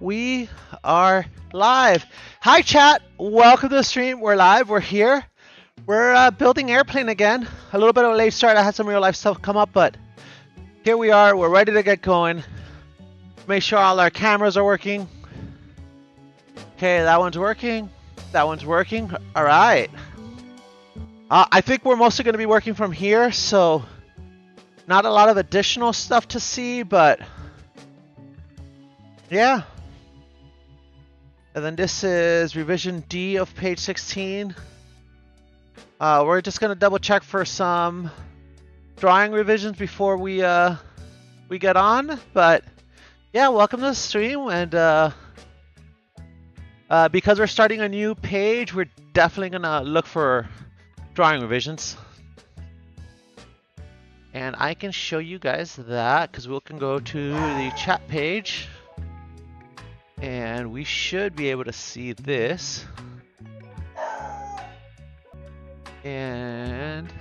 we are live. Hi chat, welcome to the stream. We're live, we're here. We're building airplane again. A little bit of a late start, I had some real life stuff come up, but here we are, we're ready to get going. Make sure all our cameras are working. Okay, that one's working. That one's working. All right. I think we're mostly going to be working from here, so not a lot of additional stuff to see, but yeah. And then this is revision D of page 16. We're just going to double check for some drawing revisions before we get on, but yeah, welcome to the stream. And because we're starting a new page, we're definitely going to look for drawing revisions. And I can show you guys that because we can go to the chat page and we should be able to see this. And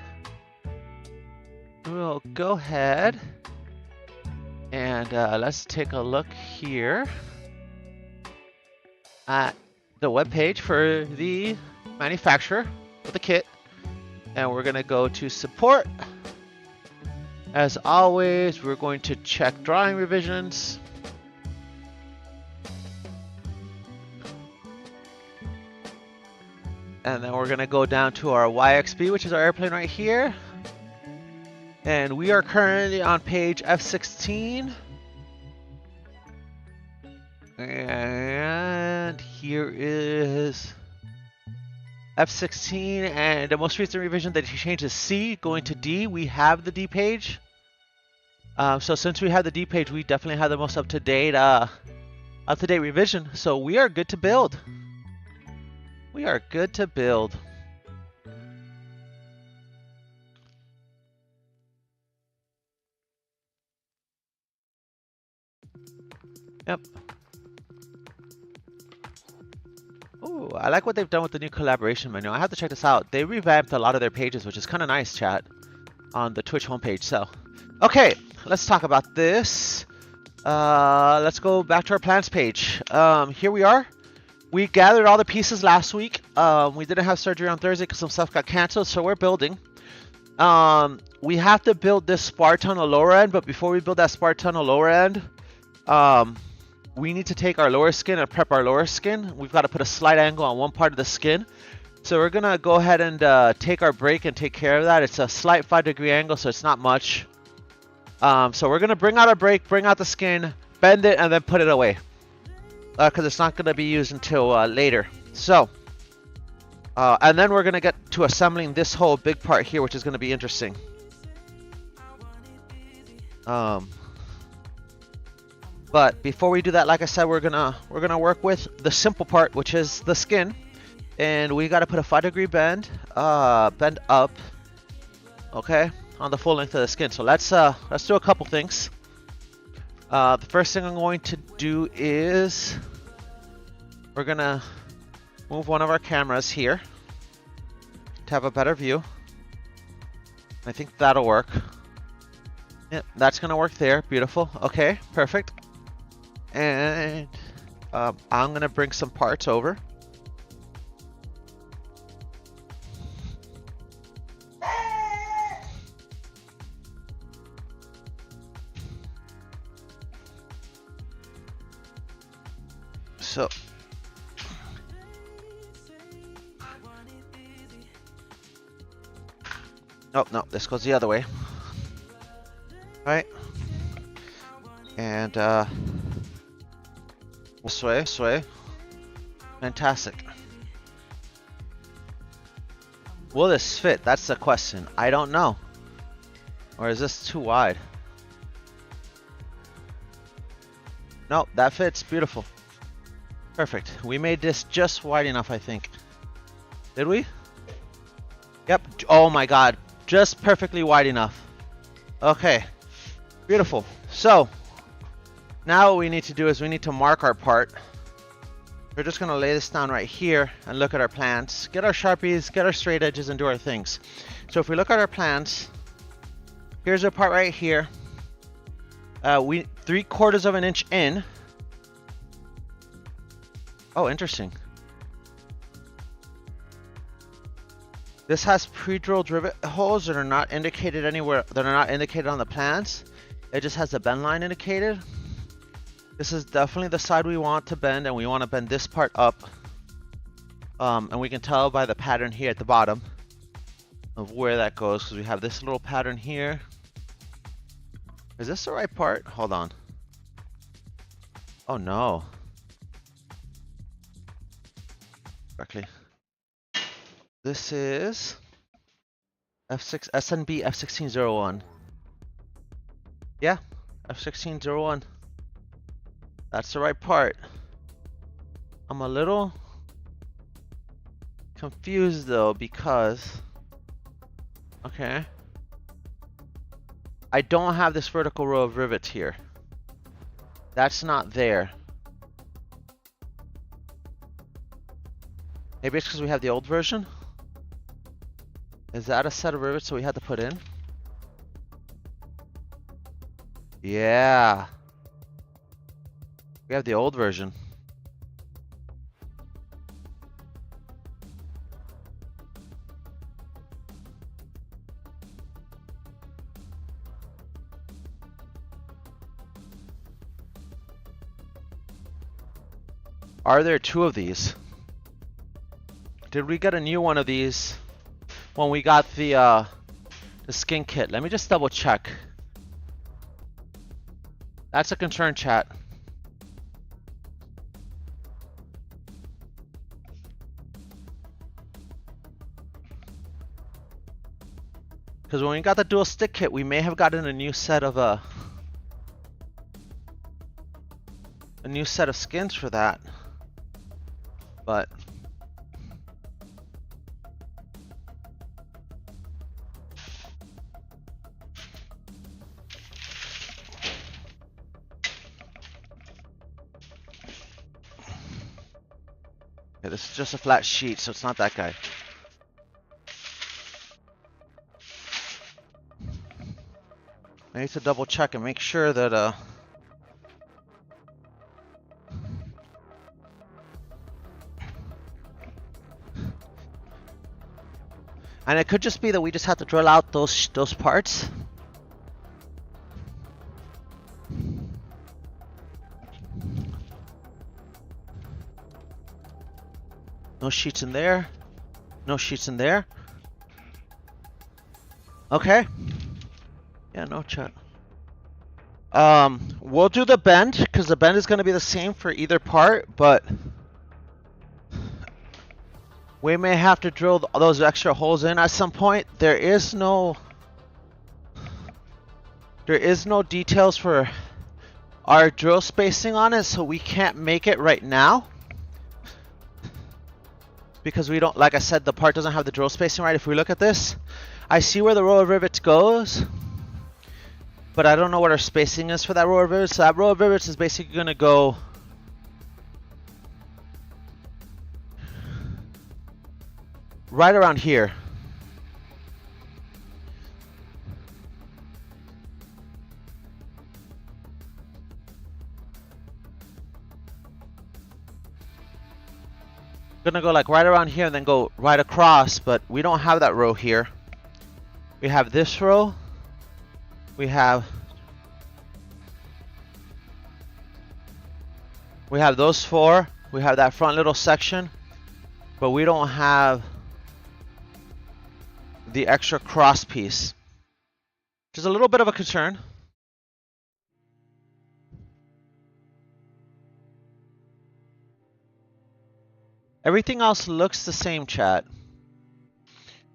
we'll go ahead and let's take a look here at the web page for the manufacturer of the kit. And we're going to go to support. As always, we're going to check drawing revisions. And then we're going to go down to our YXB, which is our airplane right here. And we are currently on page F16. And here is F16, and the most recent revision that he changed is C going to D. We have the D page. So since we have the D page, we definitely have the most up-to-date revision. So we are good to build. We are good to build. Yep. Oh, I like what they've done with the new collaboration menu. I have to check this out. They revamped a lot of their pages, which is kind of nice, chat, on the Twitch homepage. So, okay, let's talk about this. Let's go back to our plans page. Here we are. We gathered all the pieces last week. We didn't have surgery on Thursday because some stuff got canceled, so we're building. We have to build this spar tunnel lower end, but before we build that spar tunnel lower end, we need to take our lower skin and prep our lower skin. We've got to put a slight angle on one part of the skin. So we're going to go ahead and take our brake and take care of that. It's a slight 5-degree angle, so it's not much. So we're going to bring out our brake, bring out the skin, bend it, and then put it away. Because it's not going to be used until later. So, and then we're going to get to assembling this whole big part here, which is going to be interesting. But before we do that, like I said, we're gonna work with the simple part, which is the skin, and we got to put a 5-degree bend up, okay, on the full length of the skin. So let's do a couple things. The first thing I'm going to do is we're gonna move one of our cameras here to have a better view. I think that'll work. Yep, that's gonna work there. Beautiful. Okay, perfect. And I'm gonna bring some parts over. So oh no, this goes the other way. Right. And this way. Fantastic. Will this fit? That's the question. I don't know. Or is this too wide? Nope, that fits. Beautiful. Perfect. We made this just wide enough, I think. Did we? Yep. Oh my god. Just perfectly wide enough. Okay. Beautiful. So, now what we need to do is we need to mark our part. We're just going to lay this down right here and look at our plans. Get our Sharpies, get our straight edges, and do our things. So if we look at our plans, here's our part right here. We 3/4 of an inch in. Oh, interesting. This has pre-drilled rivet holes that are not indicated anywhere, that are not indicated on the plans. It just has the bend line indicated. This is definitely the side we want to bend, and we want to bend this part up. And we can tell by the pattern here at the bottom of where that goes, because we have this little pattern here. Is this the right part? Hold on. Oh no. Correctly. This is F6 SNB F1601. Yeah, F1601. That's the right part. I'm a little confused though because okay, I don't have this vertical row of rivets here. That's not there. Maybe it's because we have the old version. Is that a set of rivets that we had to put in? Yeah. We have the old version. Are there two of these? Did we get a new one of these when we got the skin kit? Let me just double check. That's a concern, chat. Because when we got the dual stick kit, we may have gotten a new set of skins for that. But yeah, this is just a flat sheet, so it's not that guy. I need to double check and make sure that and it could just be that we just have to drill out those parts. No sheets in there. No sheets in there. Okay. Yeah, no chat. We'll do the bend, because the bend is going to be the same for either part, but we may have to drill those extra holes in at some point. There is no details for our drill spacing on it, so we can't make it right now. Because we don't, like I said, the part doesn't have the drill spacing right. If we look at this, I see where the row of rivets goes, but I don't know what our spacing is for that row of rivets. So that row of rivets is basically going to go right around here. Gonna go like right around here and then go right across, but we don't have that row here. We have this row. We have those four. We have that front little section, but we don't have the extra cross piece, which is a little bit of a concern. Everything else looks the same, chat.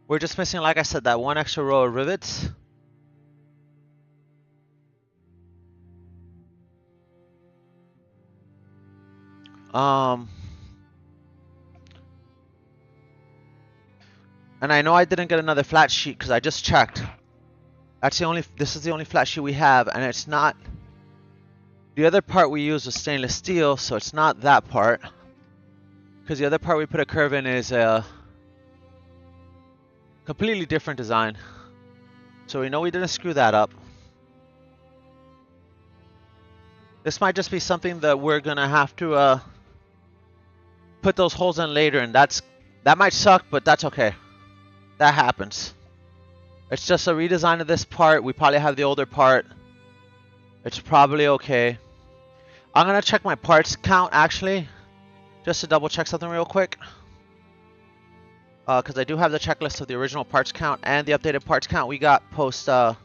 We're just missing, like I said, that one extra row of rivets. And I know I didn't get another flat sheet because I just checked. That's the only. This is the only flat sheet we have, and it's not. The other part we use was stainless steel, so it's not that part. Because the other part we put a curve in is a completely different design. So we know we didn't screw that up. This might just be something that we're gonna have to put those holes in later, and that might suck, but that's okay. That happens. It's just a redesign of this part. We probably have the older part. It's probably okay. I'm gonna check my parts count actually, just to double check something real quick. Because I do have the checklist of the original parts count and the updated parts count we got post the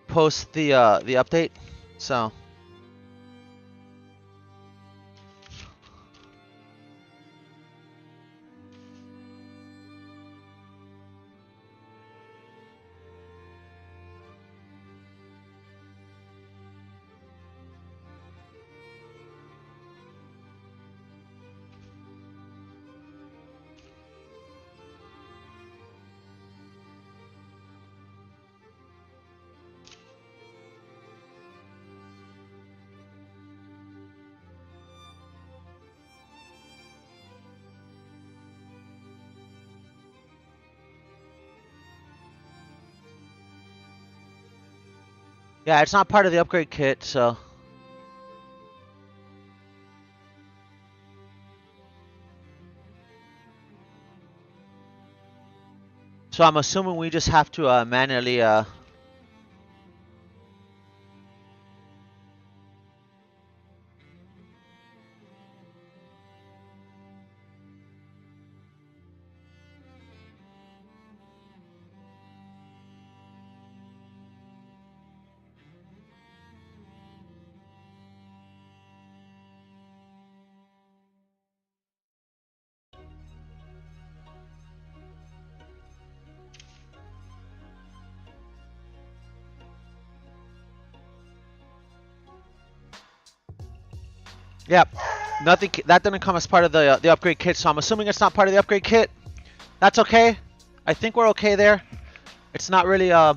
update. So yeah, it's not part of the upgrade kit, so. So I'm assuming we just have to manually Yep. Nothing that didn't come as part of the upgrade kit, so I'm assuming it's not part of the upgrade kit. That's okay. I think we're okay there. It's not really a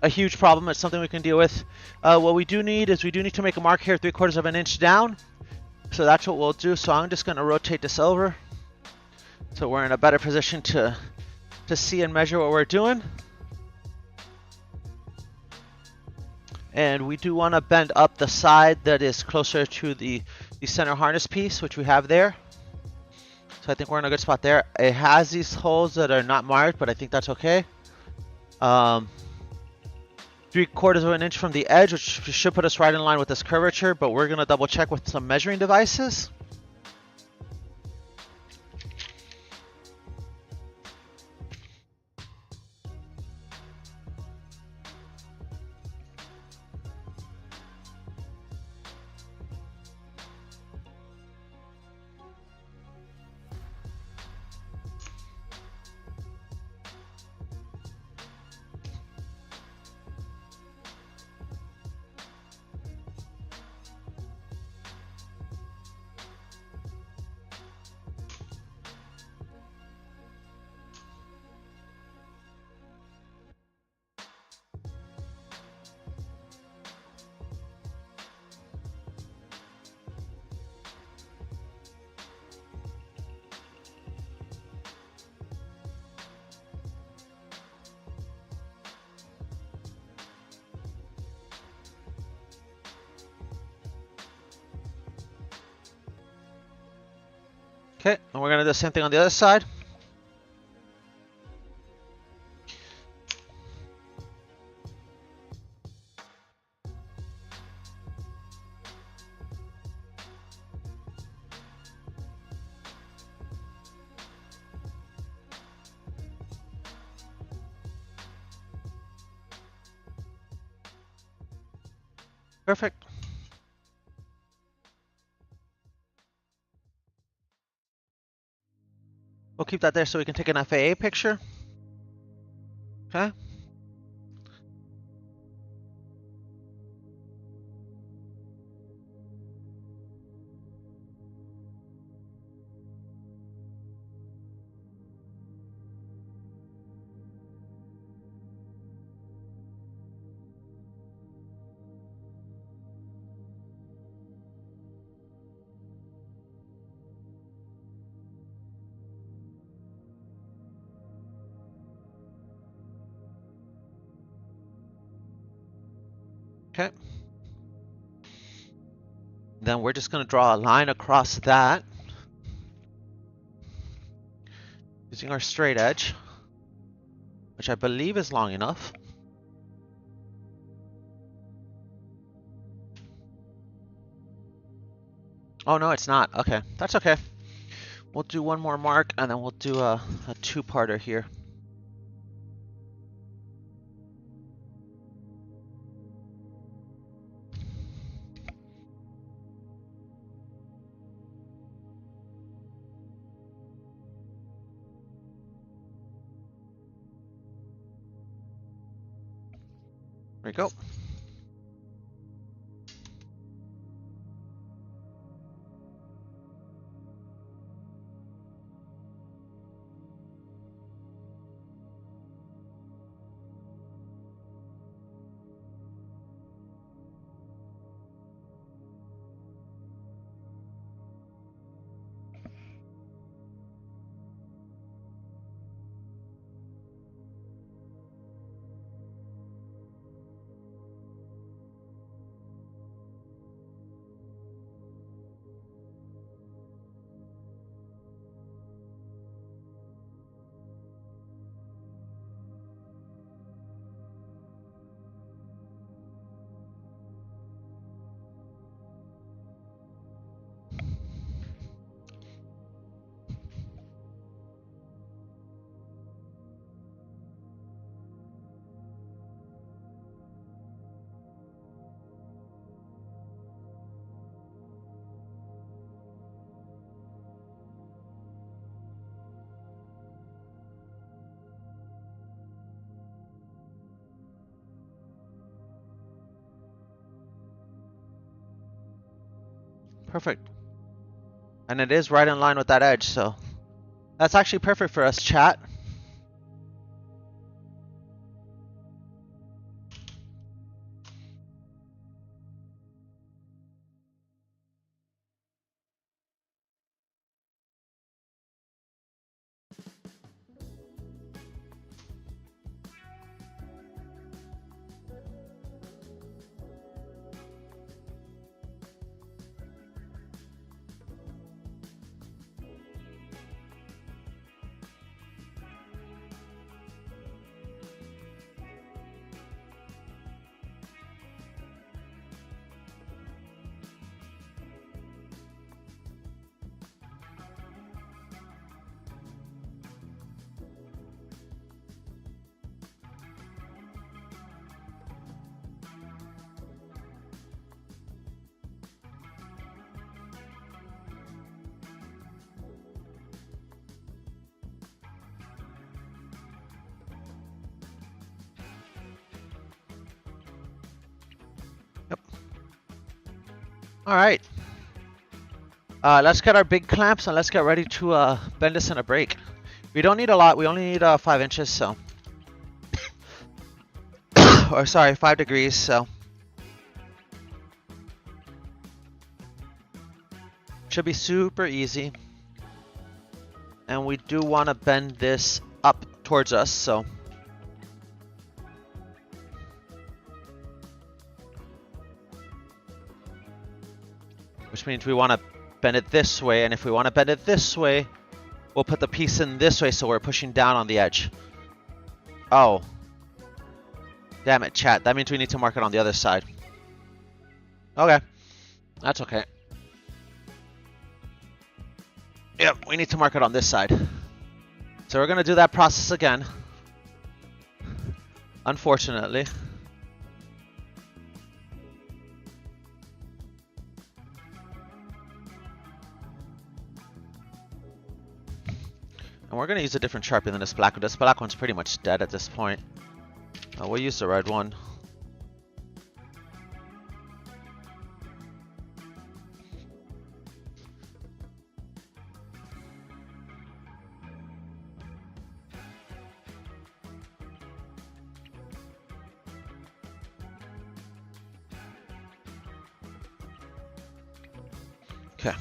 huge problem. It's something we can deal with. What we do need is we do need to make a mark here 3/4 of an inch down. So that's what we'll do. So I'm just going to rotate this over, so we're in a better position to see and measure what we're doing. And we do want to bend up the side that is closer to the center harness piece, which we have there. So I think we're in a good spot there. It has these holes that are not marked, but I think that's okay. 3/4 of an inch from the edge, which should put us right in line with this curvature, but we're going to double check with some measuring devices. Okay, and we're going to do the same thing on the other side. Perfect. We'll keep that there so we can take an FAA picture. Okay. Okay. Then we're just going to draw a line across that using our straight edge, which I believe is long enough. Oh, no, it's not. Okay, that's okay. We'll do one more mark, and then we'll do a two-parter here. There we go. Perfect. And it is right in line with that edge, so that's actually perfect for us, chat. Yep. All right. Let's get our big clamps and let's get ready to bend this in a break. We don't need a lot. We only need 5 inches, so. Or sorry, 5 degrees, so. Should be super easy. And we do want to bend this up towards us, so. Which means we want to bend it this way, and if we want to bend it this way, we'll put the piece in this way so we're pushing down on the edge. Oh. Damn it, chat. That means we need to mark it on the other side. Okay. That's okay. Yep, we need to mark it on this side. So we're going to do that process again. Unfortunately. And we're going to use a different Sharpie than this black one. This black one's pretty much dead at this point. We'll use the red one. Okay.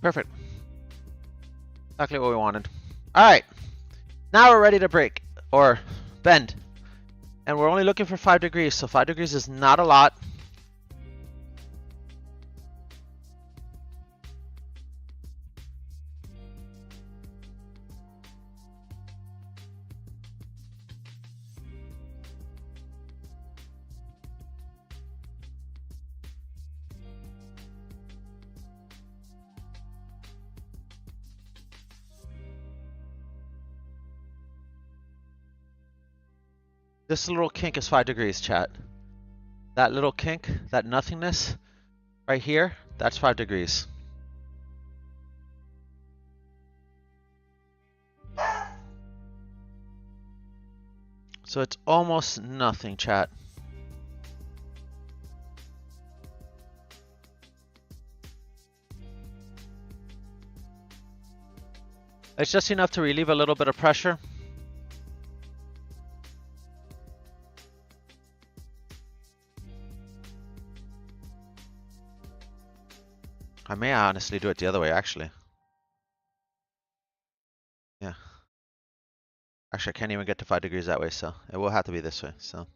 Perfect. Exactly what we wanted. Alright. Now we're ready to break. Or bend. And we're only looking for 5 degrees. So 5 degrees is not a lot. This little kink is 5 degrees, chat. That little kink, that nothingness right here, that's 5 degrees. So it's almost nothing, chat. It's just enough to relieve a little bit of pressure. I may honestly do it the other way, actually. Yeah. Actually, I can't even get to 5 degrees that way, so it will have to be this way, so.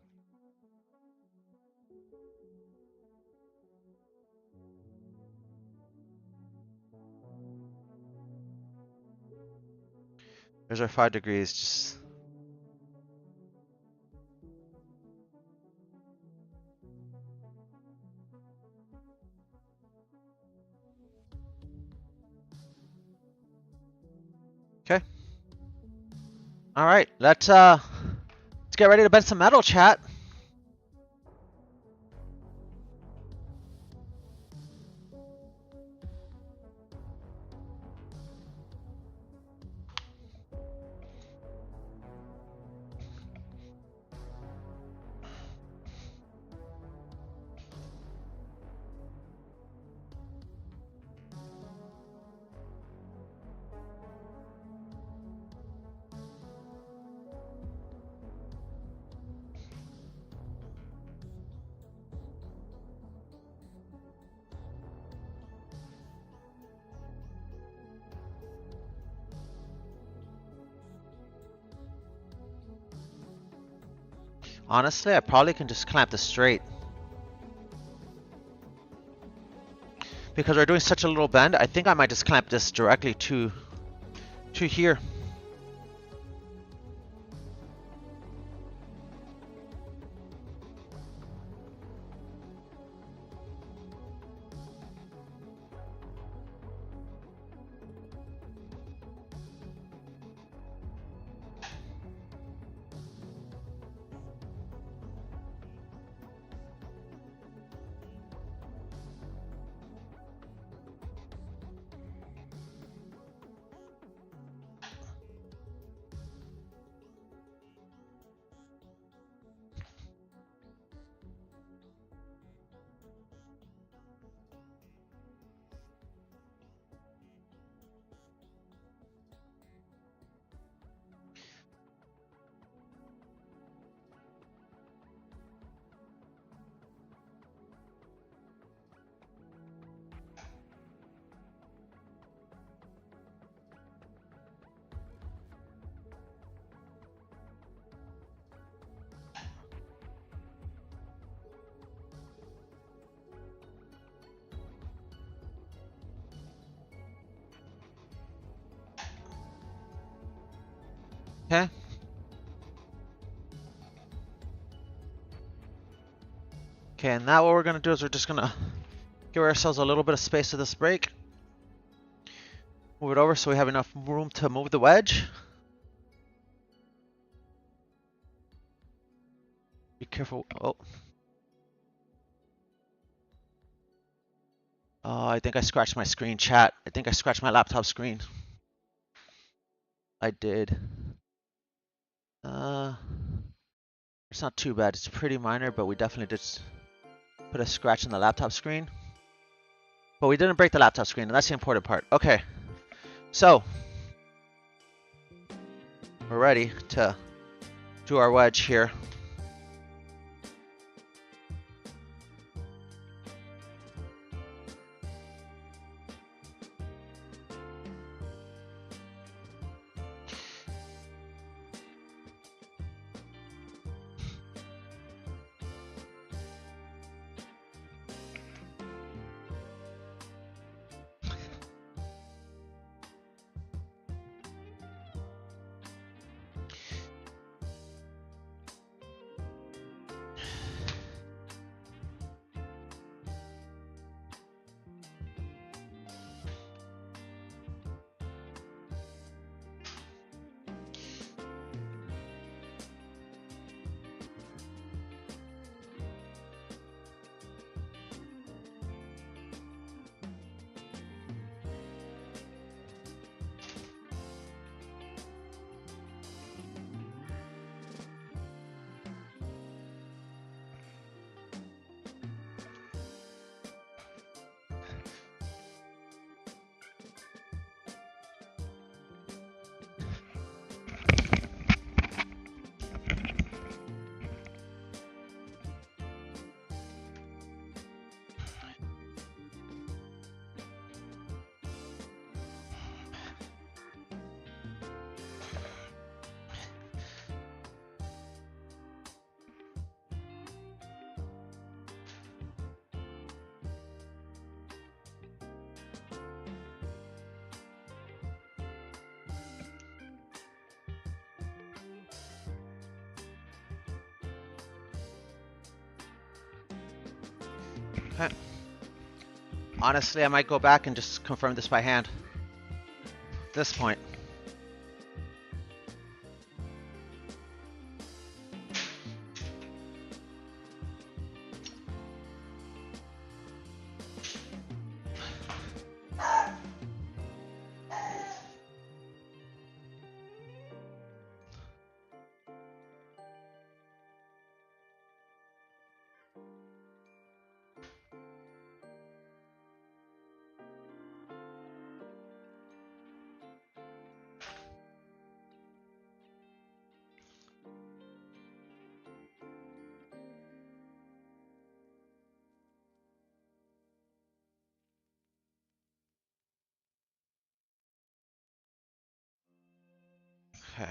There's our 5 degrees, just. Okay. All right, let's get ready to bend some metal, chat. Honestly, I probably can just clamp this straight. Because we're doing such a little bend, I think I might just clamp this directly to here. Okay. Okay, and now what we're gonna do is we're just gonna give ourselves a little bit of space to this break. Move it over so we have enough room to move the wedge. Be careful. Oh. Oh, I think I scratched my screen, chat. I think I scratched my laptop screen. I did. It's not too bad. It's pretty minor, but we definitely did put a scratch in the laptop screen. But we didn't break the laptop screen, and that's the important part. Okay. So, we're ready to do our wedge here. Okay. Honestly, I might go back and just confirm this by hand at this point. Okay.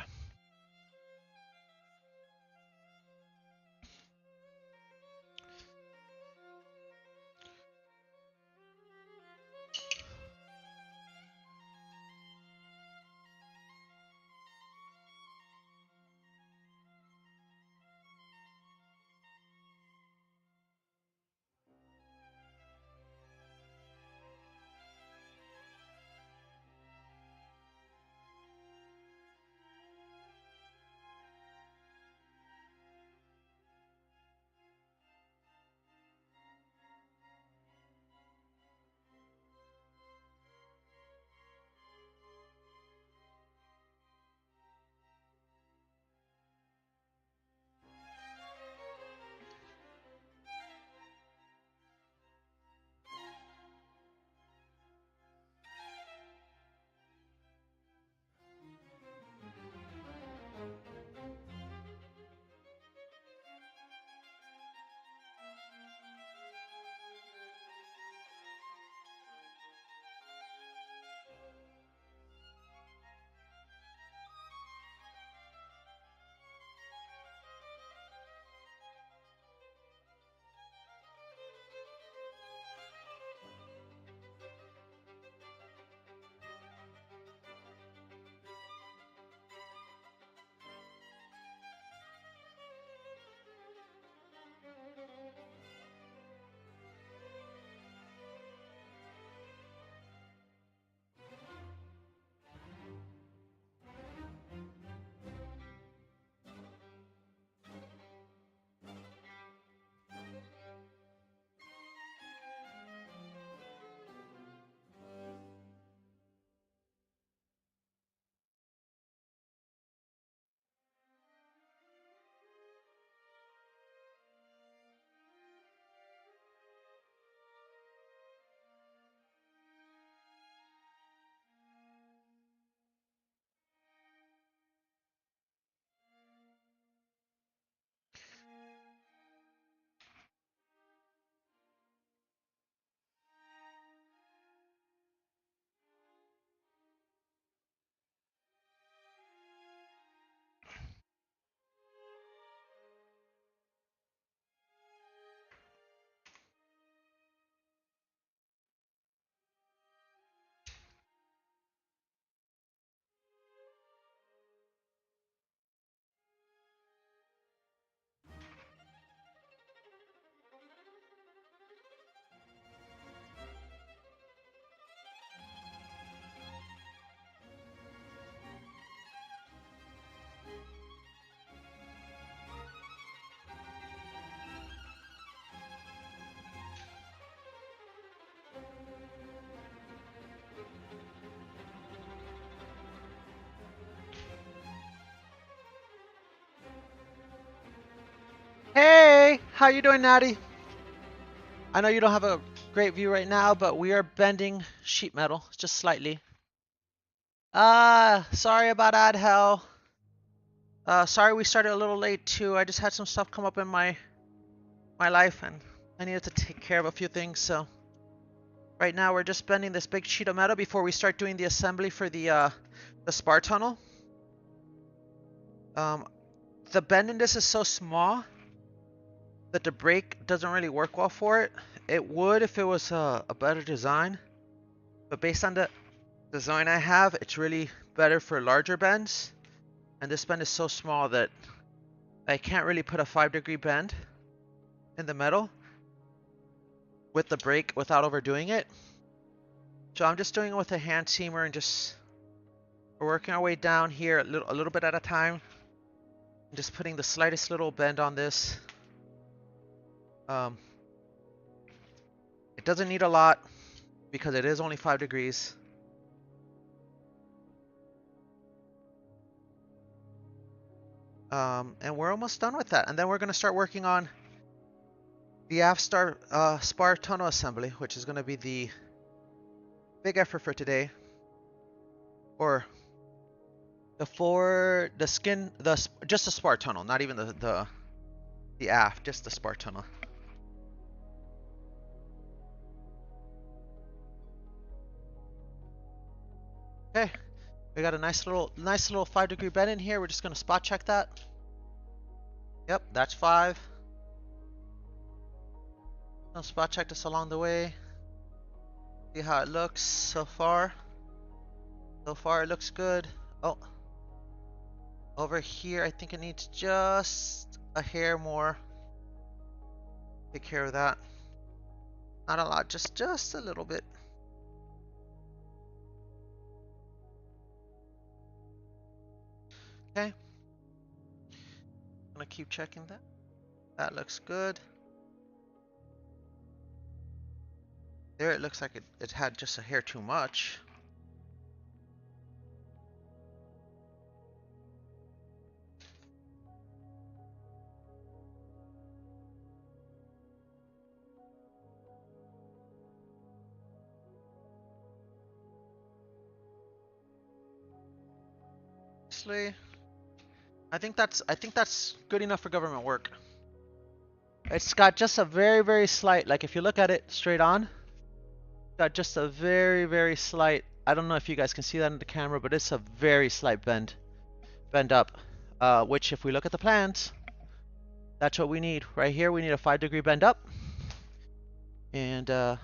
Hey, how you doing, Natty? I know you don't have a great view right now, but we are bending sheet metal just slightly. Sorry about that, Hell. Sorry we started a little late too. I just had some stuff come up in my life and I needed to take care of a few things. So right now we're just bending this big sheet of metal before we start doing the assembly for the spar tunnel. The bend in this is so small that the brake doesn't really work well for it. It would if it was a better design, but based on the design I have, it's really better for larger bends. And this bend is so small that I can't really put a 5-degree bend in the metal. with the brake without overdoing it. So I'm just doing it with a hand seamer and just we're working our way down here a little bit at a time. Just putting the slightest little bend on this. It doesn't need a lot because it is only 5 degrees. And we're almost done with that. And then we're going to start working on the aft spar tunnel assembly, which is going to be the big effort for today. Or just the spar tunnel, not even the aft, just the spar tunnel. Okay, we got a nice little 5-degree bend in here. We're just gonna spot check that. Yep, that's 5. I'll spot check this along the way. See how it looks so far. So far it looks good. Oh, over here I think it needs just a hair more. Take care of that. Not a lot, just a little bit. Okay. I'm gonna keep checking that. That looks good. There it looks like it had just a hair too much. Honestly, I think that's good enough for government work. It's got just a very slight, like if you look at it straight on, it's got just a very slight, I don't know if you guys can see that in the camera, but it's a very slight bend up. Which if we look at the plans, that's what we need. Right here we need a 5-degree bend up. And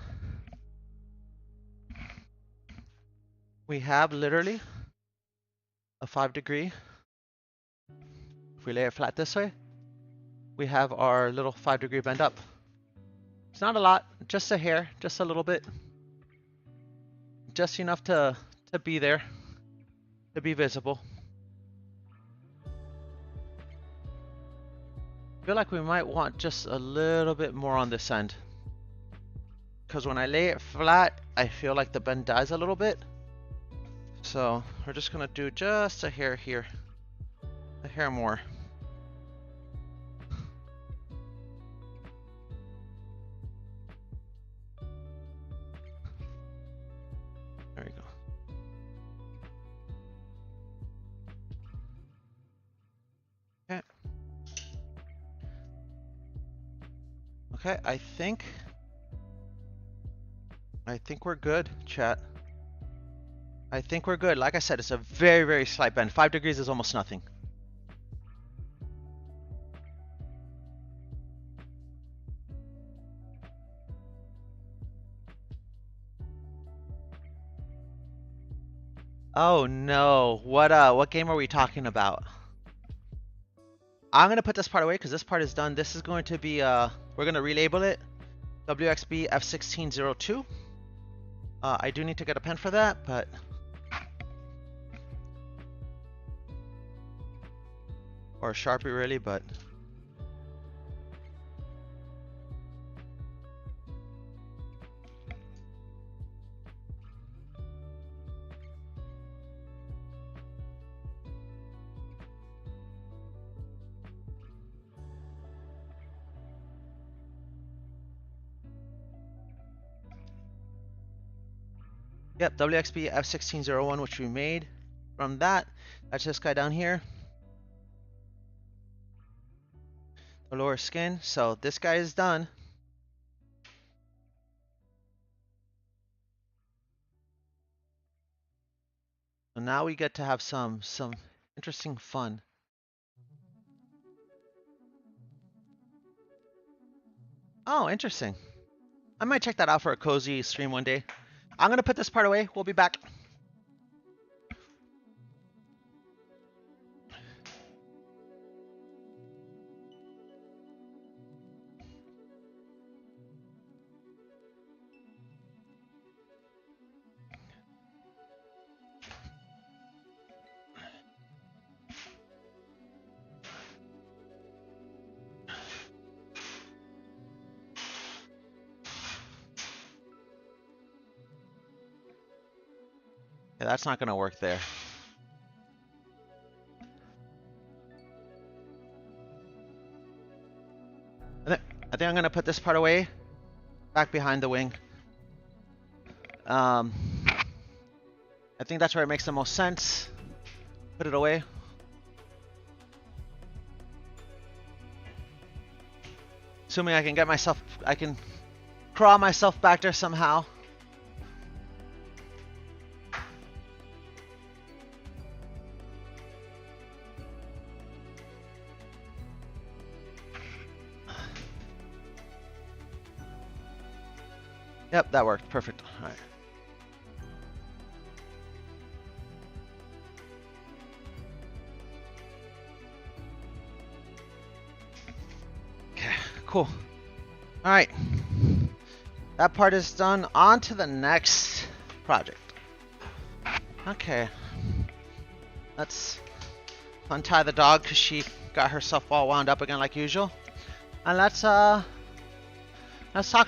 we have literally a 5-degree. If we lay it flat this way, we have our little 5-degree bend up. It's not a lot, just a hair, just a little bit. Just enough to be there, to be visible. I feel like we might want just a little bit more on this end. Because when I lay it flat, I feel like the bend dies a little bit. So we're just gonna do just a hair here. A hair more. There we go. Okay. Okay, I think we're good, chat. I think we're good. Like I said, it's a very slight bend. 5 degrees is almost nothing. Oh no, what game are we talking about? I'm gonna put this part away because this part is done. This is going to be we're gonna relabel it WXB F1602. I do need to get a pen for that, but or a Sharpie really, but yep, WXB F1601, which we made from that. That's this guy down here. The lower skin. So this guy is done. So now we get to have some interesting fun. Oh, interesting. I might check that out for a cozy stream one day. I'm gonna put this part away. We'll be back. Okay, that's not gonna work there. I think I'm gonna put this part away, back behind the wing. I think that's where it makes the most sense. Put it away. Assuming I can crawl myself back there somehow. Yep, that worked. Perfect. All right. Okay, cool. All right. That part is done. On to the next project. Okay. Let's untie the dog because she got herself all wound up again like usual. And let's talk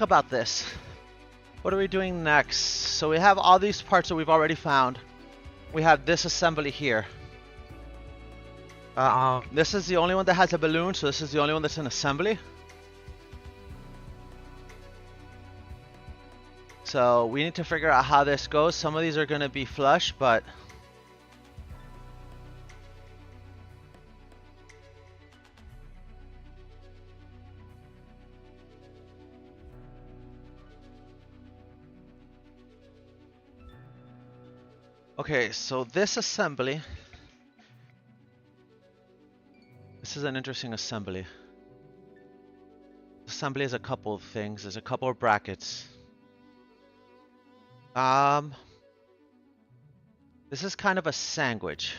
about this. What are we doing next? So we have all these parts that we've already found. We have this assembly here. This is the only one that has a balloon, so this is the only one that's an assembly. So we need to figure out how this goes. Some of these are going to be flush, but okay, so this assembly, this is an interesting assembly. Assembly is a couple of things. There's a couple of brackets. This is kind of a sandwich.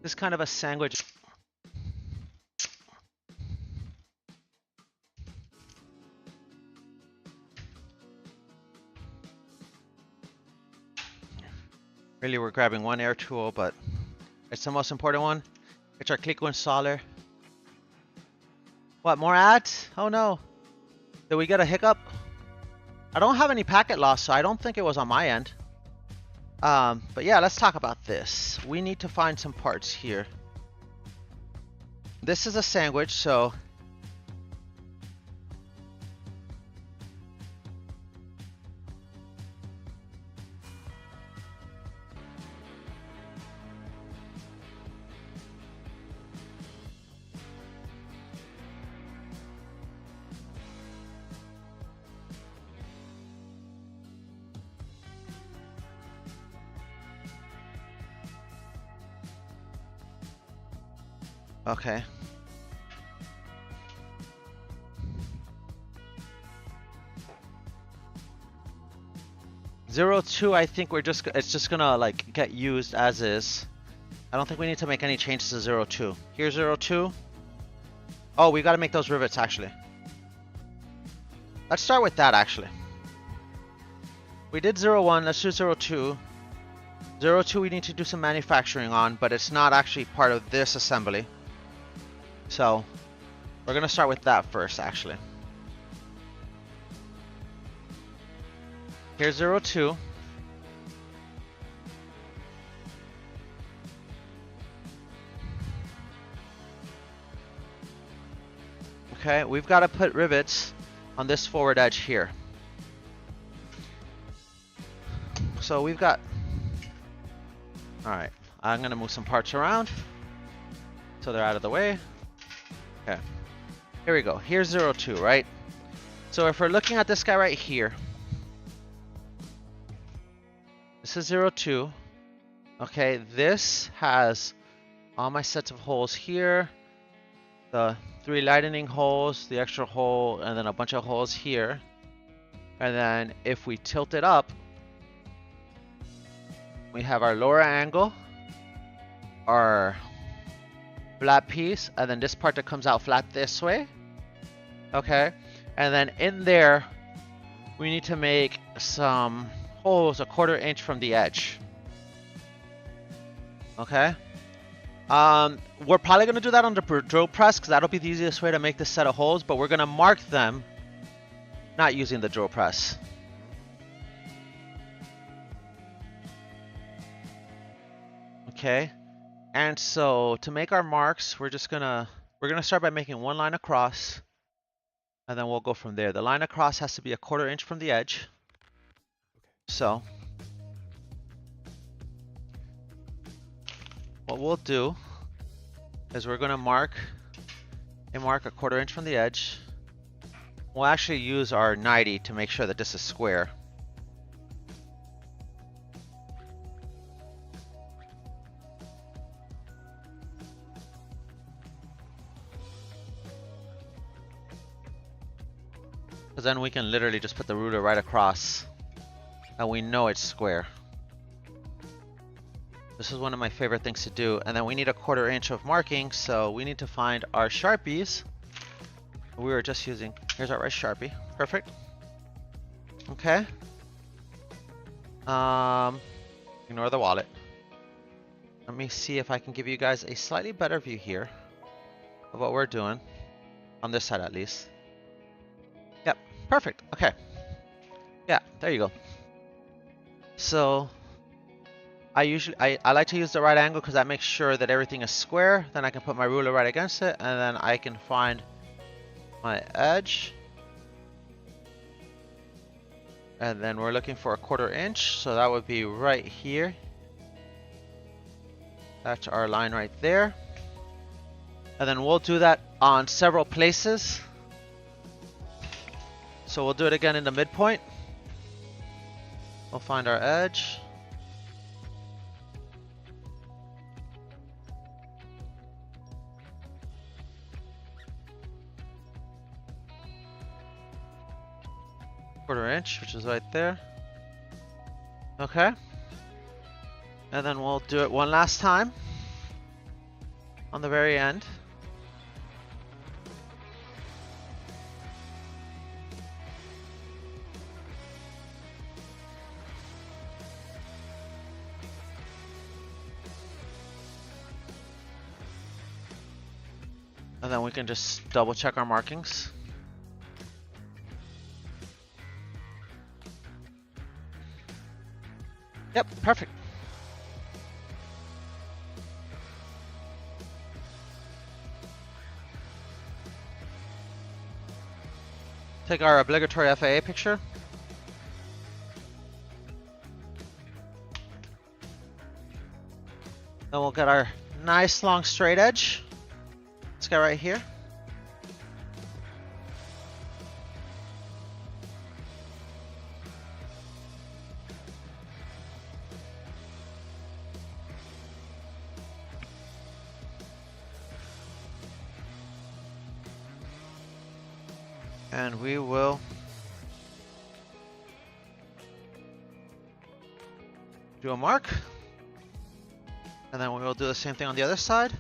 This is kind of a sandwich. Really, we're grabbing one air tool, but it's the most important one. It's our click installer. What, more ads? Oh no. Did we get a hiccup? I don't have any packet loss, so I don't think it was on my end. But yeah, let's talk about this. We need to find some parts here. This is a sandwich, so okay. Zero 2, I think it's just gonna like get used as is. I don't think we need to make any changes to 0 2. Here's 0 2. Oh, we gotta make those rivets actually. Let's start with that actually. We did 0 1, let's do 0 2. 0 2 we need to do some manufacturing on, but it's not actually part of this assembly. So we're gonna start with that first actually. Here's 0 2. Okay, we've got to put rivets on this forward edge here. So we've got, all right, I'm gonna move some parts around so they're out of the way. Okay, here we go. Here's 0 2, right? So if we're looking at this guy right here, this is 0 2. Okay, this has all my sets of holes here, the 3 lightning holes, the extra hole, and then a bunch of holes here. And then if we tilt it up, we have our lower angle, our flat piece, and then this part that comes out flat this way. Okay, and then in there, we need to make some holes 1/4 inch from the edge. Okay. We're probably going to do that on the drill press because that'll be the easiest way to make this set of holes, but we're going to mark them not using the drill press. Okay. And so to make our marks, we're gonna start by making one line across, and then we'll go from there. The line across has to be 1/4 inch from the edge. So what we'll do is we're gonna mark 1/4 inch from the edge. We'll actually use our 90 to make sure that this is square. Because then we can literally just put the ruler right across and we know it's square. This is one of my favorite things to do. And then we need 1/4 inch of marking, so we need to find our Sharpies. We were just using, here's our right Sharpie. Perfect. Okay. Ignore the wallet. Let me see if I can give you guys a slightly better view here of what we're doing. On this side at least. Yep, perfect. Okay. Yeah, there you go. So I like to use the right angle because that makes sure that everything is square. Then I can put my ruler right against it, and then I can find my edge. And then we're looking for 1/4 inch, so that would be right here. That's our line right there. And then we'll do that on several places. So we'll do it again in the midpoint. We'll find our edge. Quarter inch, which is right there. Okay. And then we'll do it one last time on the very end. And then we can just double check our markings. Yep, perfect. Take our obligatory FAA picture. Then we'll get our nice long straight edge. Let's get right here. And we will do a mark. And then we will do the same thing on the other side.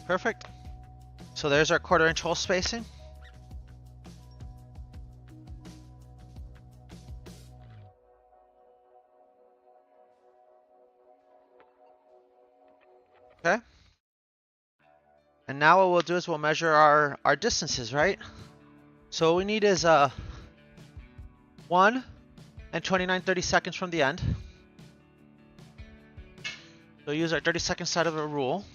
Perfect. So there's our 1/4 inch hole spacing. Okay. And now what we'll do is we'll measure our distances, right? So what we need is 1 and 29/32 from the end. We'll use our 32nd side of the rule.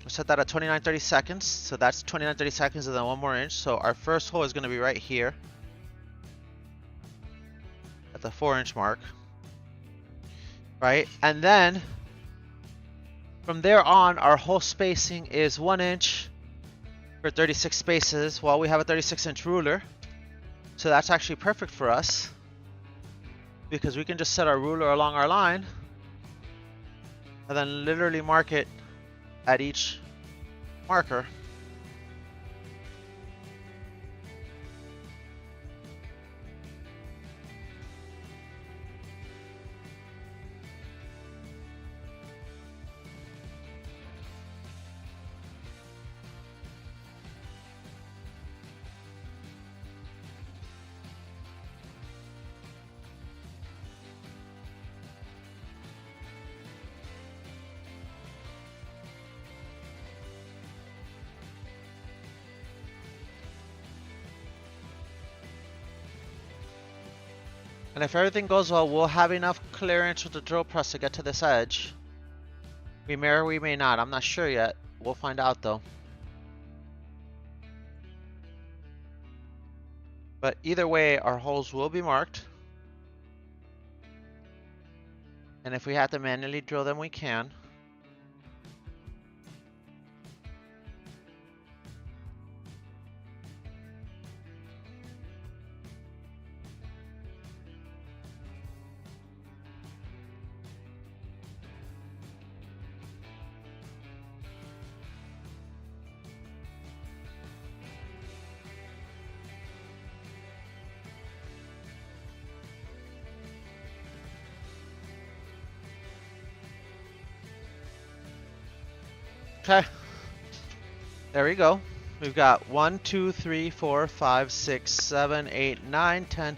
We'll set that at 29/32, so that's 29/32 and then 1 more inch. So our first hole is going to be right here at the 4-inch mark, right? And then from there on, our hole spacing is 1 inch for 36 spaces. Well, we have a 36-inch ruler, so that's actually perfect for us because we can just set our ruler along our line and then literally mark it at each marker. And if everything goes well, we'll have enough clearance with the drill press to get to this edge. We may or we may not. I'm not sure yet. We'll find out though. But either way, our holes will be marked. And if we have to manually drill them, we can. Okay. There we go. We've got 1, 2, 3, 4, 5, 6, 7, 8, 9, 10,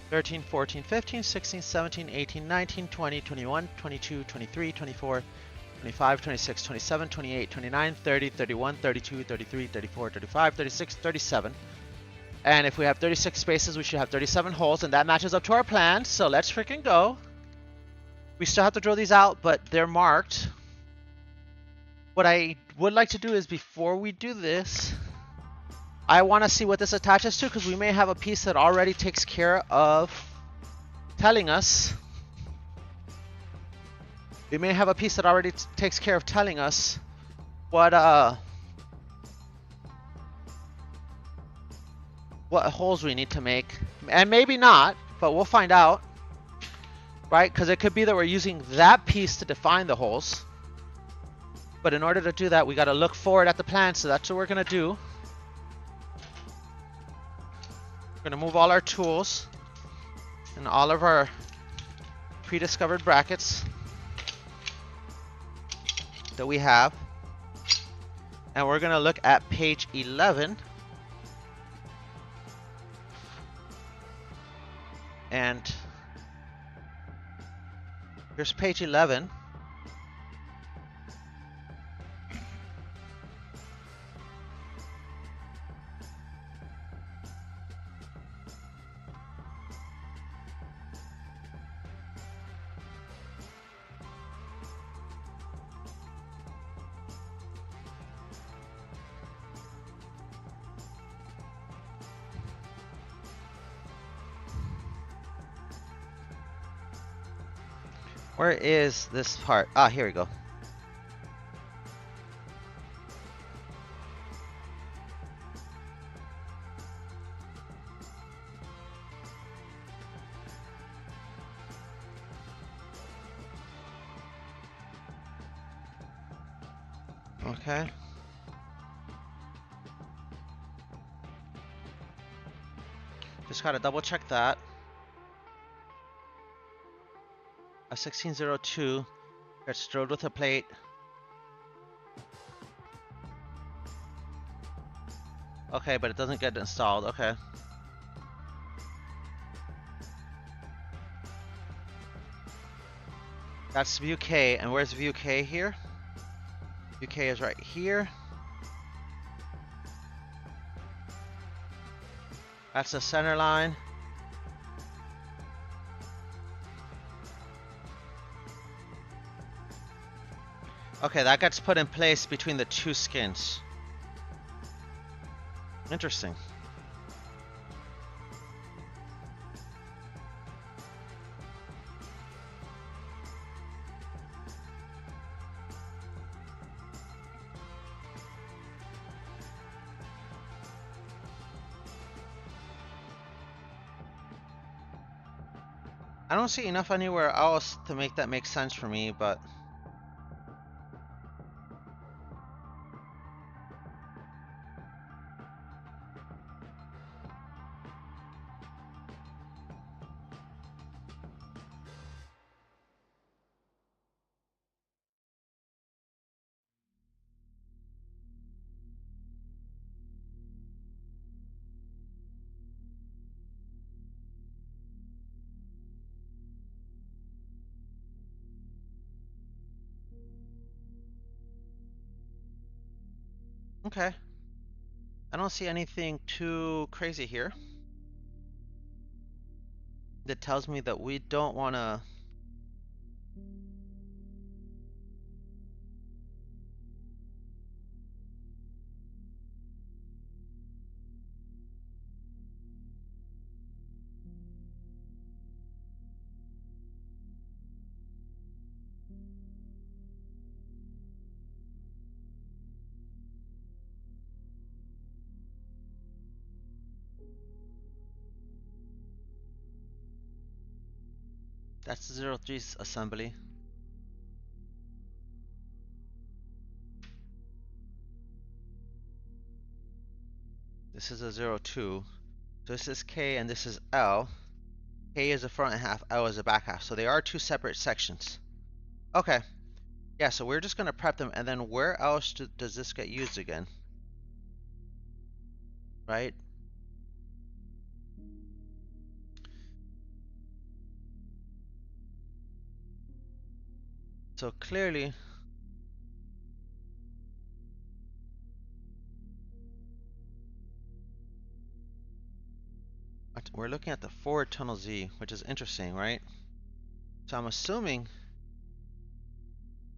13, 14, 15, 16, 17, 18, 19, 20, 21, 22, 23, 24, 25, 26, 27, 28, 29, 30, 31, 32, 33, 34, 35, 36, 37. And if we have 36 spaces, we should have 37 holes, and that matches up to our plan, so let's freaking go. We still have to drill these out, but they're marked. What I would like to do is, before we do this, I want to see what this attaches to, because we may have a piece that already takes care of telling us. We may have a piece that already takes care of telling us what holes we need to make. And maybe not, but we'll find out. Right? Because it could be that we're using that piece to define the holes. But in order to do that, we got to look forward at the plan, so that's what we're going to do. We're going to move all our tools and all of our pre-discovered brackets that we have. And we're going to look at page 11. And here's page 11. Where is this part? Ah, here we go. Okay. Just gotta double check that. A 1602 gets drilled with a plate. Okay, but it doesn't get installed. Okay. That's view K, and where's view K here? View K is right here. That's the center line. Okay, that gets put in place between the two skins. Interesting. I don't see enough anywhere else to make that make sense for me, but okay. I don't see anything too crazy here. that tells me that we don't want to. That's the 03 assembly. This is a 02. So this is K and this is L. K is the front half, L is the back half. So they are two separate sections. Okay. Yeah, so we're just going to prep them. And then where else does this get used again? Right? So clearly, we're looking at the forward tunnel Z, which is interesting, right? So I'm assuming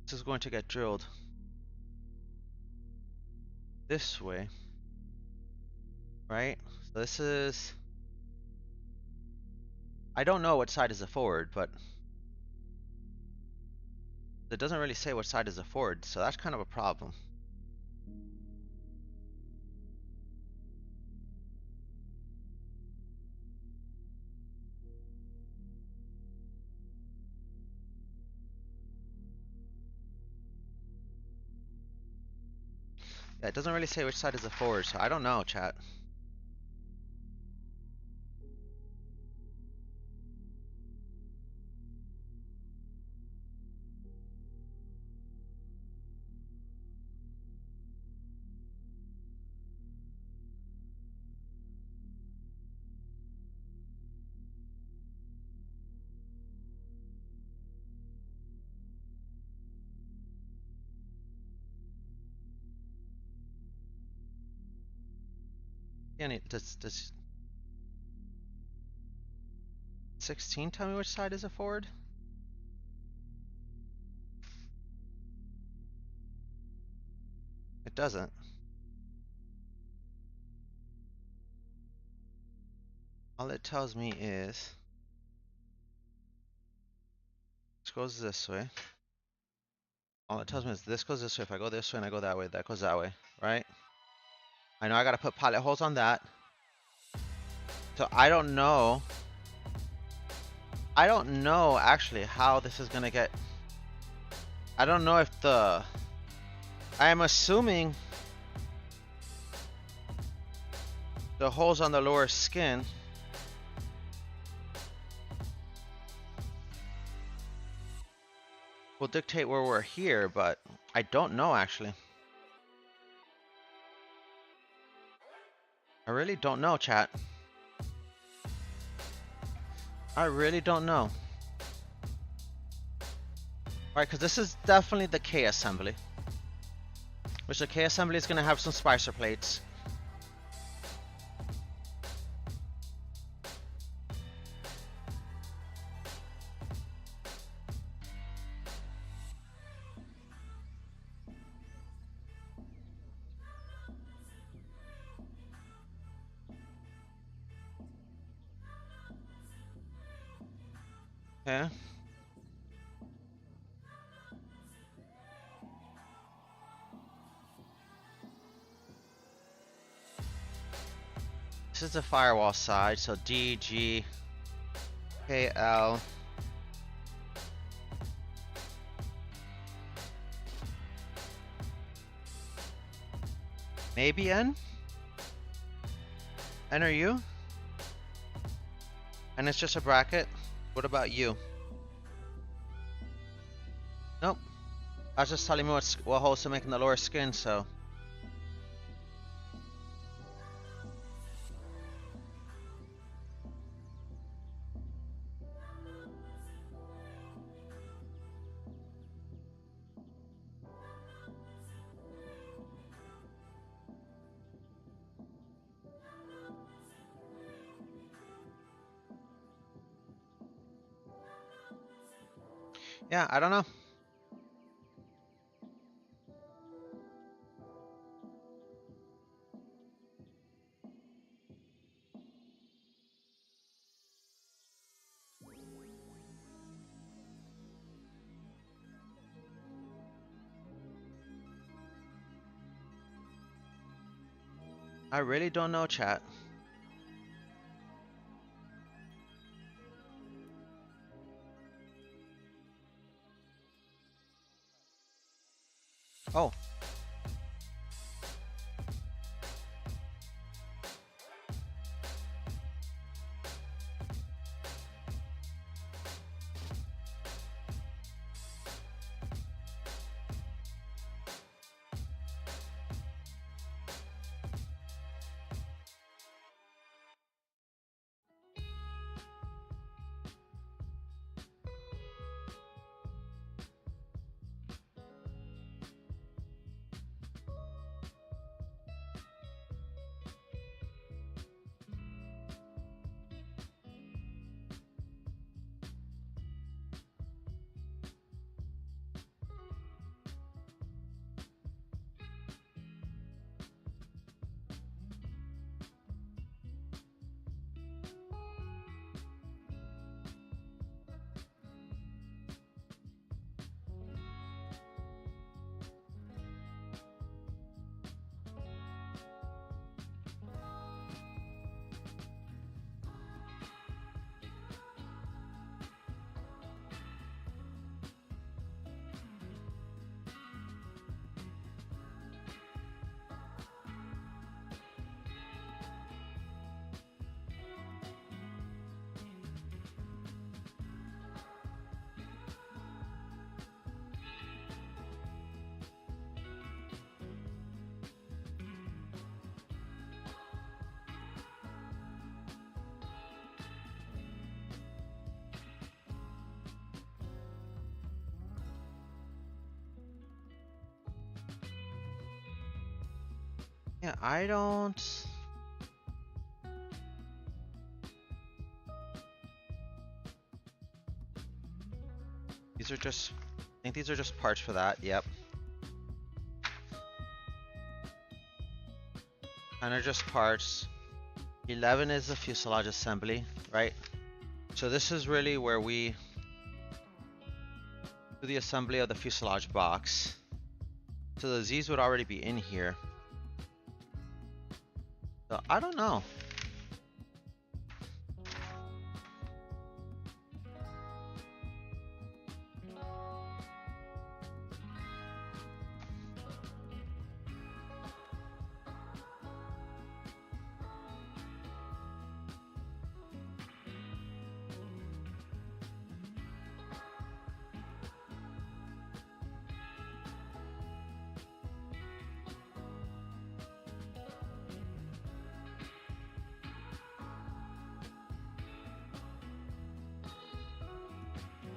this is going to get drilled this way, right? So this is, I don't know what side is the forward, but it doesn't really say which side is the forward, so that's kind of a problem. Yeah, it doesn't really say which side is the forward, so I don't know, chat. Yeah, does 16 tell me which side is the forward? It doesn't. All it tells me is this goes this way. All it tells me is this goes this way. If I go this way and I go that way, that goes that way, right? I know I gotta put pilot holes on that. So I don't know. I don't know actually how this is gonna get. I don't know if the. I am assuming the holes on the lower skin will dictate where we're here, but I don't know actually. I really don't know, chat. I really don't know. Right, because this is definitely the K assembly. Which the K assembly is going to have some splicer plates. Okay. This is the firewall side, so D, G, K, L. Maybe N? N or U? And it's just a bracket? What about U? Nope. I was just telling me what holes to make in the lower skin, so. Yeah, I don't know. I really don't know, chat. Oh. Yeah, I don't... These are just... I think these are just parts for that, yep. And are just parts. 11 is the fuselage assembly, right? So this is really where we do the assembly of the fuselage box. So the Z's would already be in here. So I don't know.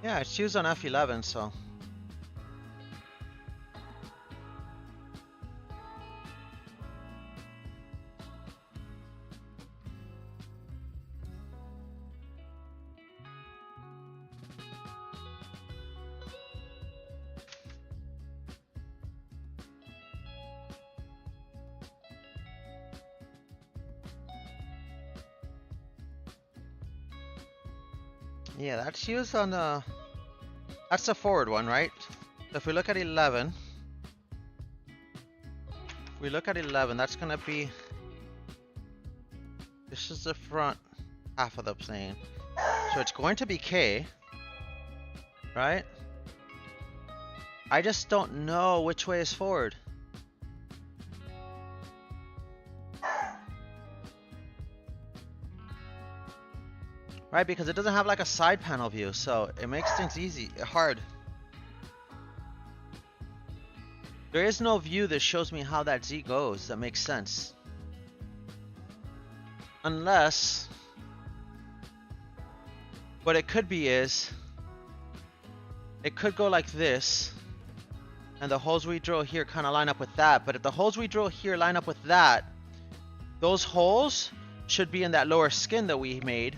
Yeah, it's used on F11, so. Yeah, that's used on the... That's the forward one, right? So if we look at 11... If we look at 11, that's gonna be... This is the front half of the plane. So it's going to be K. Right? I just don't know which way is forward. Right, because it doesn't have like a side panel view, so it makes things hard. There is no view that shows me how that Z goes that makes sense. Unless, what it could be is, it could go like this, and the holes we drill here kind of line up with that, but if the holes we drill here line up with that, those holes should be in that lower skin that we made.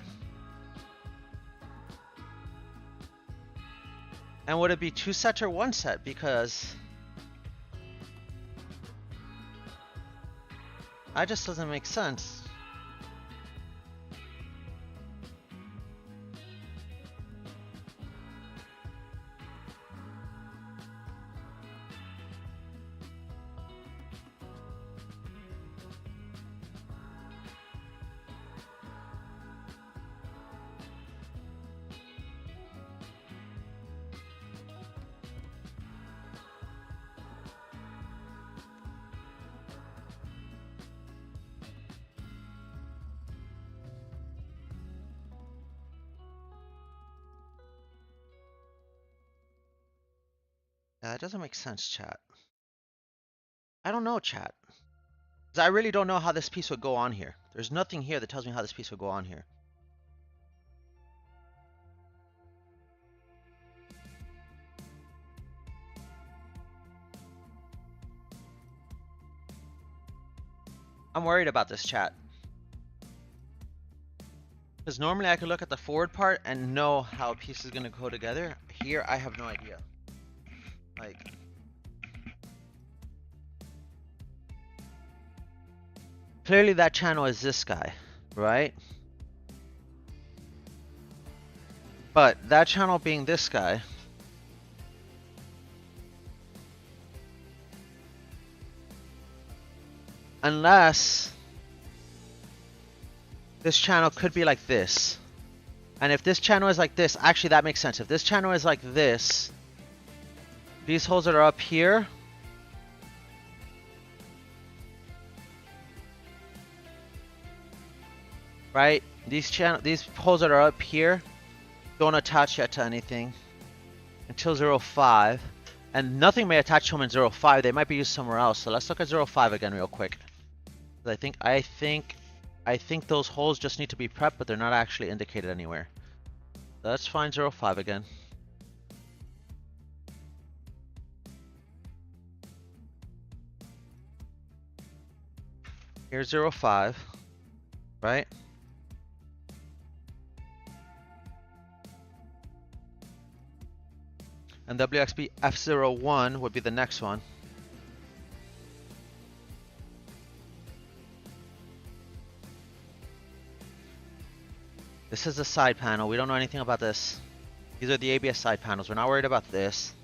And would it be 2 sets or 1 set? Because that just doesn't make sense. Yeah, it doesn't make sense, chat. I don't know, chat. 'Cause I really don't know how this piece would go on here. There's nothing here that tells me how this piece would go on here. I'm worried about this, chat. Because normally I could look at the forward part and know how a piece is going to go together. Here, I have no idea. Like, clearly that channel is this guy, right? But that channel being this guy, unless this channel could be like this. And if this channel is like this, actually that makes sense. If this channel is like this, these holes that are up here, right? These holes that are up here don't attach yet to anything until 0.5, and nothing may attach to them in 0.5. They might be used somewhere else. So let's look at 0.5 again real quick. I think those holes just need to be prepped, but they're not actually indicated anywhere. Let's find 0.5 again. Here's 0.5, right? And WXB F01 would be the next one. This is the side panel. We don't know anything about this. These are the ABS side panels. We're not worried about this.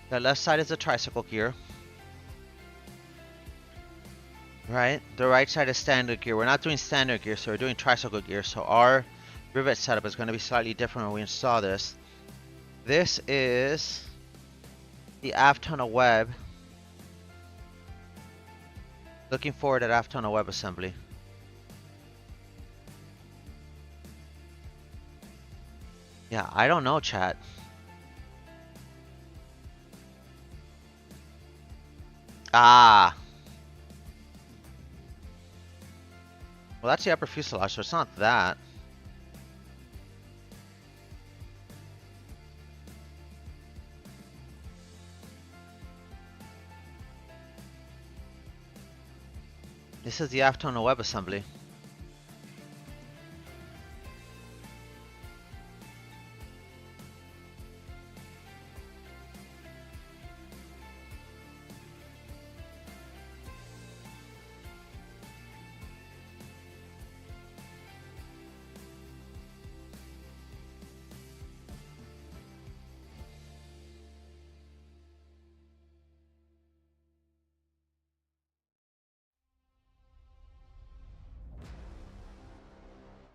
The left side is the tricycle gear. Right? The right side is standard gear. We're not doing standard gear, so we're doing tricycle gear. So our rivet setup is going to be slightly different when we install this. This is the aft tunnel web. Looking forward at aft tunnel web assembly. Yeah, I don't know, chat. Ah. Well, that's the upper fuselage, so it's not that. This is the aft tunnel web assembly.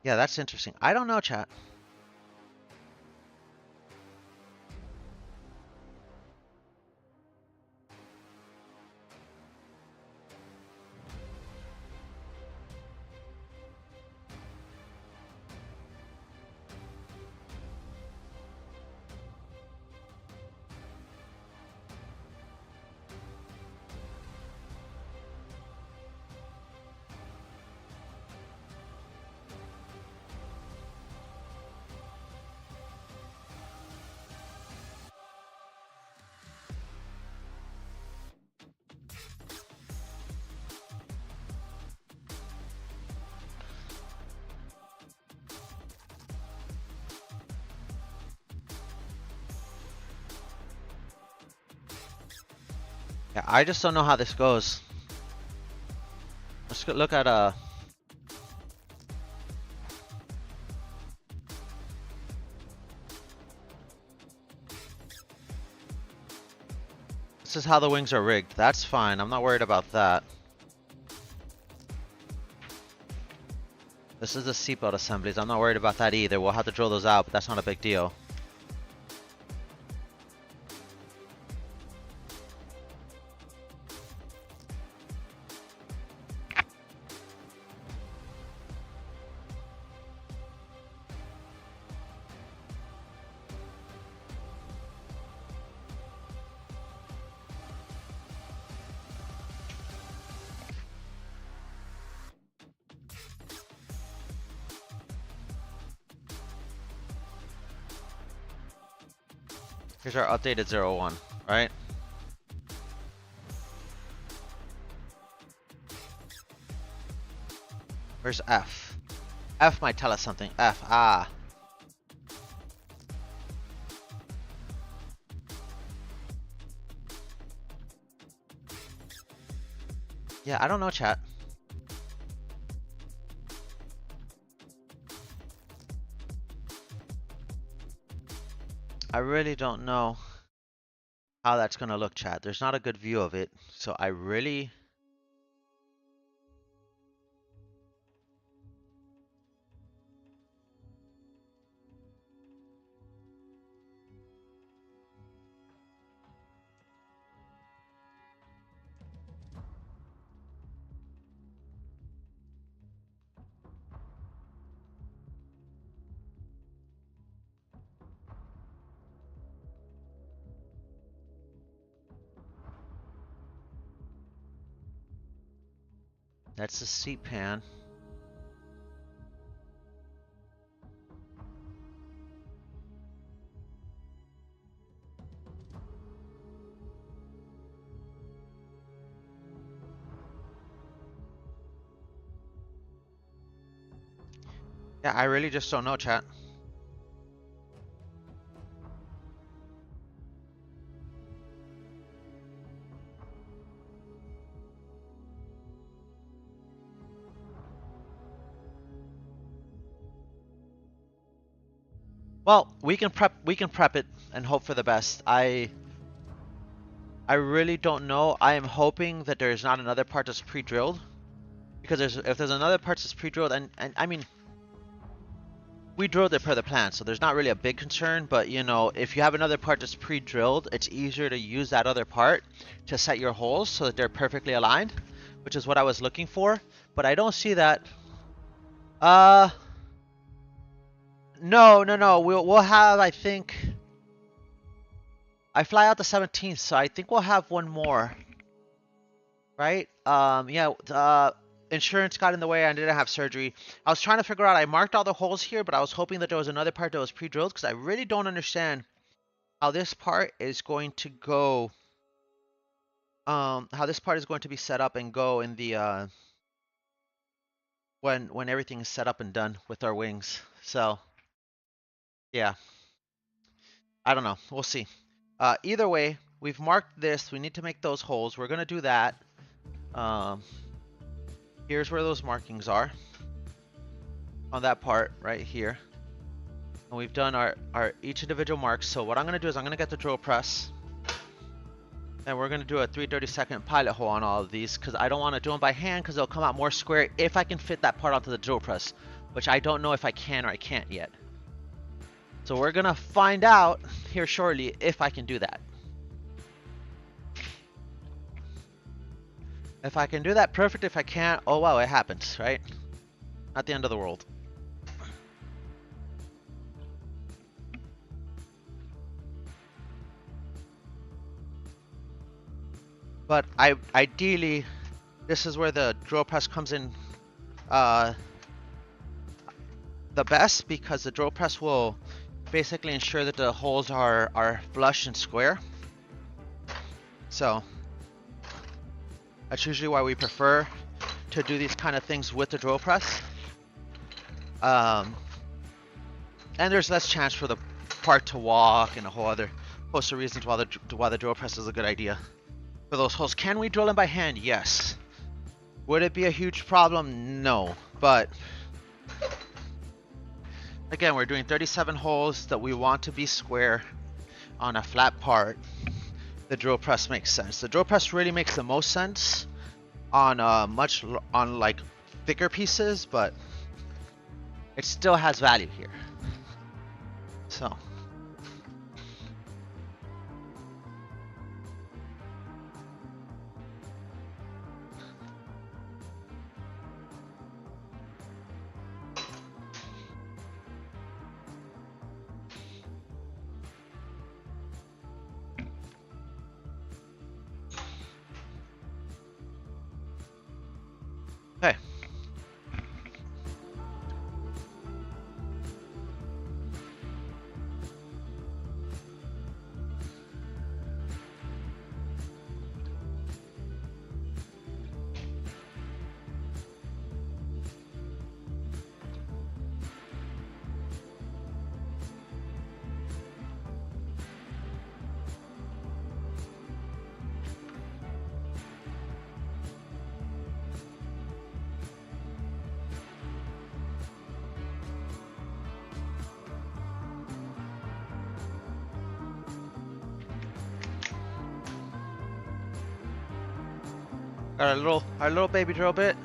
Yeah, that's interesting. I don't know, chat. Yeah, I just don't know how this goes. Let's go look at this is how the wings are rigged. That's fine. I'm not worried about that. This is the seatbelt assemblies. I'm not worried about that either. We'll have to drill those out, but that's not a big deal. Here's our updated 01, right? Where's F? F might tell us something. F, ah. Yeah, I don't know, chat. I really don't know how that's gonna look, chat. There's not a good view of it, so I really... That's the seat pan. Yeah, I really just don't know, chat. Well, we can prep it and hope for the best. I really don't know. I am hoping that there's not another part that's pre-drilled. Because if there's another part that's pre-drilled, and I mean, we drilled it per the plan, so there's not really a big concern, but you know, if you have another part that's pre-drilled, it's easier to use that other part to set your holes so that they're perfectly aligned, which is what I was looking for, but I don't see that. No. We'll have, I think, I fly out the 17th, so I think we'll have one more. Right? Yeah, insurance got in the way. I didn't have surgery. I was trying to figure out, I marked all the holes here, but I was hoping that there was another part that was pre-drilled because I really don't understand how this part is going to go. How this part is going to be set up and go in the, when everything is set up and done with our wings. So, yeah. I don't know. We'll see. Either way, we've marked this. We need to make those holes. We're going to do that. Here's where those markings are. On that part right here. And we've done our each individual marks. So what I'm going to do is I'm going to get the drill press. And we're going to do a 3/32 pilot hole on all of these. Because I don't want to do them by hand because they'll come out more square if I can fit that part onto the drill press. Which I don't know if I can or I can't yet. So we're going to find out here shortly if I can do that. If I can do that, perfect. If I can't, oh wow, it happens, right? Not the end of the world. But ideally, this is where the drill press comes in the best, because the drill press will basically ensure that the holes are flush and square. So that's usually why we prefer to do these kind of things with the drill press. And there's less chance for the part to walk and a whole other host of reasons why the drill press is a good idea. for those holes. Can we drill them by hand? Yes. Would it be a huge problem? No. But again, we're doing 37 holes that we want to be square on a flat part. The drill press makes sense. The drill press really makes the most sense on on like thicker pieces, but it still has value here. So okay. Got our little baby drill bit.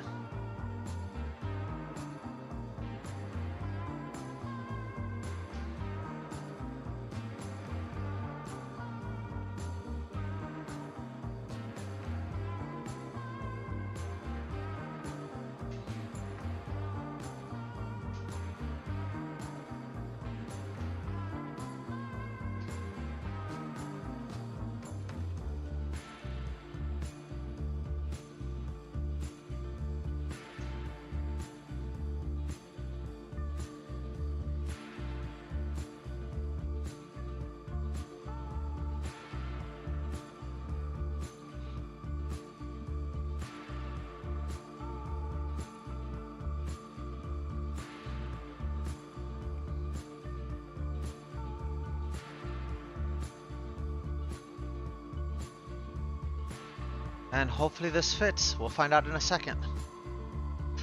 And hopefully this fits. We'll find out in a second.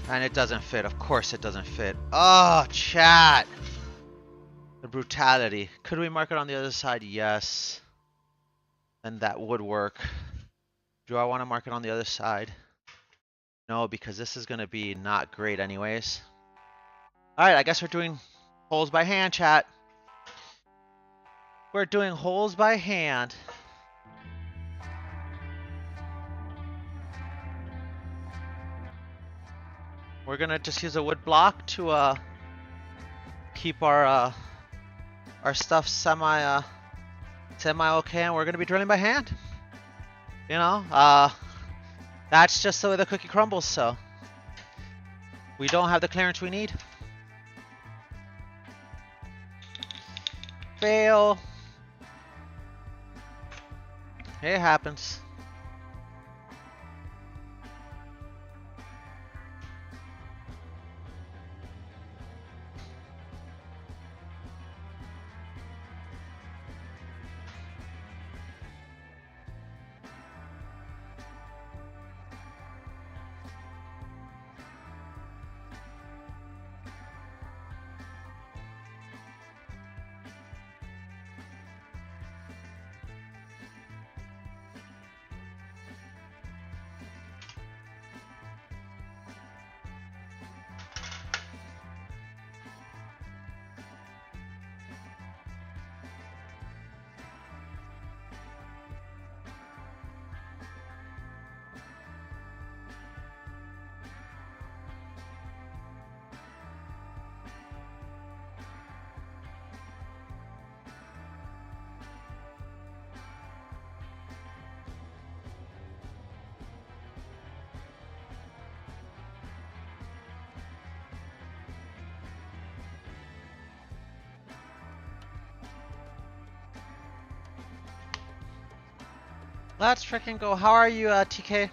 And it doesn't fit. Of course it doesn't fit. Oh, chat. The brutality. Could we mark it on the other side? Yes. And that would work. Do I want to mark it on the other side? No, because this is going to be not great anyways. Alright, I guess we're doing holes by hand, chat. We're doing holes by hand. We're gonna just use a wood block to keep our stuff semi okay, and we're gonna be drilling by hand. You know, that's just the way the cookie crumbles. So we don't have the clearance we need. Fail. It happens. Let's freaking go. How are you, TK?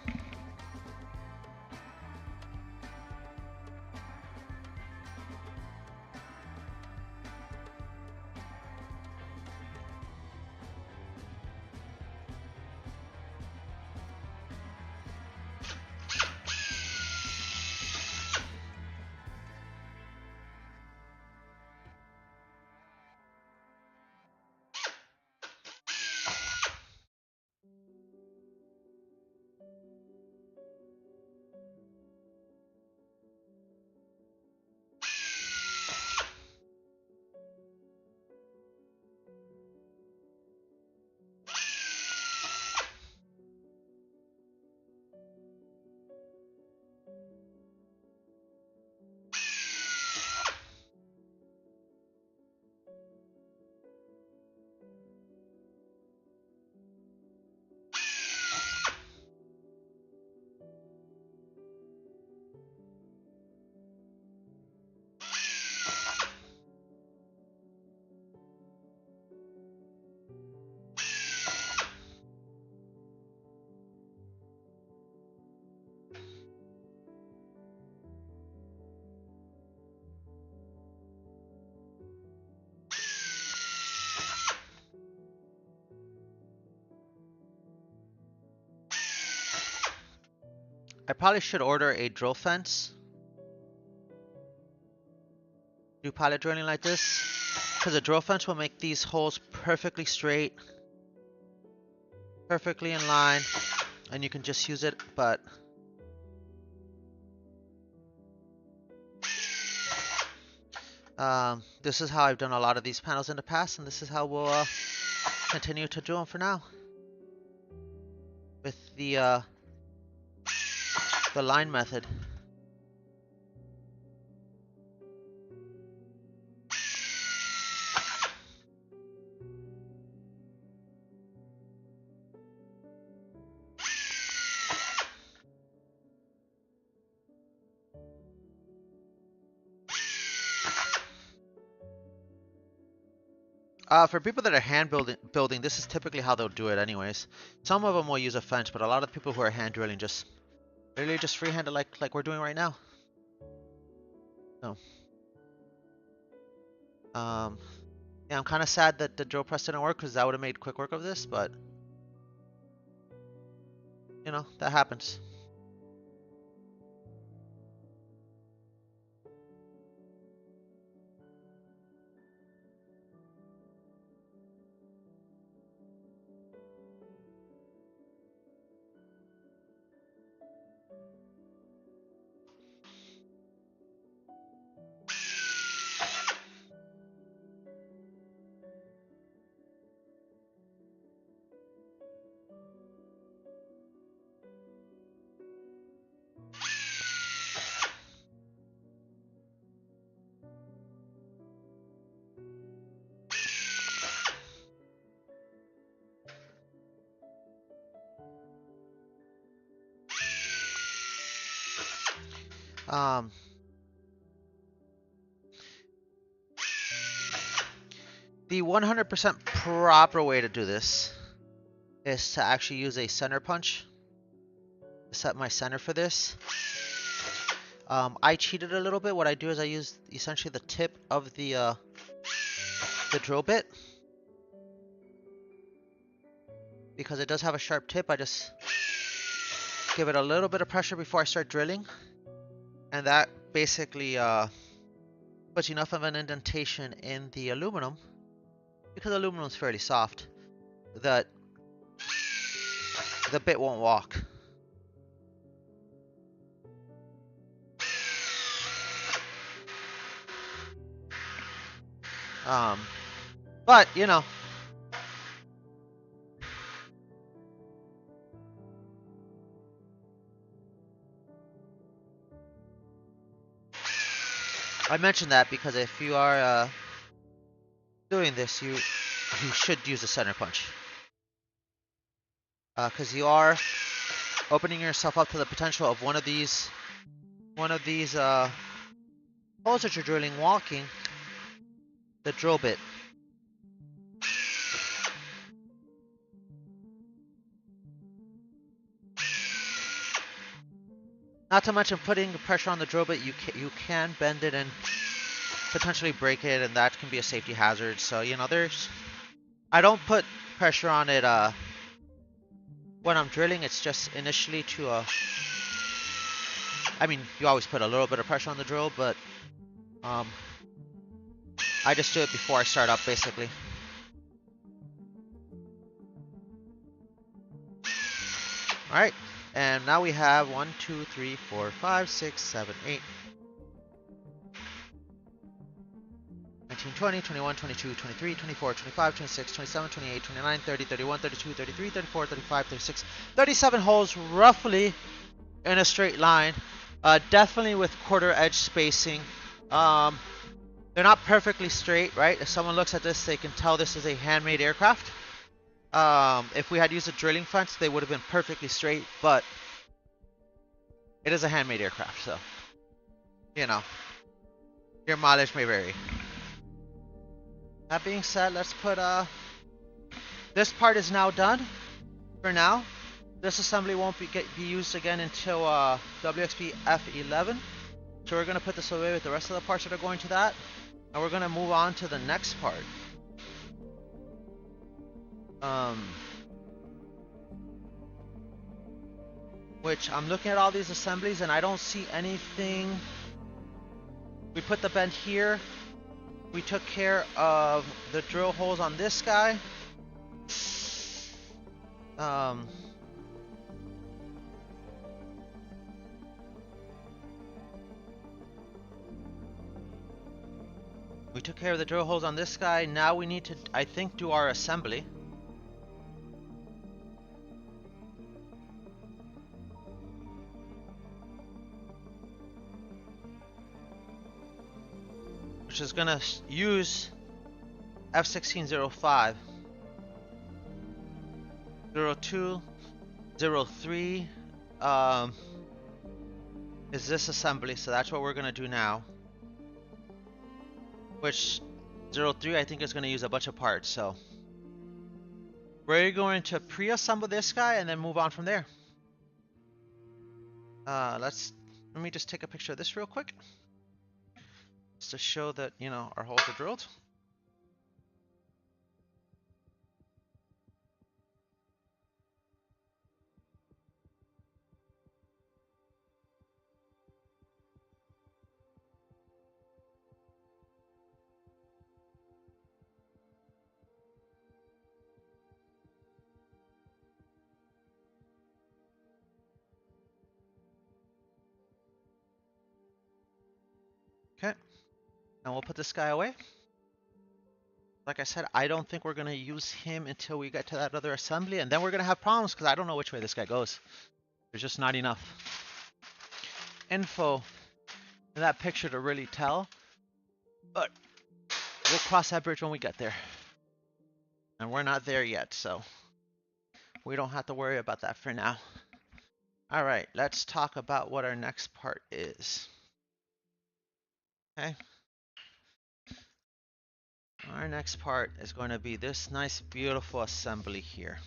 I probably should order a drill fence. Do pilot drilling like this. Because a drill fence will make these holes perfectly straight. Perfectly in line. And you can just use it, but... this is how I've done a lot of these panels in the past, and this is how we'll continue to do them for now. With the line method. For people that are hand building, this is typically how they'll do it anyways. Some of them will use a fence, but a lot of people who are hand drilling just literally just freehand it like we're doing right now. So, yeah, I'm kind of sad that the drill press didn't work because that would have made quick work of this, but you know, that happens. The 100% proper way to do this is to actually use a center punch to set my center for this. I cheated a little bit. What I do is I use essentially the tip of the drill bit. Because it does have a sharp tip, I just give it a little bit of pressure before I start drilling. And that basically puts enough of an indentation in the aluminum, because aluminum is fairly soft, that the bit won't walk. But, you know, I mentioned that because if you are doing this, you should use a center punch. Because you are opening yourself up to the potential of one of these holes that you're drilling walking the drill bit. Not to mention putting pressure on the drill bit, you can bend it and potentially break it, and that can be a safety hazard. So, you know, I don't put pressure on it when I'm drilling. It's just initially to I mean, you always put a little bit of pressure on the drill, but I just do it before I start up, basically. Alright, and now we have 1, 2, 3, 4, 5, 6, 7, 8, 19, 20, 21, 22, 23, 24, 25, 26, 27, 28, 29, 30, 31, 32, 33, 34, 35, 36, 37 holes roughly in a straight line. Definitely with quarter edge spacing. They're not perfectly straight, right? If someone looks at this, they can tell this is a handmade aircraft. If we had used a drilling fence, they would have been perfectly straight, but it is a handmade aircraft, so, you know, your mileage may vary. That being said, let's put, this part is now done for now. This assembly won't be used again until WXP F11. So we're going to put this away with the rest of the parts that are going to that. And we're going to move on to the next part. which I'm looking at all these assemblies and I don't see anything. We put the bend here. We took care of the drill holes on this guy. We took care of the drill holes on this guy. Now we need to, I think, do our assembly. Which is gonna use F1605, 02, 03, is this assembly, so that's what we're gonna do now. Which 03 I think is gonna use a bunch of parts, so we're going to pre-assemble this guy and then move on from there. Let me just take a picture of this real quick. Just to show that, you know, our holes are drilled. Okay, and we'll put this guy away. Like I said, I don't think we're gonna use him until we get to that other assembly, and then we're gonna have problems because I don't know which way this guy goes. There's just not enough info in that picture to really tell, but we'll cross that bridge when we get there. And we're not there yet, so we don't have to worry about that for now. All right, let's talk about what our next part is. Okay. Our next part is going to be this nice, beautiful assembly here.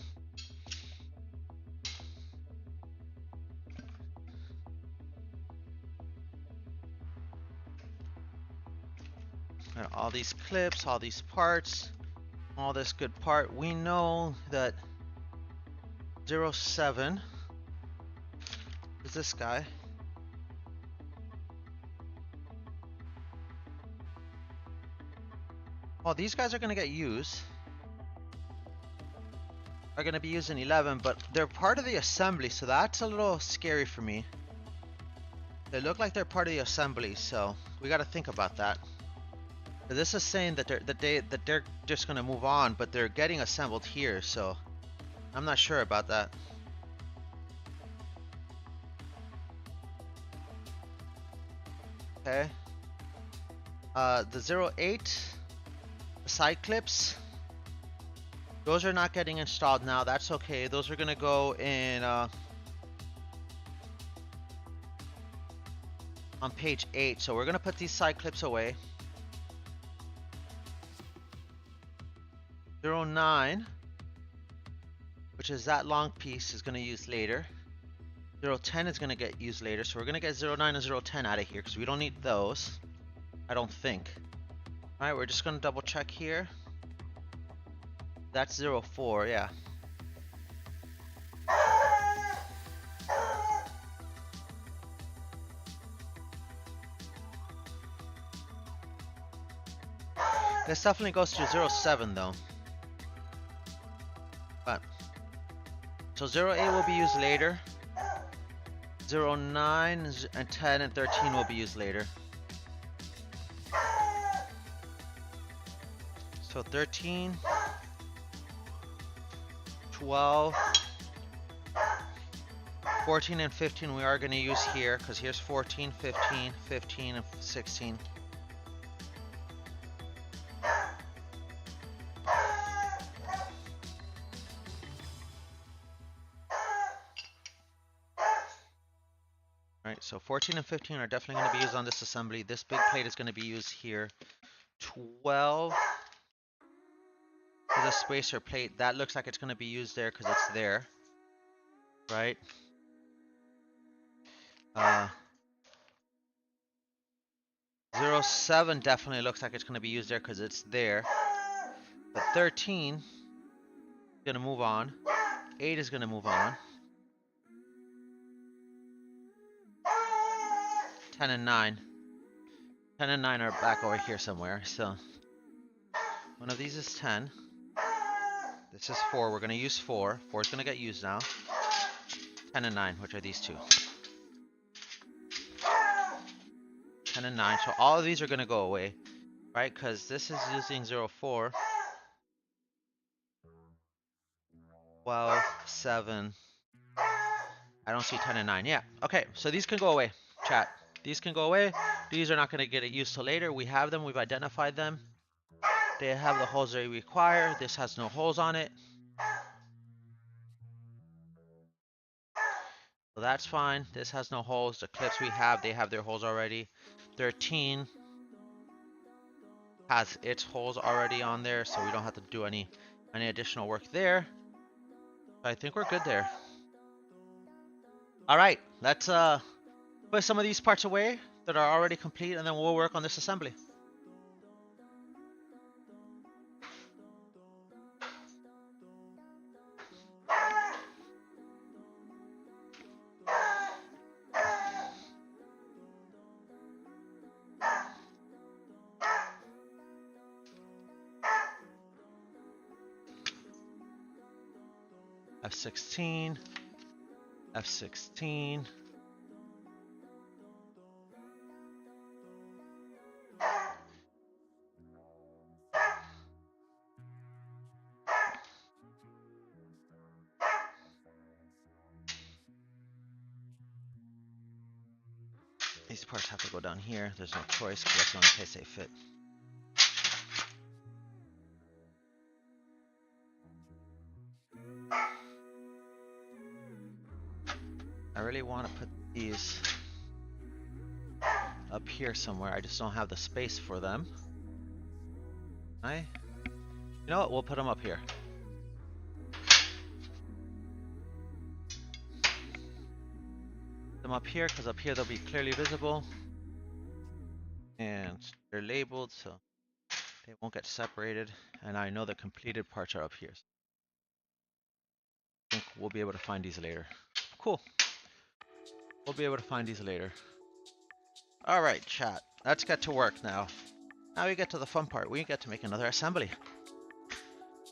And all these clips, all these parts, all this good part. We know that 07 is this guy. Well, these guys are going to get used. Are going to be used in 11, but they're part of the assembly, so that's a little scary for me. They look like they're part of the assembly, so we got to think about that. This is saying that they're just going to move on, but they're getting assembled here, so I'm not sure about that. Okay. The 08 side clips, those are not getting installed now. That's okay. Those are gonna go in on page 8. So we're gonna put these side clips away. 09, which is that long piece, is gonna use later. 010 is gonna get used later. So we're gonna get 09 and 010 out of here because we don't need those, I don't think. All right, we're just gonna double check here. That's 04, yeah. This definitely goes to 07 though. But so 08 will be used later. 09 and 10 and 13 will be used later. So 13, 12, 14 and 15 we are going to use here because here's 14, 15, 15 and 16. Alright, so 14 and 15 are definitely going to be used on this assembly. This big plate is going to be used here. 12 is a spacer plate. That looks like it's going to be used there because it's there. Right? 07 definitely looks like it's going to be used there because it's there. But 13 is going to move on. 8 is going to move on. 10 and 9. 10 and 9 are back over here somewhere. So one of these is 10. This is 4. We're going to use 4. 4 is going to get used now. 10 and 9, which are these two. 10 and 9. So all of these are going to go away, right? Because this is using 0, 4. 12, 7. I don't see 10 and 9. Yeah. Okay. So these can go away, chat. These can go away. These are not going to get used till later. We have them. We've identified them. They have the holes they require. This has no holes on it. So that's fine. This has no holes. The clips we have, they have their holes already. 13 has its holes already on there, so we don't have to do any additional work there. I think we're good there. All right, let's put some of these parts away that are already complete, and then we'll work on this assembly. F16, F16. These parts have to go down here. There's no choice because that's the only place they fit. I really want to put these up here somewhere. I just don't have the space for them. You know what? We'll put them up here. Them up here because up here they'll be clearly visible. And they're labeled so they won't get separated. And I know the completed parts are up here. I think we'll be able to find these later. Cool. We'll be able to find these later. All right, chat. Let's get to work now. Now we get to the fun part. We get to make another assembly.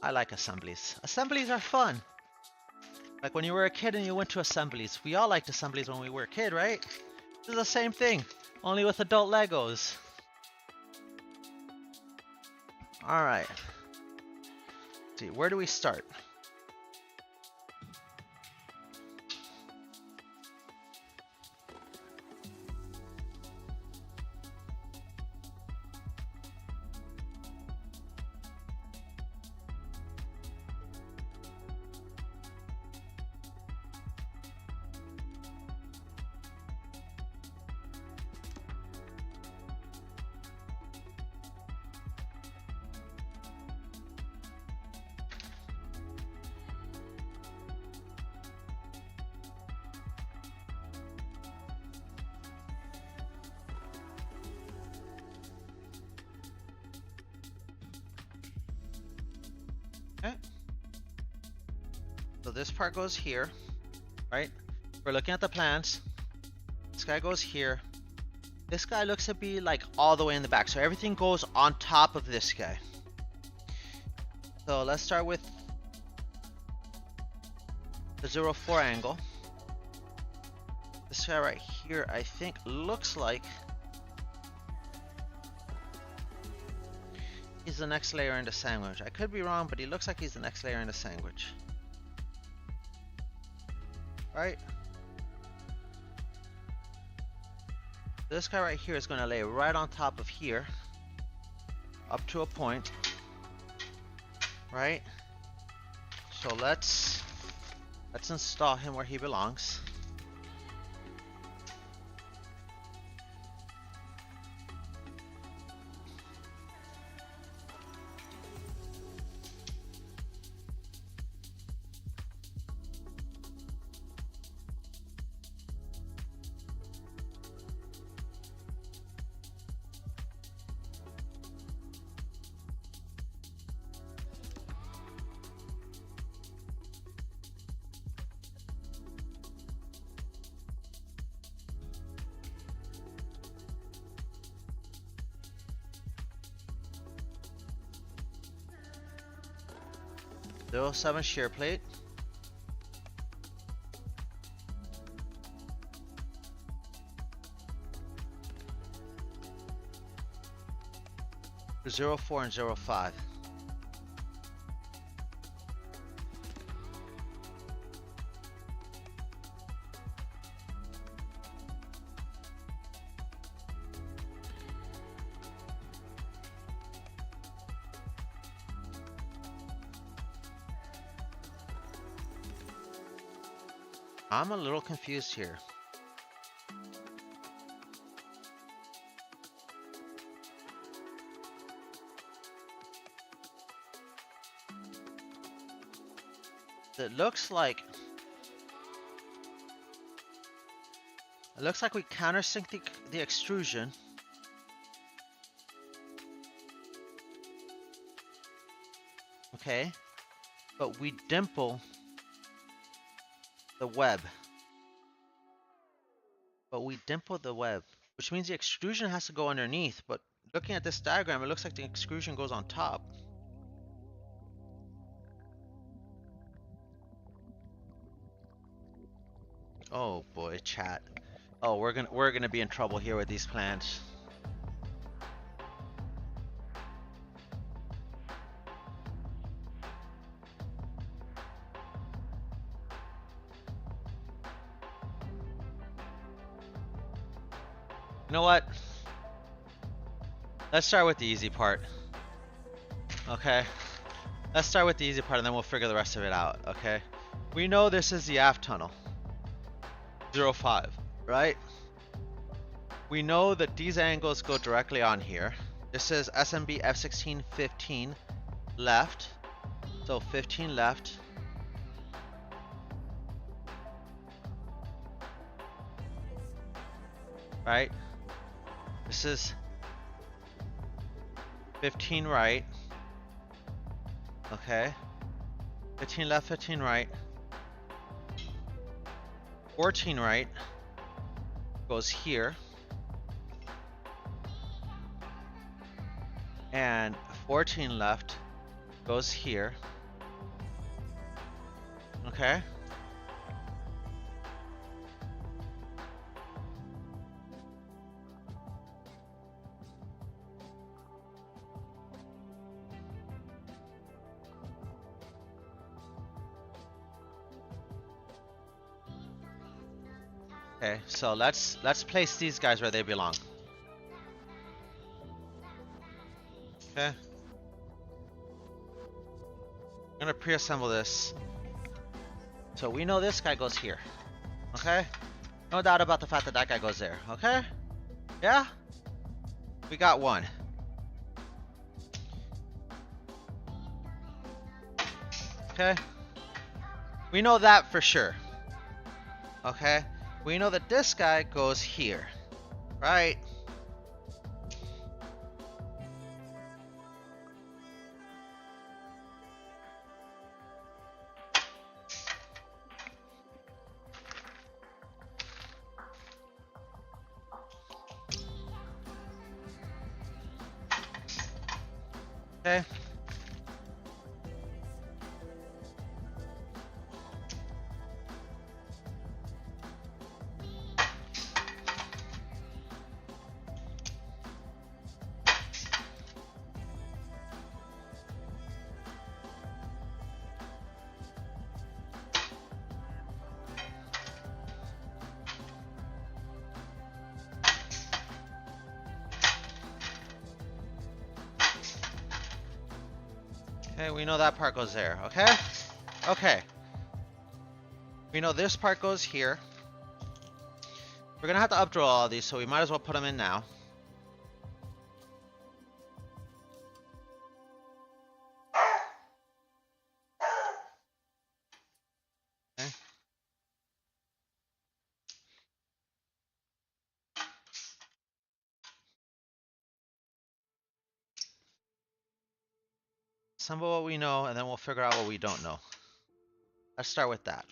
I like assemblies. Assemblies are fun. Like when you were a kid and you went to assemblies. We all liked assemblies when we were a kid, right? It's the same thing, only with adult Legos. All right. Let's see, where do we start? Okay. So this part goes here, right? We're looking at the plans. This guy goes here. This guy looks to be like all the way in the back. So everything goes on top of this guy. So let's start with the 0-4 angle. This guy right here, I think looks like he's the next layer in the sandwich. I could be wrong, but he looks like he's the next layer in the sandwich. Right? This guy right here is going to lay right on top of here, up to a point. Right? So let's install him where he belongs. 0.7 shear plate. Zero 04 and 05. I'm a little confused here. It looks like we countersink the extrusion. Okay, but we dimple the web. Which means the extrusion has to go underneath, but looking at this diagram, it looks like the extrusion goes on top. Oh boy, chat. Oh, we're gonna be in trouble here with these plans. You know what? Let's start with the easy part. Okay? Let's start with the easy part and then we'll figure the rest of it out, okay? We know this is the aft tunnel. 05, right? We know that these angles go directly on here. This is SMB F16 15 left. So 15 left. Right? This is 15 right. Okay. 15 left, 15 right. 14 right goes here. And 14 left goes here. Okay. Okay, so let's place these guys where they belong. Okay. I'm gonna pre-assemble this. So we know this guy goes here. Okay? No doubt about the fact that that guy goes there. Okay? Yeah? We got one. Okay? We know that for sure. Okay? We know that this guy goes here. Right? Okay. Okay, we know that part goes there, okay? Okay. We know this part goes here. We're gonna have to updraw all these, so we might as well put them in now. Okay. Assemble what we know, and then we'll figure out what we don't know. Let's start with that.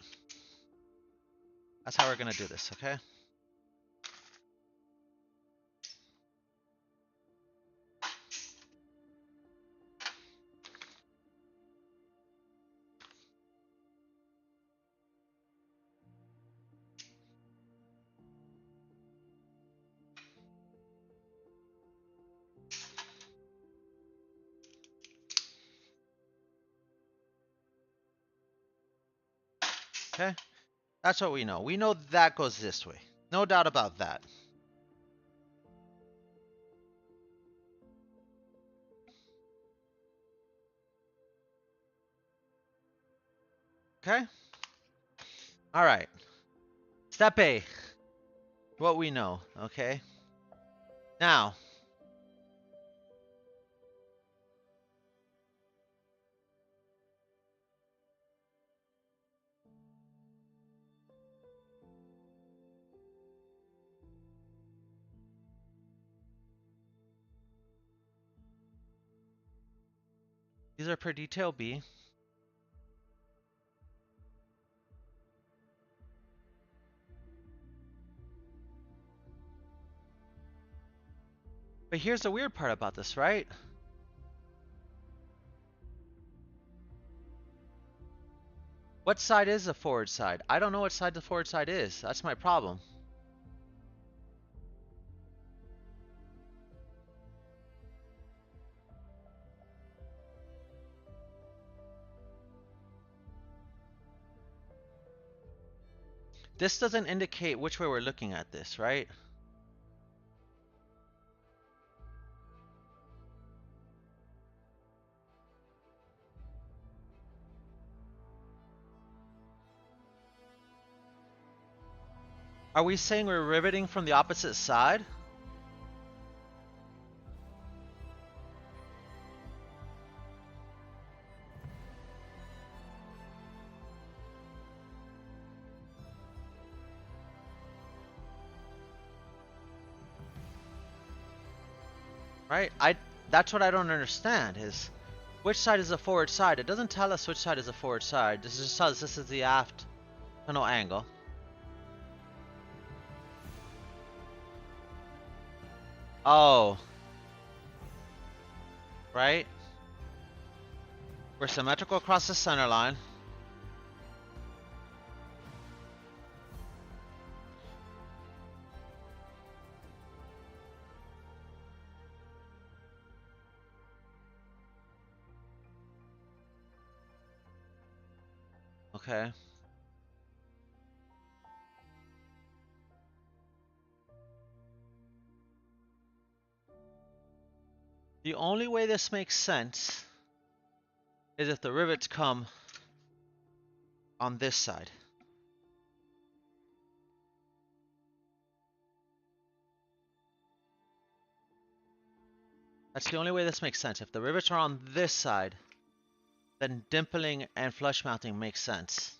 That's how we're gonna do this, okay? Okay? That's what we know. We know that goes this way. No doubt about that. Okay? All right. Step A. What we know. Okay? Now, these are per detail B. But here's the weird part about this, right? What side is the forward side? I don't know what side the forward side is. That's my problem. This doesn't indicate which way we're looking at this, right? Are we saying we're riveting from the opposite side? Right? That's what I don't understand is which side is the forward side? It doesn't tell us which side is the forward side. This just tells us this is the aft tunnel angle. Oh. Right? We're symmetrical across the center line. Okay. The only way this makes sense is if the rivets come on this side. That's the only way this makes sense. If the rivets are on this side, then dimpling and flush mounting makes sense.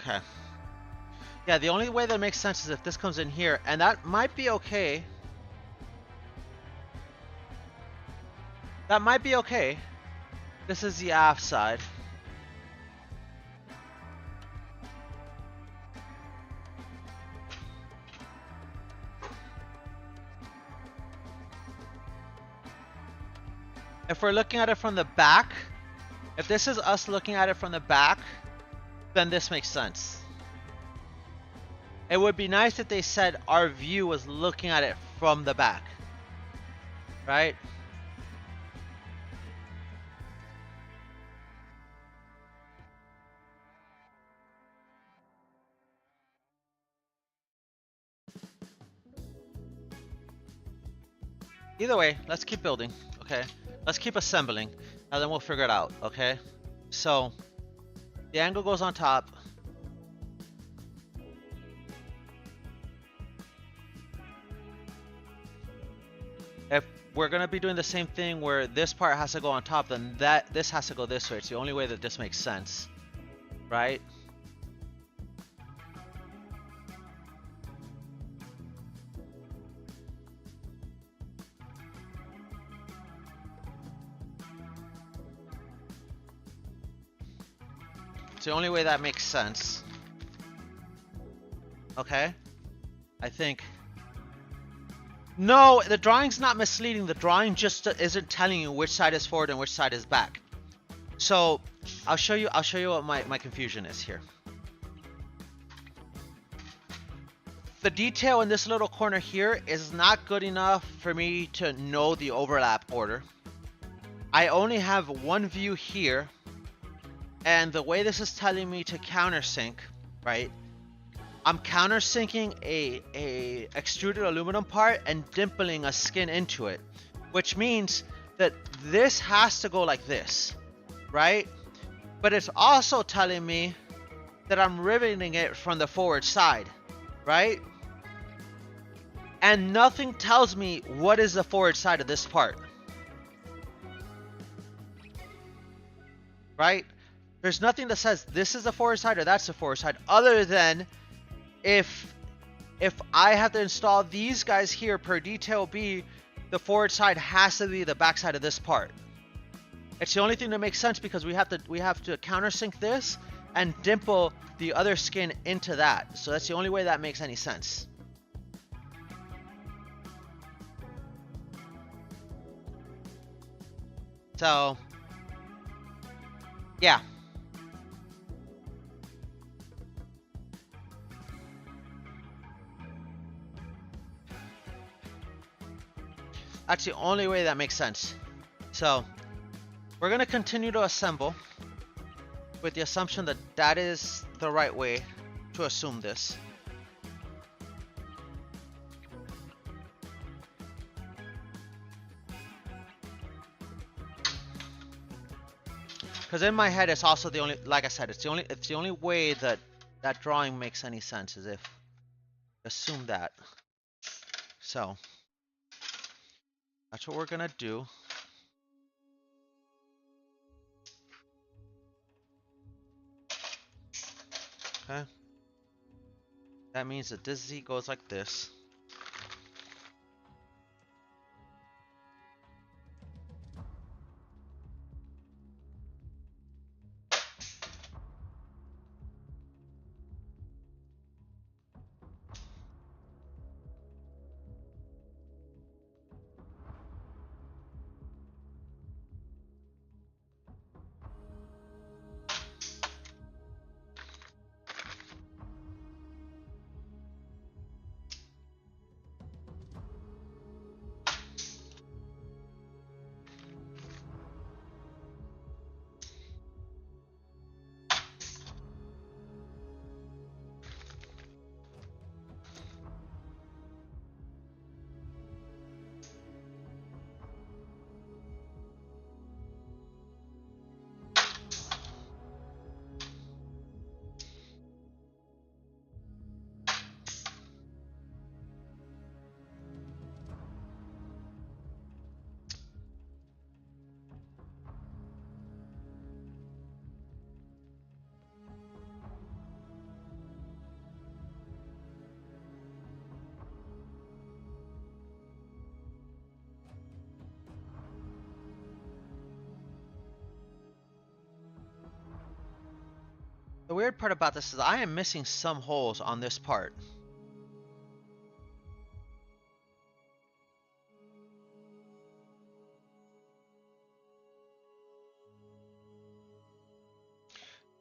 Okay. Yeah, the only way that makes sense is if this comes in here, and that might be okay. That might be okay. This is the aft side. If we're looking at it from the back, if this is us looking at it from the back, then this makes sense. It would be nice if they said our view was looking at it from the back, right? Either way, let's keep building, okay? Let's keep assembling, and then we'll figure it out, okay? So, the angle goes on top. If we're gonna be doing the same thing where this part has to go on top, then this has to go this way. It's the only way that this makes sense, right? It's the only way that makes sense. Okay? I think... No, the drawing's not misleading. The drawing just isn't telling you which side is forward and which side is back. So, I'll show you what my confusion is here. The detail in this little corner here is not good enough for me to know the overlap order. I only have one view here. And the way this is telling me to countersink, right? I'm countersinking a extruded aluminum part and dimpling a skin into it, which means that this has to go like this, right? But it's also telling me that I'm riveting it from the forward side, right? And nothing tells me what is the forward side of this part, right? There's nothing that says this is the forward side or that's the forward side, other than if I have to install these guys here per detail B, the forward side has to be the back side of this part. It's the only thing that makes sense because we have to countersink this and dimple the other skin into that. So that's the only way that makes any sense. So, yeah. That's the only way that makes sense. So, we're going to continue to assemble with the assumption that that is the right way to assume this. Because in my head, it's also the only, like I said, it's the only way that that drawing makes any sense is if assume that. So that's what we're gonna do. Okay. That means that this Z goes like this. The weird part about this is I am missing some holes on this part.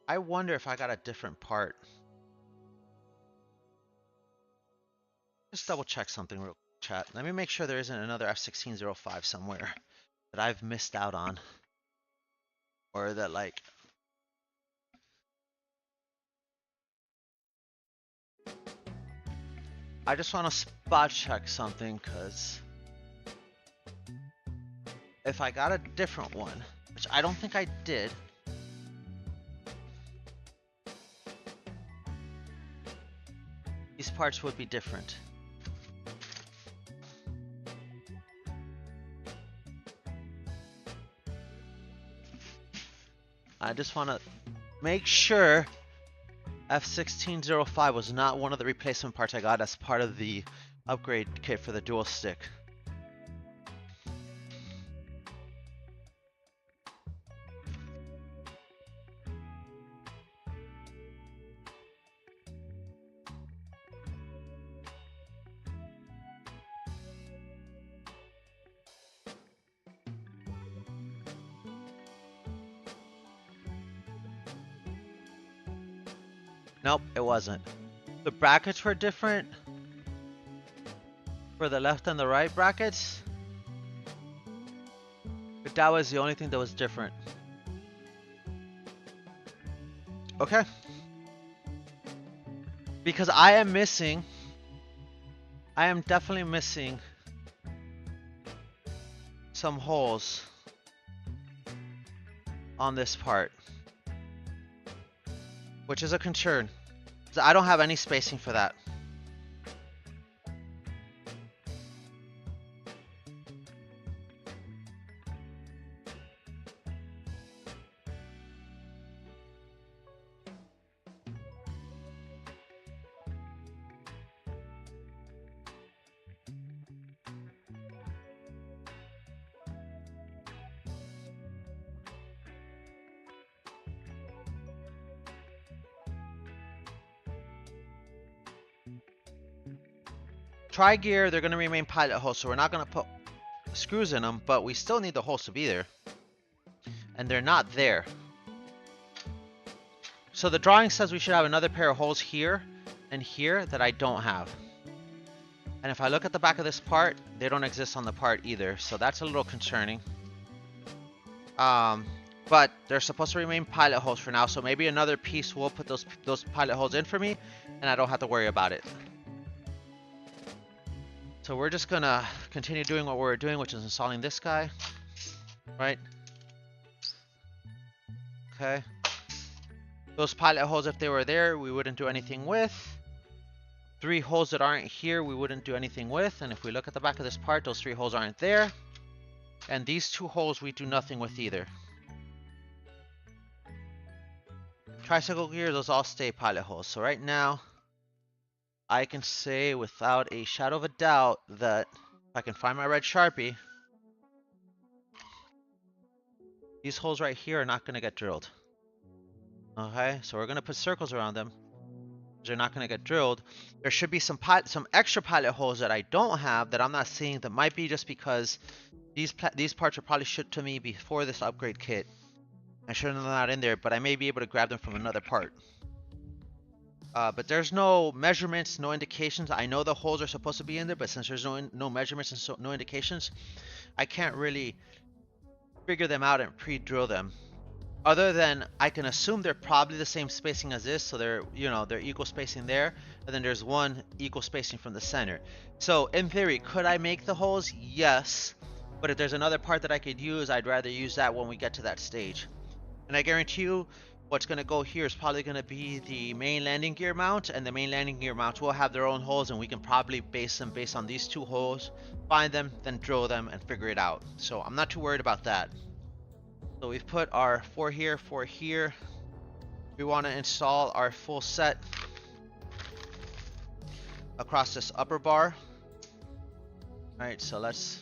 I wonder if I got a different part. Just double check something real quick, chat. Let me make sure there isn't another F1605 somewhere that I've missed out on. Or that like... I just want to spot check something because if I got a different one, which I don't think I did, these parts would be different. I just want to make sure F1605 was not one of the replacement parts I got as part of the upgrade kit for the dual stick. Nope, it wasn't. The brackets were different for the left and the right brackets, but that was the only thing that was different. Okay. Because I am definitely missing some holes on this part, which is a concern. I don't have any spacing for that. Tri-gear, they're going to remain pilot holes, so we're not going to put screws in them, but we still need the holes to be there. And they're not there. So the drawing says we should have another pair of holes here and here that I don't have. And if I look at the back of this part, they don't exist on the part either, so that's a little concerning. But they're supposed to remain pilot holes for now, so maybe another piece will put those pilot holes in for me, and I don't have to worry about it. So we're just gonna continue doing what we're doing, which is installing this guy, right? Okay. Those pilot holes, if they were there, we wouldn't do anything with. 3 holes that aren't here, we wouldn't do anything with. And if we look at the back of this part, those 3 holes aren't there. And these 2 holes we do nothing with either. Tricycle gear, those all stay pilot holes. So right now, I can say without a shadow of a doubt that if I can find my red Sharpie, these holes right here are not going to get drilled. Okay, so we're going to put circles around them. They're not going to get drilled. There should be some extra pilot holes that I don't have that I'm not seeing, that might be just because these parts were probably shipped to me before this upgrade kit. I shouldn't have not in there, but I may be able to grab them from another part. But there's no measurements, no indications. I know the holes are supposed to be in there, but since there's no measurements and no indications, I can't really figure them out and pre-drill them. Other than I can assume they're probably the same spacing as this, so they're equal spacing there, and then there's one equal spacing from the center. So in theory, could I make the holes? Yes, but if there's another part that I could use, I'd rather use that when we get to that stage. And I guarantee you, what's going to go here is probably going to be the main landing gear mount, and the main landing gear mounts will have their own holes, and we can probably base them based on these 2 holes, find them, then drill them, and figure it out. So I'm not too worried about that. So we've put our 4 here, 4 here. We want to install our full set across this upper bar. Alright, so let's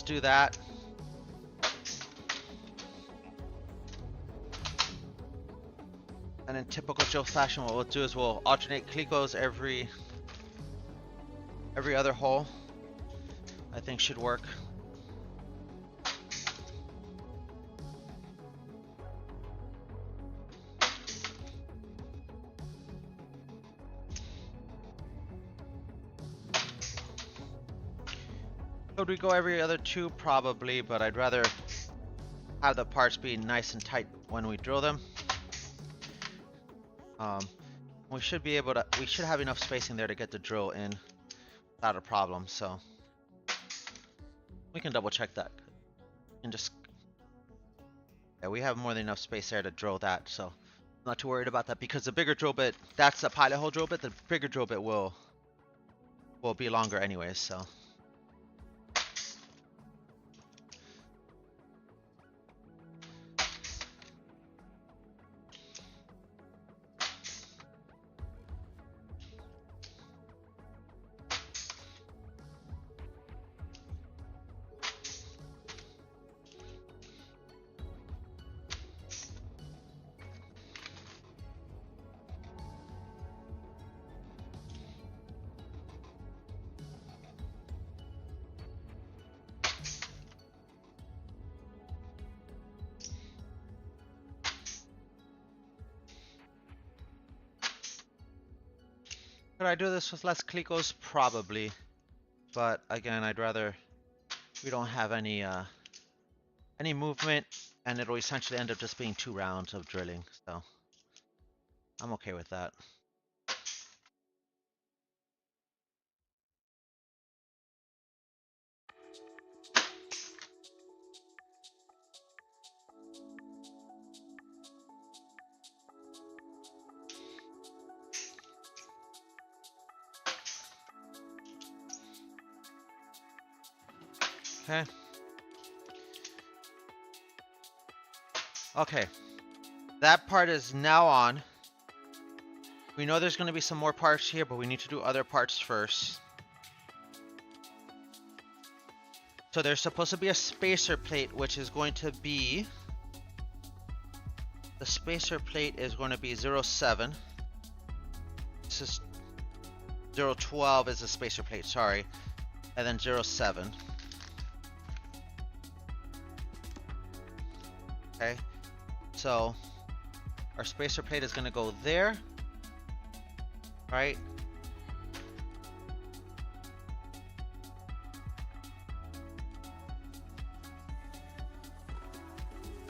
do that. And in typical Joe fashion, what we'll do is we'll alternate clicos every other hole. I think should work. Could we go every other two? Probably, but I'd rather have the parts be nice and tight when we drill them. We should be able to, we should have enough spacing there to get the drill in without a problem, so we can double check that. And just, yeah, we have more than enough space there to drill that, so I'm not too worried about that, because the bigger drill bit, that's the pilot hole drill bit, the bigger drill bit will be longer anyways, so. Could I do this with less clicos? Probably, but again, I'd rather we don't have any movement, and it'll essentially end up just being 2 rounds of drilling, so I'm okay with that. Okay. Okay. That part is now on. We know there's going to be some more parts here, but we need to do other parts first. So there's supposed to be a spacer plate, which is going to be... The spacer plate is going to be 07. This is 012 is the spacer plate, sorry. And then 07. Okay, so our spacer plate is going to go there, right?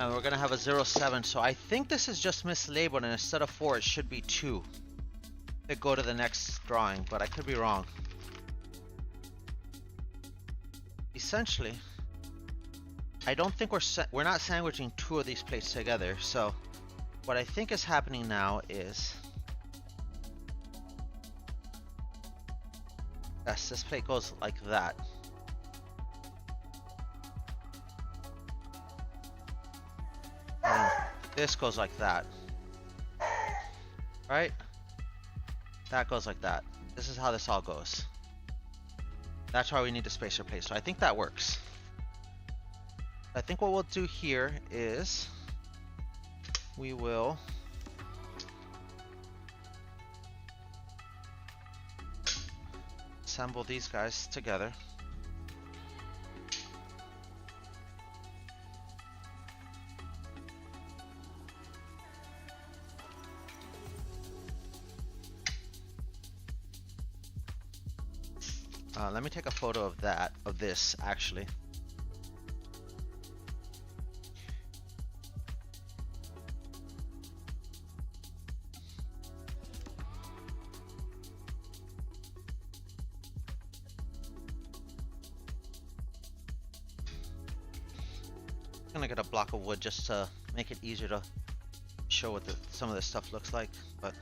And we're going to have a 07, so I think this is just mislabeled, and instead of 4 it should be 2 to go to the next drawing, but I could be wrong. Essentially, I don't think we're not sandwiching 2 of these plates together, so what I think is happening now is, yes, this plate goes like that. And this goes like that. Right? That goes like that. This is how this all goes. That's why we need the spacer plate, so I think that works. I think what we'll do here is we will assemble these guys together. Let me take a photo of that, of this actually. I'm gonna get a block of wood just to make it easier to show what some of this stuff looks like, but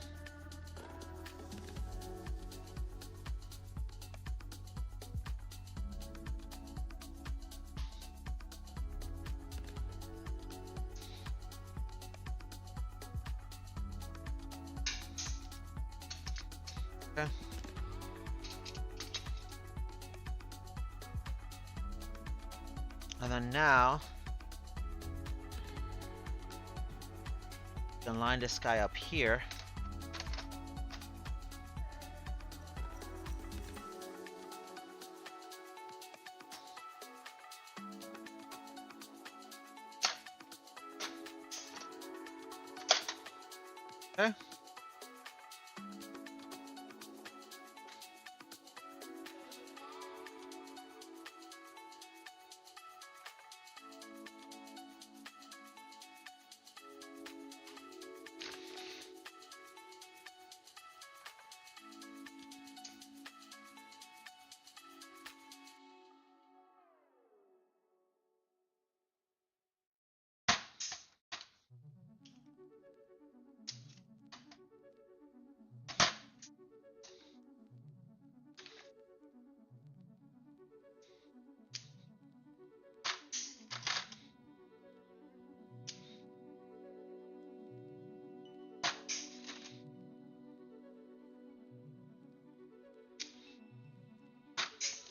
okay. And then now And line this guy up here. Okay.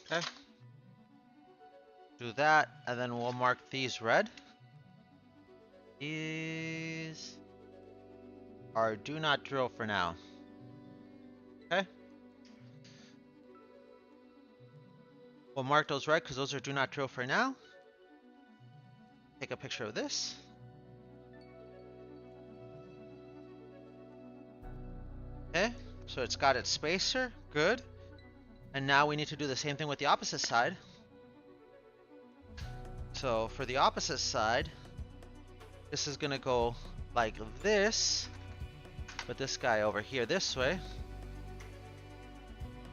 Okay. Do that, and then we'll mark these red. These are do not drill for now. Okay. We'll mark those red because those are do not drill for now. Take a picture of this. Okay, so it's got its spacer. Good. And now we need to do the same thing with the opposite side. So for the opposite side, this is gonna go like this, but this guy over here this way,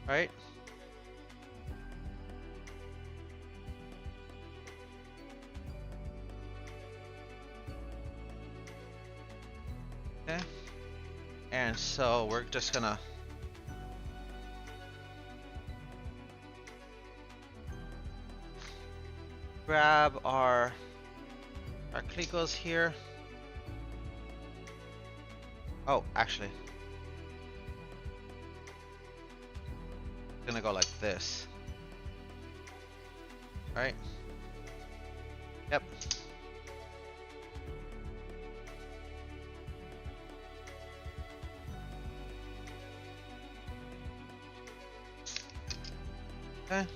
right? Okay. And so we're just gonna grab our clicos here. Oh, actually, it's gonna go like this, right? Yep. Okay.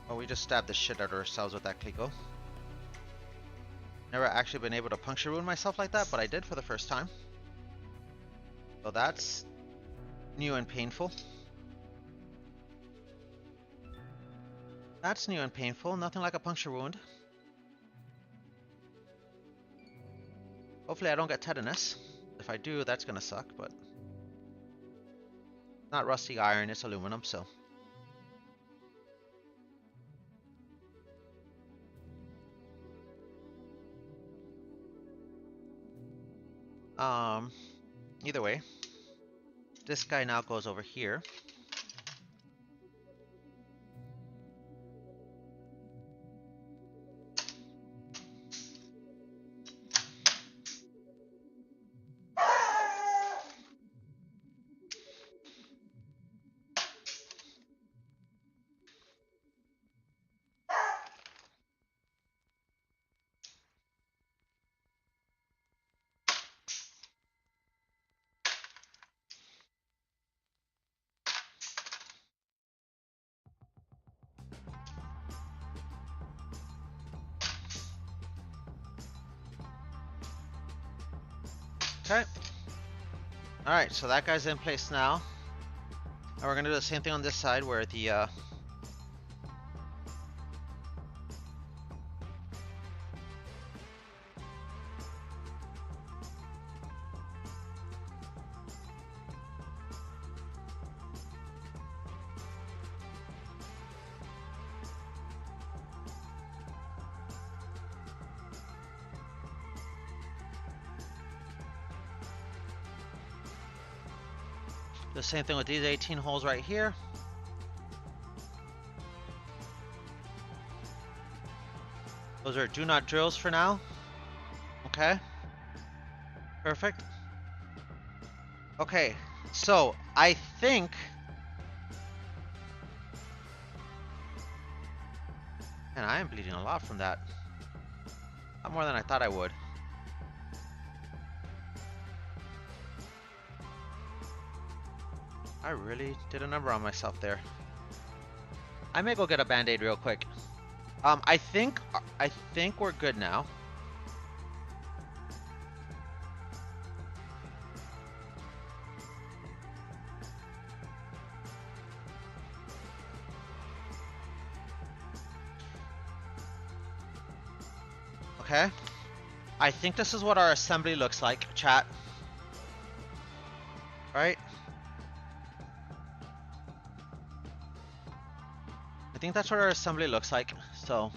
Oh, we just stabbed the shit out of ourselves with that Clico. Never actually been able to puncture wound myself like that, but I did for the first time. So that's new and painful. That's new and painful. Nothing like a puncture wound. Hopefully I don't get tetanus. If I do, that's gonna suck, but not rusty iron, it's aluminum, so. Either way, this guy now goes over here. Okay. Alright, so that guy's in place now. And we're gonna do the same thing on this side where the same thing with these 18 holes right here. Those are do not drills for now. Okay. Perfect. Okay, so I think, and I am bleeding a lot from that. A lot more than I thought I would. I really did a number on myself there. I may go get a band-aid real quick. I think we're good now. Okay. I think this is what our assembly looks like, chat. Right? I think that's what our assembly looks like. So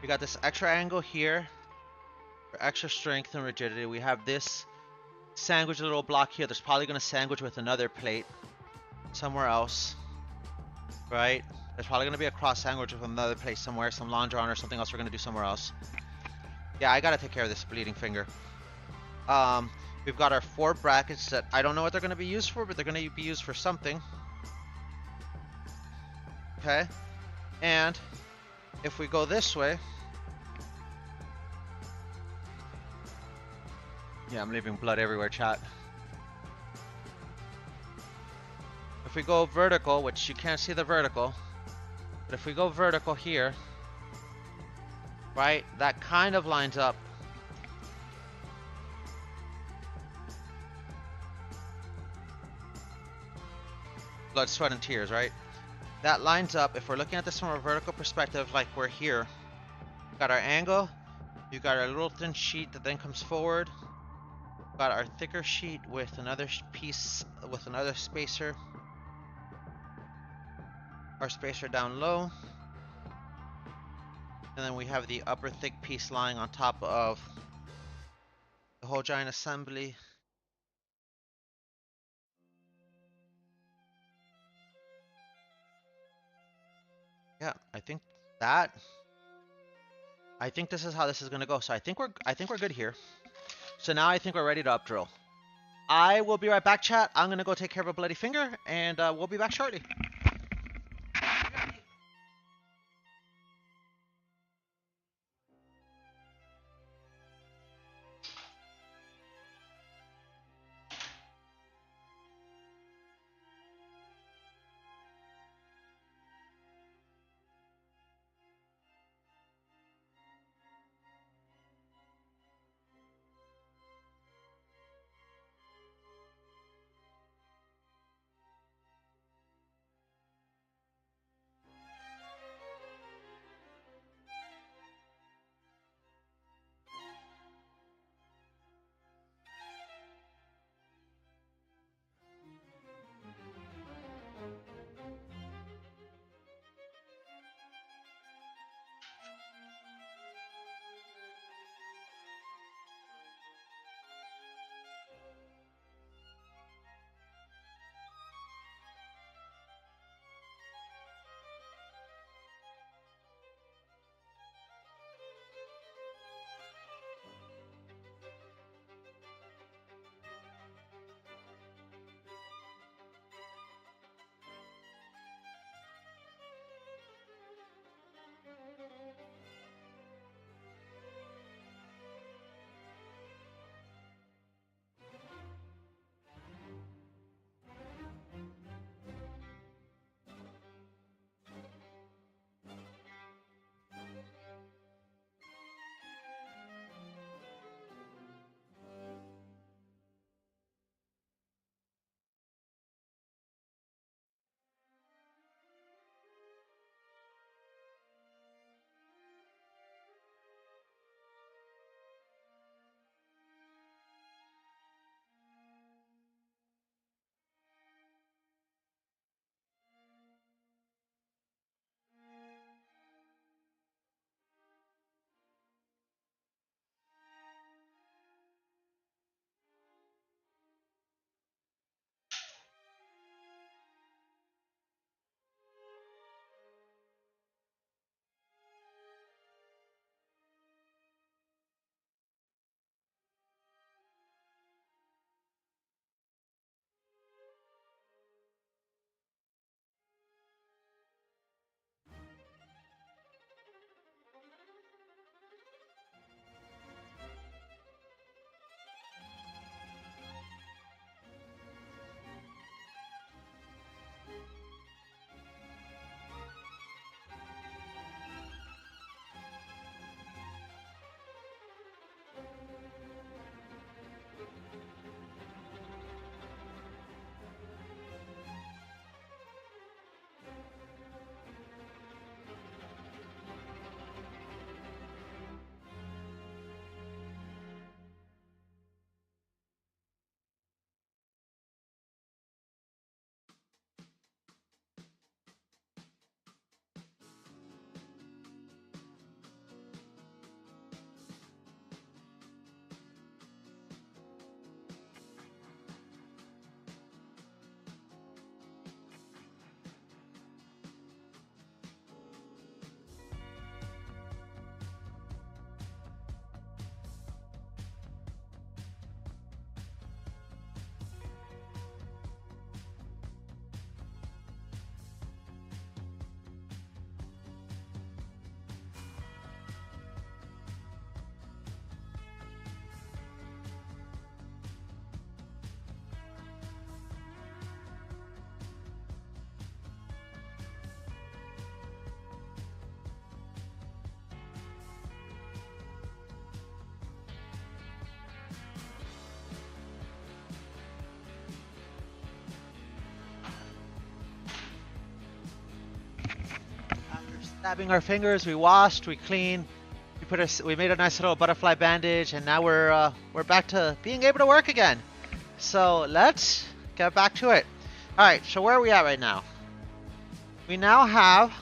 we got this extra angle here for extra strength and rigidity. We have this sandwich little block here. There's probably going to sandwich with another plate somewhere else. Right? There's probably going to be a cross sandwich with another plate somewhere, some longeron or something else we're going to do somewhere else. Yeah, I got to take care of this bleeding finger. We've got our 4 brackets that I don't know what they're going to be used for, but they're going to be used for something. Okay? And if we go this way... Yeah, I'm leaving blood everywhere, chat. If we go vertical, which you can't see the vertical, but if we go vertical here, right, that kind of lines up. Blood, sweat, and tears, right? That lines up. If we're looking at this from a vertical perspective, like we're here, we've got our angle, you've got our little thin sheet that then comes forward, we've got our thicker sheet with another piece, with another spacer, our spacer down low, and then we have the upper thick piece lying on top of the whole giant assembly. Yeah, I think this is how this is gonna go. So I think we're good here. So now I think we're ready to up drill. I will be right back, chat. I'm gonna go take care of a bloody finger, and we'll be back shortly. Stabbing our fingers, we washed, we cleaned, we made a nice little butterfly bandage, and now we're back to being able to work again. So let's get back to it. All right, so where are we at right now? We now have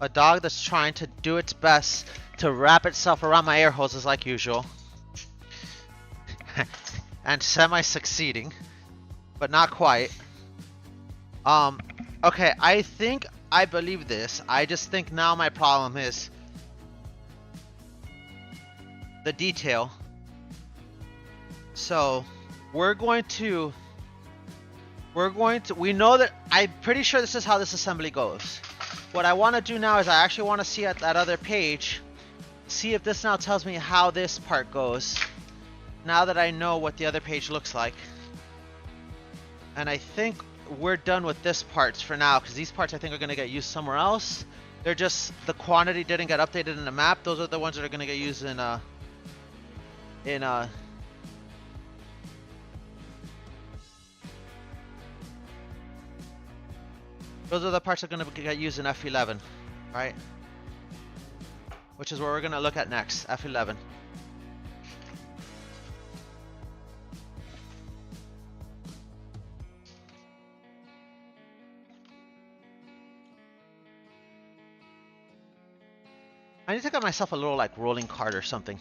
a dog that's trying to do its best to wrap itself around my air hoses like usual. And semi-succeeding, but not quite. Okay, I think I believe this. I just think now my problem is the detail. So we know that, I'm pretty sure this is how this assembly goes. What I want to do now is I actually want to see at that other page, see if this now tells me how this part goes, now that I know what the other page looks like. And I think we're done with this parts for now, because these parts I think are going to get used somewhere else. They're just, the quantity didn't get updated in the map. Those are the ones that are going to get used in those are the parts that are going to get used in F11, right? Which is what we're going to look at next, F11. I need to get myself a little like rolling cart or something.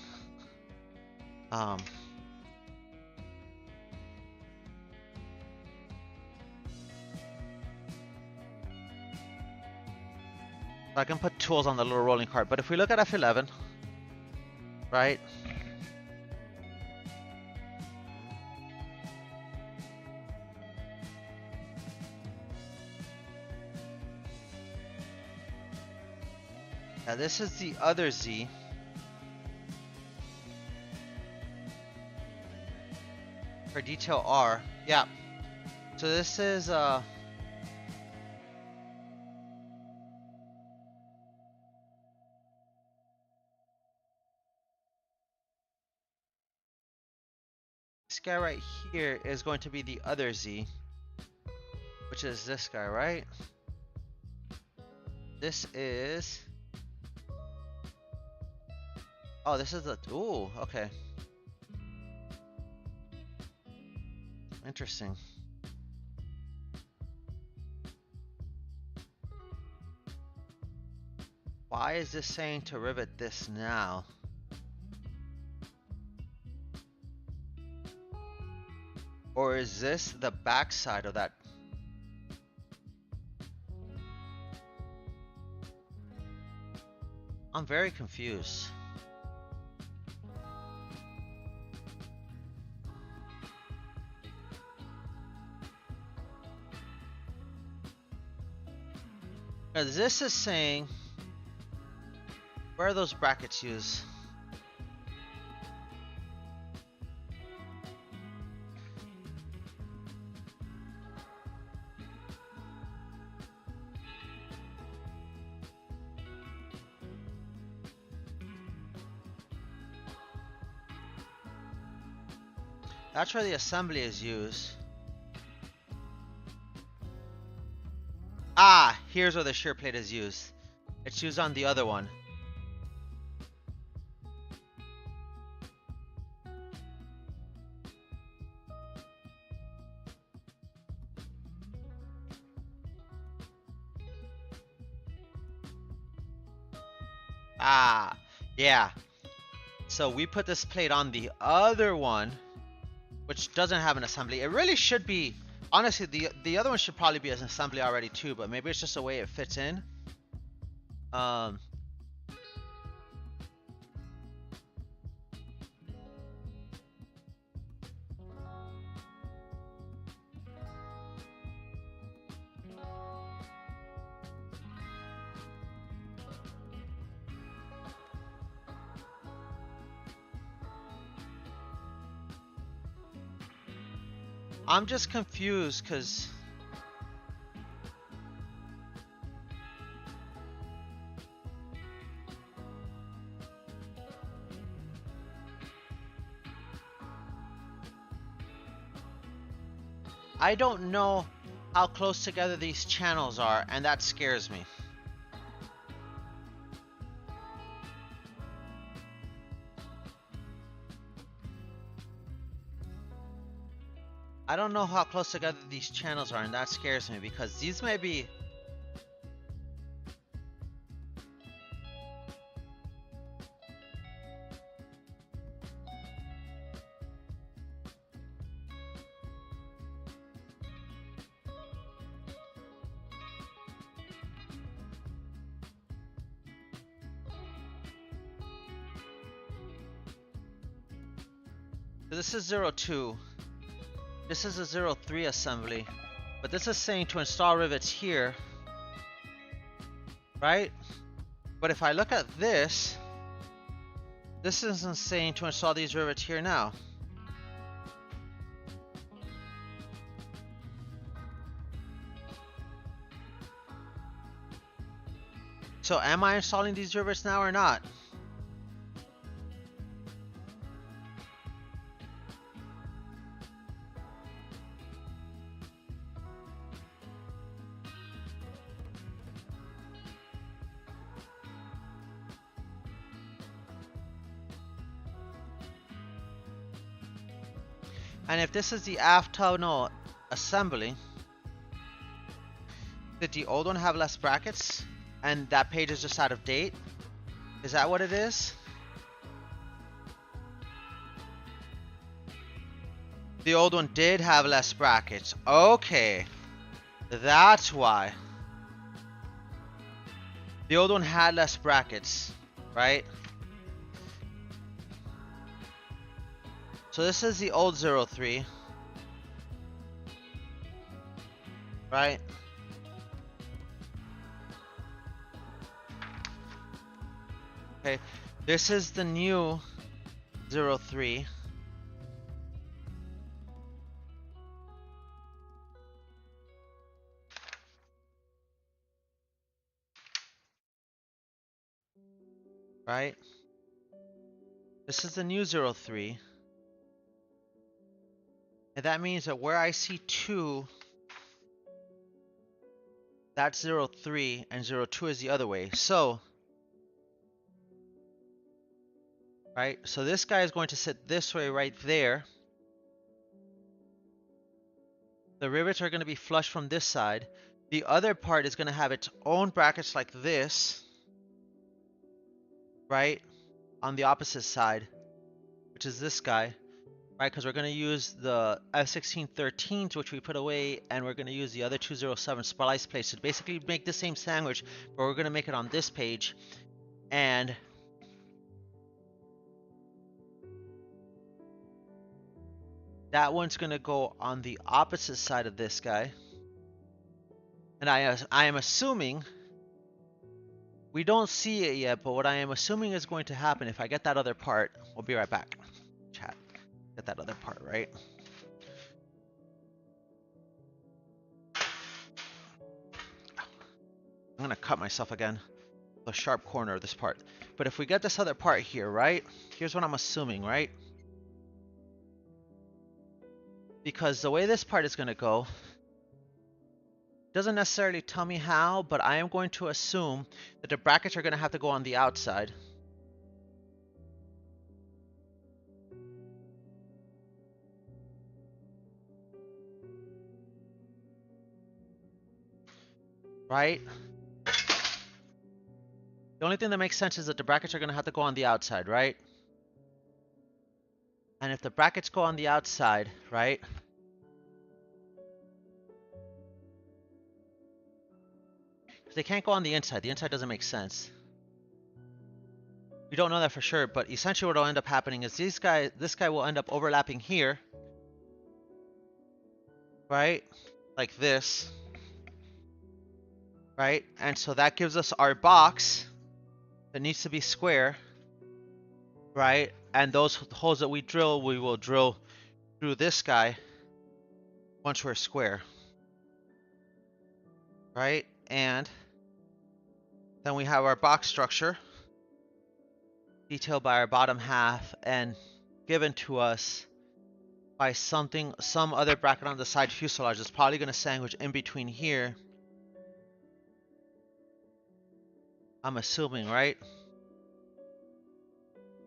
I can put tools on the little rolling cart, but if we look at F11, right? Now this is the other Z. For detail R, yeah. So this is this guy right here is going to be the other Z, which is this guy, right? This is, oh, this is the, ooh, okay. Interesting. Why is this saying to rivet this now? Or is this the back side of that? I'm very confused. Now this is saying, where are those brackets used? That's where the assembly is used. Ah, here's where the shear plate is used. It's used on the other one. Ah, yeah. So we put this plate on the other one, which doesn't have an assembly. It really should be, honestly, the other one should probably be an assembly already too, but maybe it's just the way it fits in. I'm just confused because I don't know how close together these channels are, and that scares me. I don't know how close together these channels are, and that scares me because these may be... This is 02. This is a 03 assembly. But this is saying to install rivets here. Right? But if I look at this, this isn't saying to install these rivets here now. So am I installing these rivets now or not? And if this is the aft tunnel assembly, did the old one have less brackets? And that page is just out of date? Is that what it is? The old one did have less brackets. Okay. That's why. The old one had less brackets, right? So this is the old 03. Right? Okay, this is the new 03. Right? This is the new 03. And that means that where I see 2, that's 03, and 02 is the other way. So, right? So this guy is going to sit this way right there. The rivets are going to be flush from this side. The other part is going to have its own brackets like this, right? On the opposite side, which is this guy, right? Because we're going to use the F1613s, which we put away, and we're going to use the other 207 splice plates to basically make the same sandwich, but we're going to make it on this page. And that one's going to go on the opposite side of this guy. And I am assuming, we don't see it yet, but what I am assuming is going to happen if I get that other part. We'll be right back. Chat. Get that other part, right? I'm going to cut myself again. The sharp corner of this part. But if we get this other part here, right? Here's what I'm assuming, right? Because the way this part is going to go doesn't necessarily tell me how, but I am going to assume that the brackets are going to have to go on the outside. Right? The only thing that makes sense is that the brackets are going to have to go on the outside, right? And if the brackets go on the outside, right? They can't go on the inside. The inside doesn't make sense. We don't know that for sure, but essentially what will end up happening is this guy will end up overlapping here. Right? Like this. Right? And so that gives us our box that needs to be square. Right? And those holes that we drill, we will drill through this guy once we're square. Right? And then we have our box structure detailed by our bottom half and given to us by something, some other bracket on the side fuselage. It's probably going to sandwich in between here. I'm assuming, right?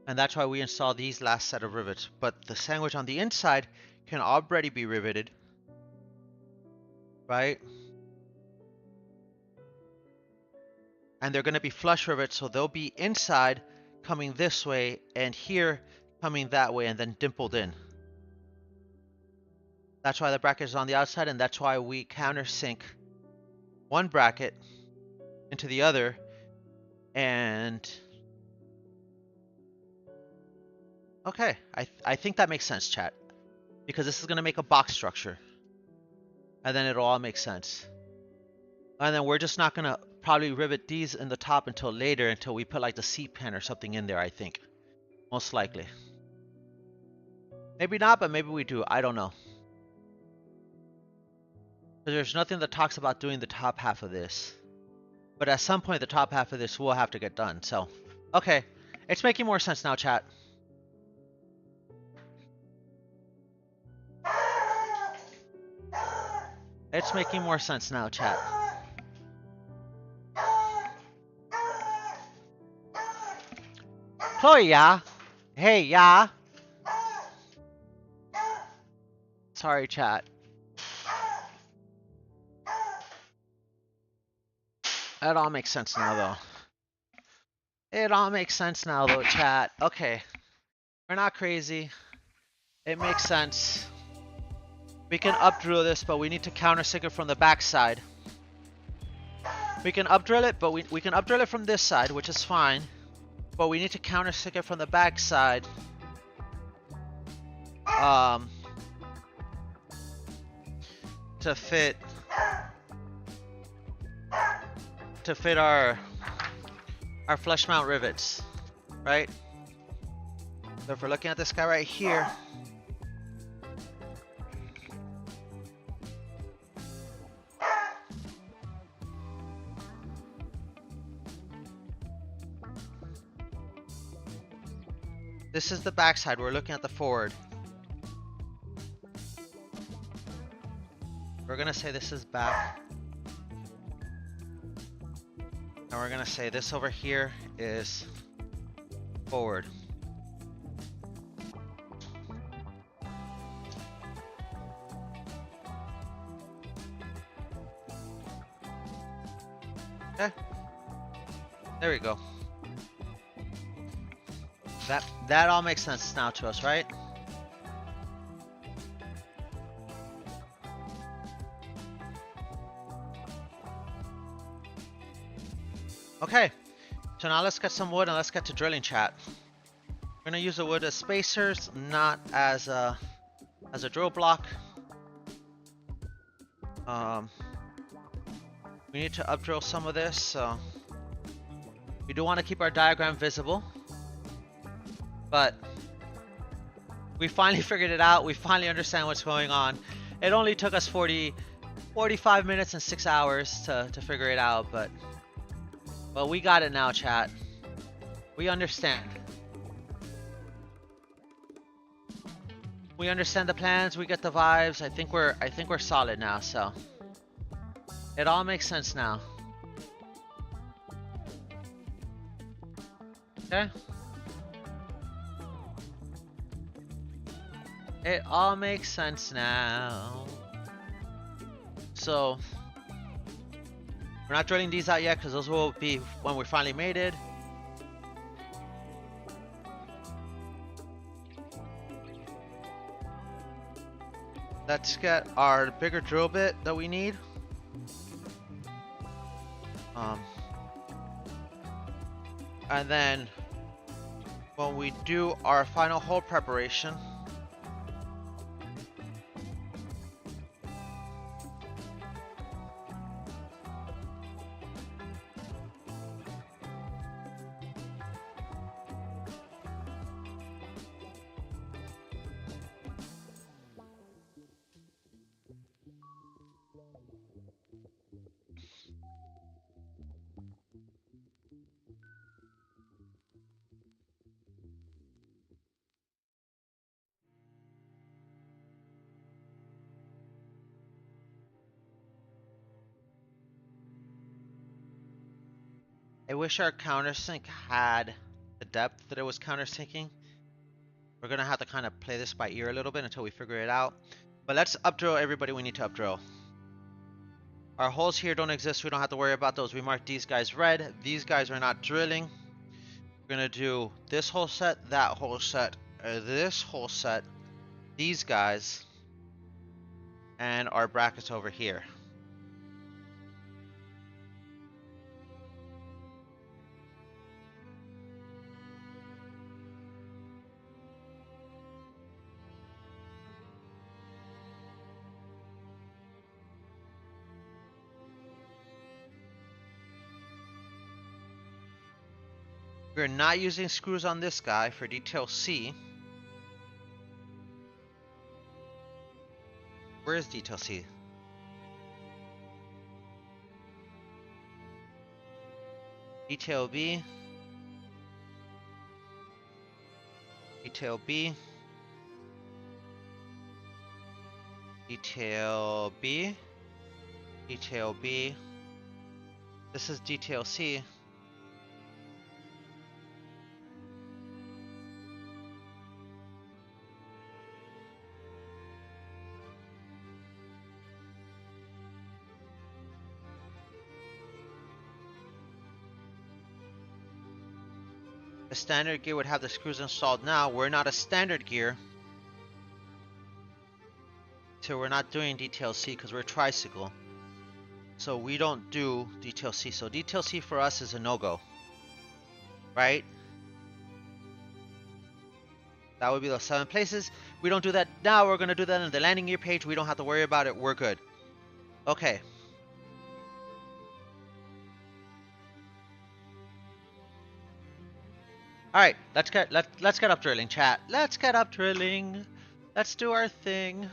And that's why we installed these last set of rivets. But the sandwich on the inside can already be riveted, right? And they're going to be flush rivets, so they'll be inside coming this way and here coming that way and then dimpled in. That's why the bracket is on the outside, and that's why we countersink one bracket into the other. And okay, I think that makes sense, chat, because this is going to make a box structure, and then it'll all make sense. And then we're just not going to probably rivet these in the top until later, until we put like the seat pan or something in there, I think. Most likely. Maybe not, but maybe we do. I don't know. Because there's nothing that talks about doing the top half of this. But at some point, the top half of this will have to get done. So, okay. It's making more sense now, chat. It's making more sense now, chat. Chloe, yeah? Hey, yeah? Sorry, chat. That all makes sense now, though. It all makes sense now, though, chat. Okay. We're not crazy. It makes sense. We can up drill this, but we need to countersink it from the back side. We can up drill it, but we can up drill it from this side, which is fine. But we need to countersink it from the back side. To fit our flush mount rivets, right? So if we're looking at this guy right here, this is the back side. We're looking at the forward. We're gonna say this is back. And we're gonna say this over here is forward. Okay. There we go. That all makes sense now to us, right? Okay, so now let's get some wood and let's get to drilling, chat. We're gonna use the wood as spacers, not as a drill block. We need to up drill some of this, so we do want to keep our diagram visible. But we finally figured it out. We finally understand what's going on. It only took us 45 minutes and 6 hours to figure it out, but we got it now, chat. We understand. We understand the plans. We get the vibes. I think we're solid now. So it all makes sense now. Okay. It all makes sense now. So we're not drilling these out yet because those will be when we finally made it. Let's get our bigger drill bit that we need. And then when we do our final hole preparation, I wish our countersink had the depth that it was countersinking. We're gonna have to kind of play this by ear a little bit until we figure it out. But let's updrill everybody we need to updrill. Our holes here don't exist. We don't have to worry about those. We marked these guys red. These guys are not drilling. We're gonna do this whole set, that whole set, this whole set, these guys, and our brackets over here. We're not using screws on this guy for detail C. Where is detail C? Detail B. Detail B. Detail B. Detail B. This is detail C. A standard gear would have the screws installed now. We're not a standard gear. So we're not doing detail C because we're a tricycle. So we don't do detail C. So detail C for us is a no-go. Right? That would be those 7 places. We don't do that now. We're going to do that on the landing gear page. We don't have to worry about it. We're good. Okay. All right, let's get up drilling, chat. Let's get up drilling. Let's do our thing.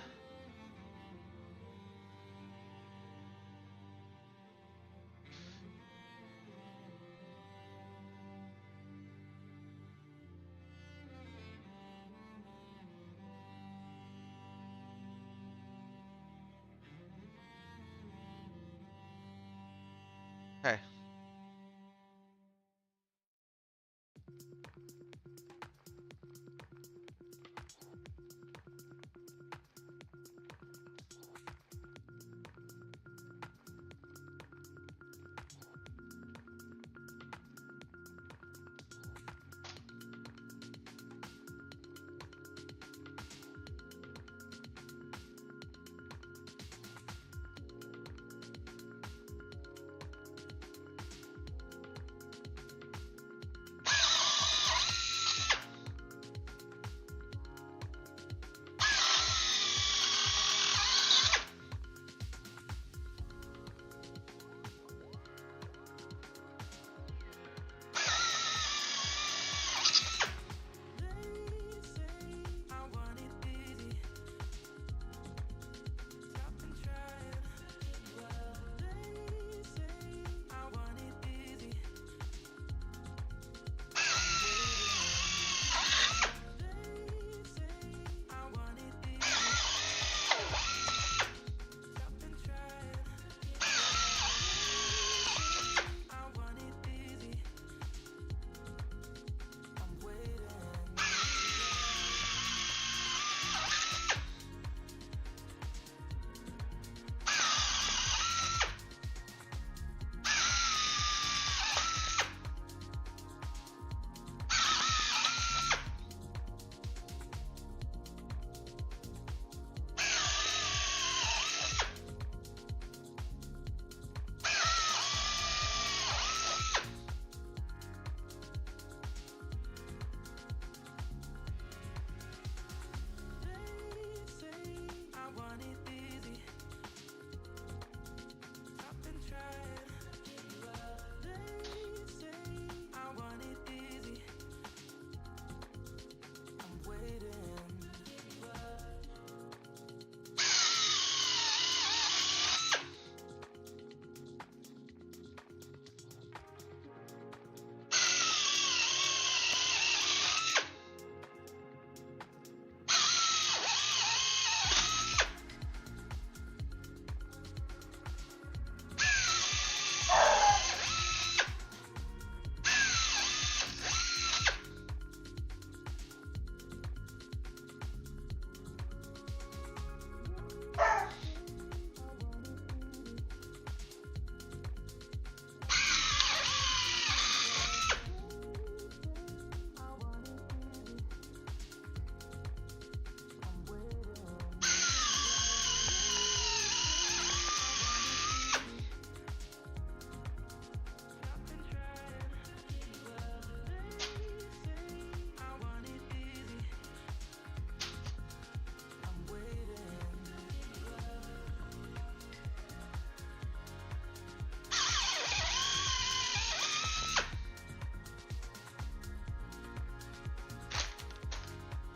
Okay.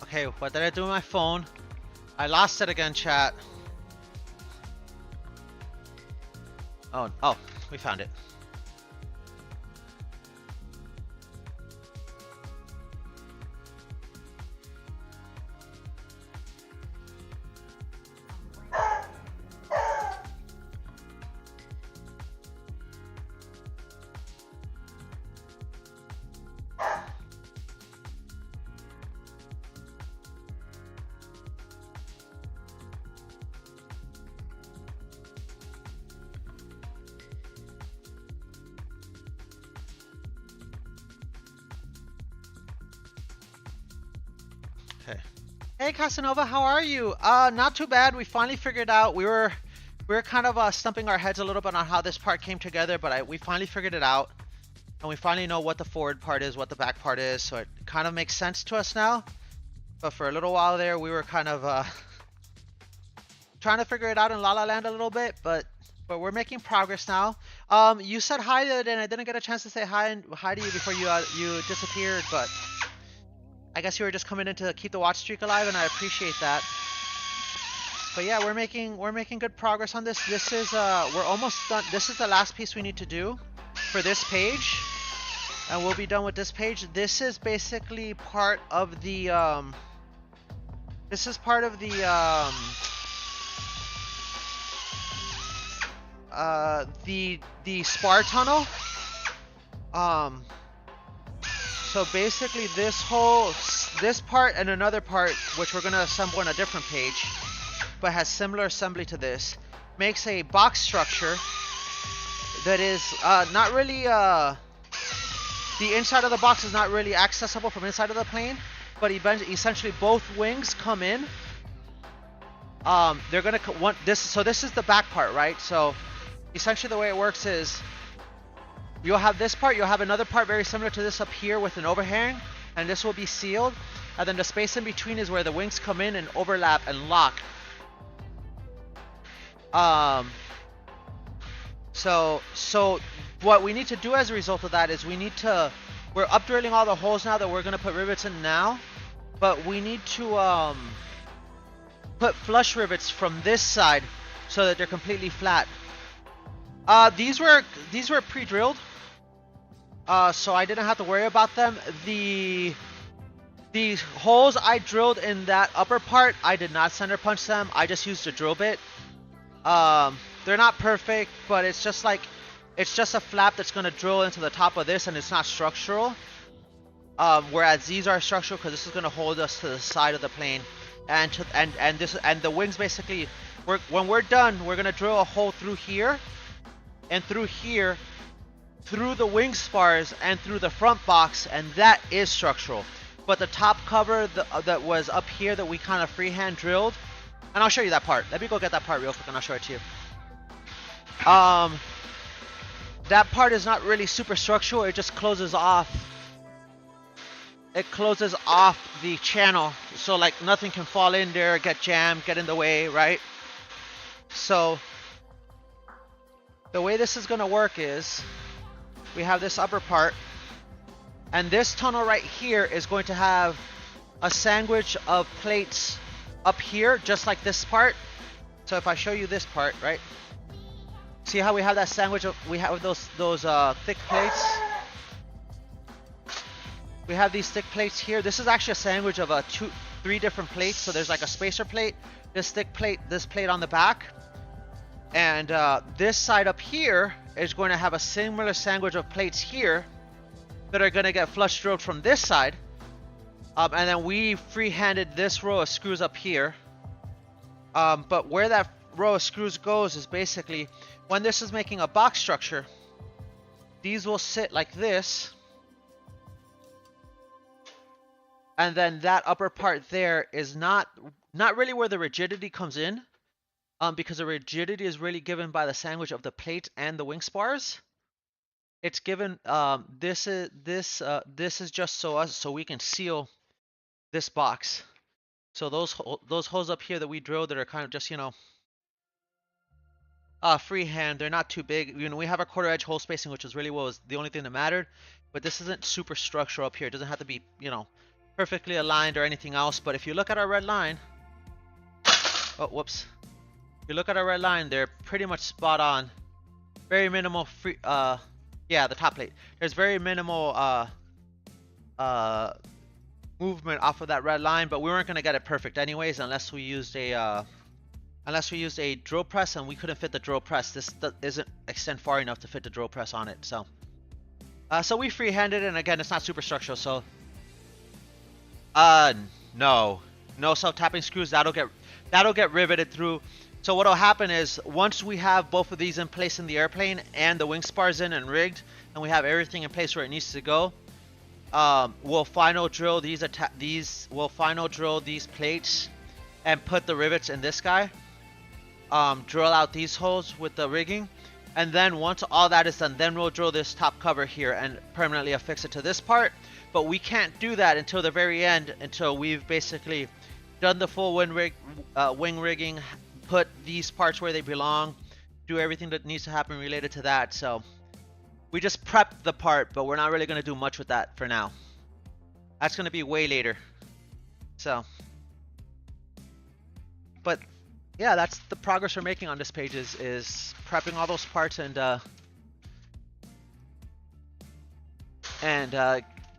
Okay, what did I do with my phone? I lost it again, chat. Oh, we found it. Okay. Hey Casanova, how are you? Not too bad. We finally figured out. We were kind of stumping our heads a little bit on how this part came together, but we finally figured it out, and we finally know what the forward part is, what the back part is. So it kind of makes sense to us now. But for a little while there, we were kind of trying to figure it out in La La Land a little bit, but we're making progress now. You said hi, and I didn't get a chance to say hi to you before you disappeared, but I guess you were just coming in to keep the watch streak alive, and I appreciate that. But yeah, we're making good progress on this. This is we're almost done. This is the last piece we need to do for this page, and we'll be done with this page. This is basically part of the the Spar tunnel. So basically this part and another part, which we're gonna assemble on a different page, but has similar assembly to this, makes a box structure that is not really the inside of the box is not really accessible from inside of the plane, but essentially both wings come in. They're gonna want this. So this is the back part, right? So essentially the way it works is you'll have this part, you'll have another part very similar to this up here with an overhang, and this will be sealed, and then the space in between is where the wings come in and overlap and lock. So what we need to do as a result of that is we're up drilling all the holes now that we're gonna put rivets in now, but we need to put flush rivets from this side so that they're completely flat. These were pre-drilled, so I didn't have to worry about them. The holes I drilled in that upper part, I did not center punch them. I just used a drill bit. They're not perfect, but it's just a flap that's gonna drill into the top of this, and it's not structural. Whereas these are structural because this is gonna hold us to the side of the plane, and the wings basically. When we're done, we're gonna drill a hole through here, and through here, through the wing spars, and through the front box, and that is structural. But the top cover that was up here that we kind of freehand drilled, and I'll show you that part. Let me go get that part real quick and I'll show it to you. That part is not really super structural. It just closes off. It closes off the channel, so like nothing can fall in there, get jammed, get in the way, right? So the way this is gonna work is we have this upper part, and this tunnel right here is going to have a sandwich of plates up here, just like this part. So if I show you this part, right? See how we have that sandwich of, we have those thick plates? We have these thick plates here. This is actually a sandwich of three different plates. So there's like a spacer plate, this thick plate, this plate on the back. And this side up here is going to have a similar sandwich of plates here that are going to get flush drilled from this side. And then we free-handed this row of screws up here. But where that row of screws goes is basically, when this is making a box structure, these will sit like this. And then that upper part there is not really where the rigidity comes in. Because the rigidity is really given by the sandwich of the plate and the wing spars. It's given, this is just so we can seal this box. So those holes up here that we drilled that are kind of just, you know, freehand, they're not too big. You know, we have a quarter edge hole spacing, which is really what was the only thing that mattered. But this isn't super structural up here. It doesn't have to be, you know, perfectly aligned or anything else, but if you look at our red line, oh, whoops. If you look at our red line, they're pretty much spot on. Very minimal free, yeah, the top plate. There's very minimal, movement off of that red line, but we weren't gonna get it perfect anyways unless we used a, drill press, and we couldn't fit the drill press. This isn't extend far enough to fit the drill press on it, so. So we freehanded, and again, it's not super structural, so. No self-tapping screws. That'll get riveted through. So what'll happen is once we have both of these in place in the airplane and the wing spars in and rigged, and we have everything in place where it needs to go, we'll final drill these plates and put the rivets in this guy. Drill out these holes with the rigging, and then once all that is done, then we'll drill this top cover here and permanently affix it to this part. But we can't do that until the very end, until we've basically done the full wing rigging, put these parts where they belong, do everything that needs to happen related to that. So we just prepped the part, but we're not really going to do much with that for now. That's going to be way later. So, but yeah, that's the progress we're making on this page, is prepping all those parts and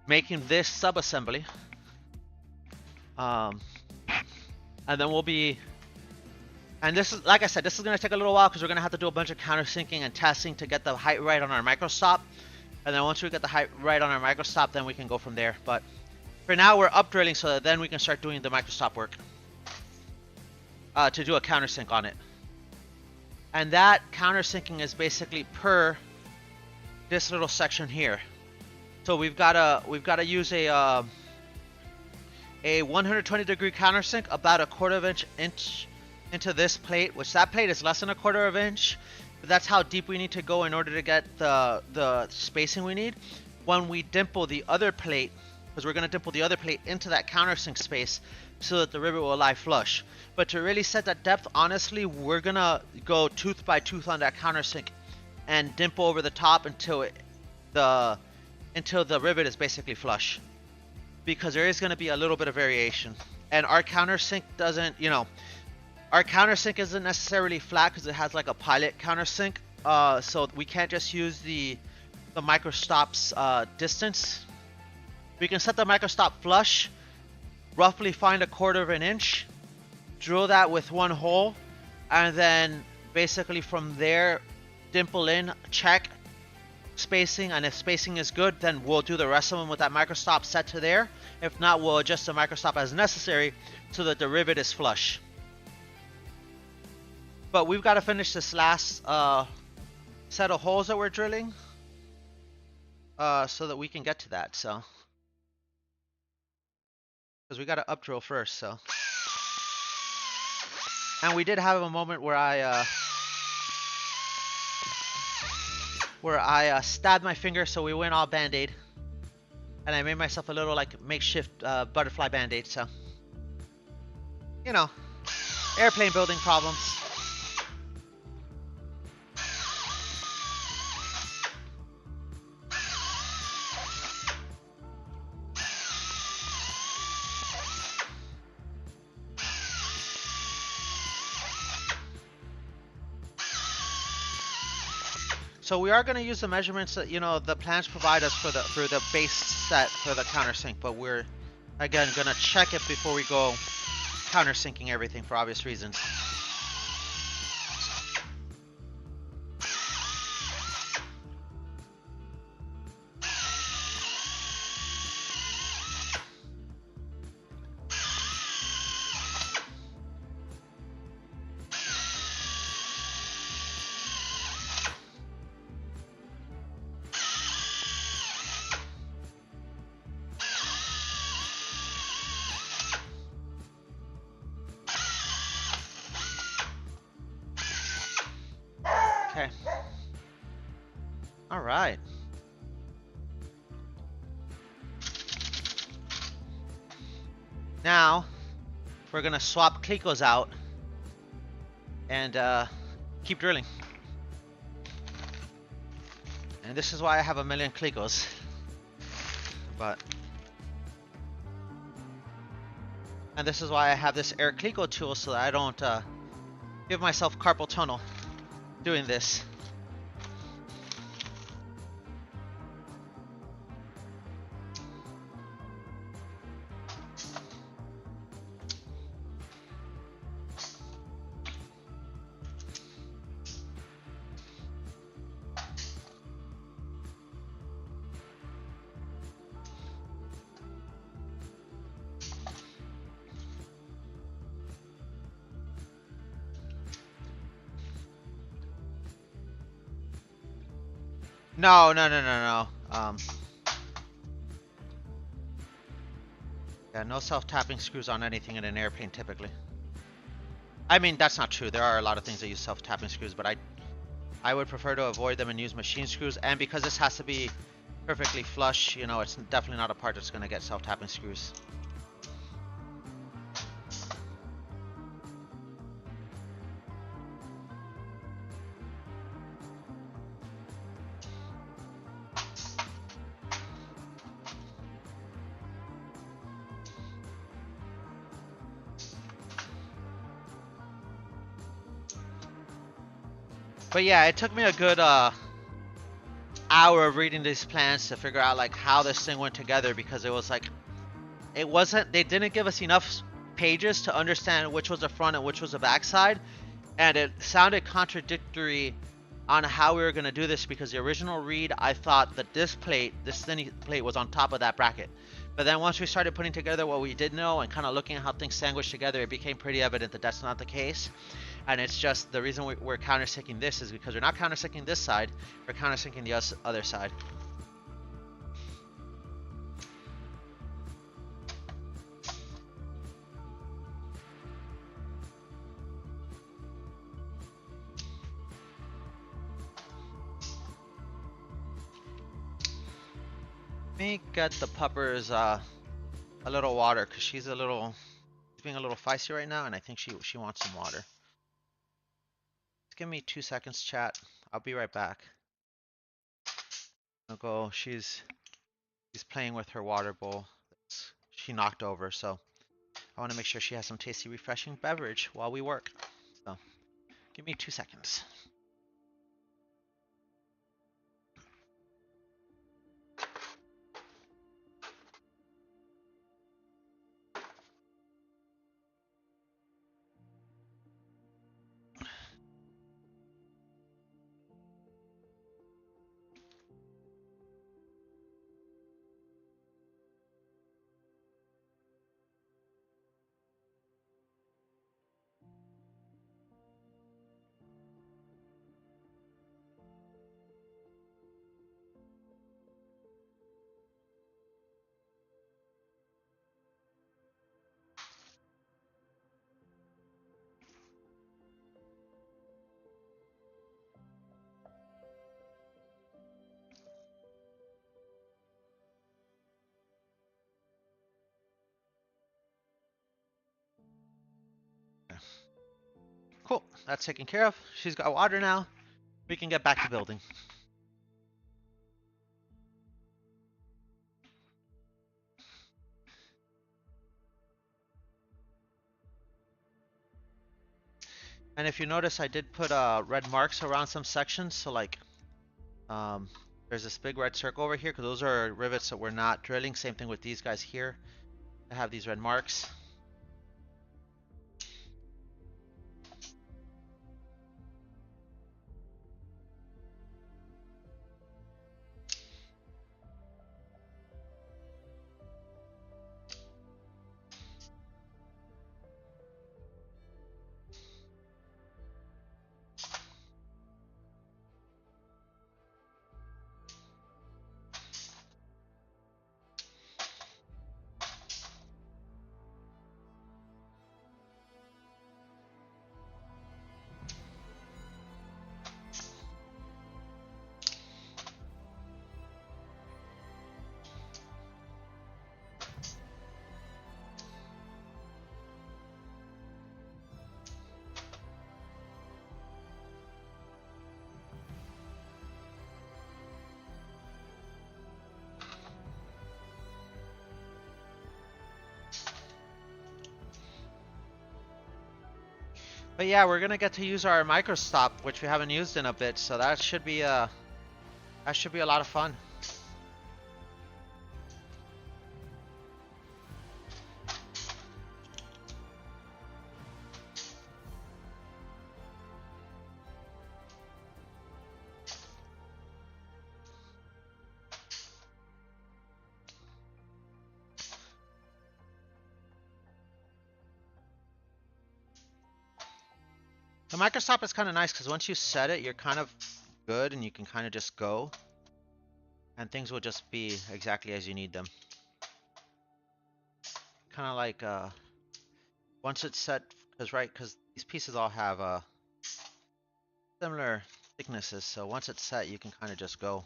making this sub-assembly. And then we'll be, and this is, like I said, this is going to take a little while because we're going to have to do a bunch of countersinking and testing to get the height right on our microstop. And then once we get the height right on our microstop, then we can go from there. But for now, we're up drilling so that then we can start doing the microstop work to do a countersink on it. And that countersinking is basically per this little section here. So we've got to use a 120-degree countersink about a quarter of inch into this plate, which that plate is less than a quarter of an inch, but that's how deep we need to go in order to get the spacing we need. When we dimple the other plate, because we're going to dimple the other plate into that countersink space so that the rivet will lie flush. But to really set that depth, honestly, we're going to go tooth by tooth on that countersink and dimple over the top until the rivet is basically flush, because there is going to be a little bit of variation. And our countersink doesn't, our countersink isn't necessarily flat because it has like a pilot countersink, so we can't just use the microstop's distance. We can set the microstop flush, roughly find a quarter of an inch, drill that with one hole, and then basically from there dimple in, check spacing, and if spacing is good, then we'll do the rest of them with that microstop set to there. If not, we'll adjust the microstop as necessary so that the rivet is flush. But we've got to finish this last set of holes that we're drilling so that we can get to that. So, because we got to up drill first. So, and we did have a moment where I stabbed my finger, so we went all band-aid, and I made myself a little like makeshift butterfly band-aid. So, airplane building problems. So we are going to use the measurements that the plans provide us for the base set for the countersink, but we're again going to check it before we go countersinking everything for obvious reasons. Okay. All right. Now we're gonna swap clecos out and keep drilling. And this is why I have a million clecos. But And this is why I have this air Clico tool so that I don't give myself carpal tunnel doing this. No, no, no, no, no. Yeah, no self-tapping screws on anything in an airplane typically. I mean, that's not true. There are a lot of things that use self-tapping screws, but I would prefer to avoid them and use machine screws. And because this has to be perfectly flush, you know, it's definitely not a part that's going to get self-tapping screws. But yeah, it took me a good hour of reading these plans to figure out like how this thing went together, because it was like, it wasn't, they didn't give us enough pages to understand which was the front and which was the back side, and it sounded contradictory on how we were going to do this, because the original read, I thought that this thin plate was on top of that bracket. But then once we started putting together what we did know and kind of looking at how things sandwiched together, it became pretty evident that that's not the case. And it's just the reason we're countersinking this is because we're not countersinking this side, we're countersinking the other side. Let me get the puppers a little water, because she's being a little feisty right now, and I think she wants some water. Just give me 2 seconds, chat. I'll be right back. I'll go. She's playing with her water bowl. She knocked over, so I want to make sure she has some tasty, refreshing beverage while we work. So give me 2 seconds. Cool, that's taken care of. She's got water now. We can get back to building. And if you notice, I did put red marks around some sections. So like, there's this big red circle over here, because those are rivets that we're not drilling. Same thing with these guys here. I have these red marks. But yeah, we're gonna get to use our microstop, which we haven't used in a bit, so that should be a lot of fun. The microstop is kind of nice because once you set it, you're kind of good and you can kind of just go, and things will just be exactly as you need them. Kind of like once it's set, because these pieces all have similar thicknesses, so once it's set, you can kind of just go.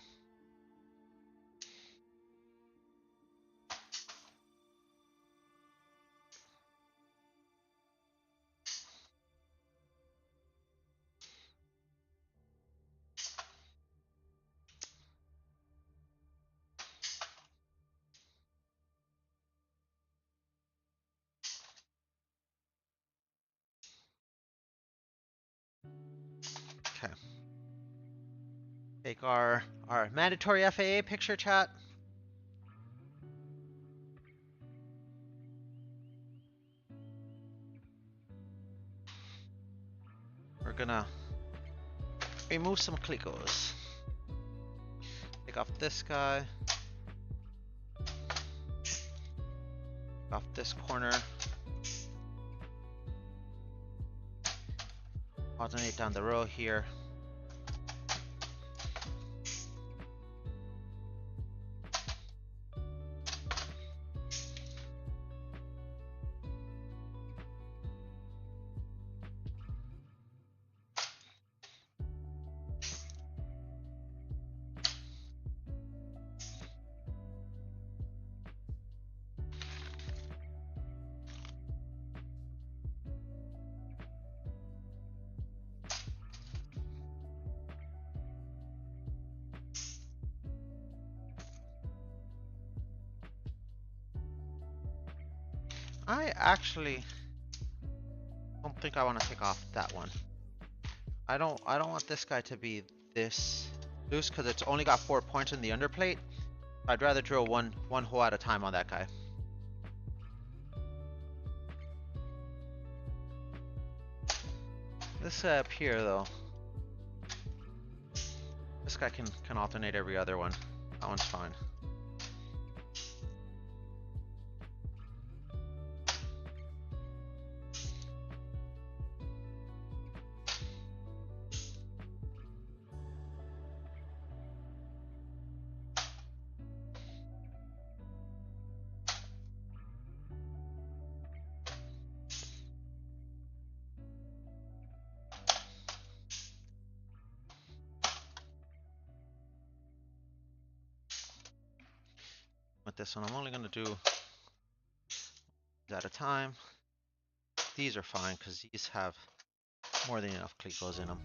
Okay. Take our mandatory FAA picture, chat. We're gonna remove some clicos. Take off this guy. Take off this corner. Alternate down the row here. I actually don't think I want to take off that one. I don't want this guy to be this loose because it's only got 4 points in the underplate. I'd rather drill one hole at a time on that guy. This guy up here though, this guy can alternate every other one. That one's fine. With this one, I'm only gonna do at a time. These are fine because these have more than enough clicos in them.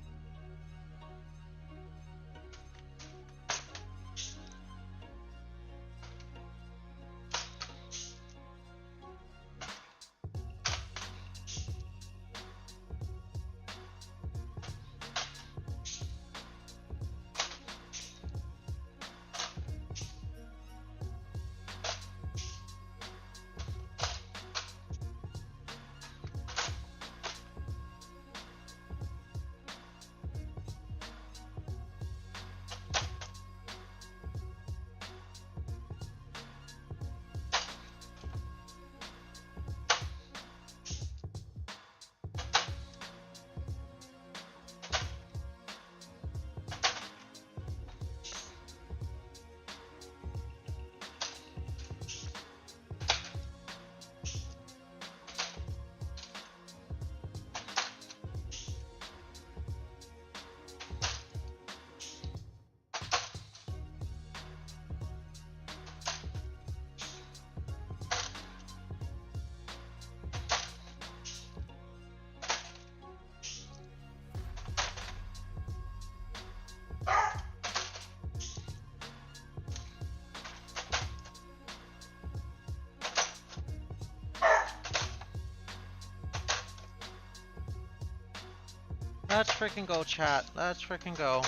Let's freaking go, chat. Let's freaking go.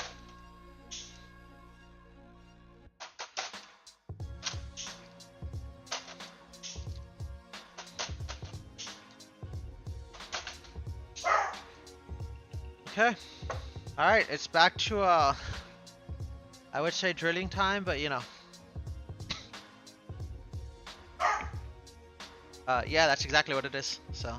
Okay. Alright, it's back to, I would say drilling time, but you know. Yeah, that's exactly what it is, so.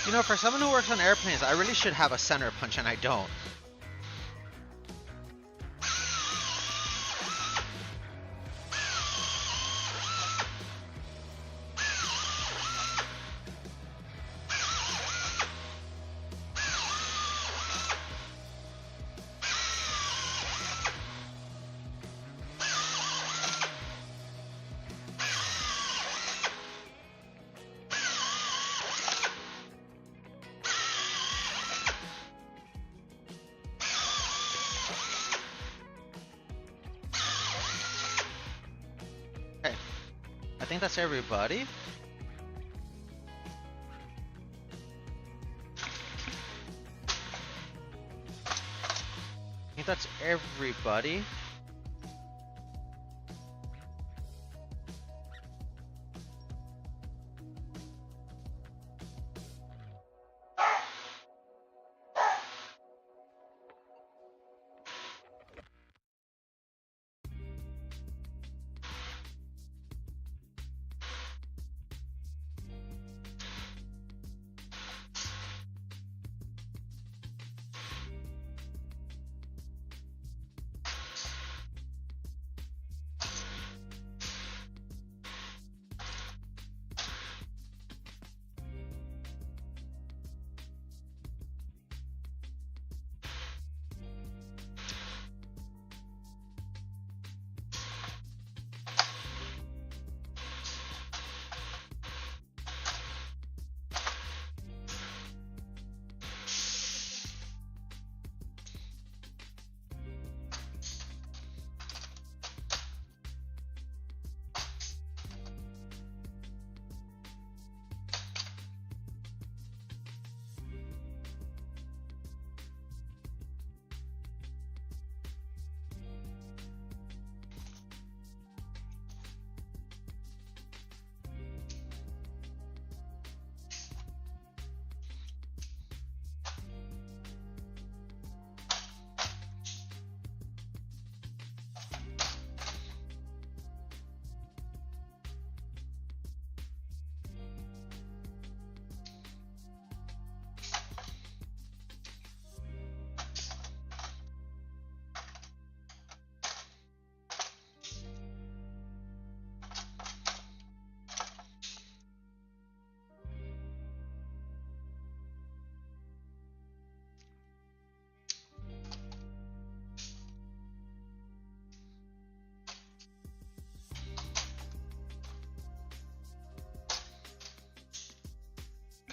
You know, for someone who works on airplanes, I really should have a center punch, and I don't. I think that's everybody. I think that's everybody.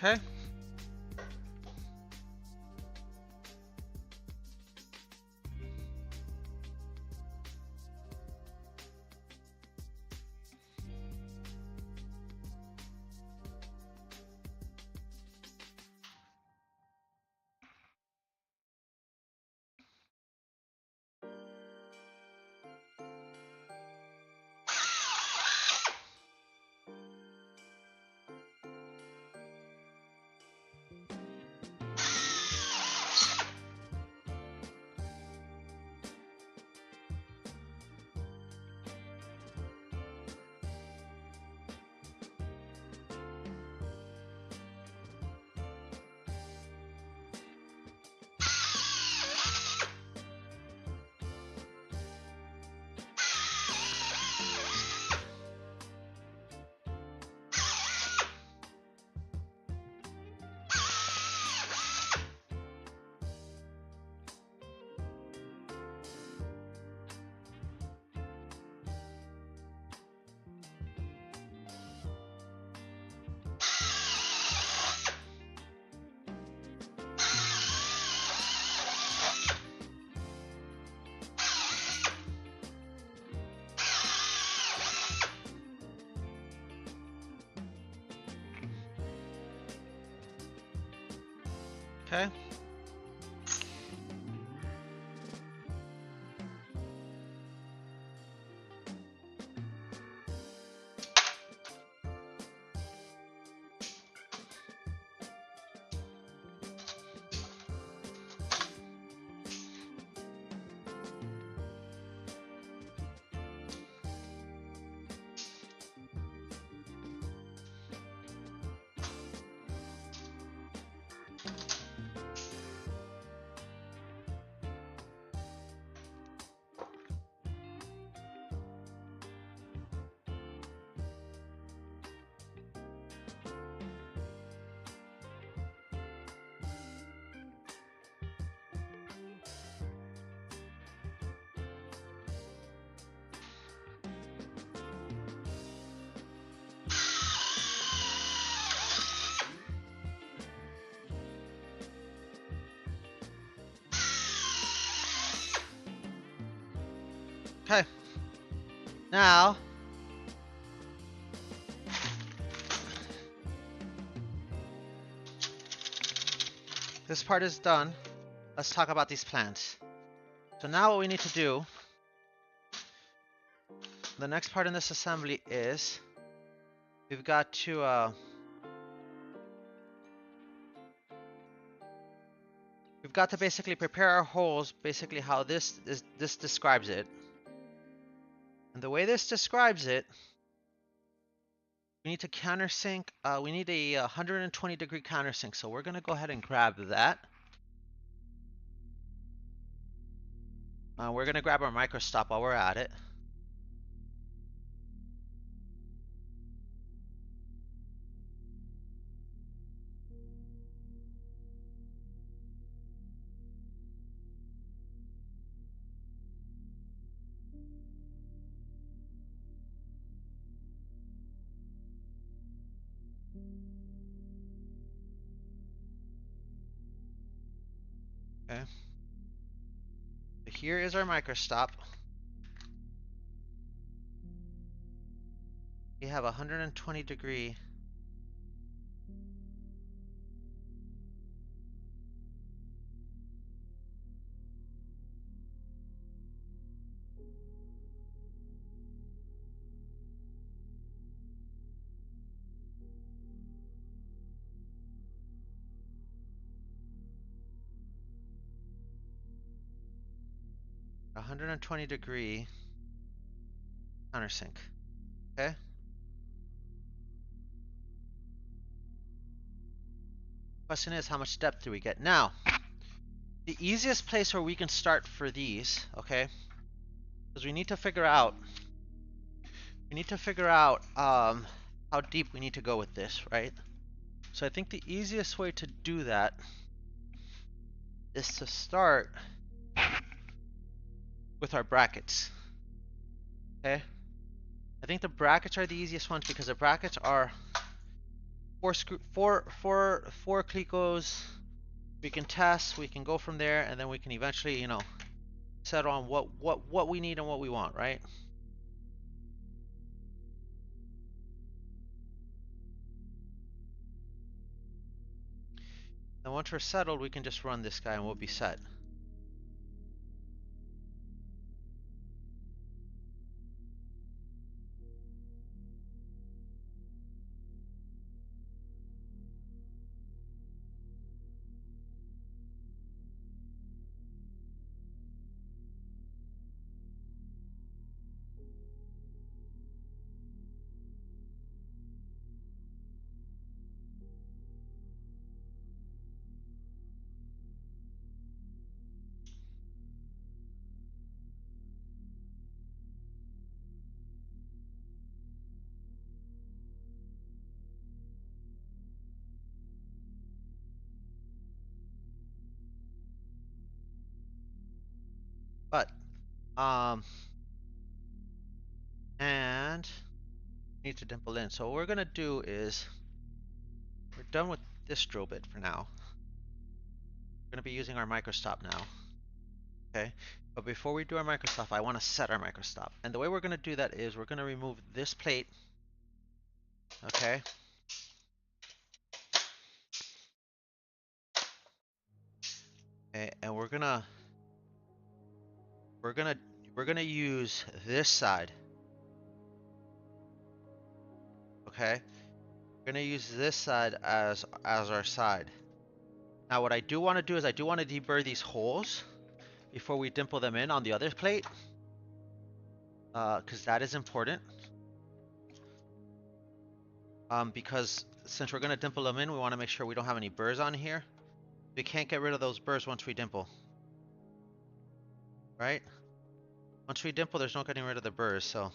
Okay. Okay. Okay. Now, this part is done. Let's talk about these plants. So now what we need to do, the next part in this assembly is we've got to basically prepare our holes, basically how this describes it. And the way this describes it, we need to countersink. We need a 120 degree countersink. So we're gonna go ahead and grab that. We're gonna grab our microstop while we're at it. Okay. So here is our microstop. We have a 120 degree. A 120 degree countersink. Okay. Question is, how much depth do we get? Now, the easiest place where we can start for these, okay, because we need to figure out how deep we need to go with this, right? So I think the easiest way to do that is to start with our brackets. Okay? I think the brackets are the easiest ones because the brackets are four clicos. We can test, we can go from there, and then we can eventually, you know, settle on what we need and what we want, right? And once we're settled, we can just run this guy and we'll be set. But, and need to dimple in. So what we're gonna do is, we're done with this drill bit for now. We're gonna be using our microstop now. Okay, but before we do our microstop, I want to set our microstop. And the way we're gonna do that is we're gonna remove this plate. Okay. Okay, and we're gonna use this side. Okay, we're gonna use this side as our side. Now what I do want to do is I do want to deburr these holes before we dimple them in on the other plate, because that is important. Because since we're gonna dimple them in, we want to make sure we don't have any burrs on here. We can't get rid of those burrs once we dimple. Right? Once we dimple, there's no getting rid of the burrs, so.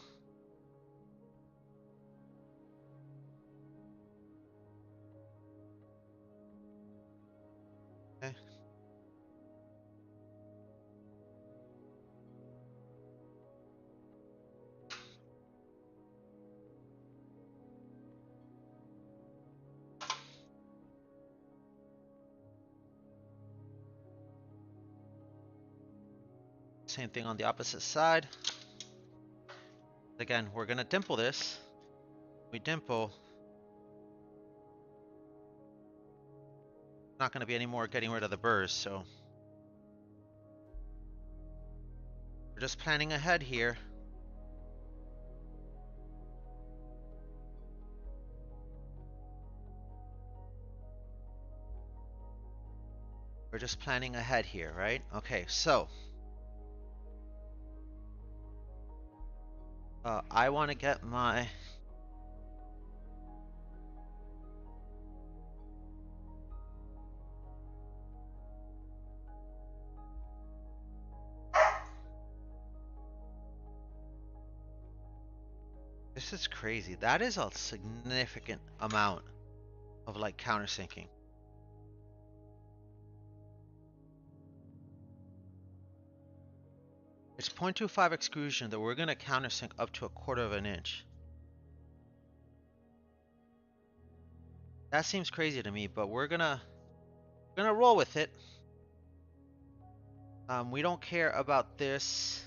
Okay. Same thing on the opposite side. Again, we're gonna dimple this. We dimple. Not gonna be any more getting rid of the burrs, so. We're just planning ahead here. We're just planning ahead here, right? Okay, so. I want to get my. This is crazy. That is a significant amount of like countersinking. It's 0.25 extrusion that we're gonna countersink up to 1/4 of an inch. That seems crazy to me, but we're gonna roll with it. We don't care about this.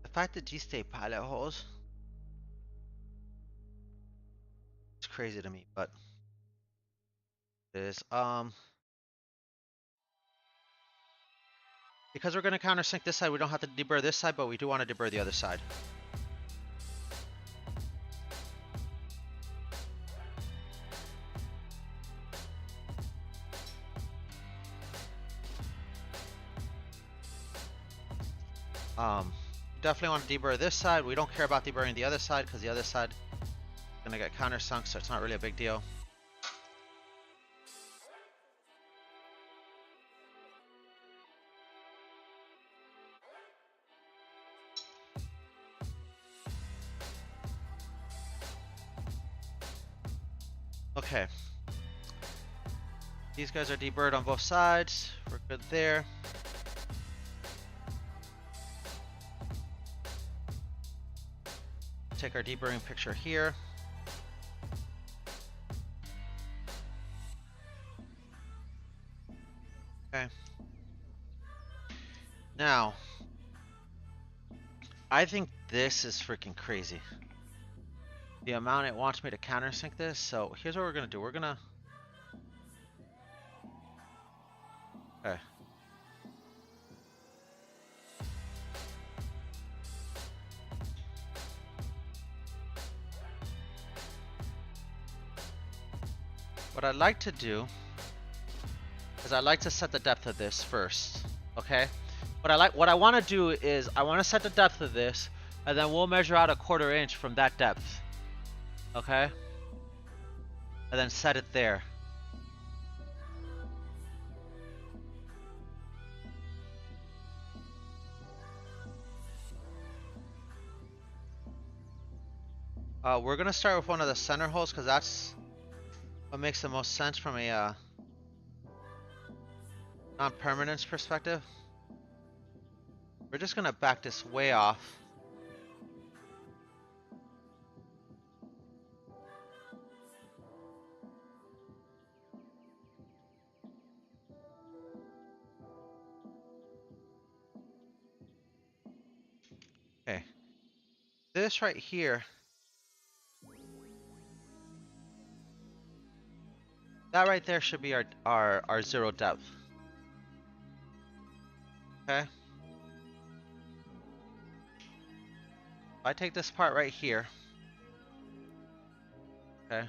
The fact that these stay pilot holes, it's crazy to me, but it is. Because we're gonna countersink this side, we don't have to deburr this side, but we do want to deburr the other side. Definitely want to deburr this side. We don't care about deburring the other side because the other side Gonna get countersunk, so it's not really a big deal. Okay. These guys are deburred on both sides. We're good there. Take our deburring picture here. Okay. Now, I think this is freaking crazy. The amount it wants me to countersink this. So here's what we're gonna do. We're gonna. Okay. What I'd like to do is I'd like to set the depth of this first. Okay. What I want to do is I want to set the depth of this, and then we'll measure out a 1/4 inch from that depth. Okay. And then set it there. We're gonna start with one of the center holes because that's what makes the most sense from a non-permanence perspective. We're just gonna back this way off. Okay. This right here. That right there should be our zero depth. Okay. If I take this part right here. Okay.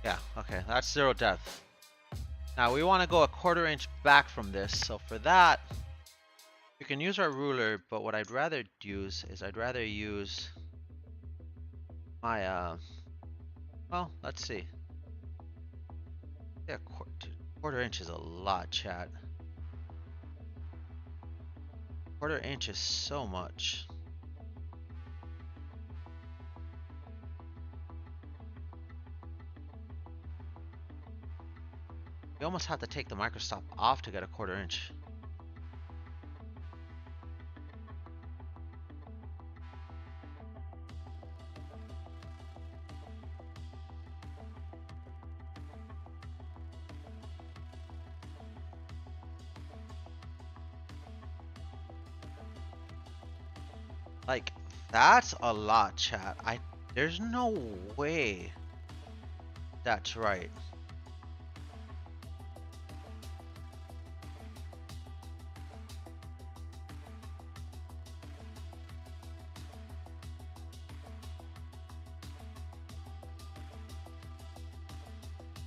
Yeah, okay, that's zero depth. Now we want to go a 1/4 inch back from this, so for that, we can use our ruler, but what I'd rather use is I'd rather use my, well, let's see. Yeah, 1/4 inch is a lot, chat. 1/4 inch is so much. You almost have to take the microstop off to get a 1/4 inch. Like, that's a lot, chat. There's no way that's right.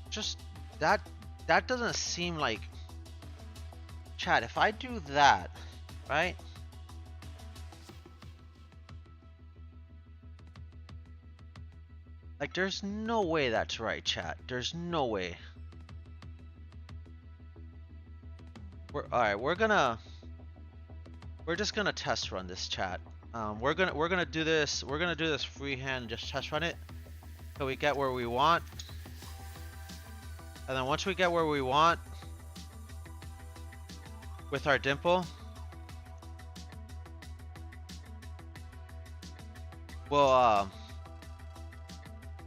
Just that doesn't seem like, chat, if I do that, right? Like, there's no way that's right, chat. There's no way. Alright, we're just gonna test run this, chat. We're gonna do this freehand, just test run it till we get where we want. And then once we get where we want with our dimple, we'll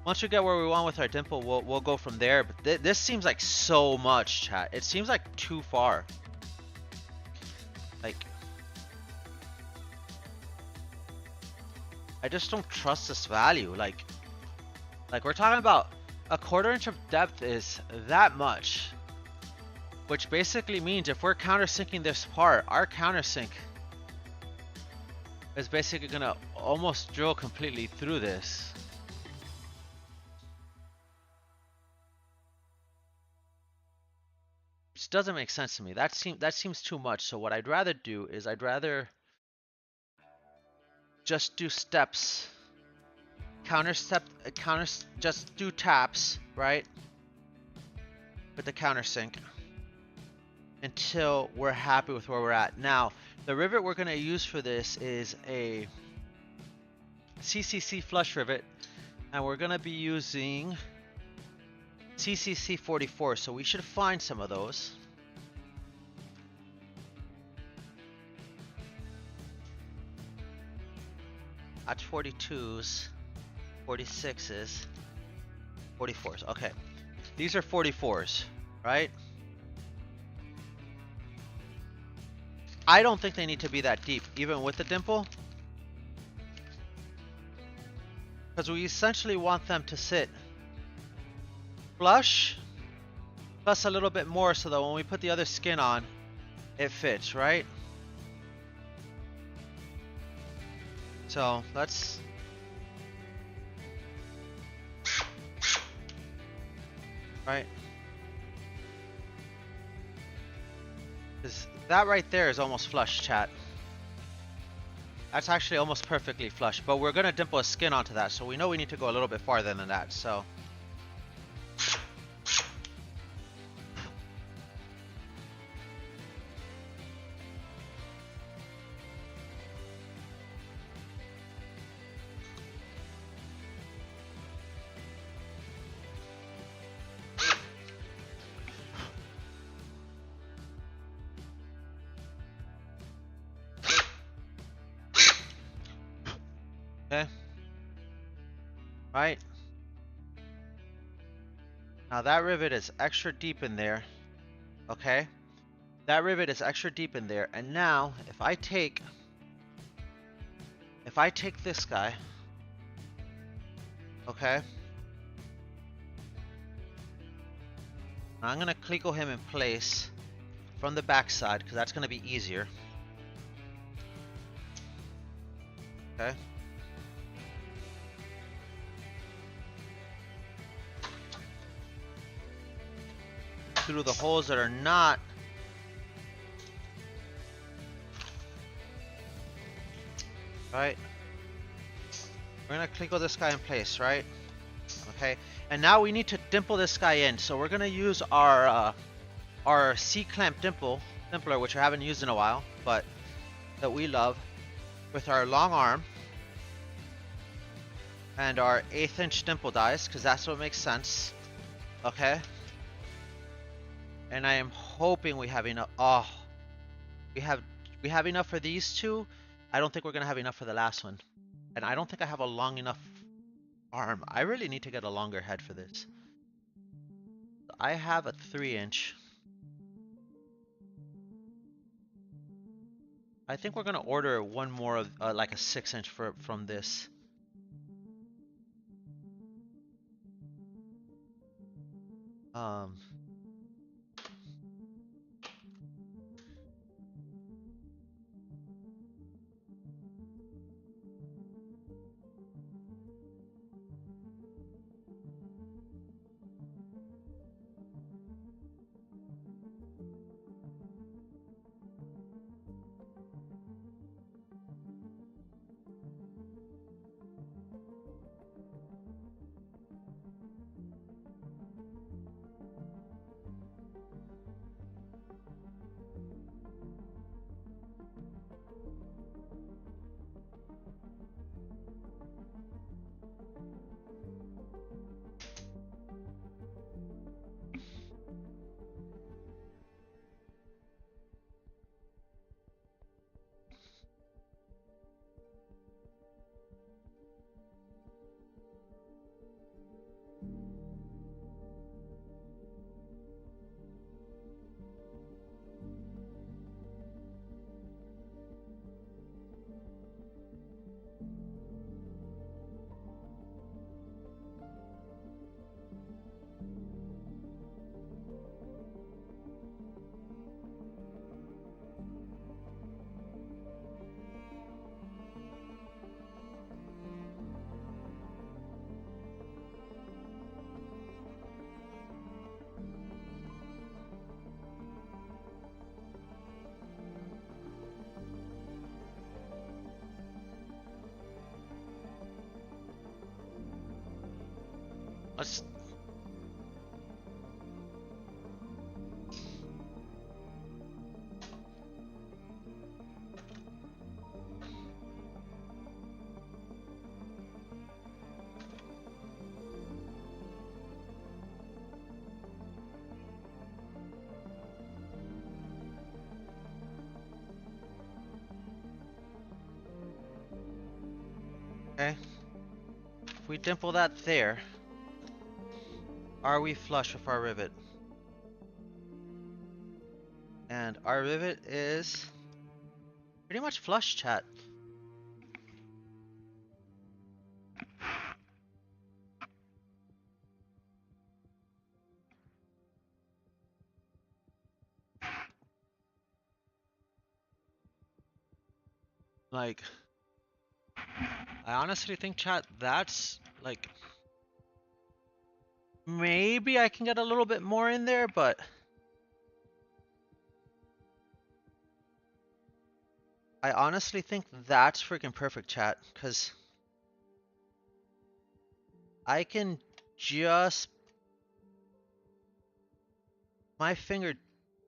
once we get where we want with our dimple, we'll go from there. But this seems like so much, chat. It seems like too far. Like, I just don't trust this value. Like we're talking about a 1/4 inch of depth is that much, which basically means if we're countersinking this part, our countersink is basically gonna almost drill completely through this. Which doesn't make sense to me. That seems too much. So what I'd rather do is I'd rather just do steps. Just do taps, right? With the countersink until we're happy with where we're at. Now, the rivet we're going to use for this is a CCC flush rivet, and we're going to be using CCC 44, so we should find some of those. That's 42s, 46s, 44s. Okay, these are 44s, right? I don't think they need to be that deep, even with the dimple, because we essentially want them to sit flush, plus a little bit more, so that when we put the other skin on, it fits, right? So let's right, because that right there is almost flush, chat. That's actually almost perfectly flush, but we're gonna dimple a skin onto that, so we know we need to go a little bit farther than that. So okay, right. Now that rivet is extra deep in there, okay? That rivet is extra deep in there, and now if I take this guy, okay? I'm gonna cleco him in place from the backside because that's gonna be easier. Okay. Through the holes that are not right. We're gonna cleco this guy in place, right? Okay. And now we need to dimple this guy in. So we're gonna use our C-clamp dimpler, which I haven't used in a while, but that we love, with our long arm and our 1/8 inch dimple dies, because that's what makes sense. Okay. And I am hoping we have enough. Oh, we have enough for these two. I don't think we're gonna have enough for the last one, and I don't think I have a long enough arm. I really need to get a longer head for this. I have a 3-inch. I think we're gonna order one more of like a 6-inch from this. Let's. Okay. If we dimple that there, are we flush with our rivet? And our rivet is pretty much flush, chat. Like, I honestly think, chat, that's like, maybe I can get a little bit more in there, but I honestly think that's freaking perfect, chat, because I can just, my finger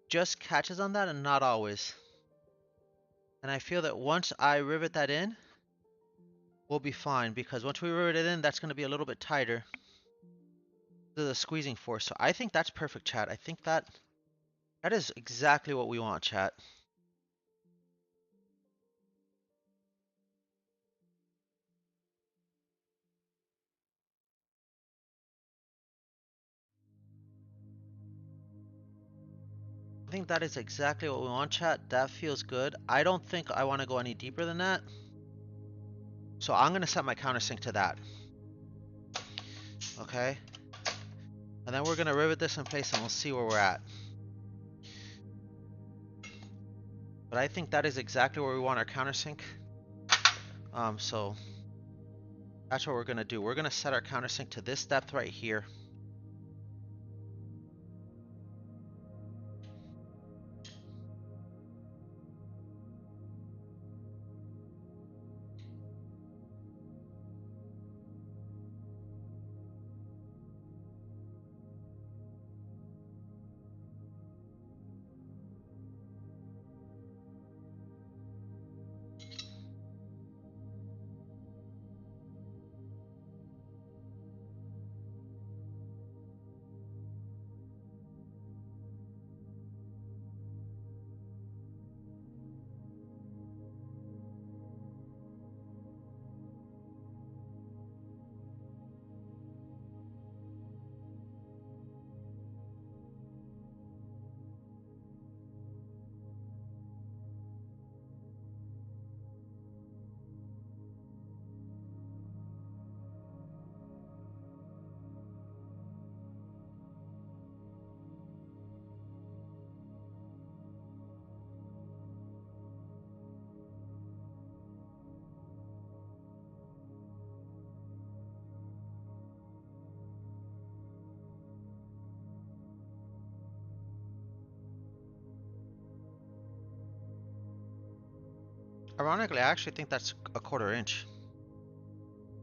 just catches on that and not always. And I feel that once I rivet that in, we'll be fine, because once we rivet it in, that's going to be a little bit tighter to the squeezing force. So I think that's perfect, chat. I think that is exactly what we want, chat. I think that is exactly what we want, chat. That feels good. I don't think I want to go any deeper than that. So I'm going to set my countersink to that. Okay. And then we're going to rivet this in place and we'll see where we're at. But I think that is exactly where we want our countersink. So that's what we're going to do. We're going to set our countersink to this depth right here. Ironically, I actually think that's a 1/4 inch.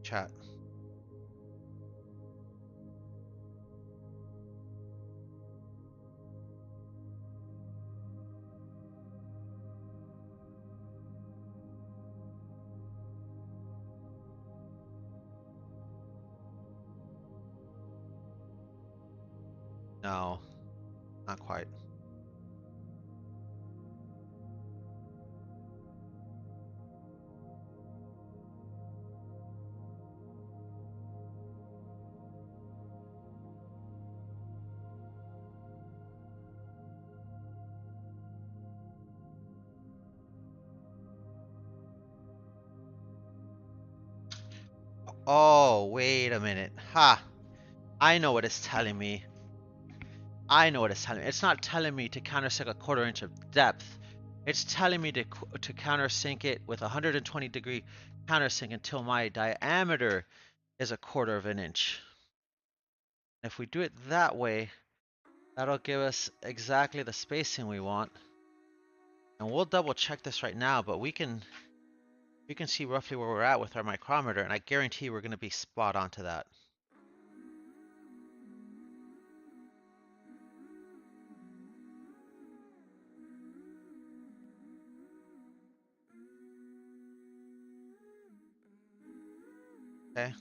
Chat. No, not quite. Oh, wait a minute. Ha! I know what it's telling me. I know what it's telling me. It's not telling me to countersink a 1/4 inch of depth. It's telling me to countersink it with a 120-degree countersink until my diameter is a 1/4 of an inch. If we do it that way, that'll give us exactly the spacing we want. And we'll double check this right now, but we can see roughly where we're at with our micrometer, and I guarantee we're going to be spot on to that. Okay.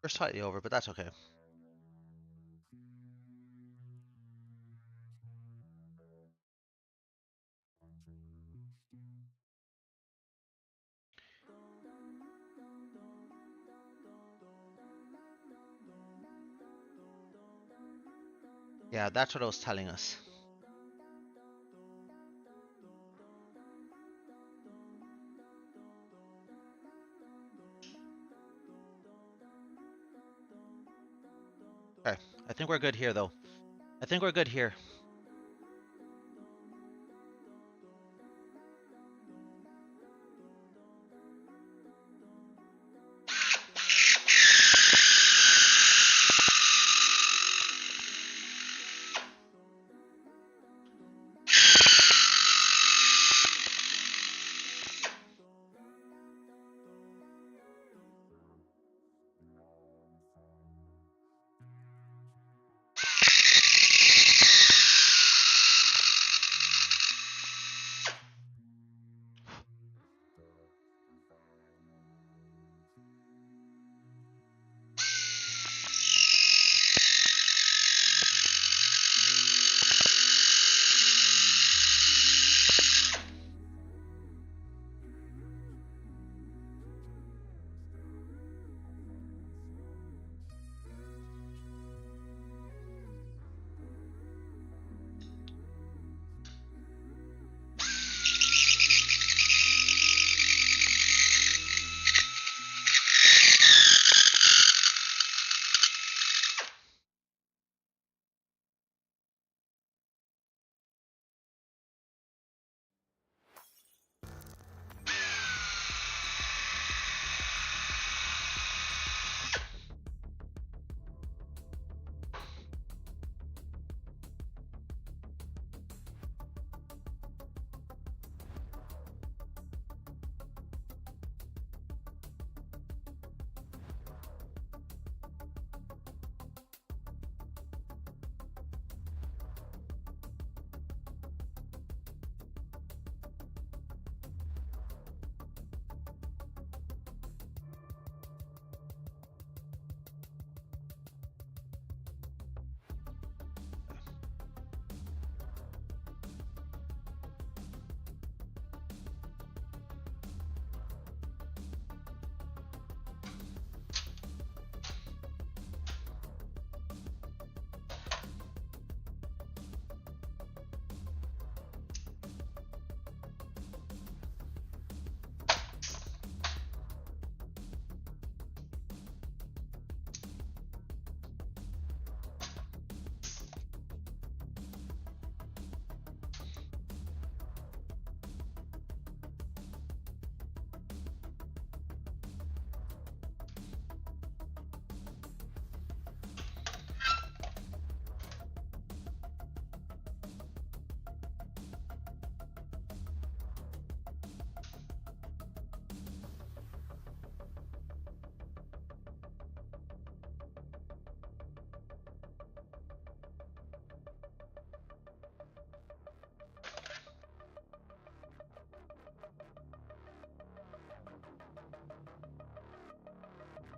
We're slightly over, but that's okay. Yeah, that's what it was telling us. Okay, I think we're good here, though. I think we're good here.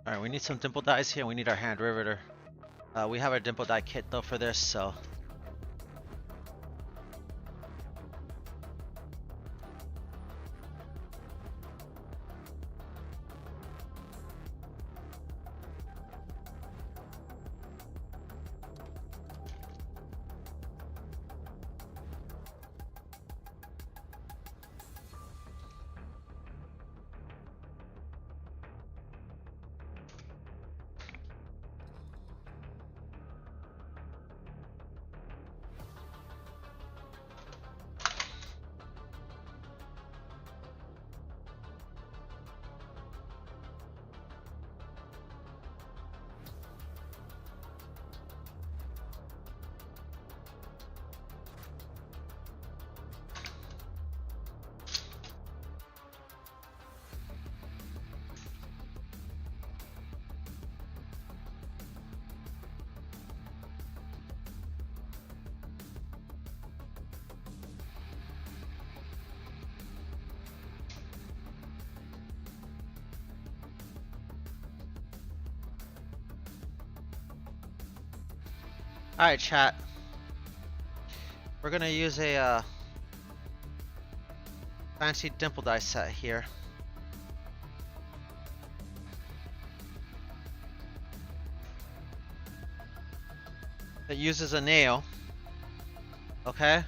Alright, we need some dimple dies here. We need our hand riveter. We have our dimple die kit though for this, so. Alright, chat. We're gonna use a fancy dimple die set here. That uses a nail. Okay?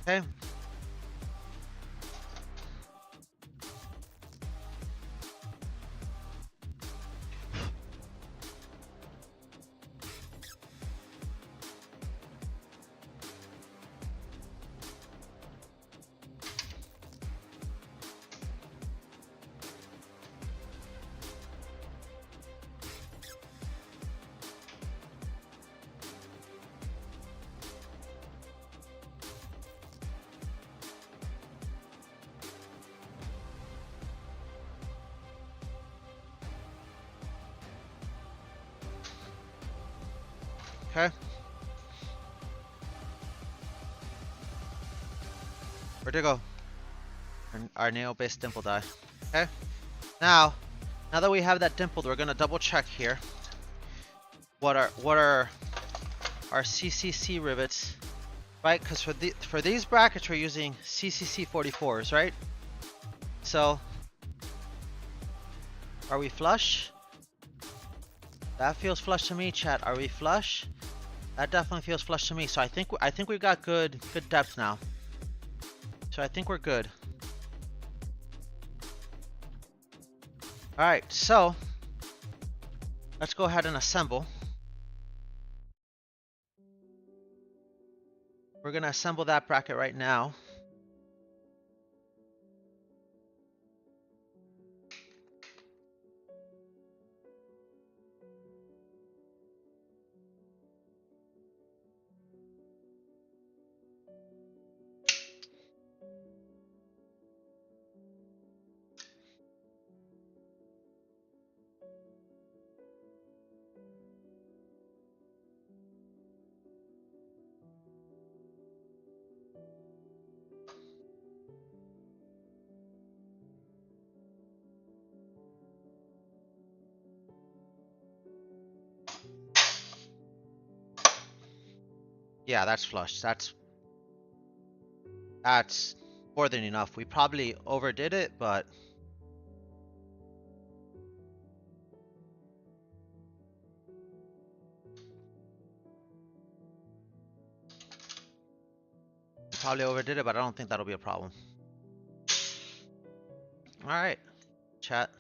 Okay. Okay. Where'd it go? Our nail-based dimple die. Okay. Now that we have that dimpled, we're gonna double check here. What are our CCC rivets, right? Because for these brackets we're using CCC 44s, right? So are we flush? That feels flush to me, chat. Are we flush? That definitely feels flush to me. So I think we've got good depth now. So I think we're good. All right, so let's go ahead and assemble. We're gonna assemble that bracket right now. Yeah, that's flush. That's more than enough. We probably overdid it, but I don't think that'll be a problem. All right, chat.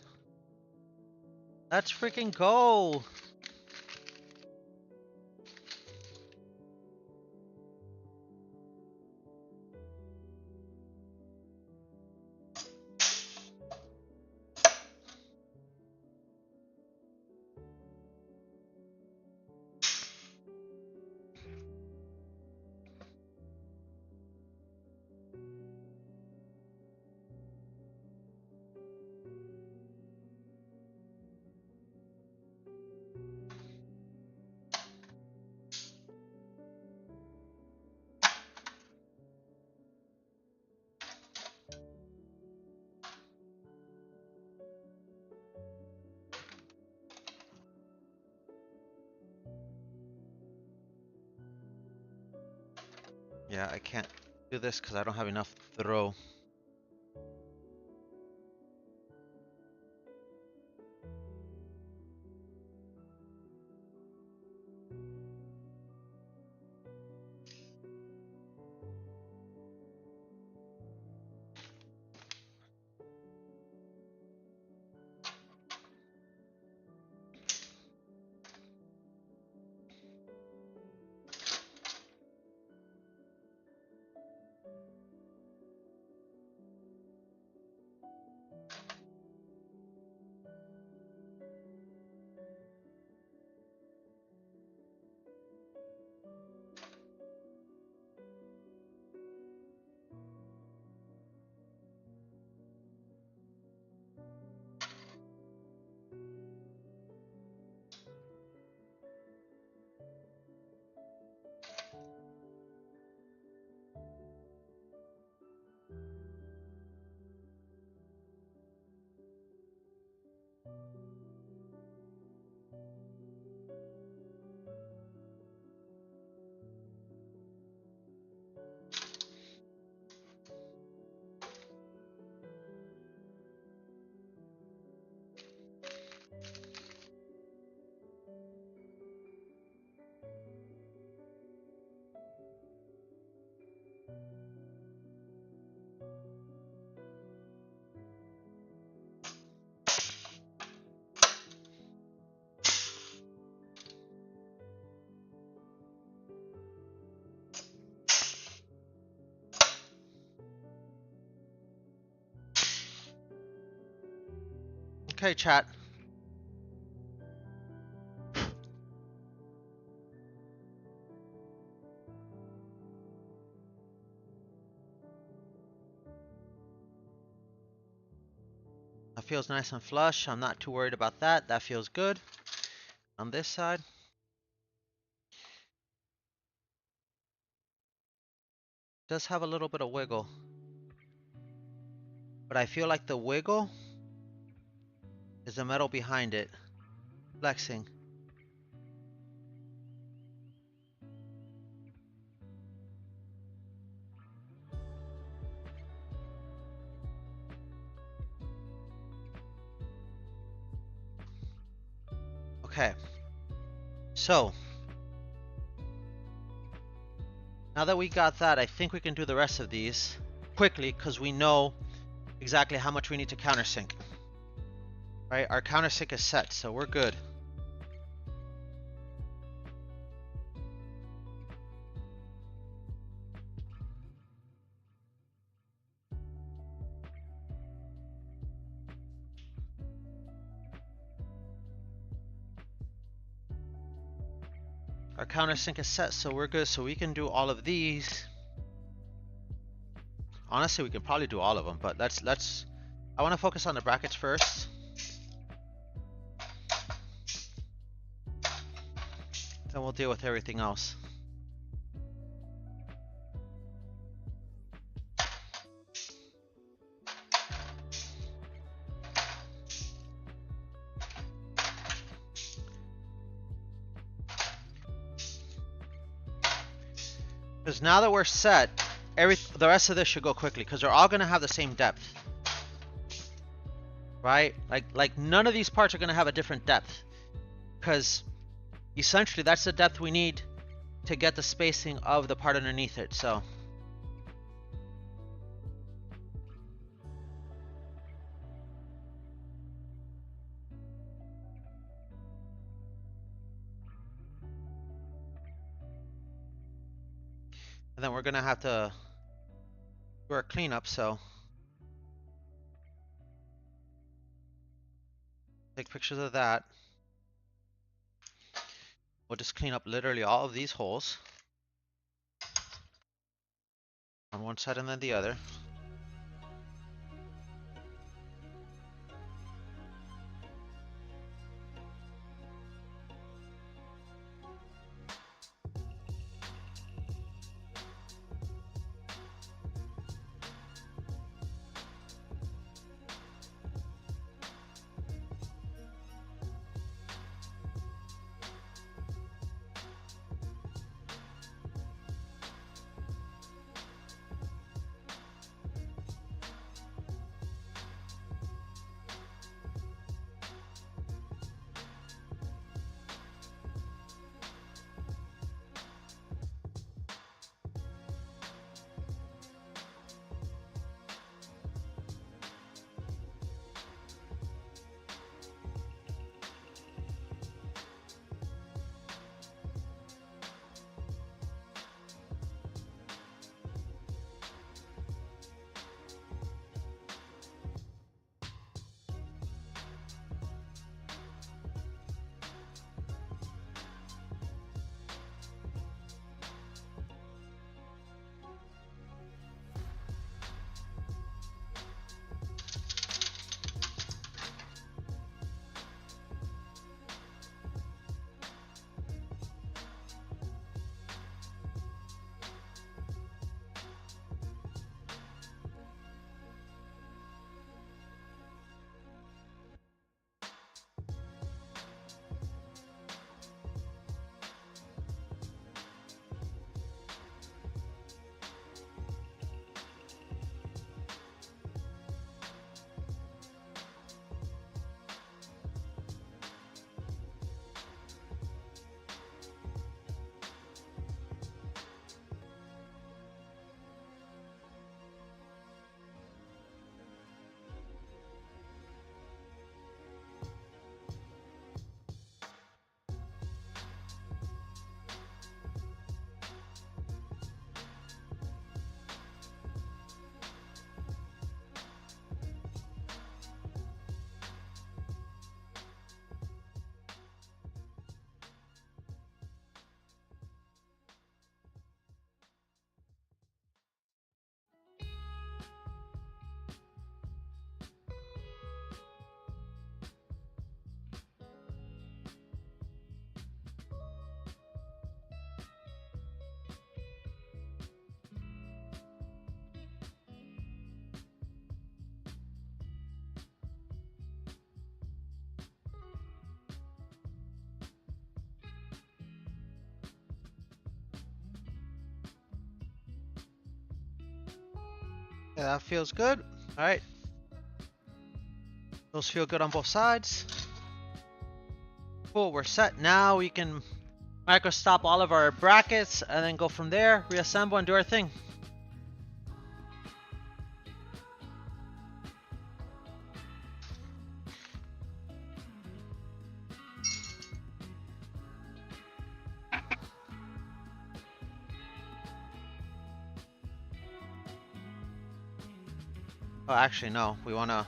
Let's freaking go. Yeah, I can't do this because I don't have enough throw. Okay, chat. That feels nice and flush. I'm not too worried about that. That feels good. On this side. Does have a little bit of wiggle. But I feel like the wiggle is the metal behind it. Flexing. Okay. So. Now that we got that, I think we can do the rest of these quickly because we know exactly how much we need to countersink. Right? Our countersink is set, so we're good. Our countersink is set, so we're good. So we can do all of these. Honestly, we can probably do all of them, but let's. I want to focus on the brackets first. Then we'll deal with everything else. Because now that we're set, the rest of this should go quickly because they're all going to have the same depth. Right? Like none of these parts are going to have a different depth. Because essentially that's the depth we need to get the spacing of the part underneath it, so. And then we're gonna have to do our cleanup, so. Take pictures of that. We'll just clean up literally all of these holes. On one side and then the other. Yeah, that feels good. All right. Those feel good on both sides. Cool, we're set. Now we can micro stop all of our brackets and then go from there, reassemble and do our thing. Oh, actually, no. We want to...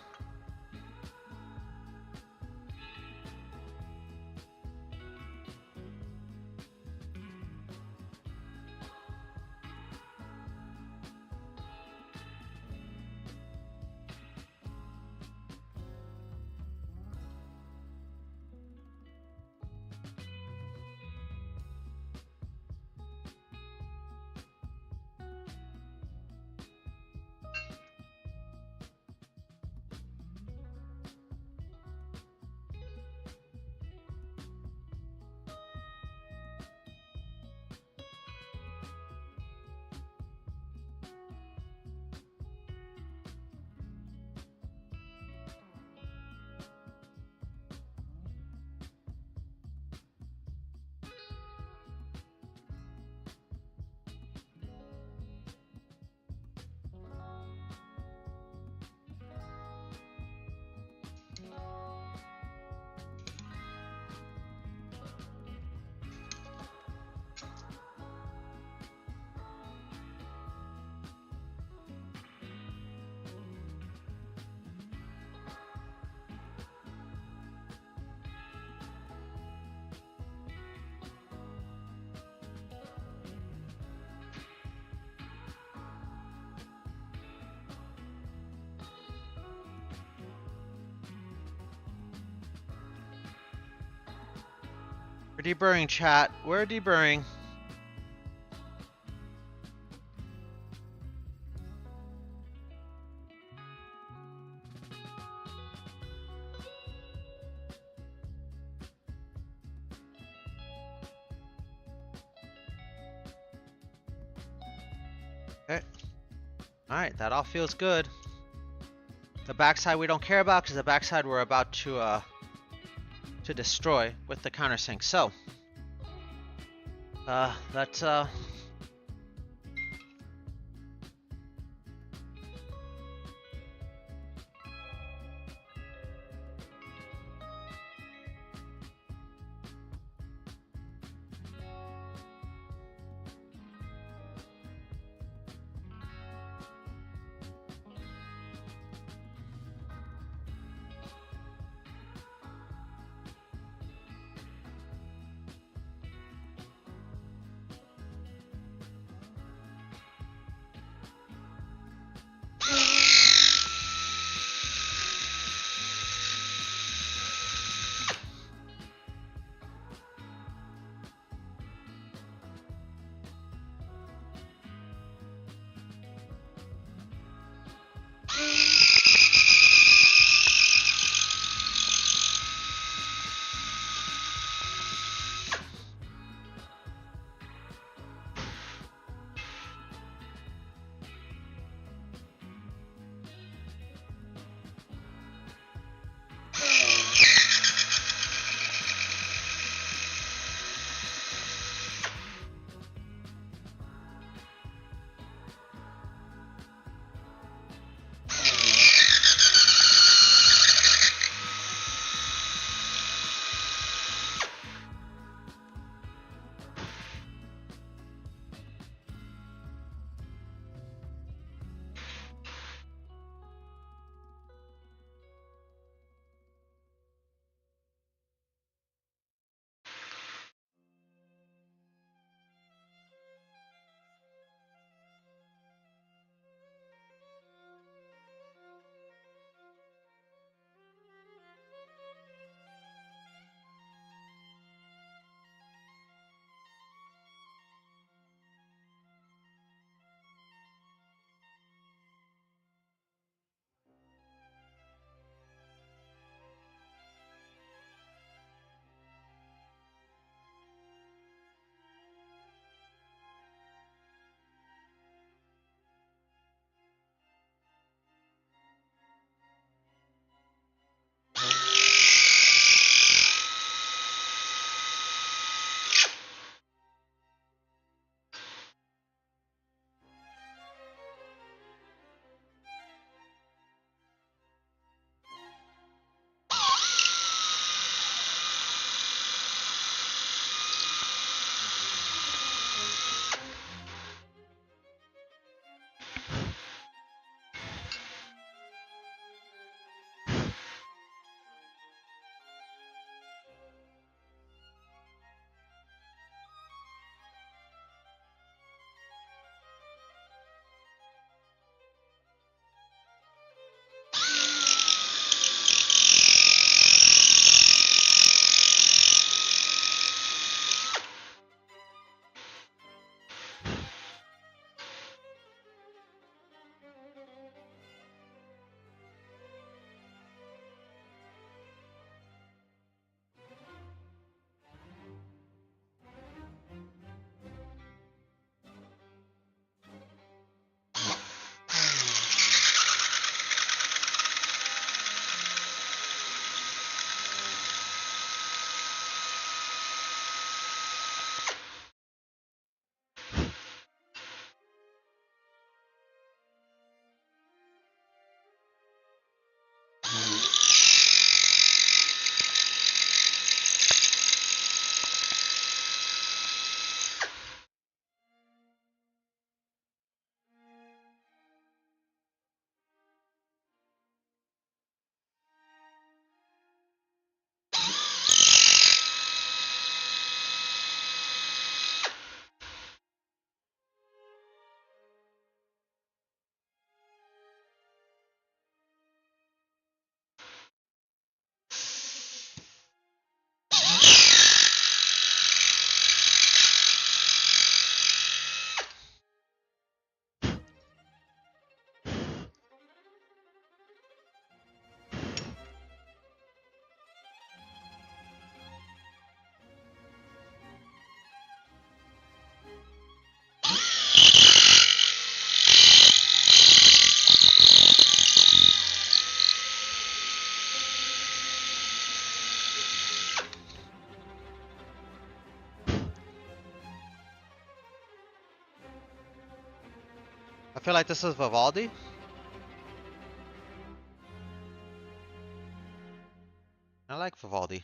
We're deburring, chat. We're deburring. Okay. Alright, that all feels good. The backside we don't care about because the backside we're about to destroy with the countersink. So, let's feel like this is Vivaldi. I like Vivaldi.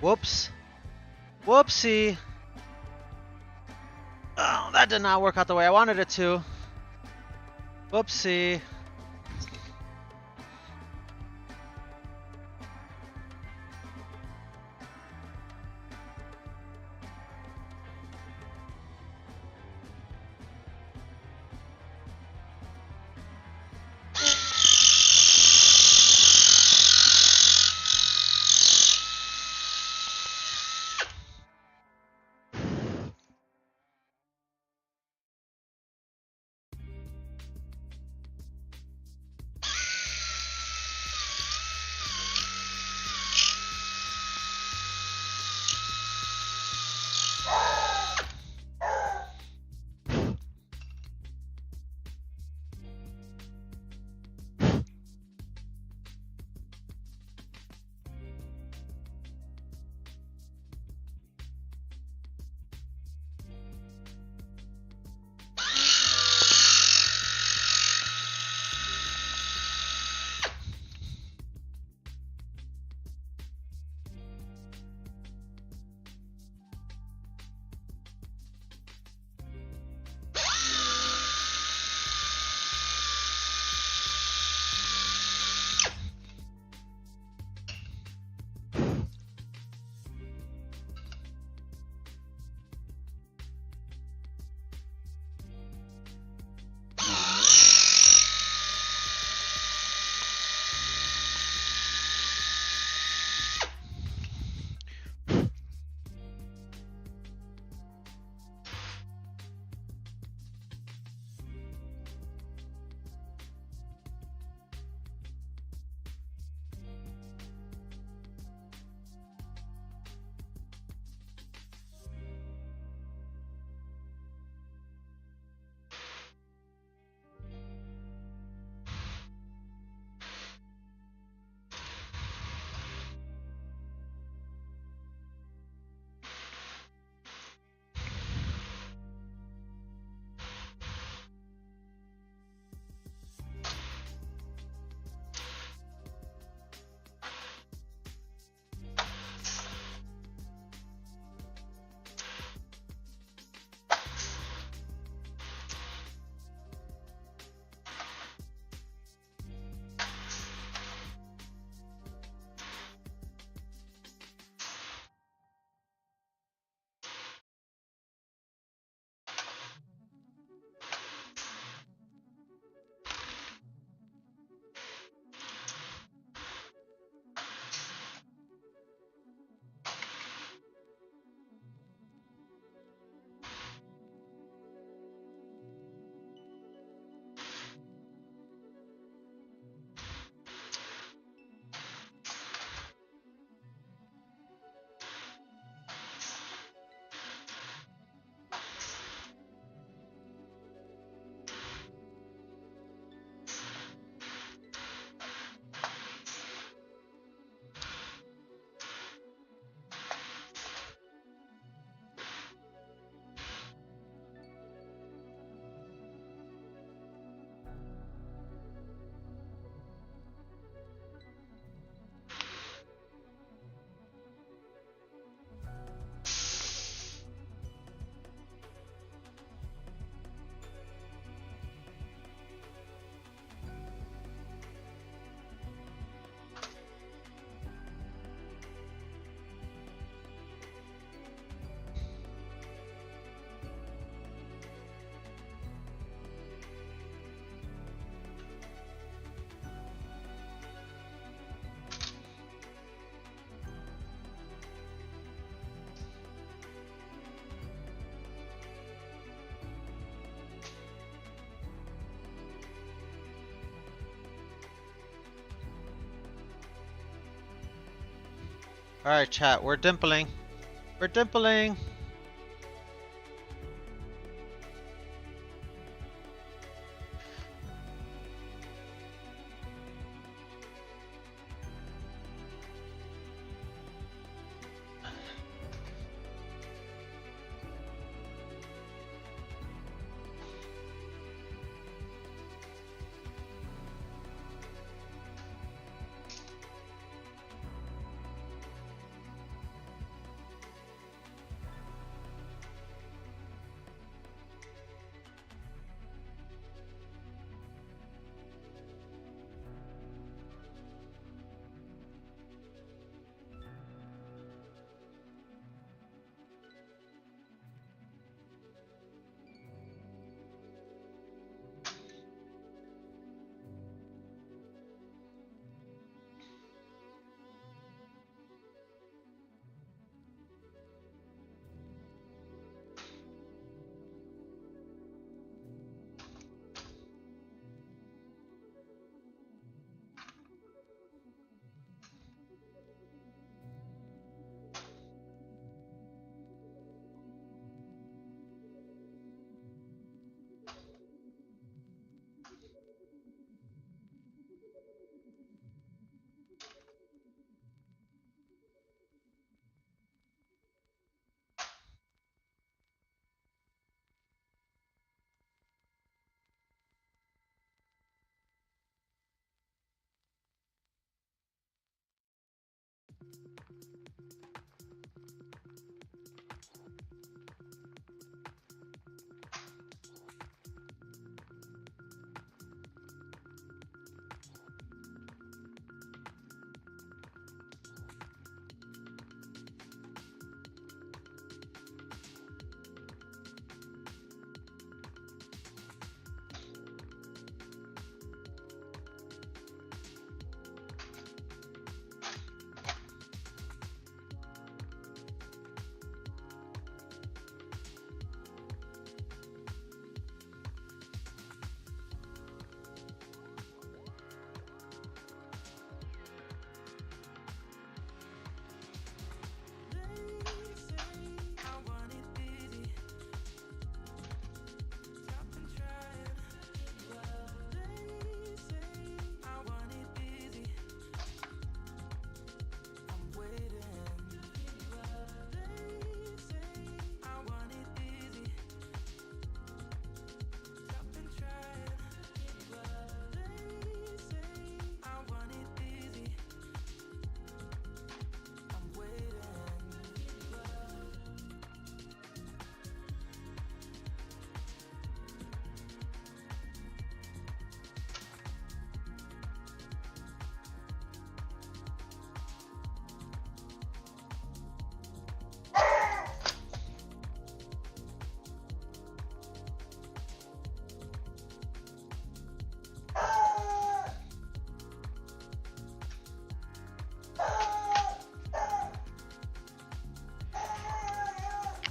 Whoops. Whoopsie. Oh, that did not work out the way I wanted it to. Whoopsie. Alright, chat, we're dimpling. We're dimpling.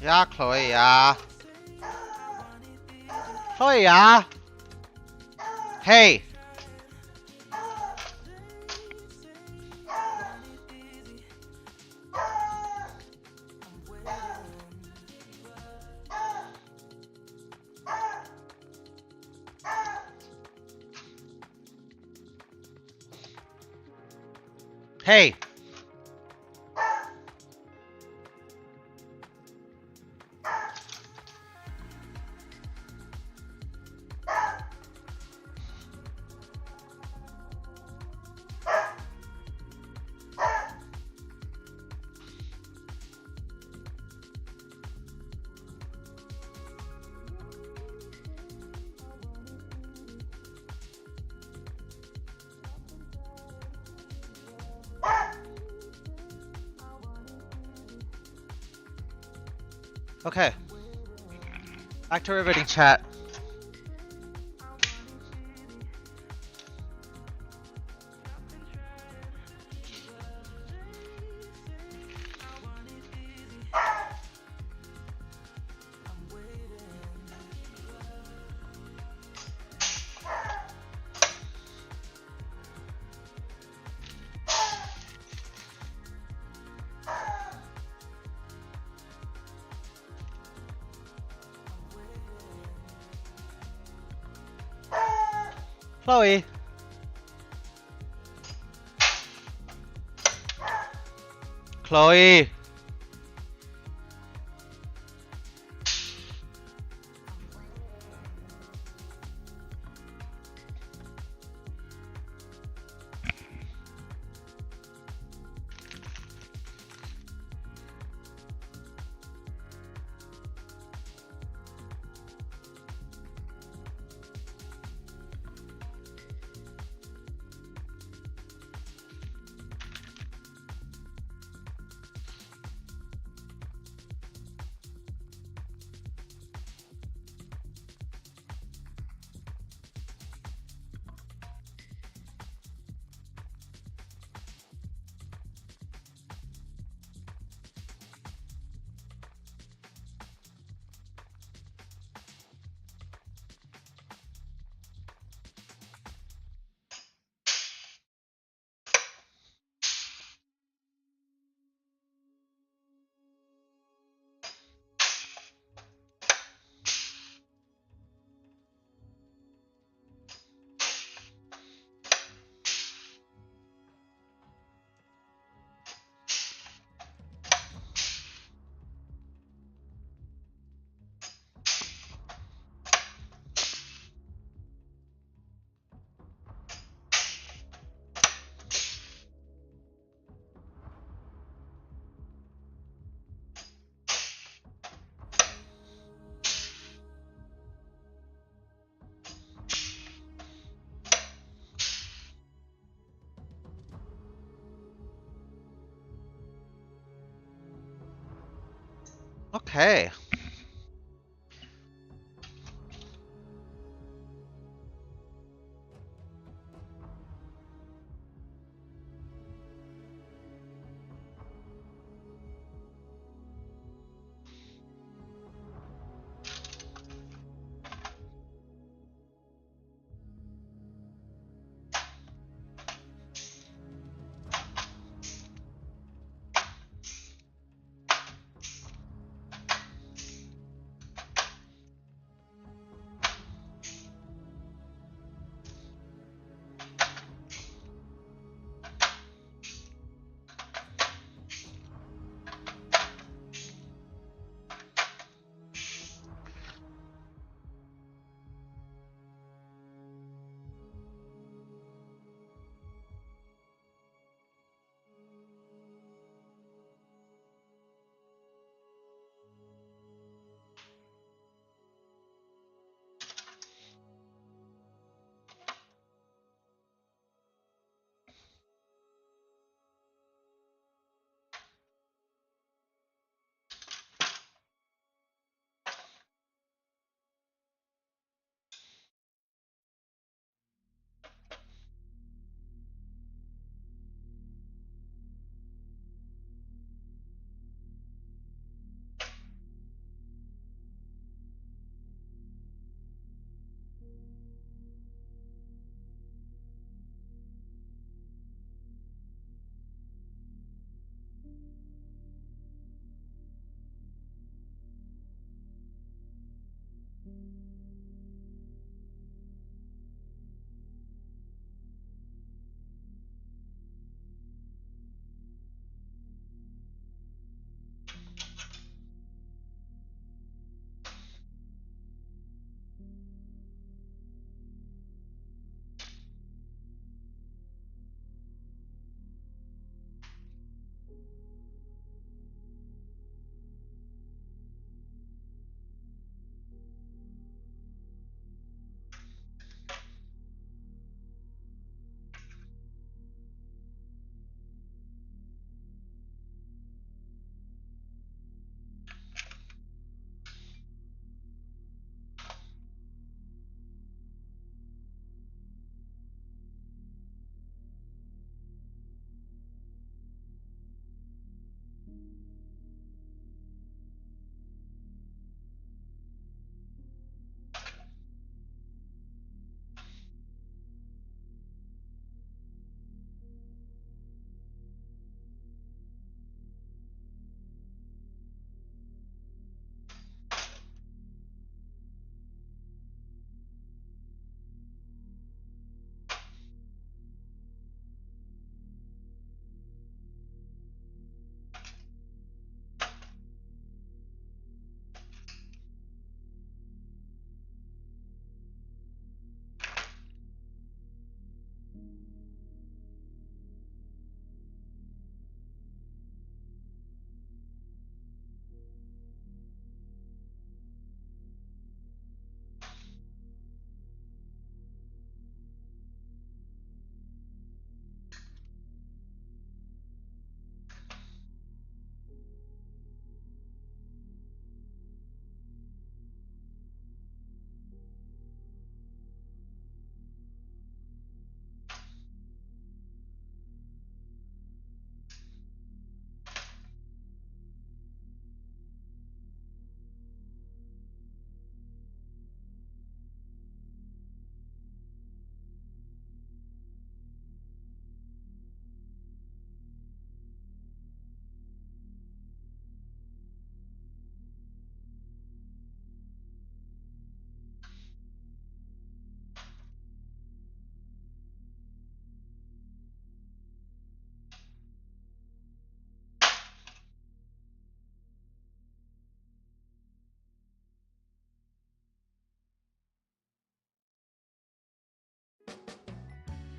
呀，Chloe 呀，Chloe 呀，嘿，嘿。Okay, back to riveting chat. Chloe. Chloe. Okay.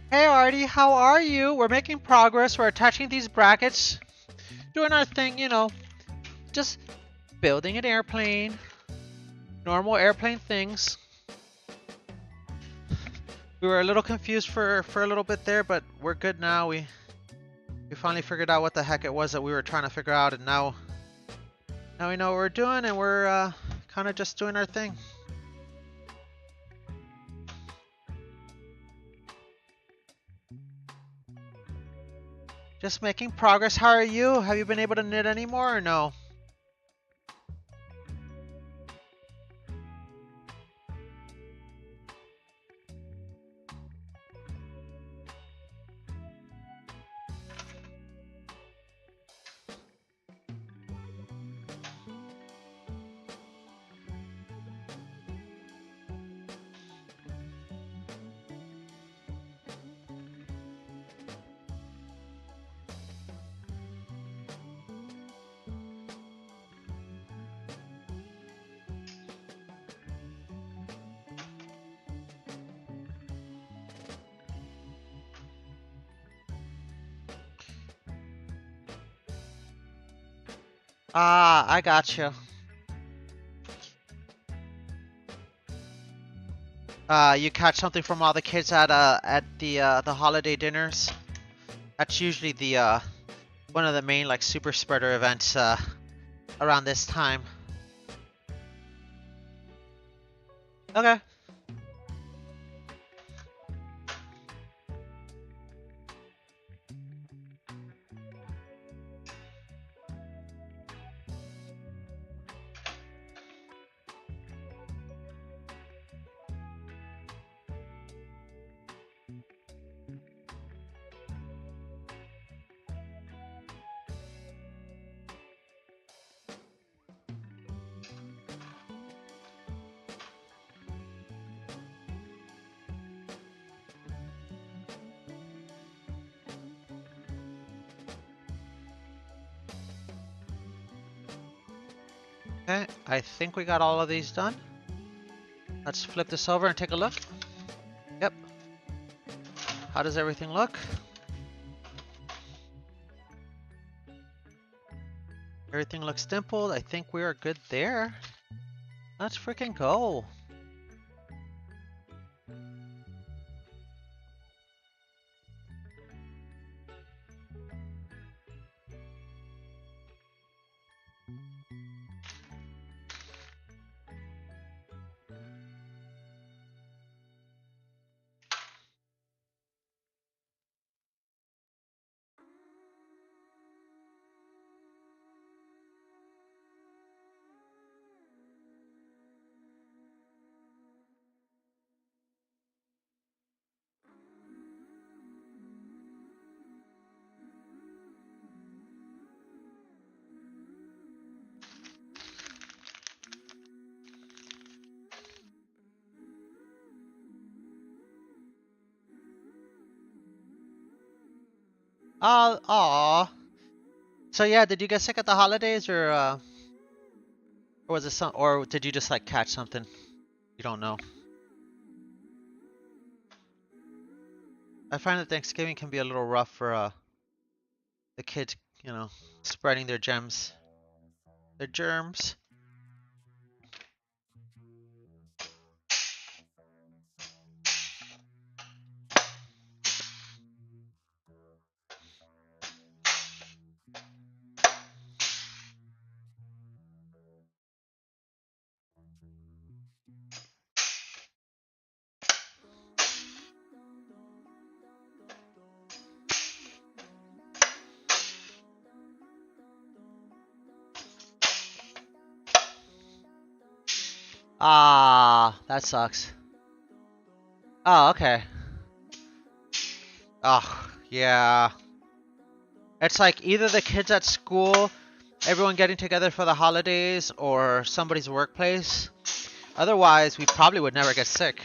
Hey Artie, how are you? We're making progress. We're attaching these brackets. Doing our thing, you know. Just building an airplane. Normal airplane things. We were a little confused for a little bit there, but we're good now. We finally figured out what the heck it was that we were trying to figure out, and now we know what we're doing, and we're kind of just doing our thing. Just making progress. How are you? Have you been able to knit anymore or no? Ah, I got you. You catch something from all the kids at the holiday dinners. That's usually the one of the main like super spreader events around this time. Okay. Okay, I think we got all of these done. Let's flip this over and take a look. Yep. How does everything look? Everything looks dimpled. I think we are good there. Let's freaking go. Aw. So yeah, did you get sick at the holidays or was it or did you just like catch something? You don't know. I find that Thanksgiving can be a little rough for the kids, you know, spreading their gems, their germs. Ah, that sucks. Oh, okay. Oh, yeah. It's like either the kids at school, everyone getting together for the holidays, or somebody's workplace. Otherwise, we probably would never get sick.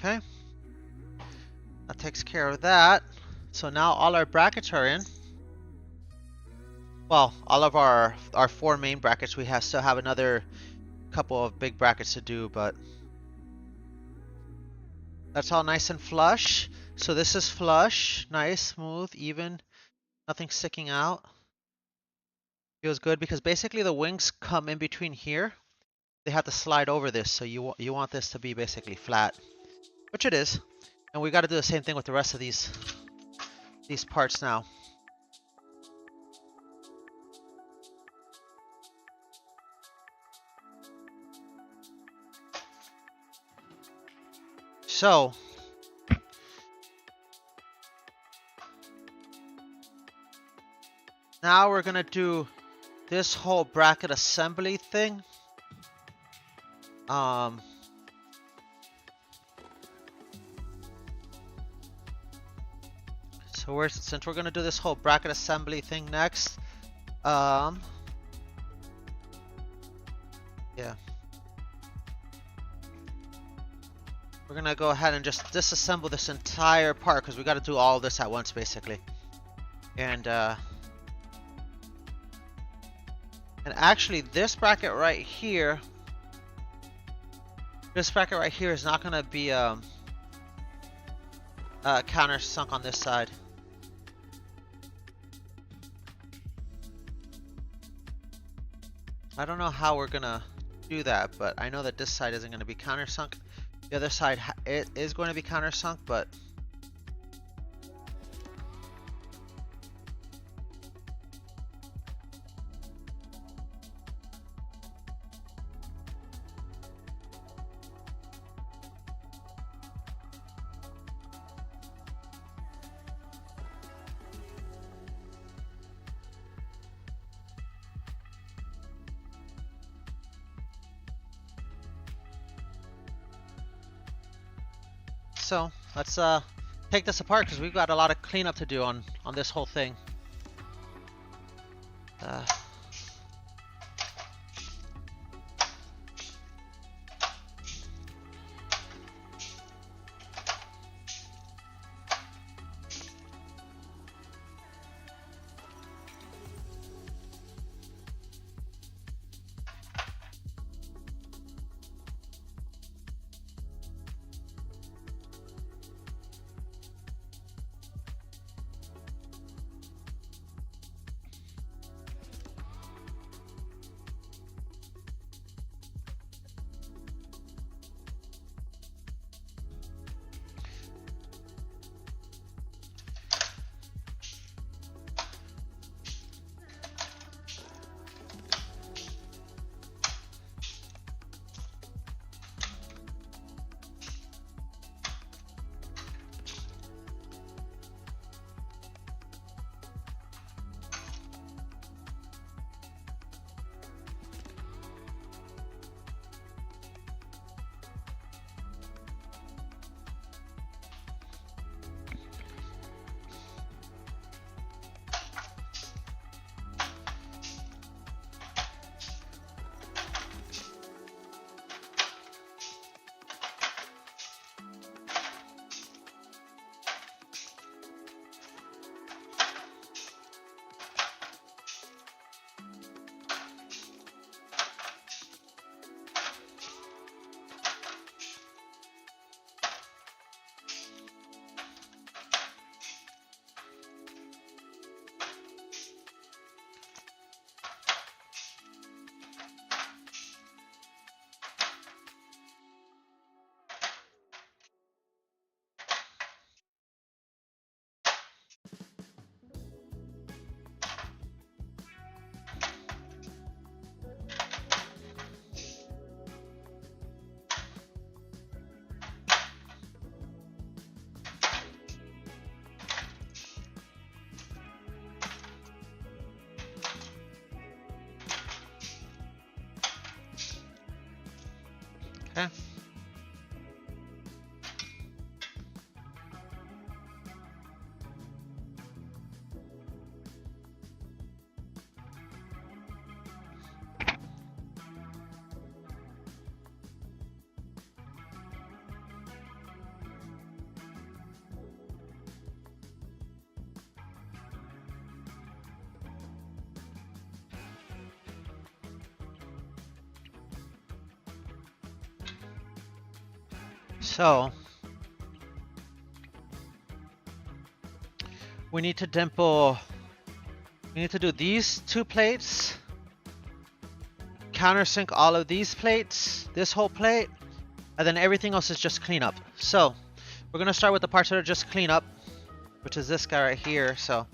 Okay. That takes care of that. So now all our brackets are in. Well, all of our 4 main brackets, we still have another couple of big brackets to do, but that's all nice and flush. So this is flush, nice, smooth, even, nothing sticking out. Feels good because basically the wings come in between here. They have to slide over this, so you want this to be basically flat, which it is. And we got to do the same thing with the rest of these parts now. So now we're gonna do this whole bracket assembly thing. So since we're gonna do this whole bracket assembly thing next, yeah. We're gonna go ahead and just disassemble this entire part because we got to do all this at once basically. And actually this bracket right here, is not gonna be countersunk on this side. I don't know how we're gonna do that, but I know that this side isn't gonna be countersunk. The other side it is going to be countersunk, but so let's take this apart because we've got a lot of cleanup to do on this whole thing. So we need to dimple. We need to do these 2 plates. Countersink all of these plates, this whole plate, and then everything else is just cleanup. So we're gonna start with the parts that are just cleanup, which is this guy right here. So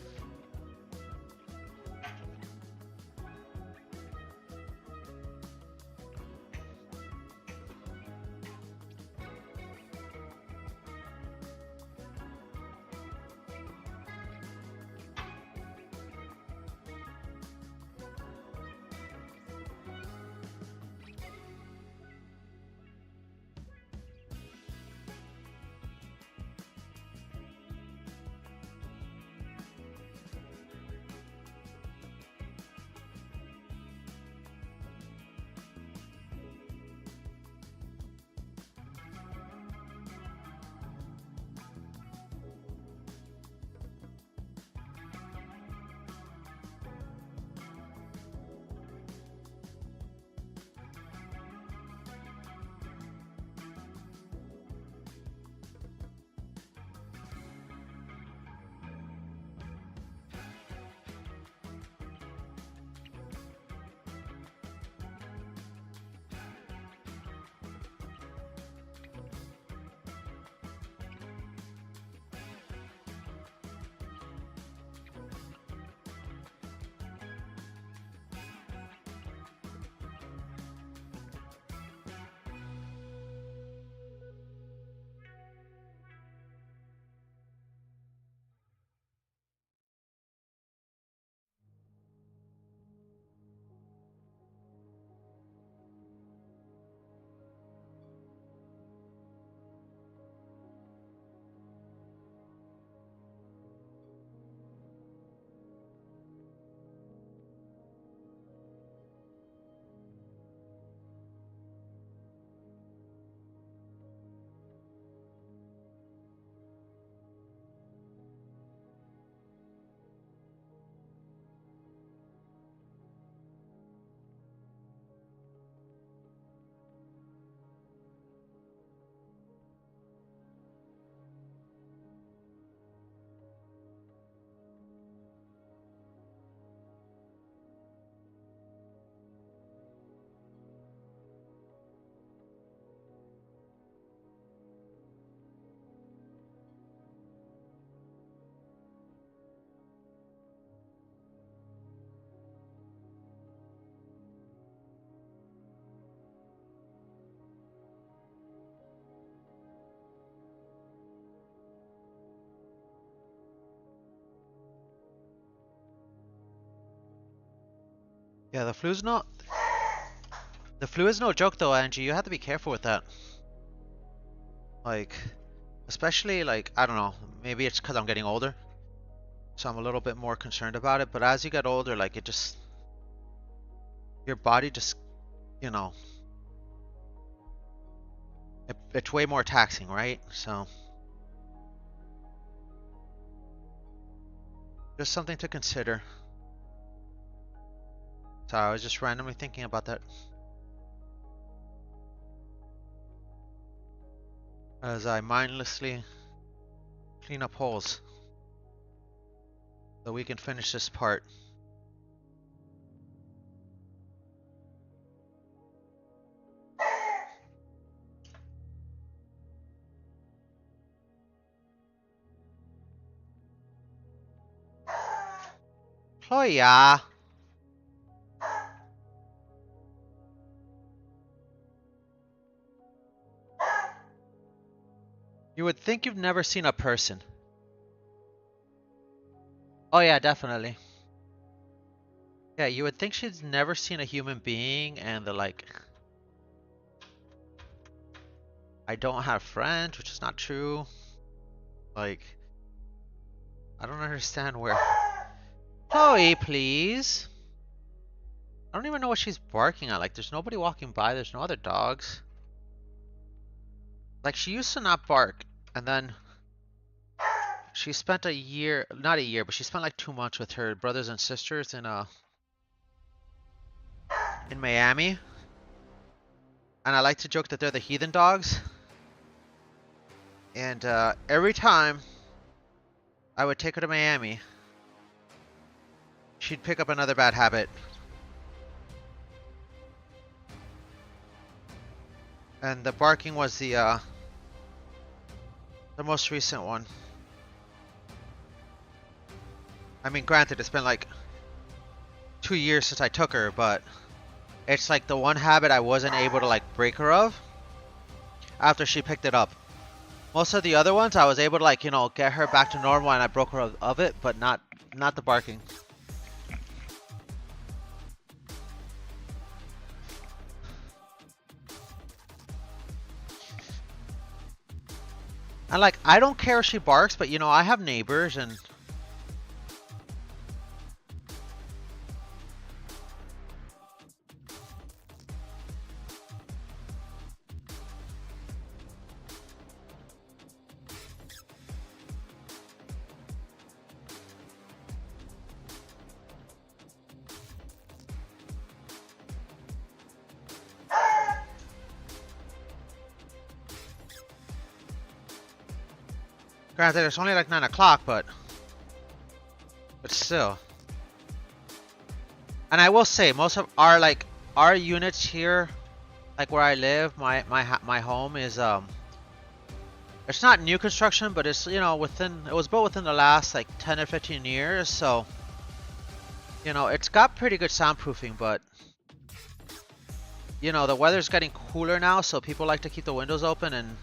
yeah, the flu is no joke though, Angie. You have to be careful with that. Like, especially like, I don't know, maybe it's because I'm getting older, so I'm a little bit more concerned about it. But as you get older, like it just, your body just, you know, it's way more taxing, right? So just something to consider. So I was just randomly thinking about that as I mindlessly clean up holes so we can finish this part. Chloe, you would think you've never seen a person. Oh yeah, definitely. Yeah, you would think she's never seen a human being and they're like, I don't have friends, which is not true. Like, I don't understand where. Chloe, please. I don't even know what she's barking at. Like, there's nobody walking by. There's no other dogs. Like, she used to not bark. And then she spent a year, not a year, but she spent like 2 months with her brothers and sisters in Miami. And I like to joke that they're the heathen dogs. And every time I would take her to Miami, she'd pick up another bad habit. And the barking was the most recent one. I mean, granted, it's been like 2 years since I took her, but it's like the one habit I wasn't able to like break her of after she picked it up. Most of the other ones I was able to like, you know, get her back to normal and I broke her of it, but not the barking. And like, I don't care if she barks, but you know, I have neighbors and granted, it's only like 9 o'clock, but still. And I will say, most of our units here, like where I live, my home is it's not new construction, but it's, you know, it was built within the last like 10 or 15 years, so you know, it's got pretty good soundproofing, but you know, the weather's getting cooler now, so people like to keep the windows open and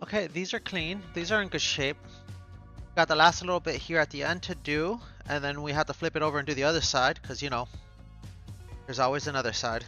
okay, these are clean. These are in good shape. Got the last little bit here at the end to do, and then we have to flip it over and do the other side, because, you know, there's always another side.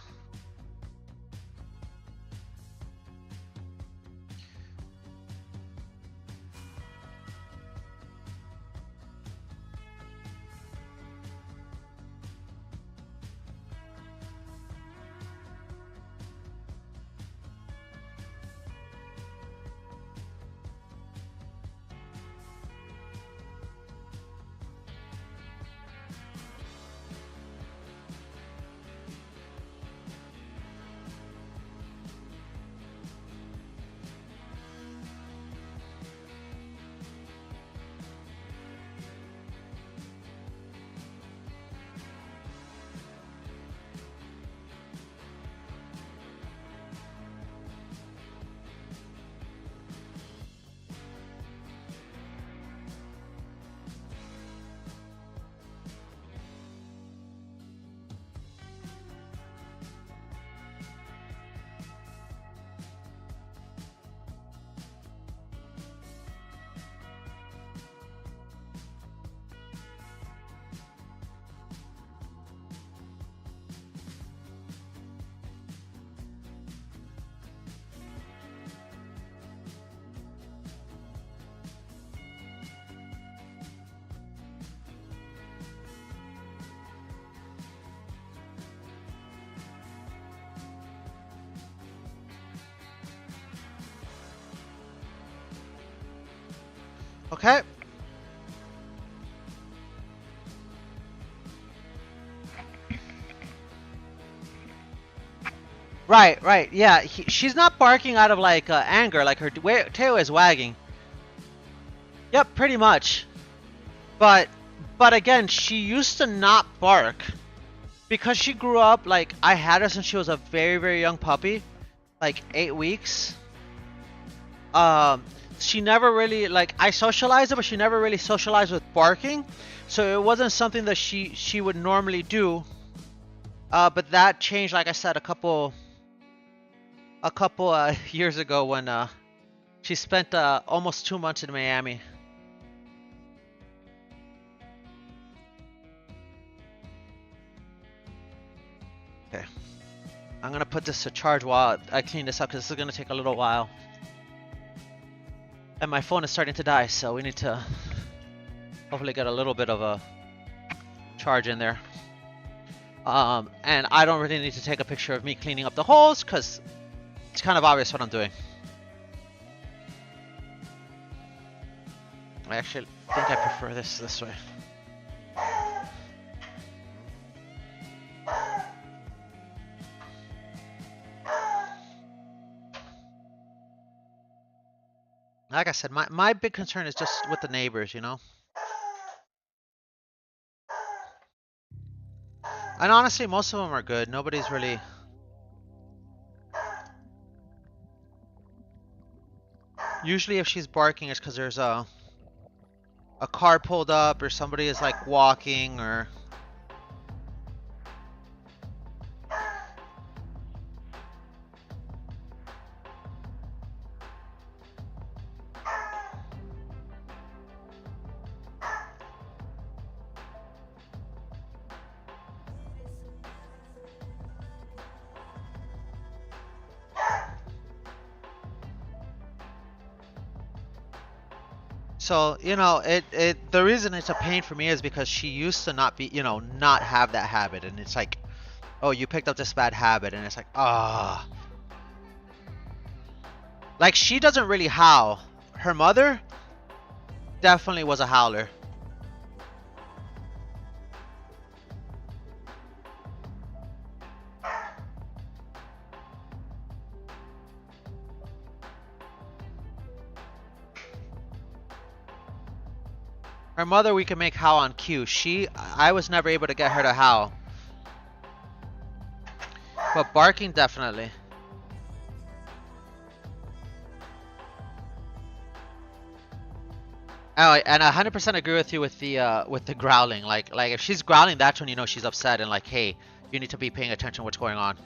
Okay. Right. Yeah, she's not barking out of like anger, like her tail is wagging. Yep, pretty much. But again, she used to not bark because she grew up like I had her since she was a very young puppy, like 8 weeks. She never really, like, I socialized her, but she never really socialized with barking, so it wasn't something that she would normally do But that changed, like I said, a couple years ago when she spent almost 2 months in Miami. Okay, I'm gonna put this to charge while I clean this up because this is gonna take a little while. And my phone is starting to die, so we need to hopefully get a little bit of a charge in there. And I don't really need to take a picture of me cleaning up the holes because it's kind of obvious what I'm doing. I actually think I prefer this way. Like I said, my big concern is just with the neighbors, you know? And honestly, most of them are good. Nobody's really... Usually if she's barking, it's because there's a car pulled up or somebody is like walking or... So, you know, the reason it's a pain for me is because she used to not be, you know, not have that habit. And it's like, oh, you picked up this bad habit. And it's like, ah. Like, she doesn't really howl. Her mother definitely was a howler. Her mother we can make howl on cue. I was never able to get her to howl. But barking, definitely. Oh, and I 100% agree with you with the growling. Like if she's growling, that's when you know she's upset and like, hey, you need to be paying attention to what's going on.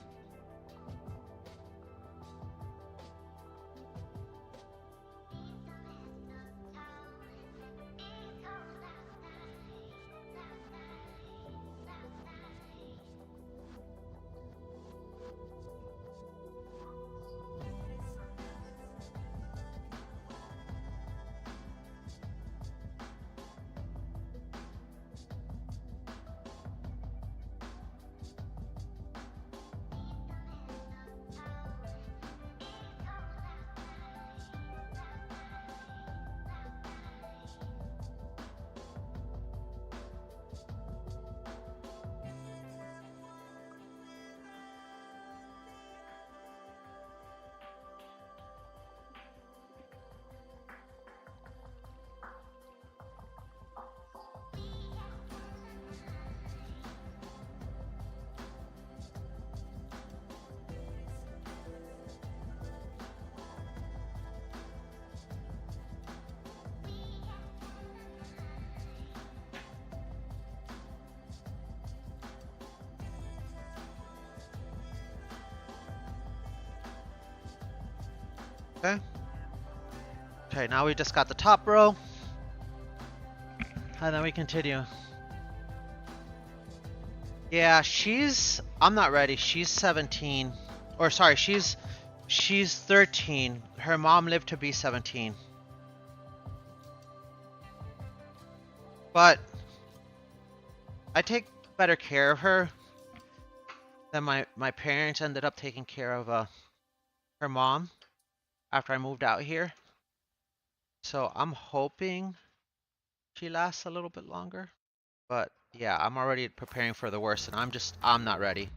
Okay. Okay, now we just got the top row. And then we continue. Yeah, I'm not ready. She's 17. Or sorry, she's 13. Her mom lived to be 17. But I take better care of her than my parents ended up taking care of her mom after I moved out here. So I'm hoping she lasts a little bit longer. But yeah, I'm already preparing for the worst and I'm not ready.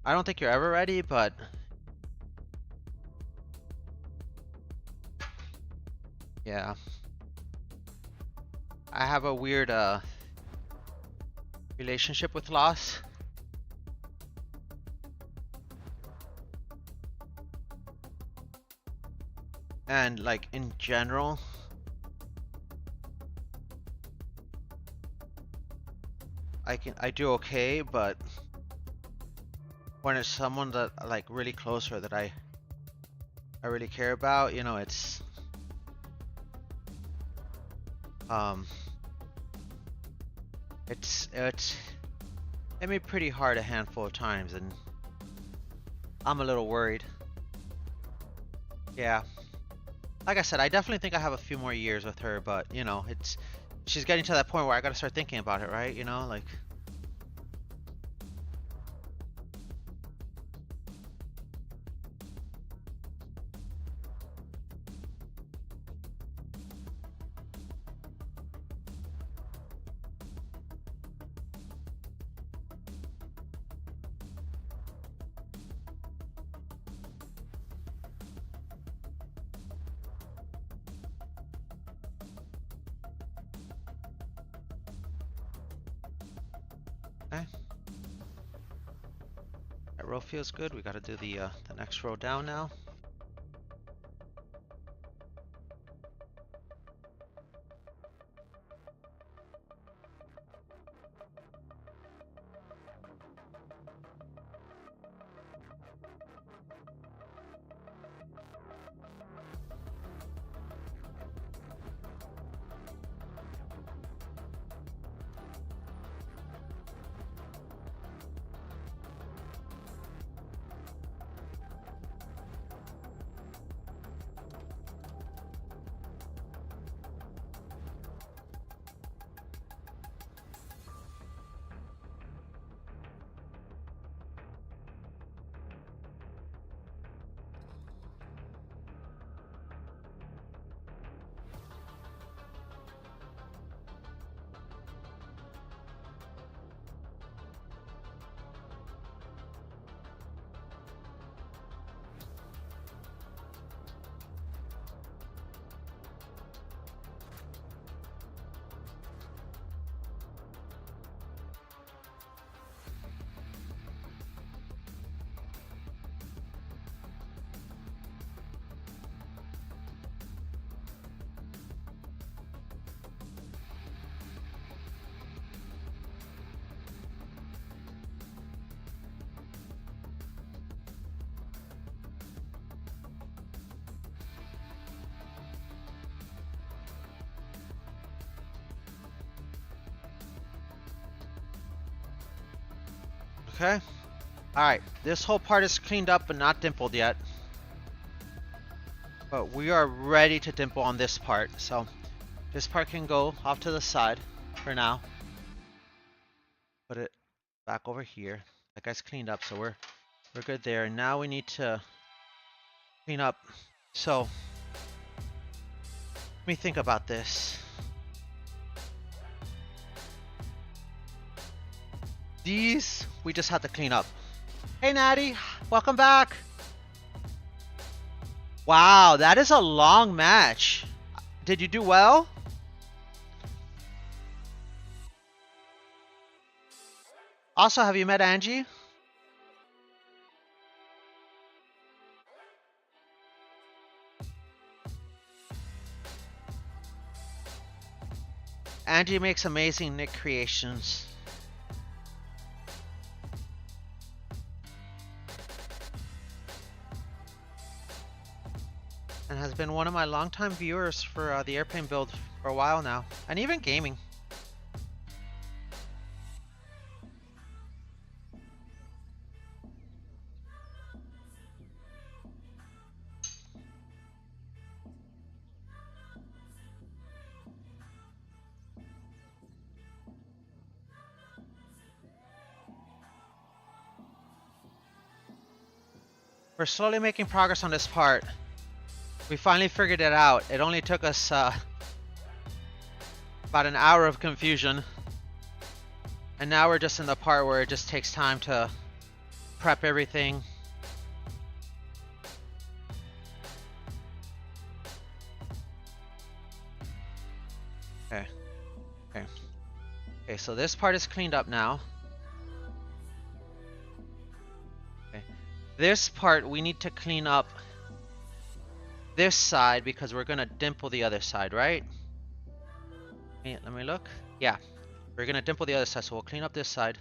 I don't think you're ever ready, but yeah. I have a weird relationship with loss. And like in general, I do okay, but when it's someone that like really close or that I really care about, you know, it's hit me pretty hard a handful of times, and I'm a little worried. Yeah. Like I said, I definitely think I have a few more years with her, but you know, she's getting to that point where I gotta start thinking about it, right? You know, like. Okay. That row feels good. We gotta do the next row down now. Okay. Alright, this whole part is cleaned up but not dimpled yet. But we are ready to dimple on this part, so this part can go off to the side for now. Put it back over here. That guy's cleaned up, so we're good there. Now we need to clean up. So let me think about this. These we just have to clean up. Hey Natty, welcome back. Wow, that is a long match. Did you do well? Also, have you met Angie? Angie makes amazing Nick creations. And has been one of my longtime viewers for the airplane build for a while now, and even gaming. We're slowly making progress on this part. We finally figured it out. It only took us about an hour of confusion. And now we're just in the part where it just takes time to prep everything. Okay. Okay, so this part is cleaned up now. Okay. This part we need to clean up this side because we're gonna dimple the other side, right? Let me look. Yeah. We're gonna dimple the other side, so we'll clean up this side.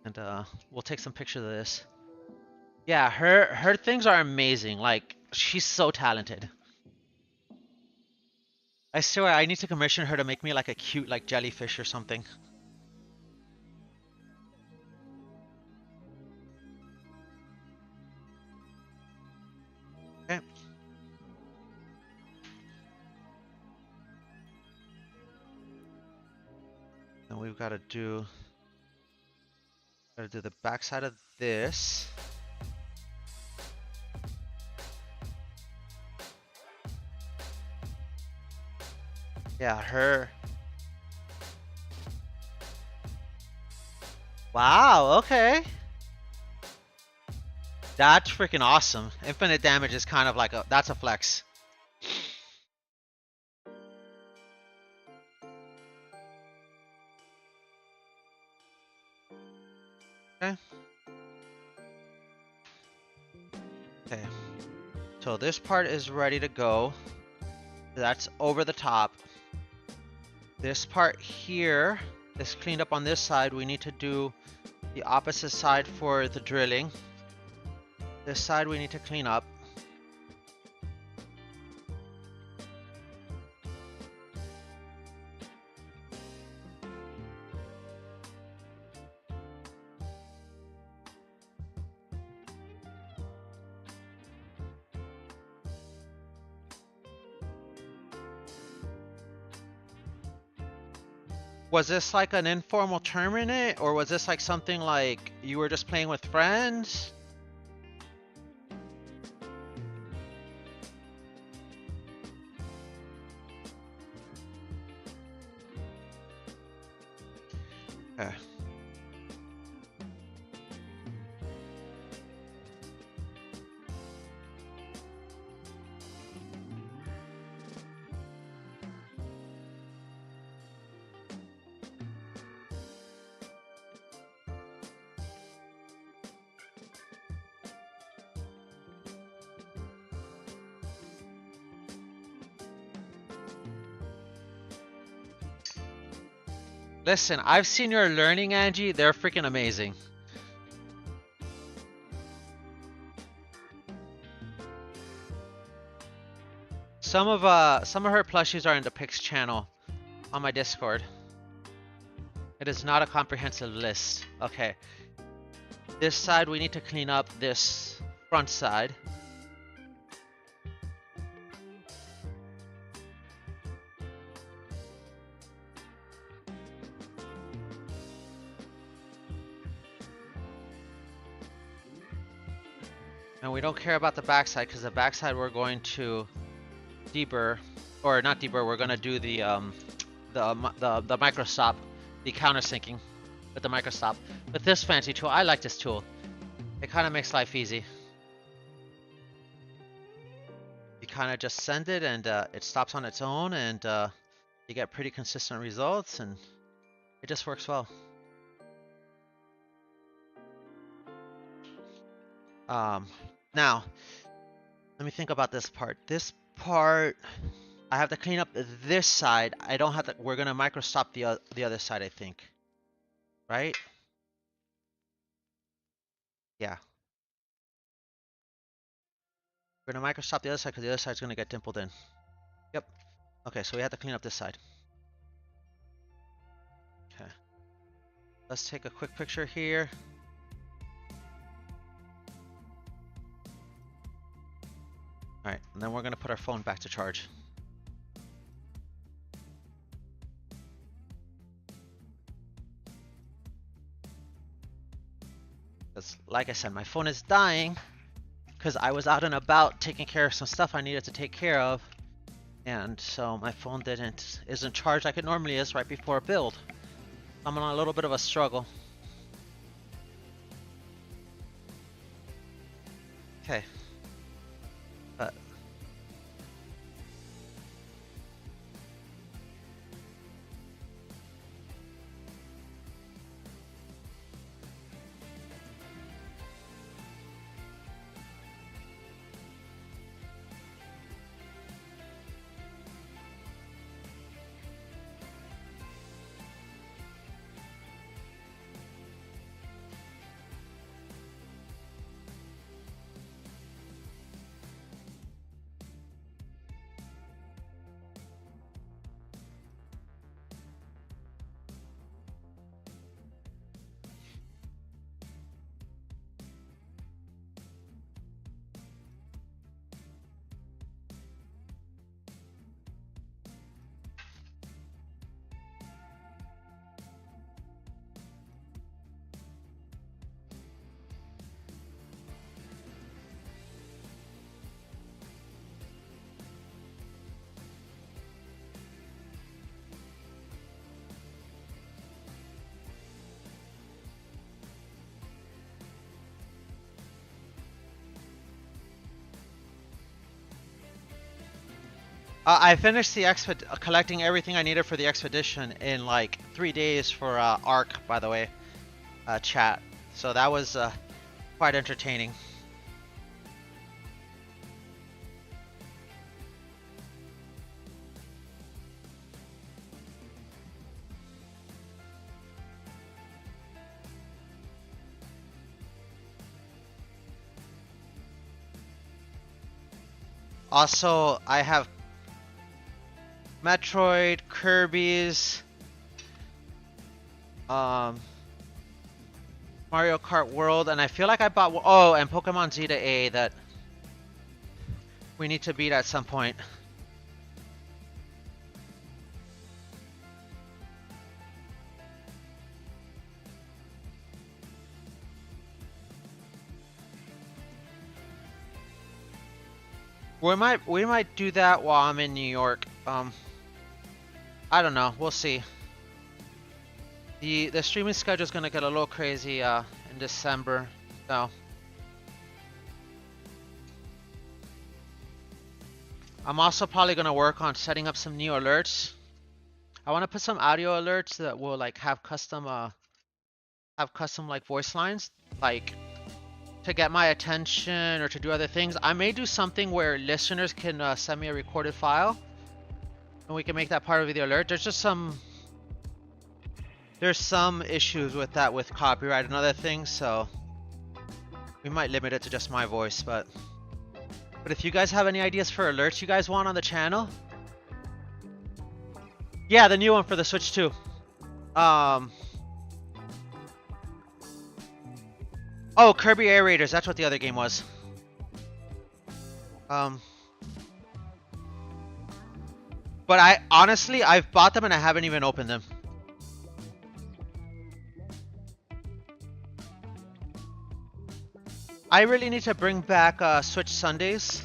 And we'll take some pictures of this. Yeah, her things are amazing. Like, she's so talented. I swear, I need to commission her to make me like a cute like jellyfish or something. Okay. And we've got to do the back side of this. Yeah, her. Wow, okay. That's freaking awesome. Infinite damage is kind of like that's a flex. Okay. Okay. So this part is ready to go. That's over the top. This part here is cleaned up on this side. We need to do the opposite side for the drilling. This side we need to clean up. Was this like an informal tournament, or was this like something like you were just playing with friends? Okay. Listen, I've seen your learning, Angie. They're freaking amazing. Some of her plushies are in the Pix channel on my Discord. It is not a comprehensive list. Okay. This side we need to clean up this front side. And we don't care about the backside because the backside we're going to deburr, or not deburr. We're gonna do the micro stop, the countersinking with the micro stop. With this fancy tool, I like this tool. It kind of makes life easy. You kind of just send it and it stops on its own, and you get pretty consistent results, and it just works well. Now, let me think about this part. This part, I have to clean up this side. I don't have to. We're gonna micro stop the other side, I think. Right? Yeah. We're gonna micro stop the other side because the other side's gonna get dimpled in. Yep. Okay, so we have to clean up this side. Okay. Let's take a quick picture here. Alright, and then we're gonna put our phone back to charge. Because, like I said, my phone is dying because I was out and about taking care of some stuff I needed to take care of, and so my phone isn't charged like it normally is right before a build. I'm on a little bit of a struggle. Okay. But I finished the collecting everything I needed for the expedition in like 3 days for Ark, by the way, chat. So that was quite entertaining. Also, I have Metroid, Kirby's, Mario Kart World, and I feel like I bought and Pokemon Zeta A that we need to beat at some point. We might do that while I'm in New York. I don't know. We'll see. The streaming schedule is gonna get a little crazy in December, so I'm also probably gonna work on setting up some new alerts. I want to put some audio alerts that will like have custom like voice lines, like to get my attention or to do other things. I may do something where listeners can send me a recorded file, and we can make that part of the alert. There's some issues with that with copyright and other things, so we might limit it to just my voice. But if you guys have any ideas for alerts you guys want on the channel, yeah, the new one for the Switch too. Oh, Kirby Air Raiders, that's what the other game was. But I've bought them and I haven't even opened them. I really need to bring back Switch Sundays.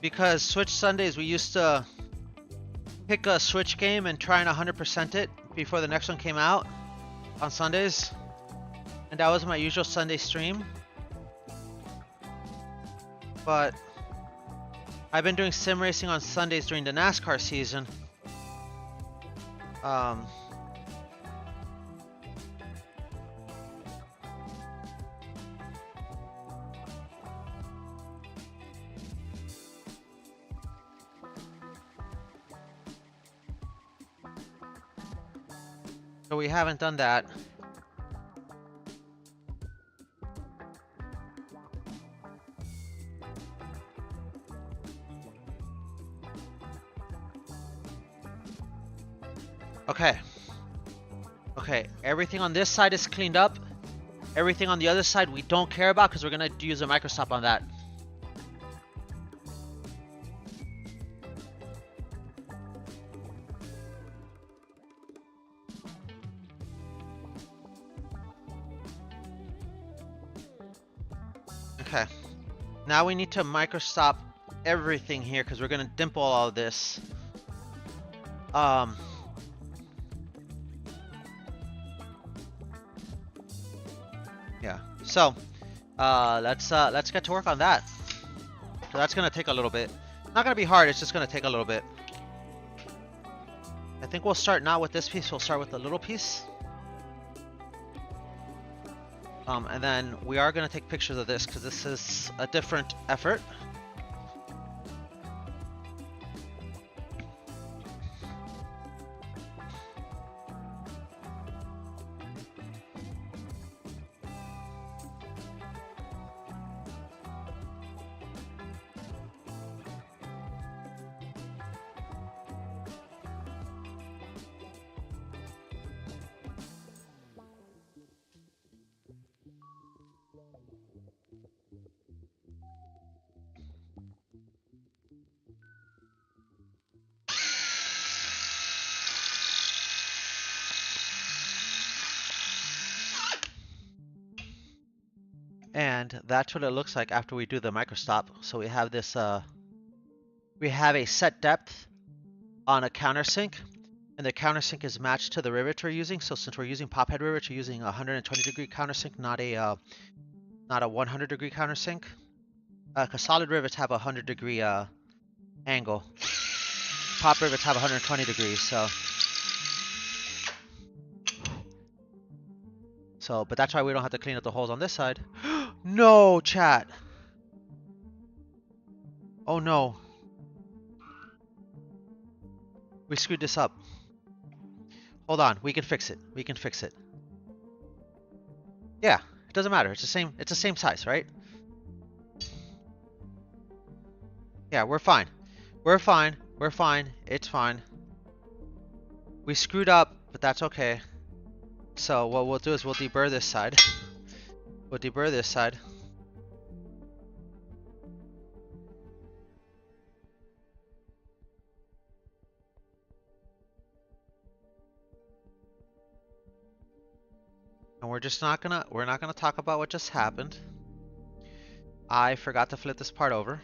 Because Switch Sundays, we used to pick a Switch game and try and 100% it before the next one came out on Sundays. And that was my usual Sunday stream. But I've been doing sim racing on Sundays during the NASCAR season. So we haven't done that. Okay. Okay, everything on this side is cleaned up. Everything on the other side we don't care about because we're gonna use a microstop on that. Okay. Now we need to microstop everything here because we're gonna dimple all of this. Yeah. So, let's get to work on that. So that's gonna take a little bit. Not gonna be hard. It's just gonna take a little bit. I think we'll start not with this piece. We'll start with the little piece. And then we are gonna take pictures of this because this is a different effort. And that's what it looks like after we do the microstop. So we have this, we have a set depth on a countersink, and the countersink is matched to the rivet we're using. So since we're using pop head rivets, we're using a 120 degree countersink, not a 100 degree countersink. Because solid rivets have a 100-degree angle. Pop rivets have 120 degrees, but that's why we don't have to clean up the holes on this side. No, chat. Oh no. We screwed this up. Hold on, we can fix it. We can fix it. Yeah, it doesn't matter. It's the same size, right? Yeah, we're fine. We're fine. We're fine. It's fine. We screwed up, but that's okay. So what we'll do is we'll deburr this side. We'll deburr this side. And we're not gonna talk about what just happened. I forgot to flip this part over.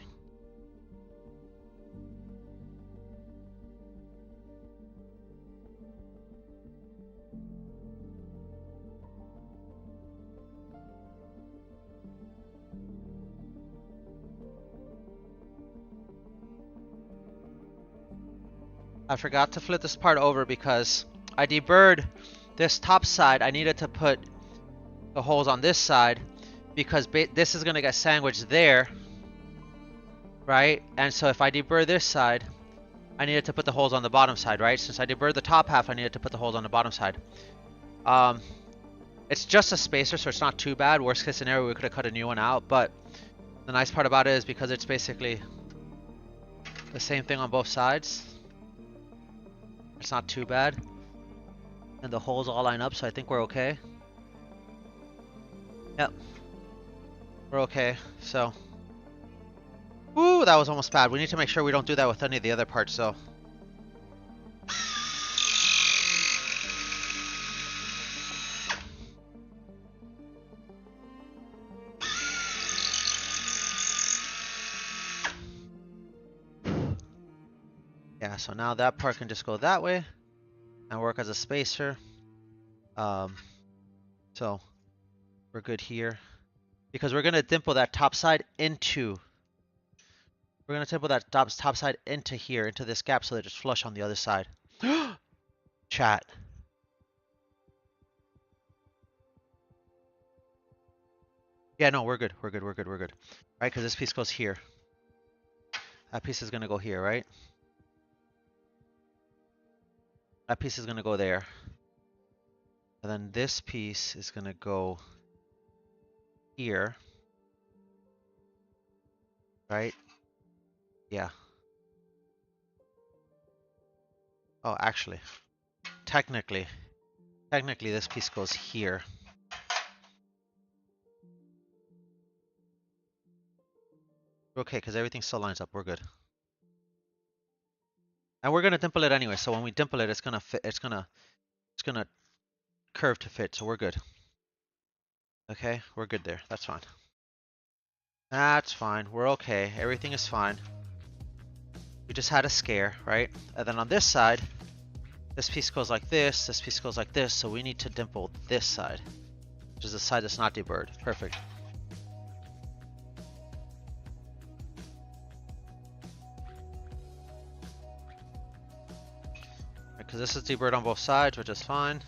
I forgot to flip this part over because I deburred this top side. I needed to put the holes on this side because this is going to get sandwiched there, right? And so if I deburr this side, I needed to put the holes on the bottom side, right? Since I deburred the top half, I needed to put the holes on the bottom side. It's just a spacer, so it's not too bad. Worst case scenario, we could have cut a new one out, but the nice part about it is because it's basically the same thing on both sides. It's not too bad. And the holes all line up, so I think we're okay. Yep. We're okay, so. Ooh, that was almost bad. We need to make sure we don't do that with any of the other parts, though. Yeah, so now that part can just go that way and work as a spacer. So we're good here because we're gonna dimple that top side into. We're gonna dimple that top side into here, into this gap, so that it's flush on the other side. Chat. Yeah, no, we're good. We're good. We're good. We're good. Right, because this piece goes here. That piece is gonna go here, right? That piece is gonna go there. And then this piece is gonna go here. Right? Yeah. Oh, actually. Technically this piece goes here. Okay, because everything still lines up. We're good. And we're gonna dimple it anyway, so when we dimple it, it's gonna fit. It's gonna curve to fit. So we're good. Okay, we're good there. That's fine. That's fine. We're okay. Everything is fine. We just had a scare, right? And then on this side, this piece goes like this. This piece goes like this. So we need to dimple this side, which is the side that's not deburred. Perfect. Because this is deburred on both sides, which is fine.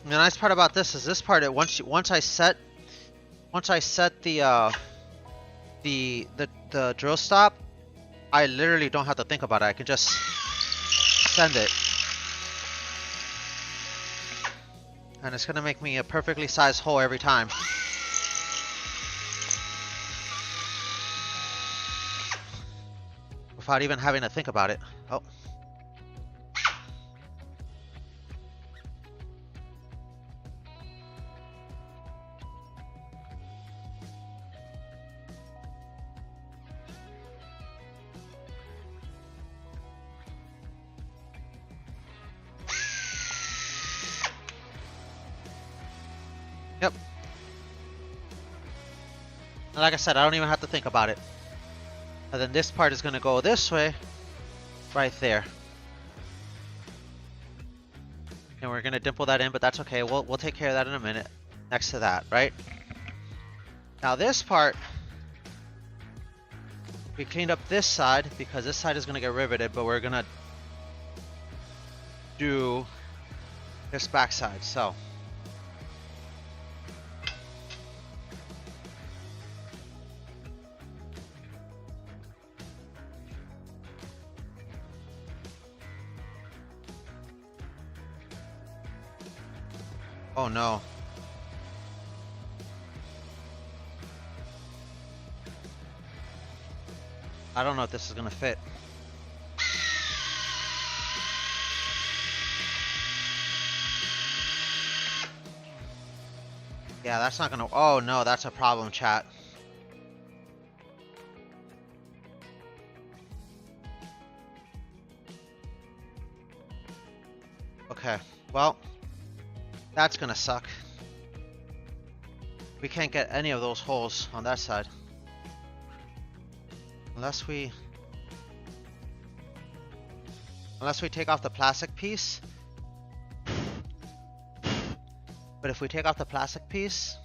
The nice part about this is this part. Once I set the drill stop, I literally don't have to think about it. I can just send it, and it's gonna make me a perfectly sized hole every time. without even having to think about it. Oh. Yep. And like I said, I don't even have to think about it. And then this part is going to go this way, right there. And we're going to dimple that in, but that's okay. We'll take care of that in a minute. Next to that, right? Now this part, we cleaned up this side because this side is going to get riveted, but we're going to do this back side. So oh no. I don't know if this is gonna fit. Yeah, that's not gonna, oh no, that's a problem, chat. Okay, well, that's gonna suck. We can't get any of those holes on that side. Unless we take off the plastic piece. But if we take off the plastic piece,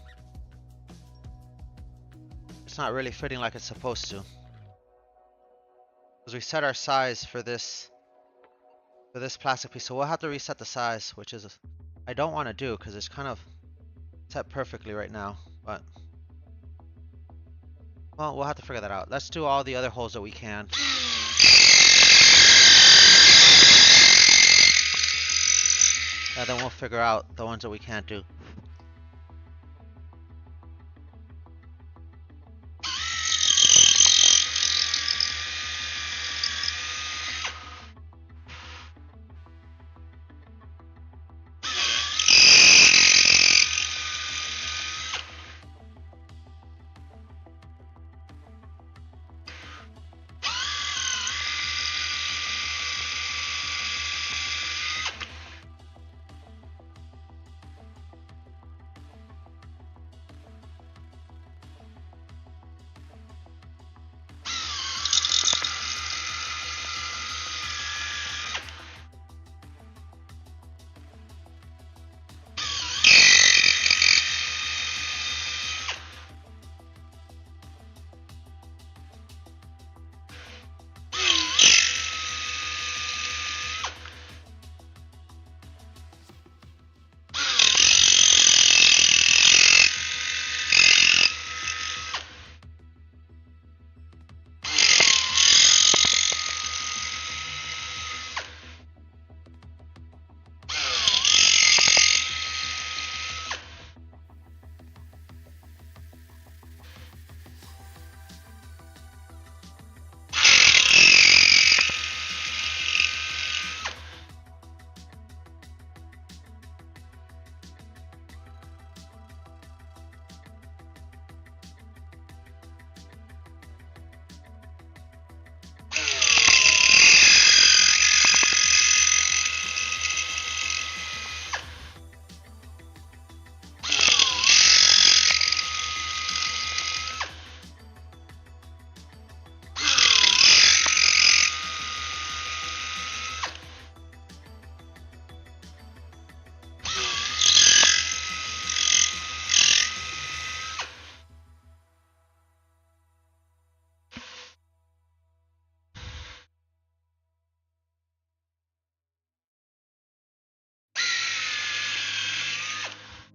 it's not really fitting like it's supposed to. Because we set our size for this plastic piece, so we'll have to reset the size, which is I don't want to do because it's kind of set perfectly right now, but well, we'll have to figure that out. Let's do all the other holes that we can. And then we'll figure out the ones that we can't do.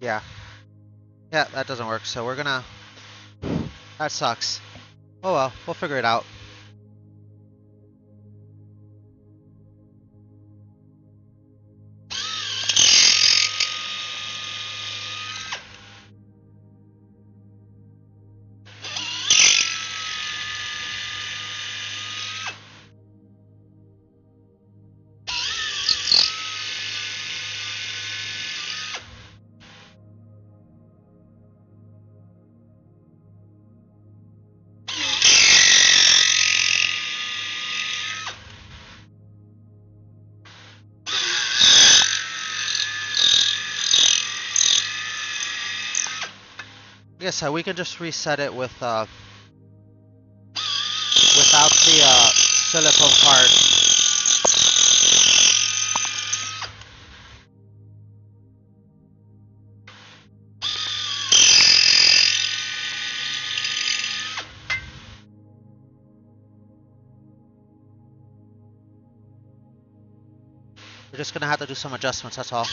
Yeah. Yeah, that doesn't work, so we're gonna... That sucks. Oh well, we'll figure it out. Yes, we can just reset it with without the silicone part. We're just gonna have to do some adjustments, that's all.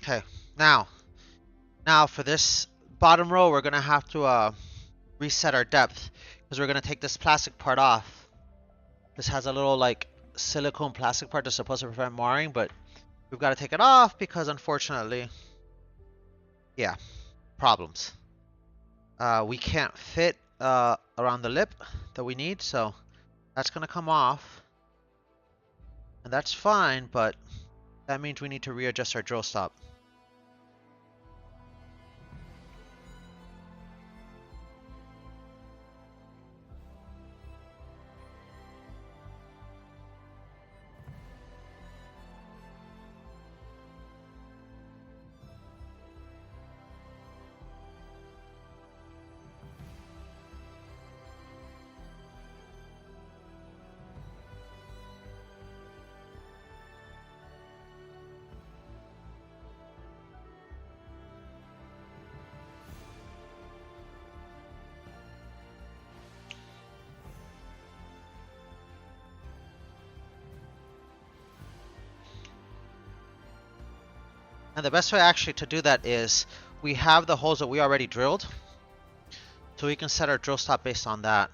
Okay, now for this bottom row, we're gonna have to reset our depth because we're gonna take this plastic part off. This has a little like silicone plastic part that's supposed to prevent marring, but we've got to take it off because unfortunately, yeah, problems. We can't fit around the lip that we need, so that's gonna come off, and that's fine, but that means we need to readjust our drill stop. And the best way actually to do that is we have the holes that we already drilled. So we can set our drill stop based on that.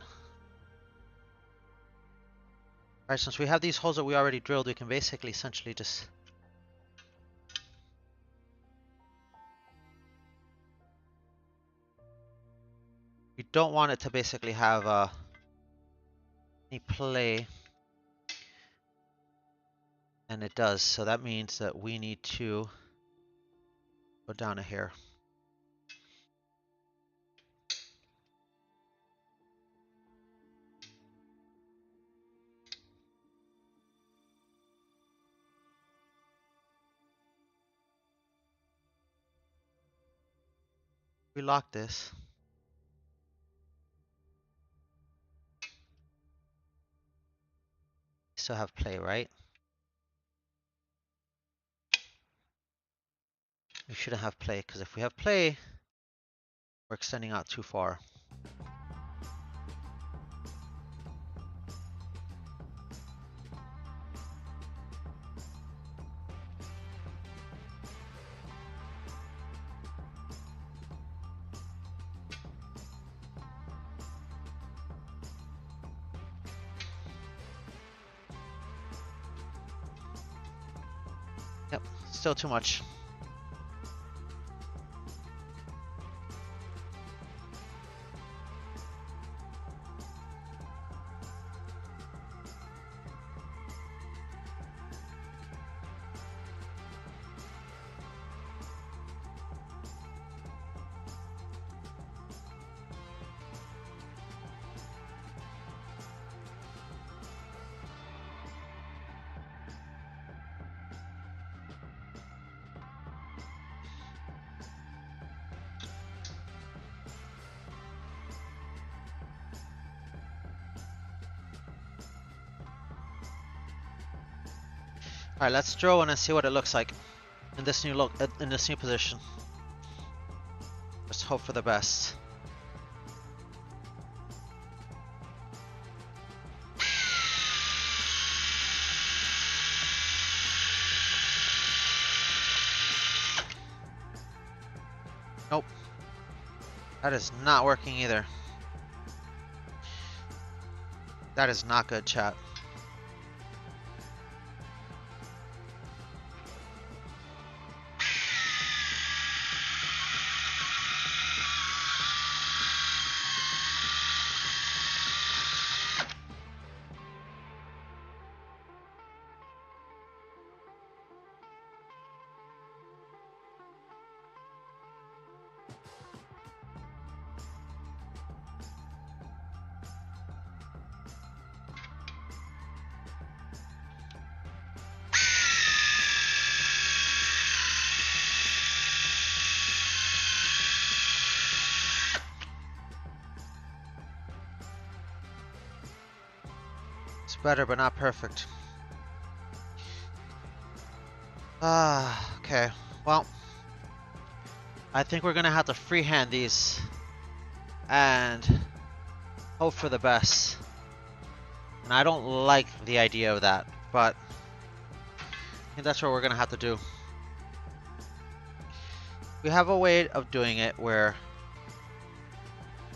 Alright, since we have these holes that we already drilled, we can basically essentially just... We don't want it to basically have any play. And it does, so that means that we need to go down a hair. We lock this. Still have play, right? We shouldn't have play, because if we have play, we're extending out too far. Yep, still too much. Alright, let's draw one and see what it looks like in this new look, in this new position. Let's hope for the best. Nope. That is not working either. That is not good, chat. It's better, but not perfect. Okay. Well, I think we're gonna have to freehand these and hope for the best. And I don't like the idea of that, but I think that's what we're gonna have to do. We have a way of doing it where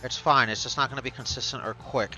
it's fine, it's just not gonna be consistent or quick.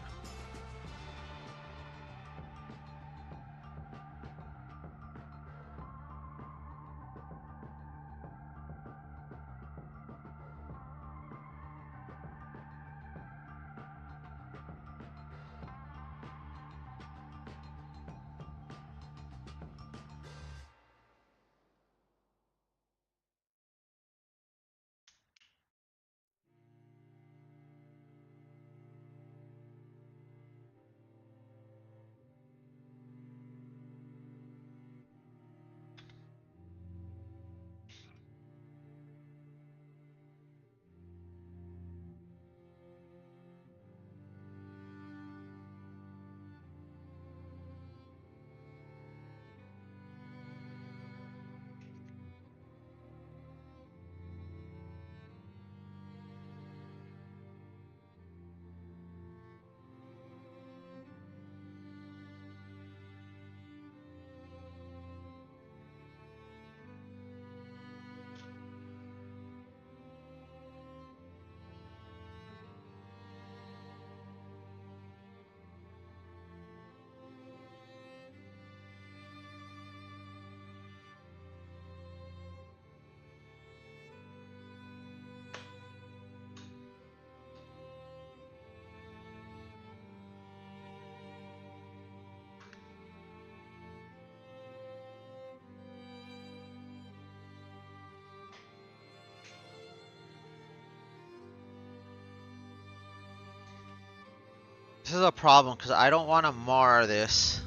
is a problem because I don't want to mar this.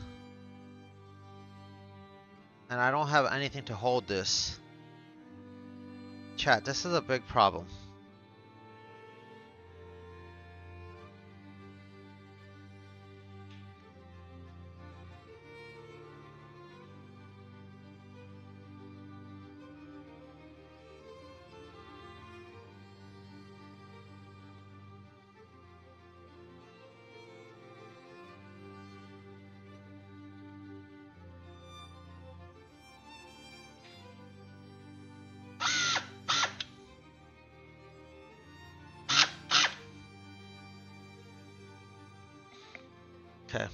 And I don't have anything to hold this. Chat, this is a big problem. Okay.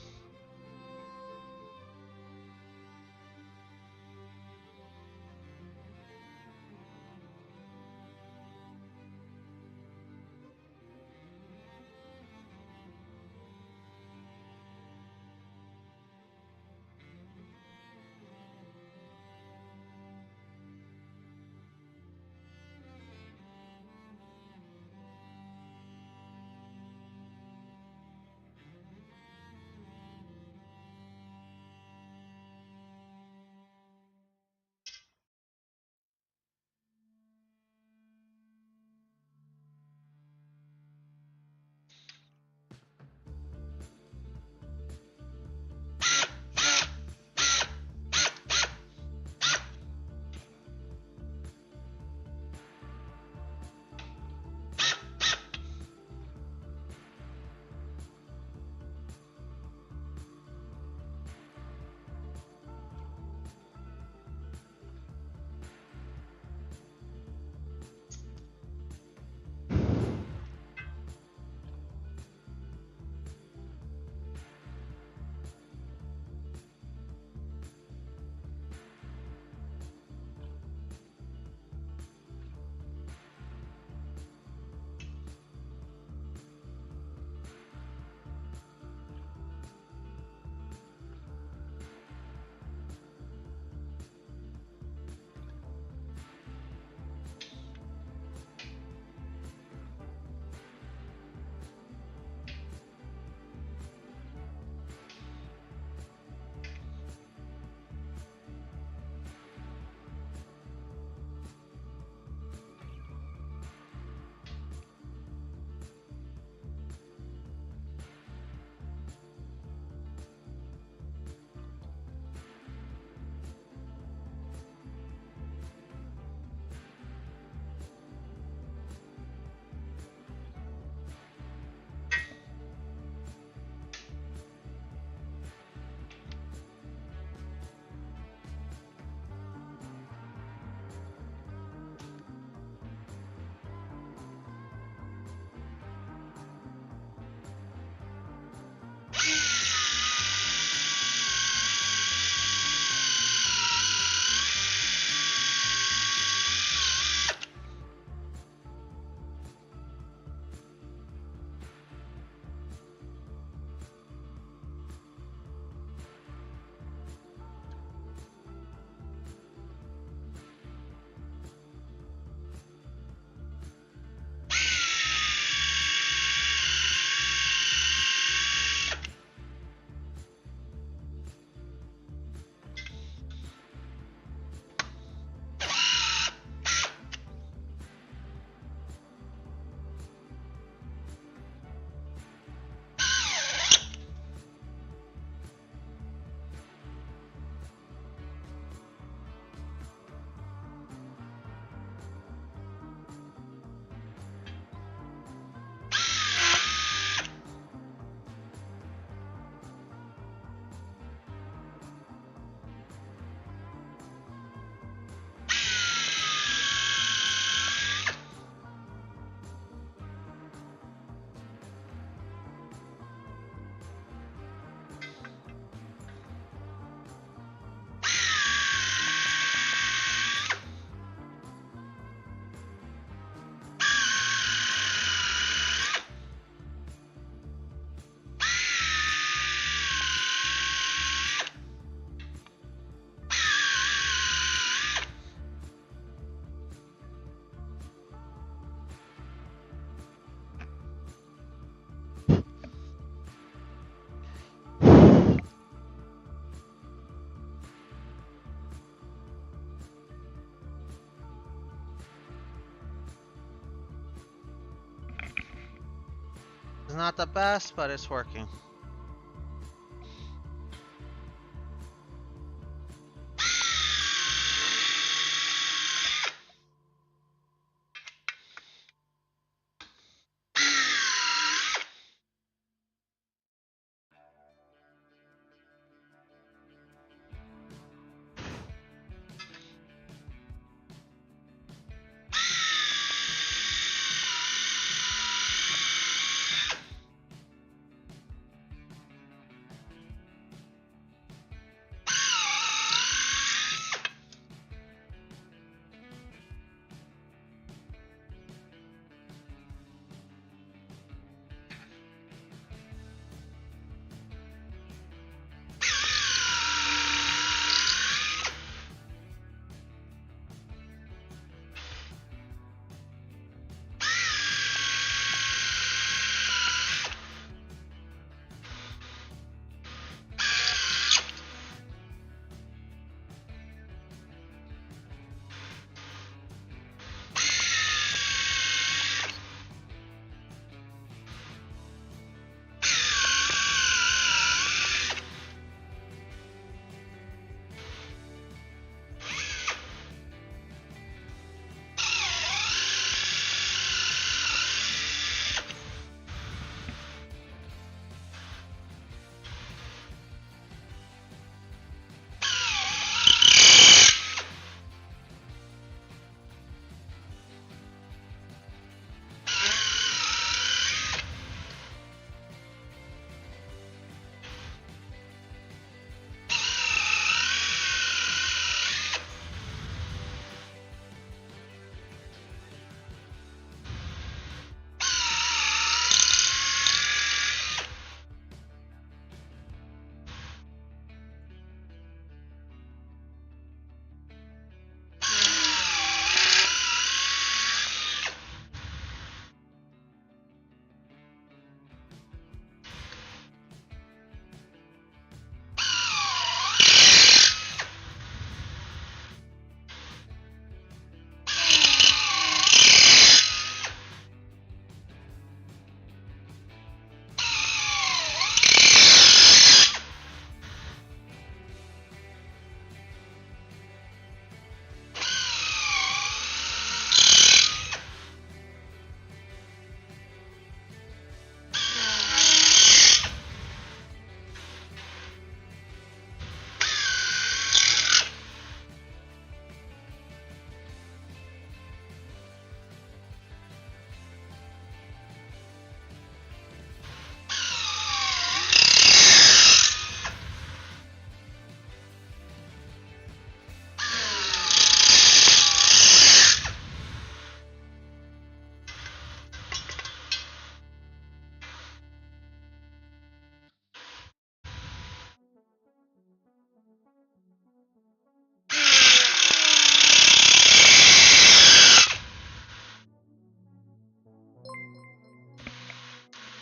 It's not the best, but it's working.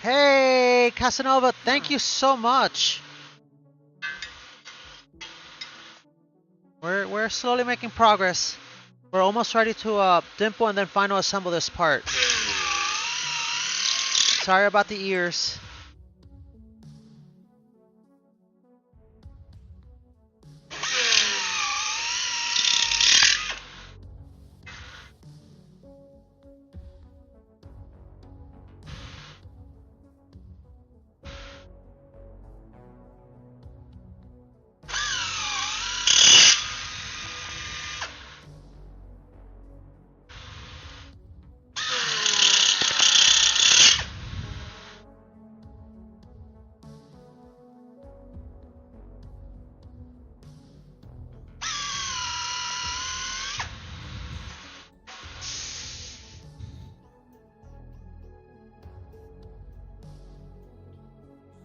Hey, Casanova, thank you so much. We're slowly making progress. We're almost ready to dimple and then final assemble this part. Sorry about the ears.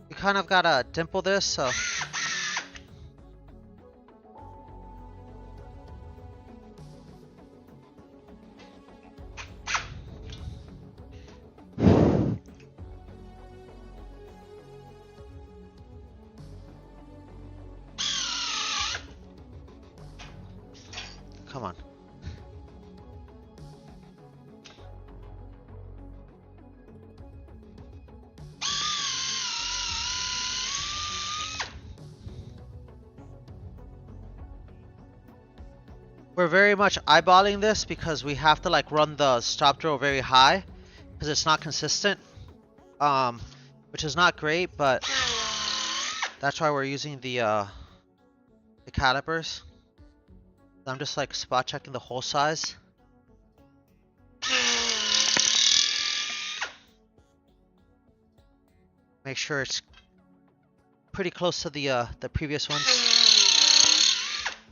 You kind of gotta dimple this, so. Come on. We're very much eyeballing this because we have to like run the stop drill very high because it's not consistent, which is not great, but that's why we're using the calipers. I'm just like spot checking the hole size. Make sure it's pretty close to the previous ones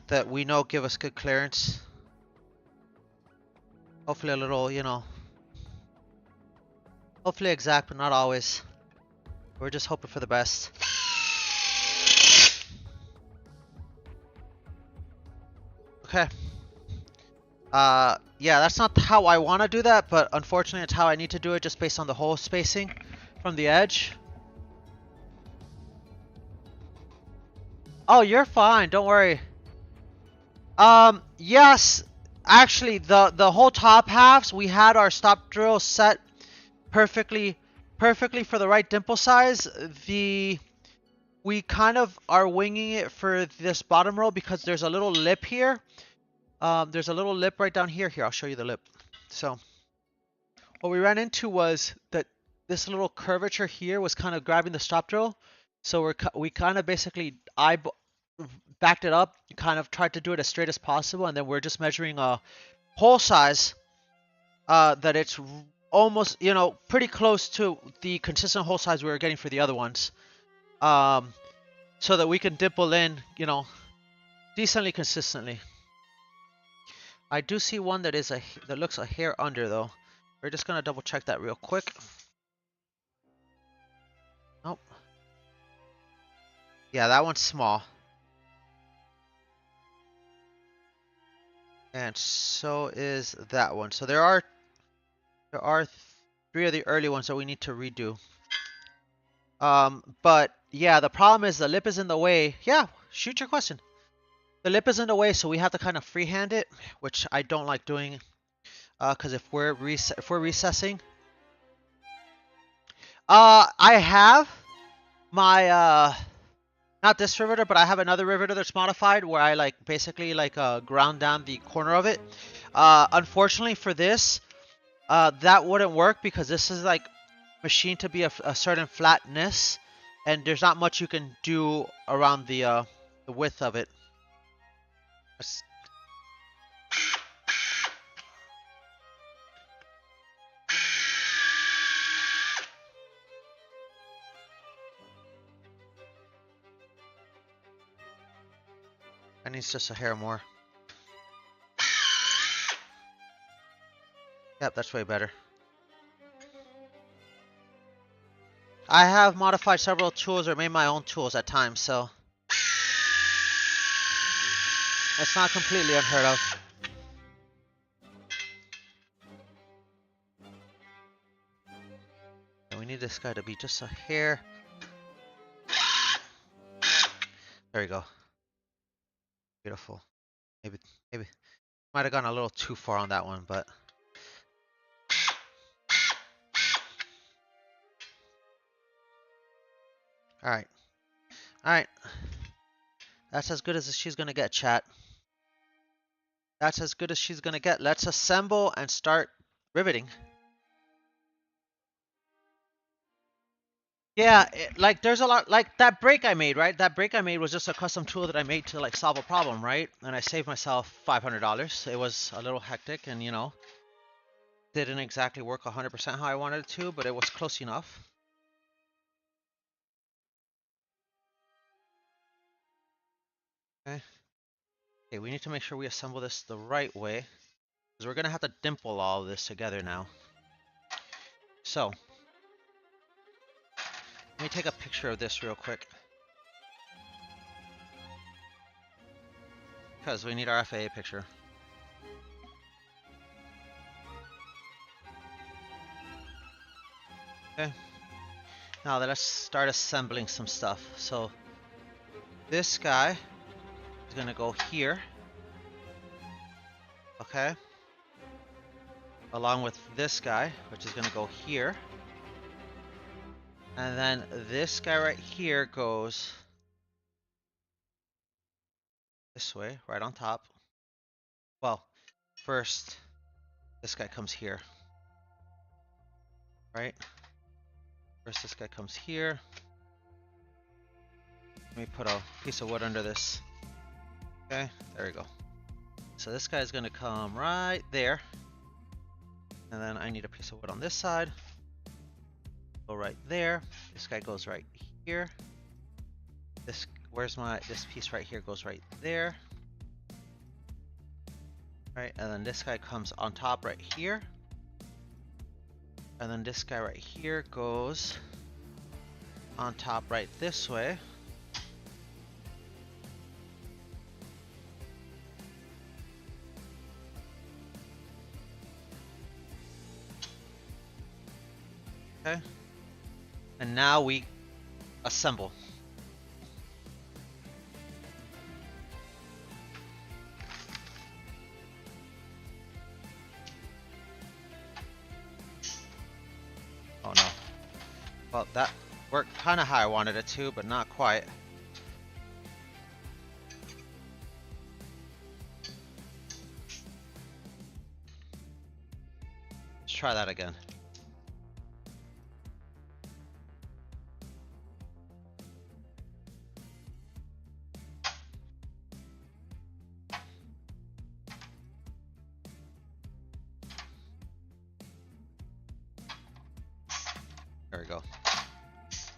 that we know give us good clearance. Hopefully a little, you know, hopefully exact, but not always. We're just hoping for the best. Okay. Yeah, that's not how I want to do that, but unfortunately it's how I need to do it just based on the hole spacing from the edge. Oh, you're fine, don't worry. Yes, actually the whole top halves, we had our stop drill set perfectly for the right dimple size. We kind of are winging it for this bottom row because there's a little lip here. There's a little lip right down here. Here, I'll show you the lip. So what we ran into was that this little curvature here was kind of grabbing the stop drill. So we kind of basically backed it up, kind of tried to do it as straight as possible, and then we're just measuring a hole size that it's almost, you know, pretty close to the consistent hole size we were getting for the other ones, so that we can dimple in, you know, decently consistently. I do see one that looks a hair under though. We're just gonna double check that real quick. Nope. Yeah, that one's small. And so is that one. So there are 3 of the early ones that we need to redo. But yeah, the problem is the lip is in the way. Yeah, shoot your question. The lip is in the way, so we have to kind of freehand it, which I don't like doing. Because if we're recessing, I have my not this riveter, but I have another riveter that's modified where I like basically like ground down the corner of it. Unfortunately for this, that wouldn't work because this is like machined to be a certain flatness, and there's not much you can do around the width of it. That needs just a hair more. Yep, that's way better. I have modified several tools or made my own tools at times, so it's not completely unheard of. And we need this guy to be just a hair. There we go. Beautiful. Maybe might have gone a little too far on that one, but all right. That's as good as she's gonna get, chat. That's as good as she's gonna get. Let's assemble and start riveting. Yeah, like there's a lot, like that break I made, right? That break I made was just a custom tool that I made to like solve a problem, right? And I saved myself $500. It was a little hectic and, you know, didn't exactly work 100% how I wanted it to, but it was close enough. Okay. Okay, we need to make sure we assemble this the right way, because we're gonna have to dimple all of this together now. So, let me take a picture of this real quick, because we need our FAA picture. Okay. Now let's start assembling some stuff. So, this guy is gonna go here. Okay. Along with this guy, which is gonna go here. And then this guy right here goes this way, right on top. first this guy comes here, right? First this guy comes here. Let me put a piece of wood under this. Okay, there we go. So this guy's gonna come right there. And then I need a piece of wood on this side. Go right there. This guy goes right here. This piece right here goes right there. Right, and then this guy comes on top right here. And then this guy right here goes on top right this way. Okay. And now we assemble. Oh no. Well, that worked kind of how I wanted it to, but not quite. Let's try that again. There we go.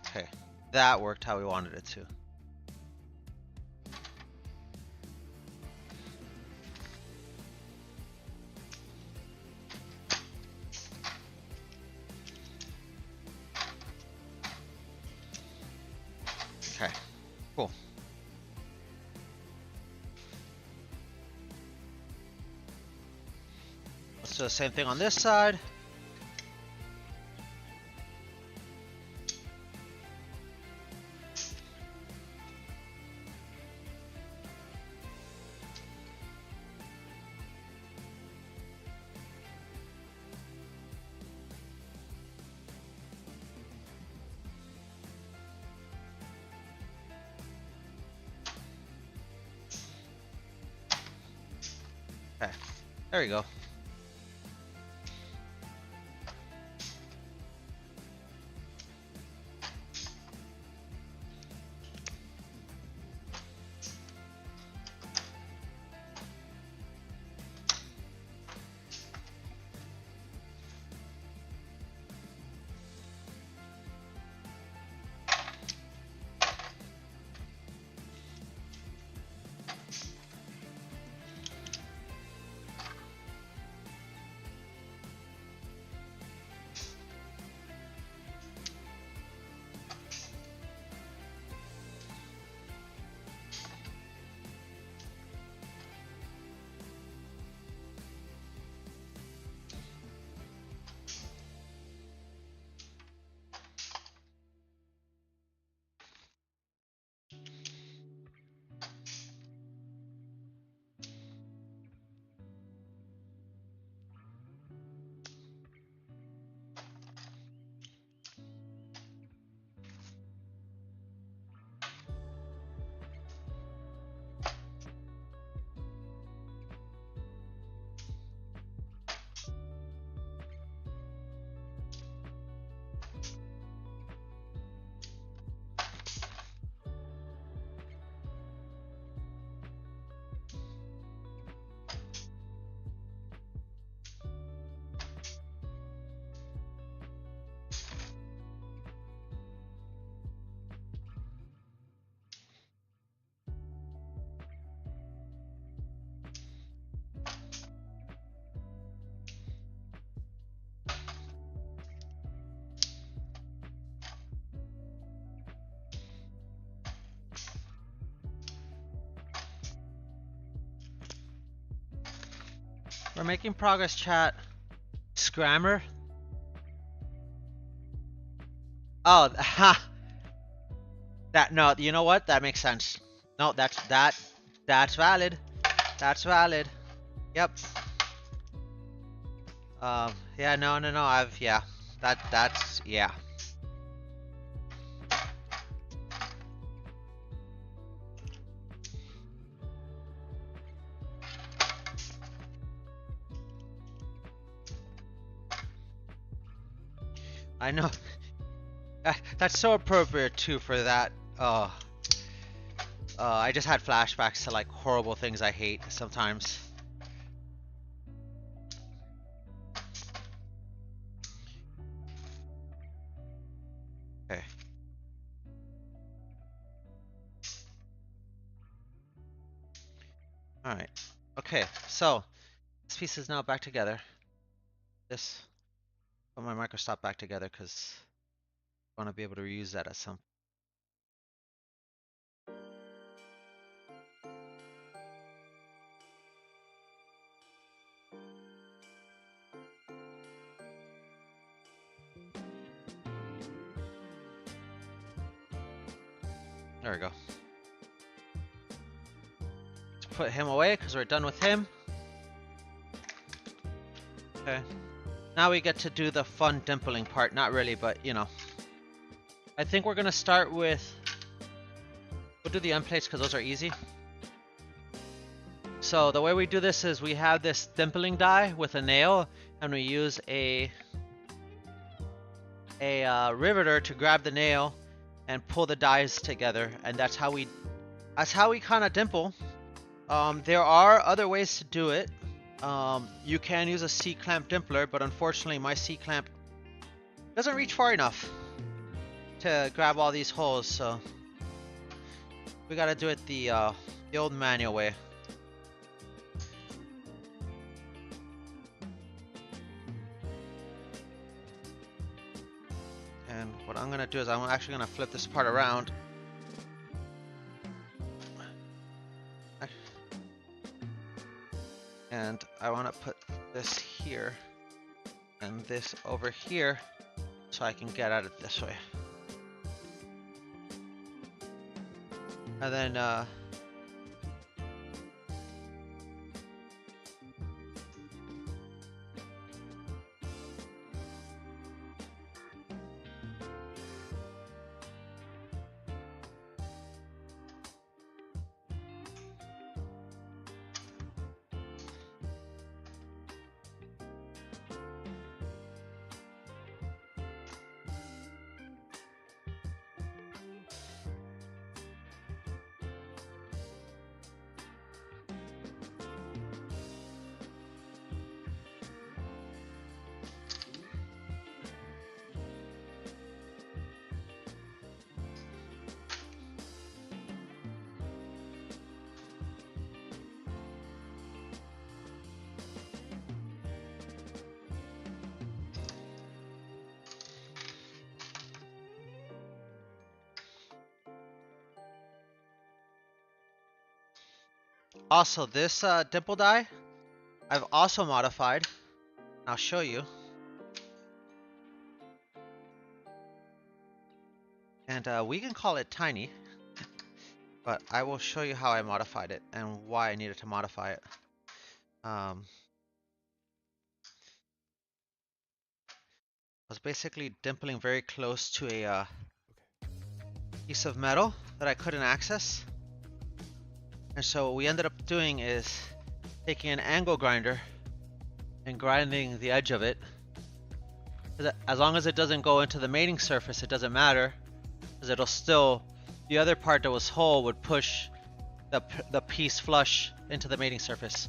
Okay, that worked how we wanted it to. Okay, cool. Let's do the same thing on this side. Okay, there we go. We're making progress, chat. Scrammer. Oh, ha. That no, you know what? That makes sense. No, that's valid. That's valid. Yep. Yeah, no. Yeah. That's yeah. I know. That's so appropriate too for that. I just had flashbacks to like horrible things I hate sometimes. Okay. Alright. Okay, so this piece is now back together. This put my microstop back together because I want to be able to reuse that at some. There we go. Let's put him away because we're done with him. Okay. Now we get to do the fun dimpling part. Not really, but you know. I think we're gonna start with. We'll do the end plates because those are easy. So the way we do this is we have this dimpling die with a nail, and we use a riveter to grab the nail and pull the dies together, and that's how we kind of dimple. There are other ways to do it. You can use a C-clamp dimpler, but unfortunately my C-clamp doesn't reach far enough to grab all these holes, so we gotta do it the old manual way. And what I'm gonna do is I'm actually gonna flip this part around. And I want to put this here and this over here so I can get at it this way. And then also this dimple die I've also modified. I'll show you. And we can call it tiny, but I will show you how I modified it and why I needed to modify it. I was basically dimpling very close to a piece of metal that I couldn't access. And so what we ended up doing is taking an angle grinder and grinding the edge of it. As long as it doesn't go into the mating surface, it doesn't matter, because it'll still, the other part that was whole would push the piece flush into the mating surface.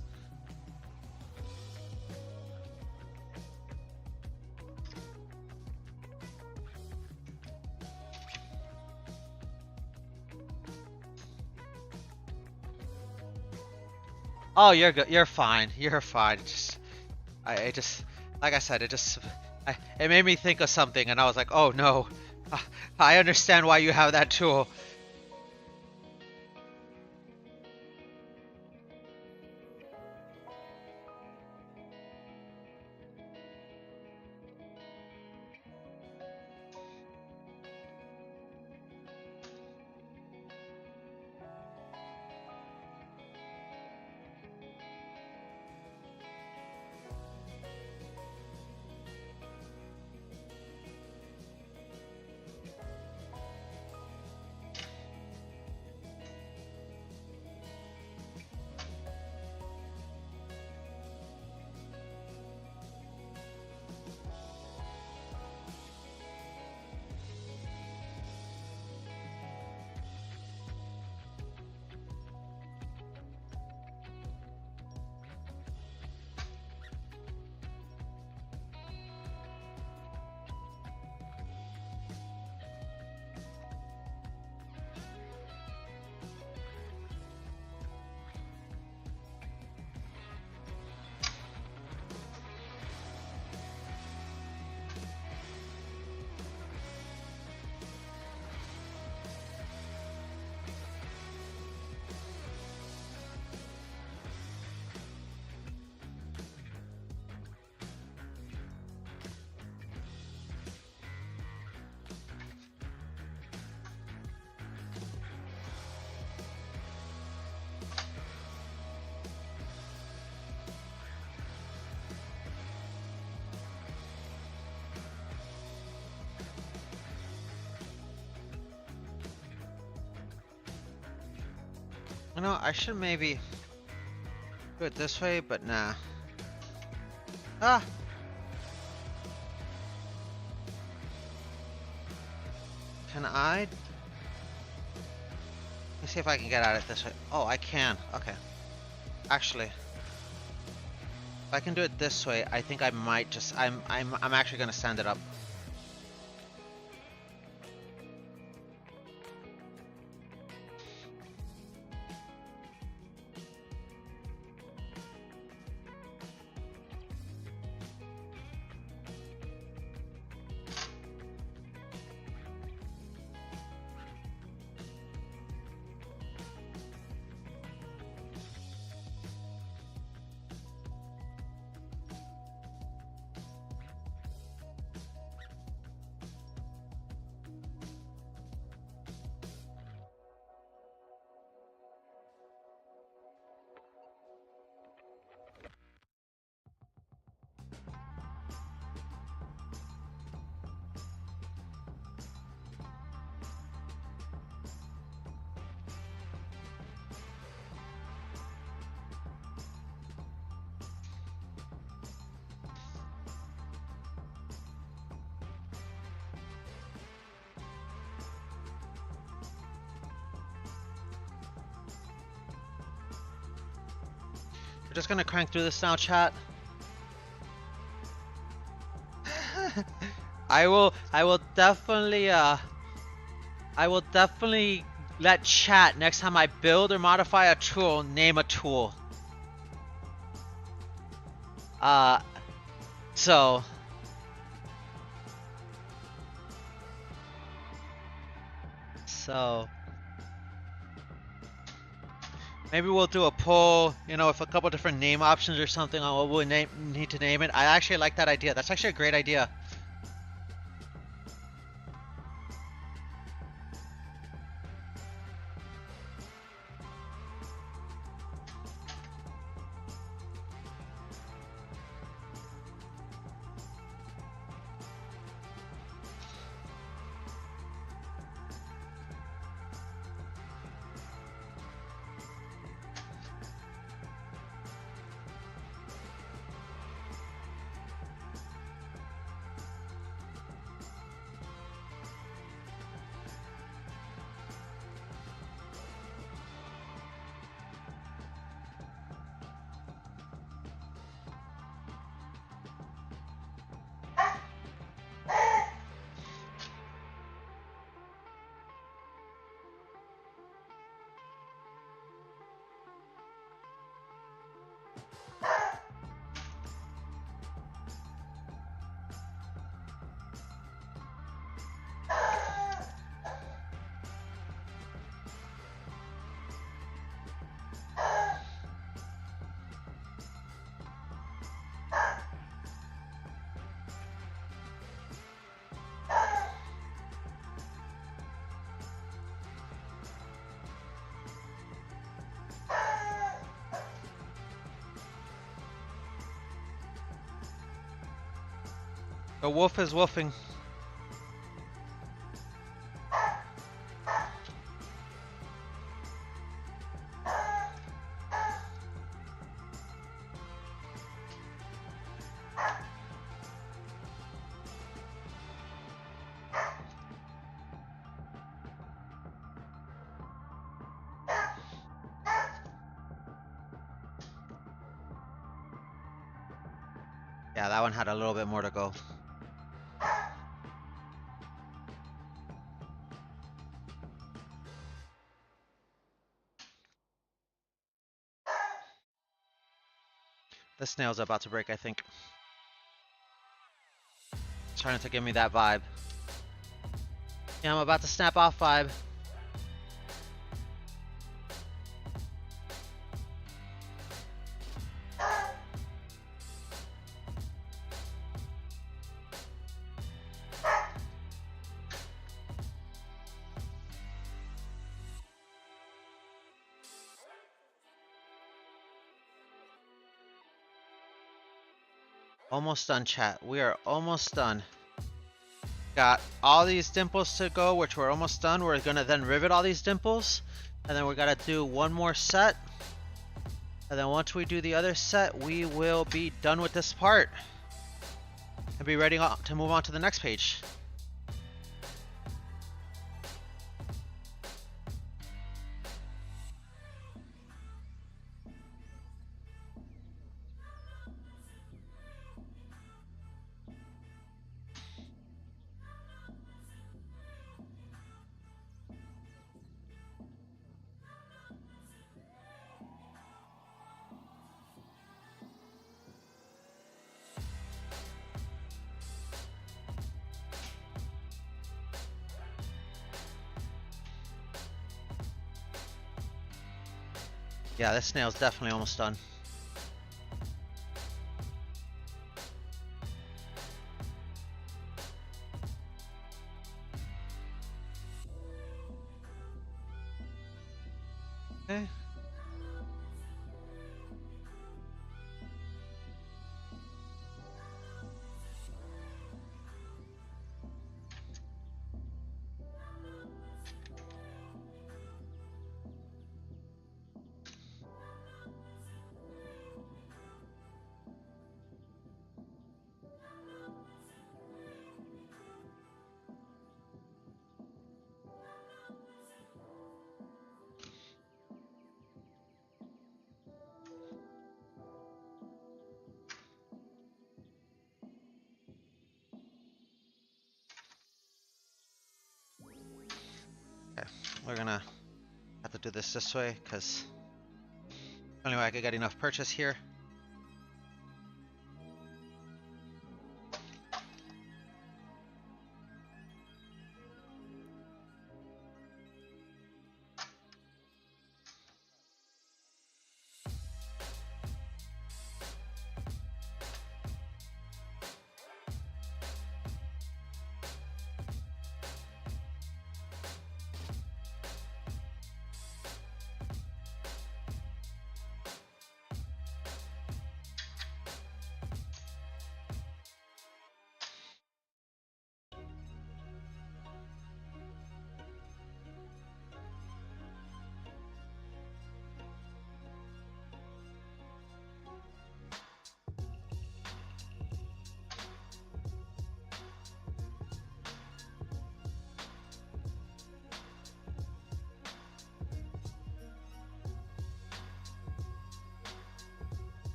Oh, you're good. You're fine. You're fine. I just, like I said, it made me think of something, and I was like, oh no, I understand why you have that tool. You know, I should maybe do it this way, but nah. Ah! Can I? Let me see if I can get at it this way. Oh, I can. Okay. Actually, if I can do it this way, I think I might just. I'm actually gonna stand it up. We're just gonna crank through this now, chat. I will definitely let chat next time I build or modify a tool, name a tool. So maybe we'll do a poll, you know, with a couple different name options or something on what we need to name it. I actually like that idea. That's actually a great idea. The wolf is wolfing. Yeah, that one had a little bit more to go. The snail's about to break, I think. It's trying to give me that vibe. Yeah, I'm about to snap off vibe. Almost done, chat. We are almost done. Got all these dimples to go, which we're almost done. We're gonna then rivet all these dimples. And then we're gonna do one more set. And then once we do the other set, we will be done with this part. And be ready to move on to the next page. Yeah, this nail's definitely almost done. Okay. Okay, we're gonna have to do this way because only way I could get enough purchase here.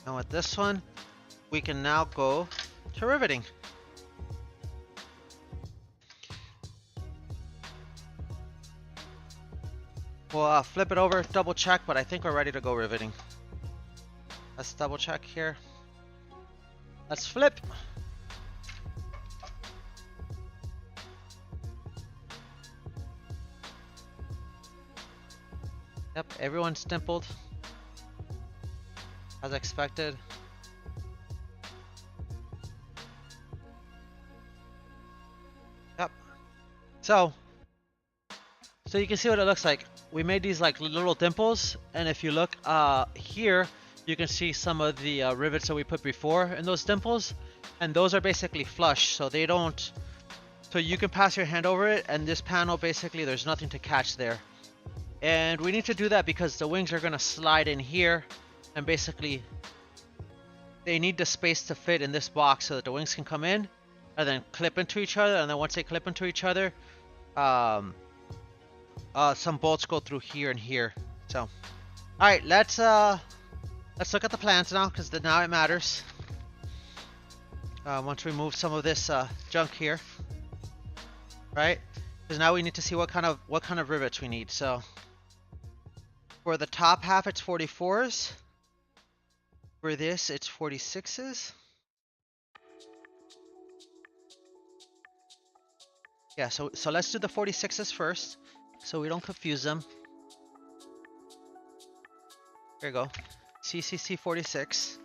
And with this one, we can now go to riveting. We'll flip it over, double check, but I think we're ready to go riveting. Let's double check here. Let's flip. Yep, everyone's dimpled. As expected. Yep. So you can see what it looks like. We made these like little dimples, and if you look here, you can see some of the rivets that we put before in those dimples, and those are basically flush, so they don't. So you can pass your hand over it, and this panel basically there's nothing to catch there. And we need to do that because the wings are gonna slide in here, and basically they need the space to fit in this box so that the wings can come in and then clip into each other, and then once they clip into each other, some bolts go through here and here. So, all right, let's look at the plans now, because now it matters. Once we move some of this junk here, right? Because now we need to see what kind of rivets we need. So, for the top half, it's 44s. For this, it's 46s. Yeah, so let's do the 46s first, so we don't confuse them. Here you go. CCC 46.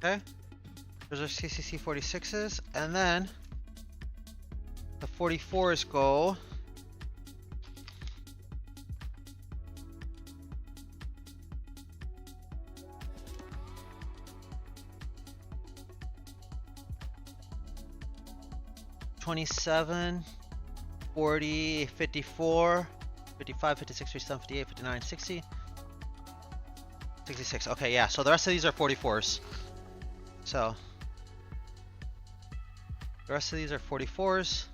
Okay, those are CCC 46s, and then the 44s go. $27, $40, $54, $55, $56, $57, $58, $59, $60, $66. Okay, yeah, so the rest of these are 44s. So the rest of these are 44s.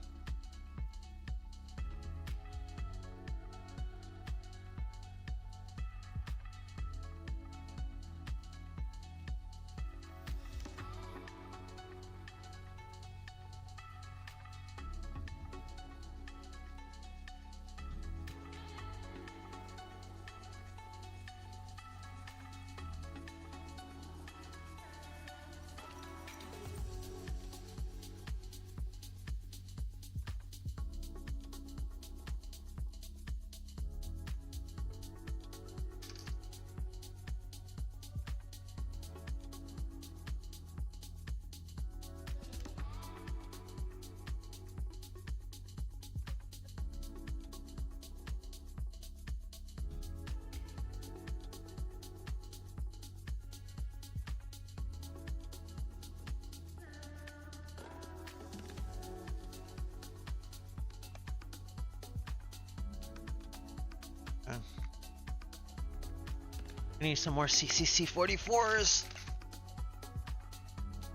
We need some more CCC 44s.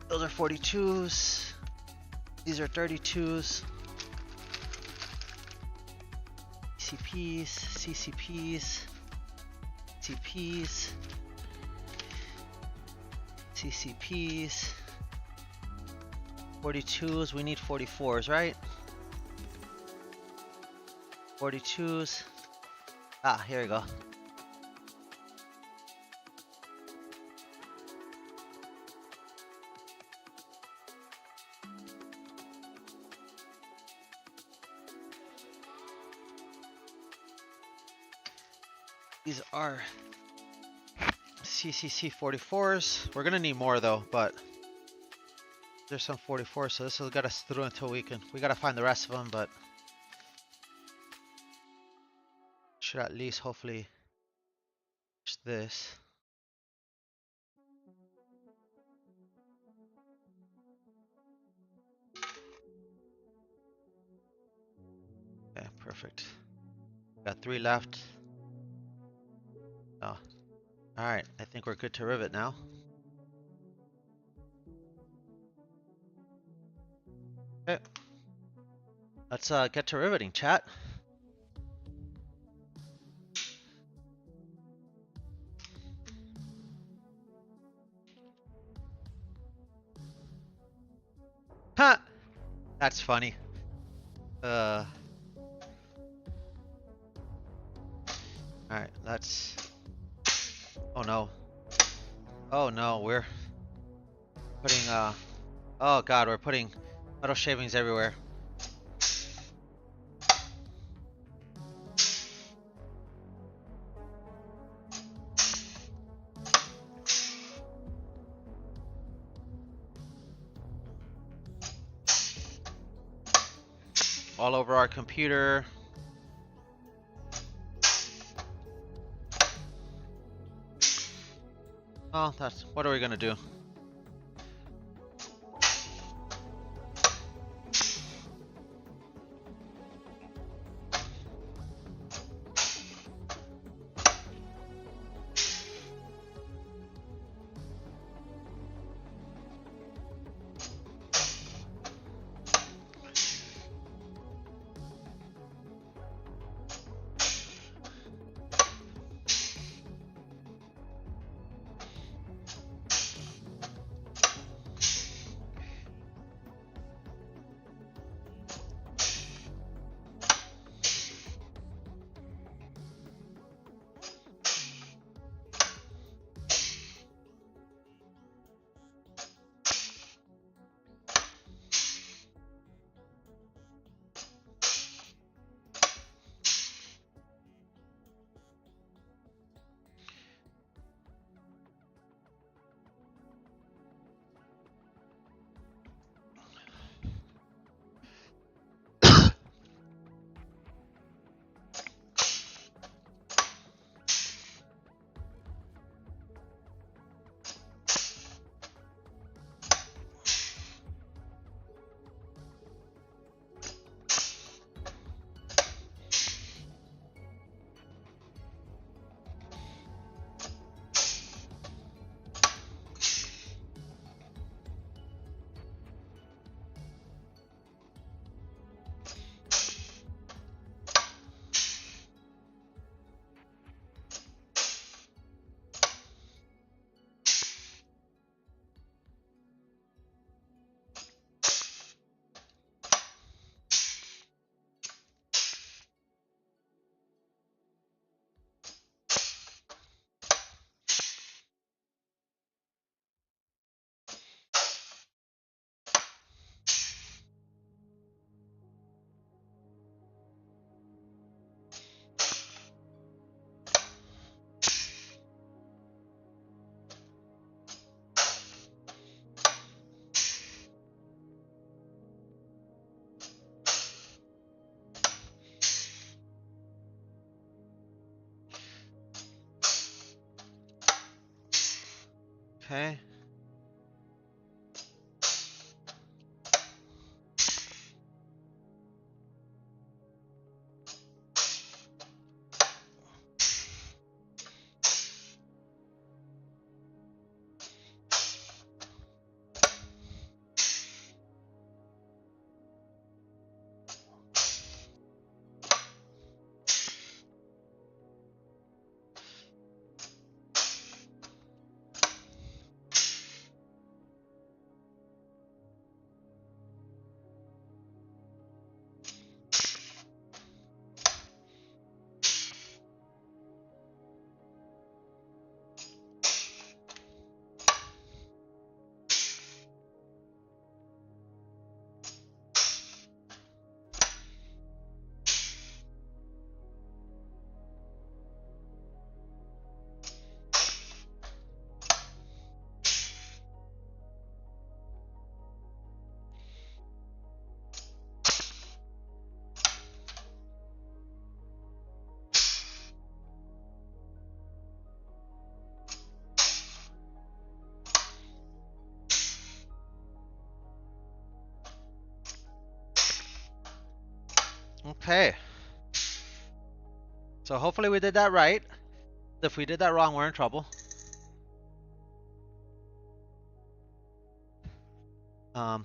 Those are 42s. These are 32s. CCPs, CCPs, CPs, CCPs. 42s, we need 44s, right? 42s. Ah, here we go. These are CCC 44s. We're gonna need more though, but there's some 44s, so this will get us through until we gotta find the rest of them, but should at least hopefully finish this. Okay, perfect. Got 3 left. Oh, alright, I think we're good to rivet now. Okay. Let's get to riveting, chat. Ha! That's funny. Alright, let's... Oh no. Oh no, we're putting, oh god, we're putting metal shavings everywhere. All over our computer. Oh, that's what are we gonna do? Okay. Okay. So hopefully we did that right. If we did that wrong, we're in trouble. Um,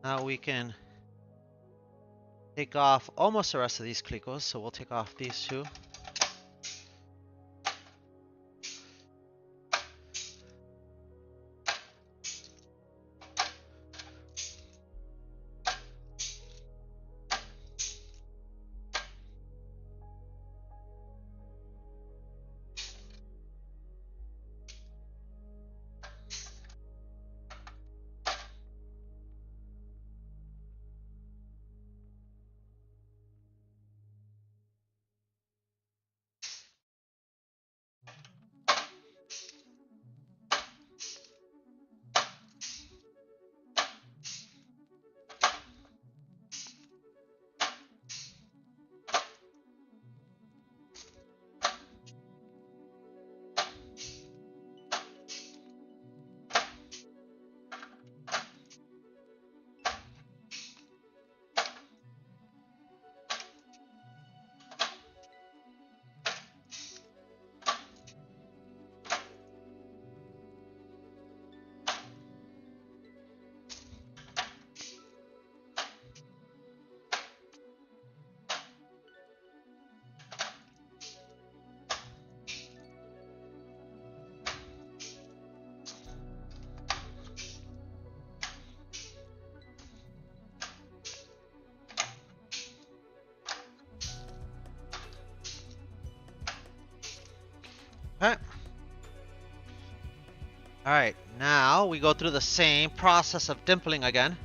Now we can take off almost the rest of these clicos. So we'll take off these two. Alright, now we go through the same process of dimpling again.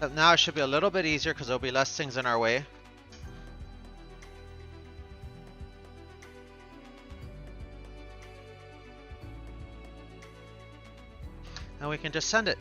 But now it should be a little bit easier because there'll be less things in our way. And we can just send it.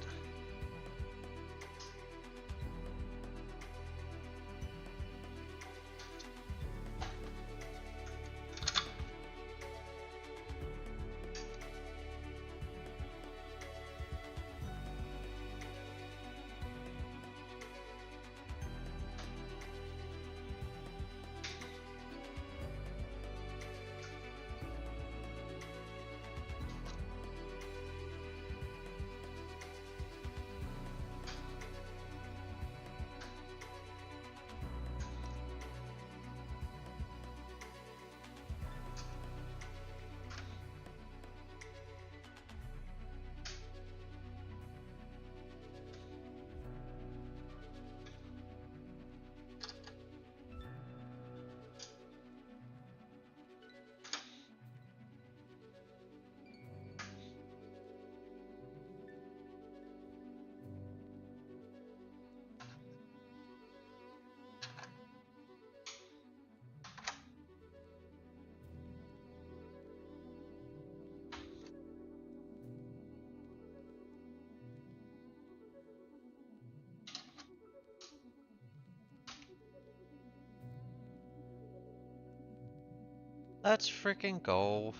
Let's freaking go.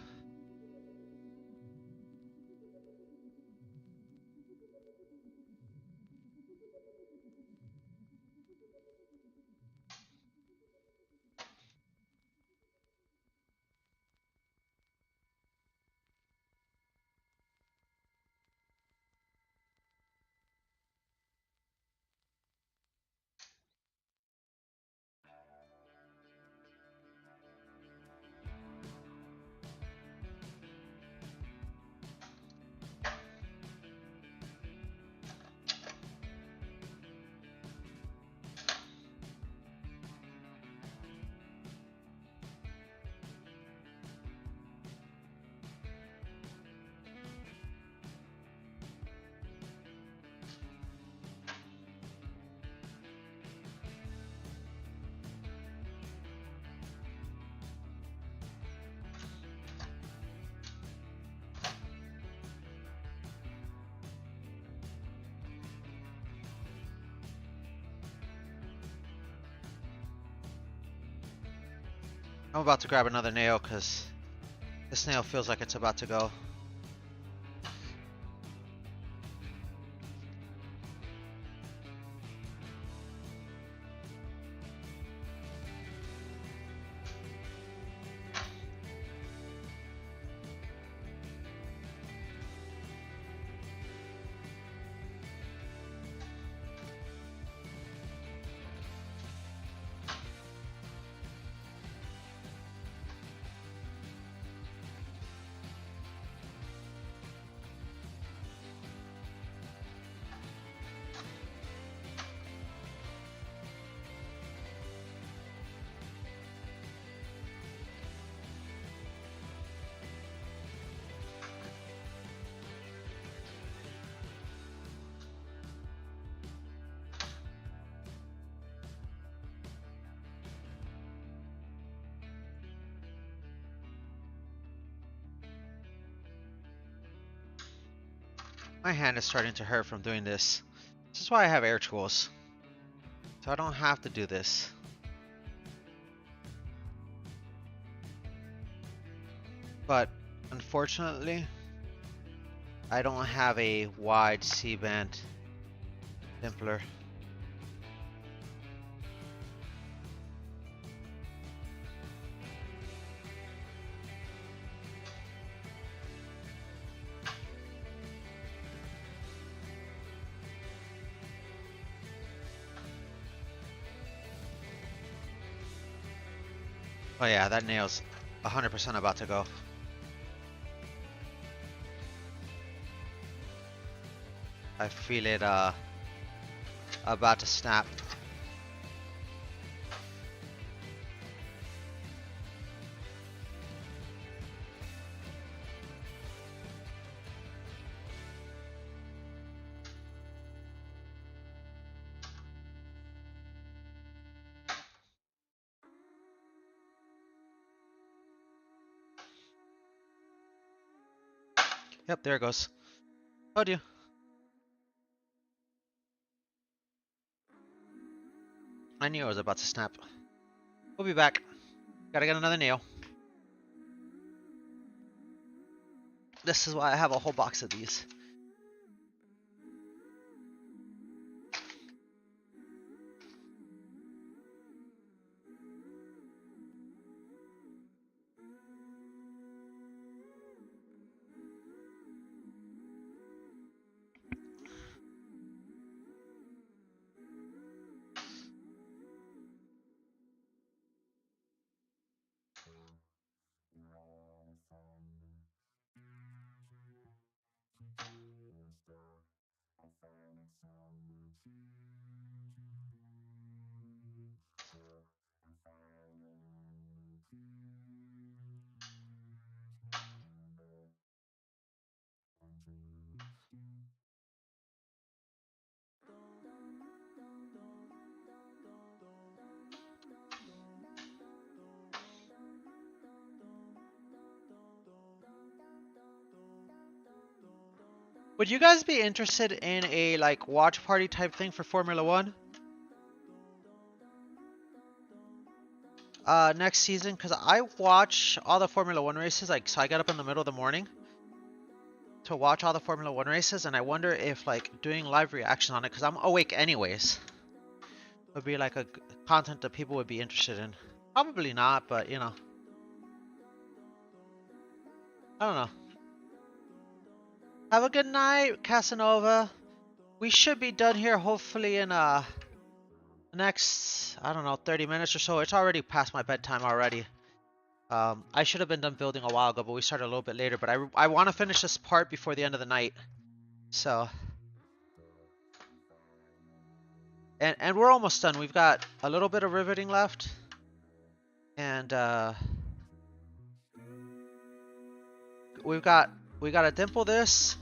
I'm about to grab another nail because this nail feels like it's about to go. My hand is starting to hurt from doing this. This is why I have air tools. So I don't have to do this. But unfortunately, I don't have a wide C-band dimpler. Oh yeah, that nail's 100% about to go. I feel it about to snap. Yep, there it goes. Told you. I knew it was about to snap. We'll be back. Gotta get another nail. This is why I have a whole box of these. Would you guys be interested in a like watch party type thing for Formula One? Next season, because I watch all the Formula One races, like, so I get up in the middle of the morning to watch all the Formula One races, and I wonder if like doing live reaction on it, because I'm awake anyways, would be like a content that people would be interested in. Probably not, but you know, I don't know. Have a good night, Casanova. We should be done here hopefully in the next, I don't know, 30 minutes or so. It's already past my bedtime already. I should have been done building a while ago, but we started a little bit later. But I want to finish this part before the end of the night. So, and we're almost done. We've got a little bit of riveting left, and we got to dimple this,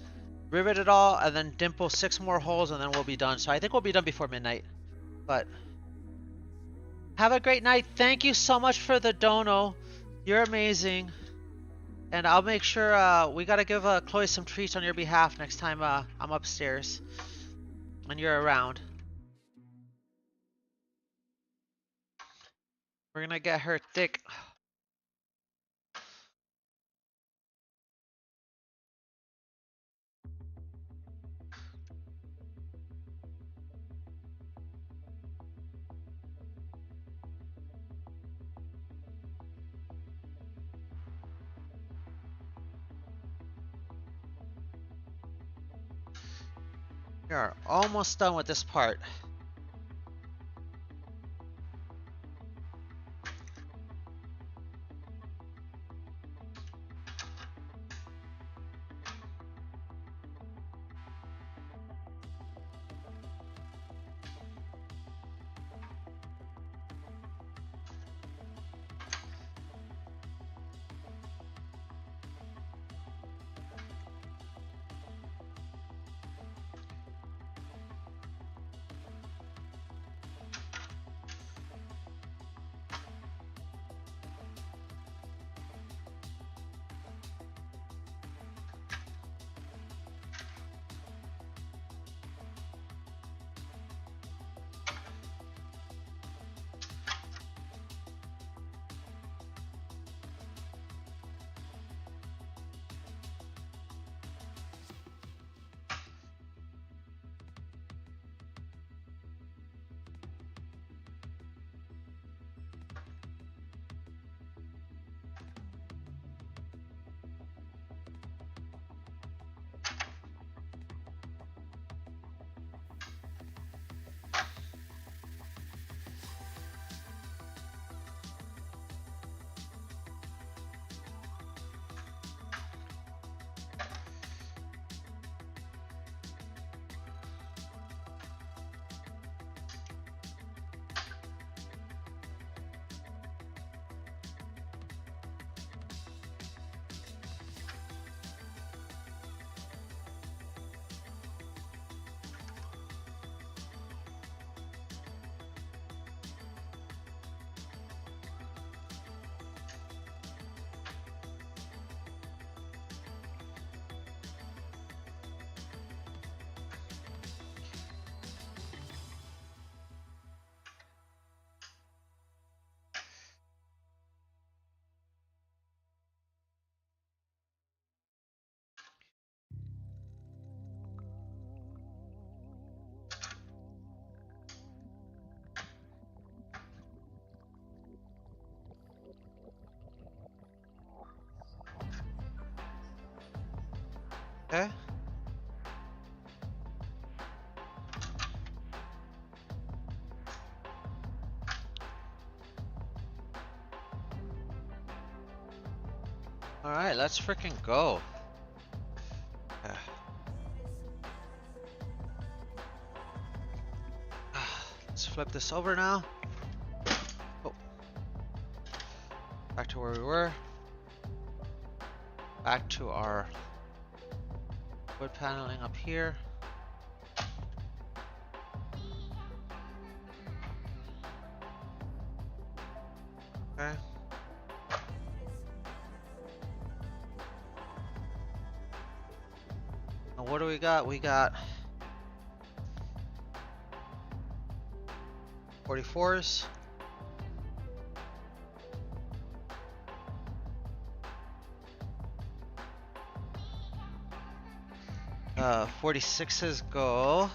rivet it all, and then dimple 6 more holes, and then we'll be done. So I think we'll be done before midnight. But have a great night. Thank you so much for the dono. You're amazing. And I'll make sure we gotta give Chloe some treats on your behalf next time I'm upstairs and you're around. We're gonna get her thick. We are almost done with this part. Okay. All right, let's freaking go. Let's flip this over now. Oh. Back to where we were. Back to our wood paneling up here. Okay. Now what do we got? We got 44s. 46s go.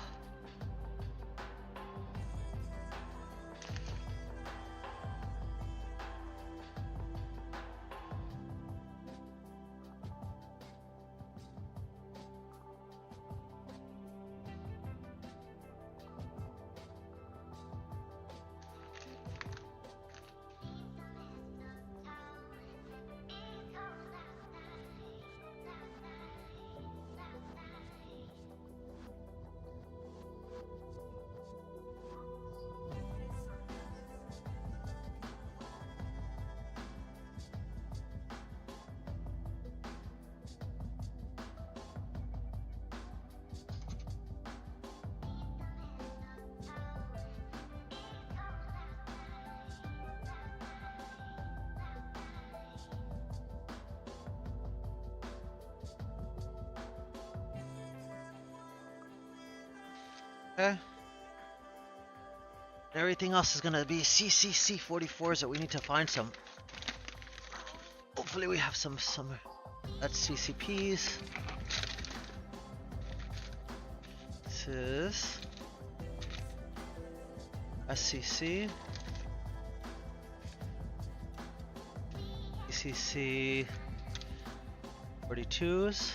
Okay. Everything else is gonna be CCC 44s that we need to find some. Hopefully we have some. That's CCPs. This is SCC. CCC 42s.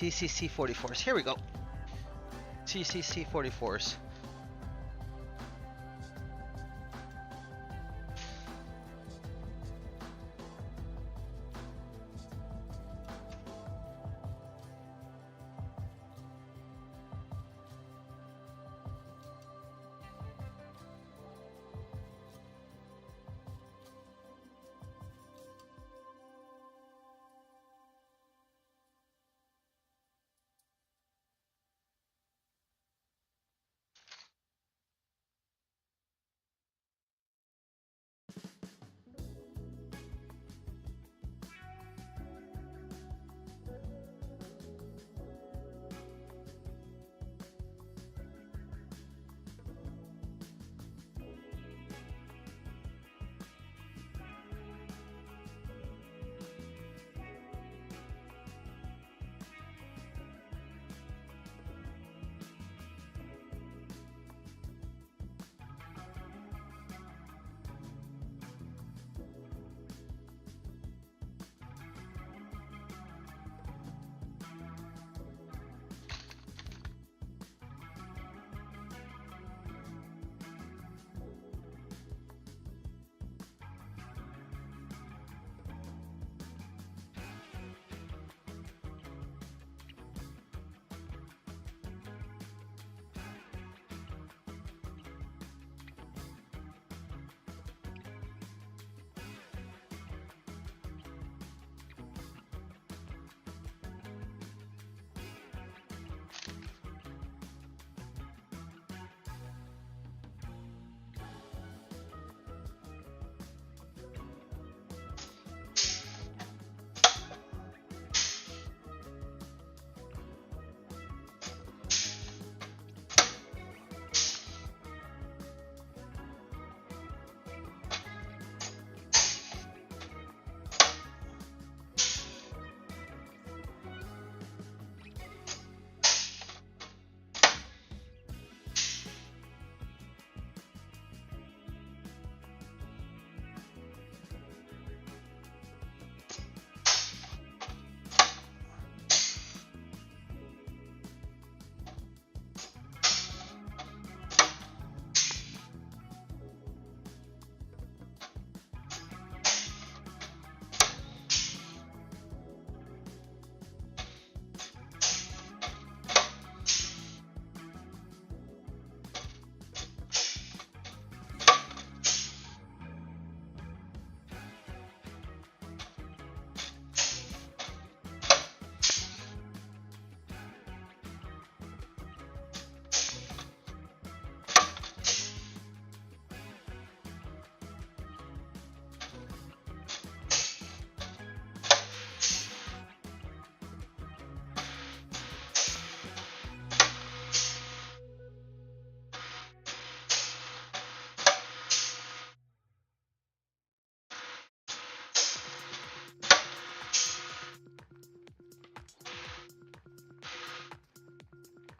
CCC 44s. Here we go. CCC 44s.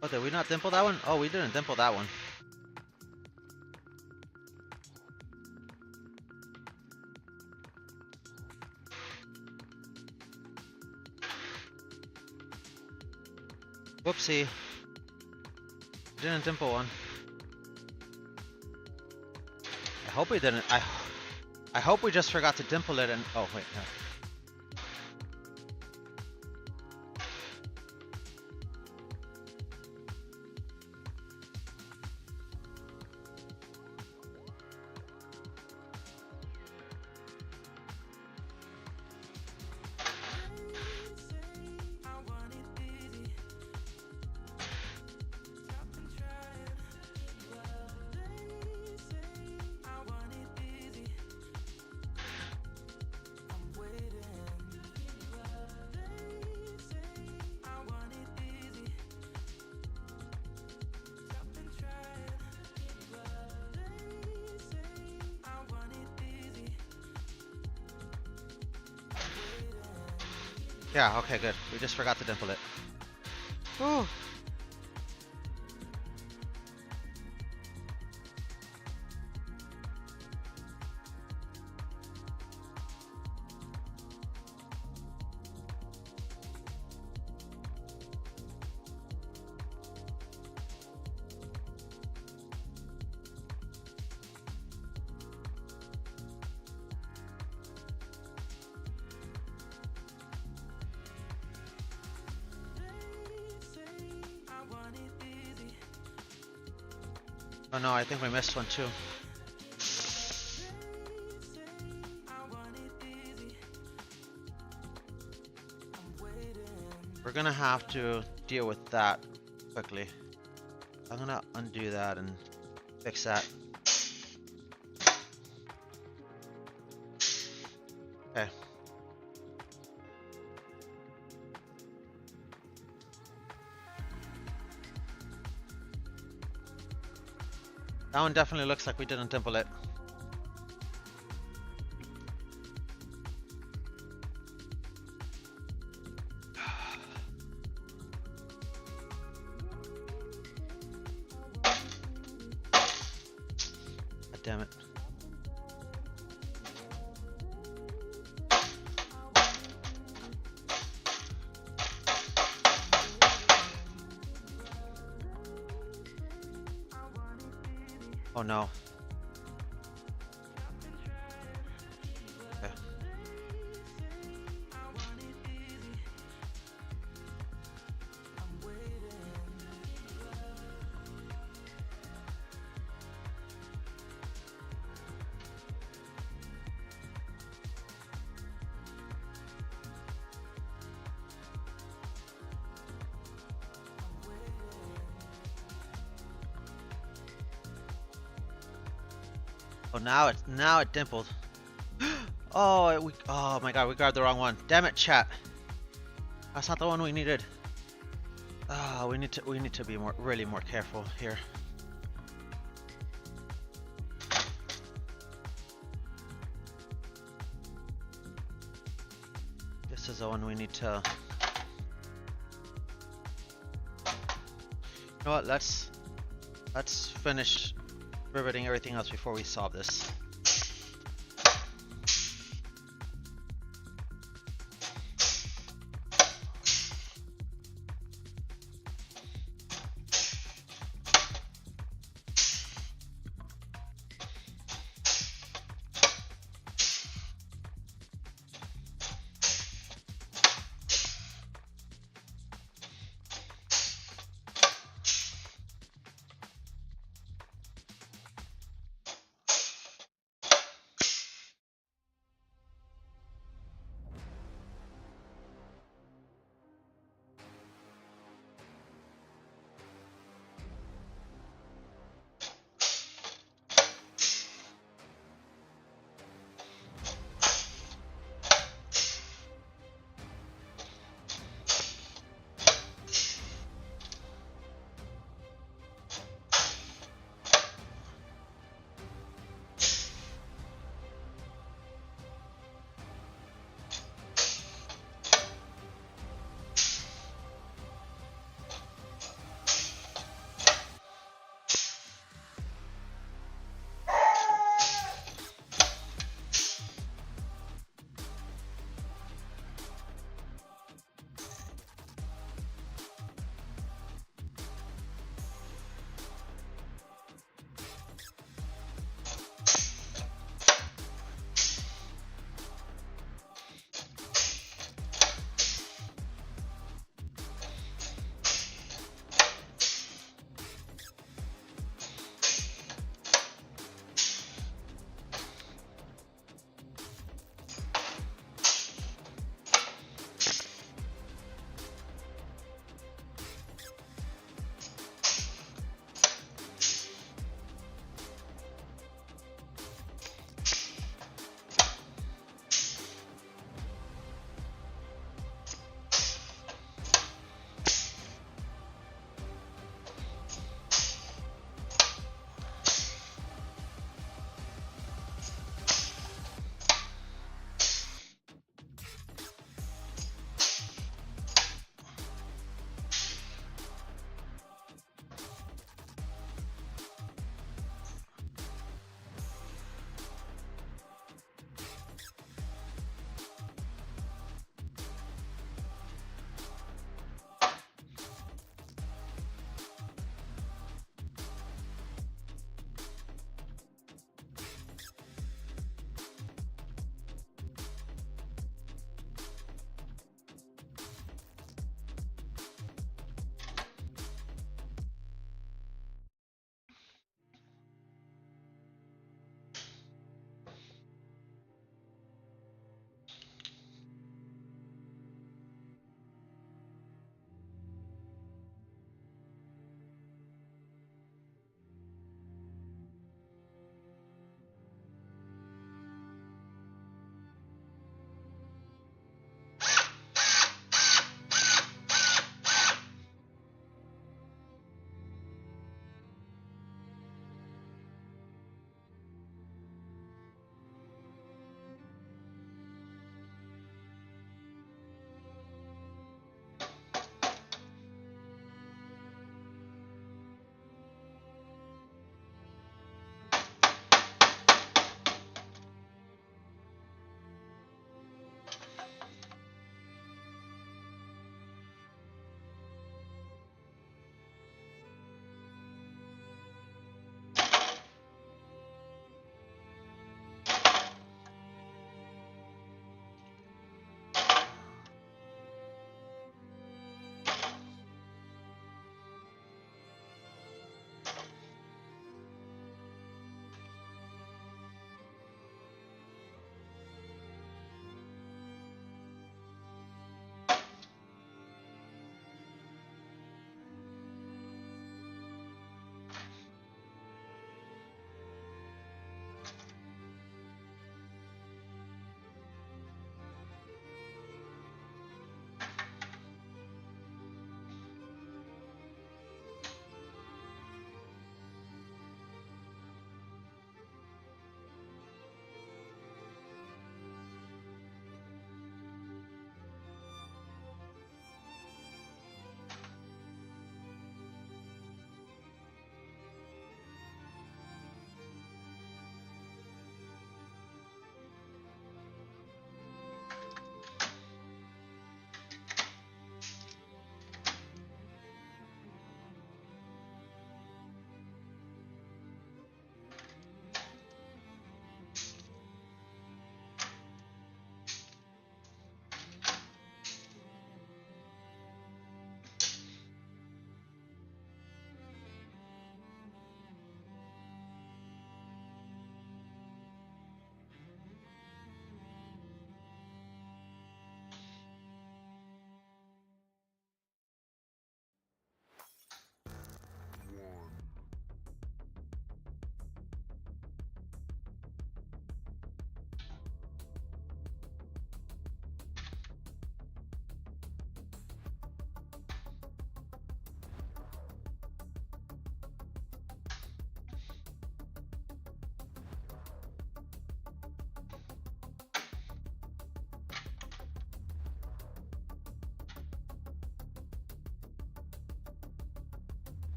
Oh, did we not dimple that one? Oh, we didn't dimple that one. Whoopsie. Didn't dimple one. I hope we didn't. I hope we just forgot to dimple it and... Oh, wait, no. Yeah, okay, good. We just forgot to dimple it. Whew. Oh no, I think we missed one too. We're gonna have to deal with that quickly. I'm gonna undo that and fix that. Okay. That one definitely looks like we didn't dimple it. God damn it. Oh no. Okay. Oh, now it dimpled. Oh, oh my god, we grabbed the wrong one. Damn it, chat. That's not the one we needed. We need to be really more careful here. This is the one we need to... You know what, let's finish riveting everything else before we solve this.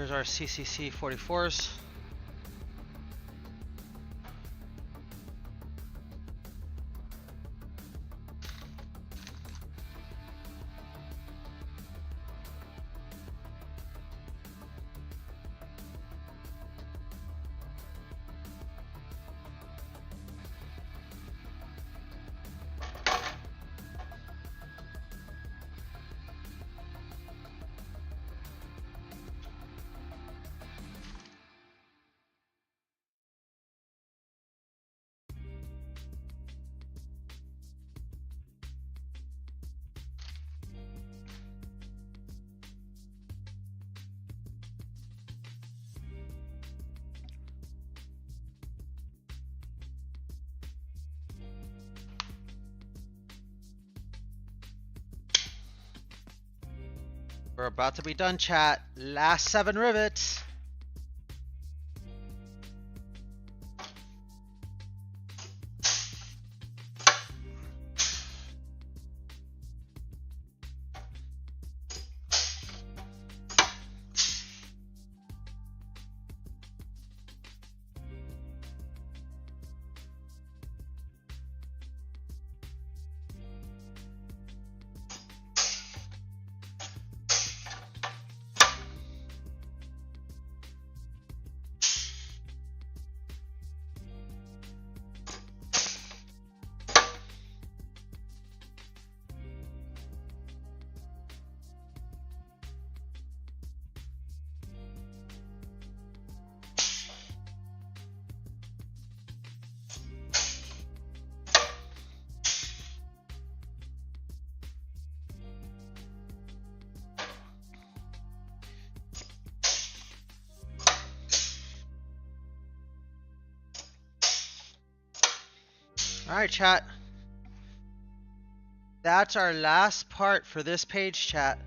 Here's our CCC 44s. We're about to be done, chat. Last 7 rivets. Alright, chat. That's our last part for this page, chat.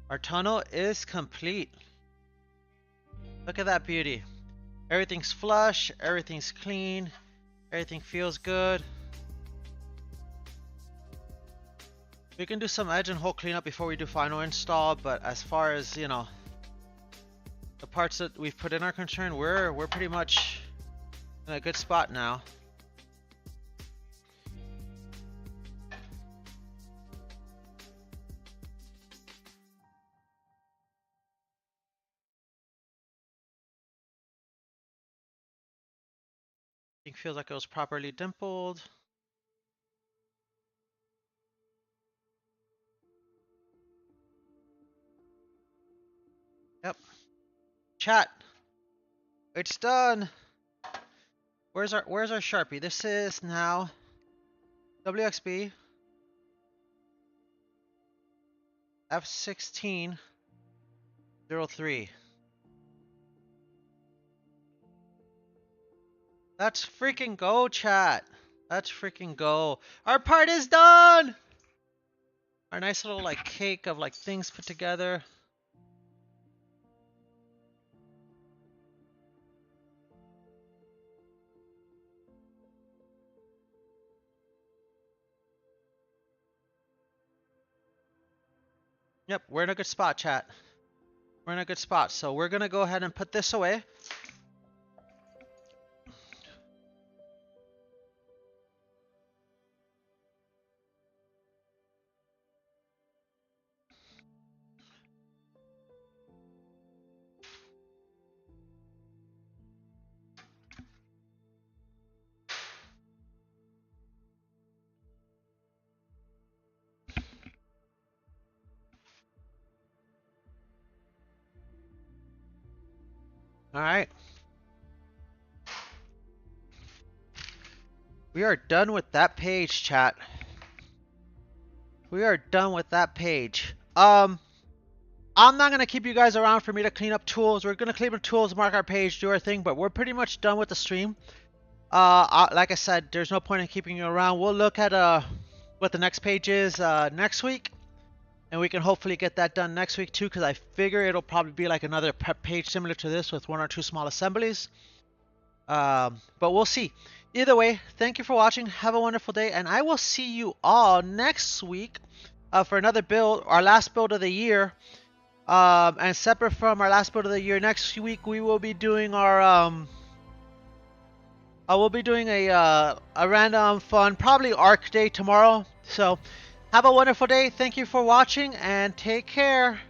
Our tunnel is complete. Look at that beauty. Everything's flush, everything's clean, everything feels good. We can do some edge and hole cleanup before we do final install, but as far as, you know, the parts that we've put in are concerned, we're pretty much in a good spot now. It feels like it was properly dimpled. Yep. Chat. It's done. Where's our Sharpie? This is now WXB F1603. Let's freaking go, chat. Let's freaking go. Our part is done. Our nice little like cake of like things put together. Yep, we're in a good spot, chat. We're in a good spot. So we're gonna go ahead and put this away. All right. We are done with that page, chat. We are done with that page. I'm not gonna keep you guys around for me to clean up tools. We're gonna clean up tools, mark our page, do our thing, but we're pretty much done with the stream. Like I said, there's no point in keeping you around. We'll look at what the next page is next week, and we can hopefully get that done next week too, because I figure it'll probably be like another prep page similar to this with 1 or 2 small assemblies. But we'll see. Either way, thank you for watching. Have a wonderful day, and I will see you all next week for another build, our last build of the year. And separate from our last build of the year, next week we will be doing our I will be doing a random fun, probably arc day tomorrow. So have a wonderful day. Thank you for watching and take care.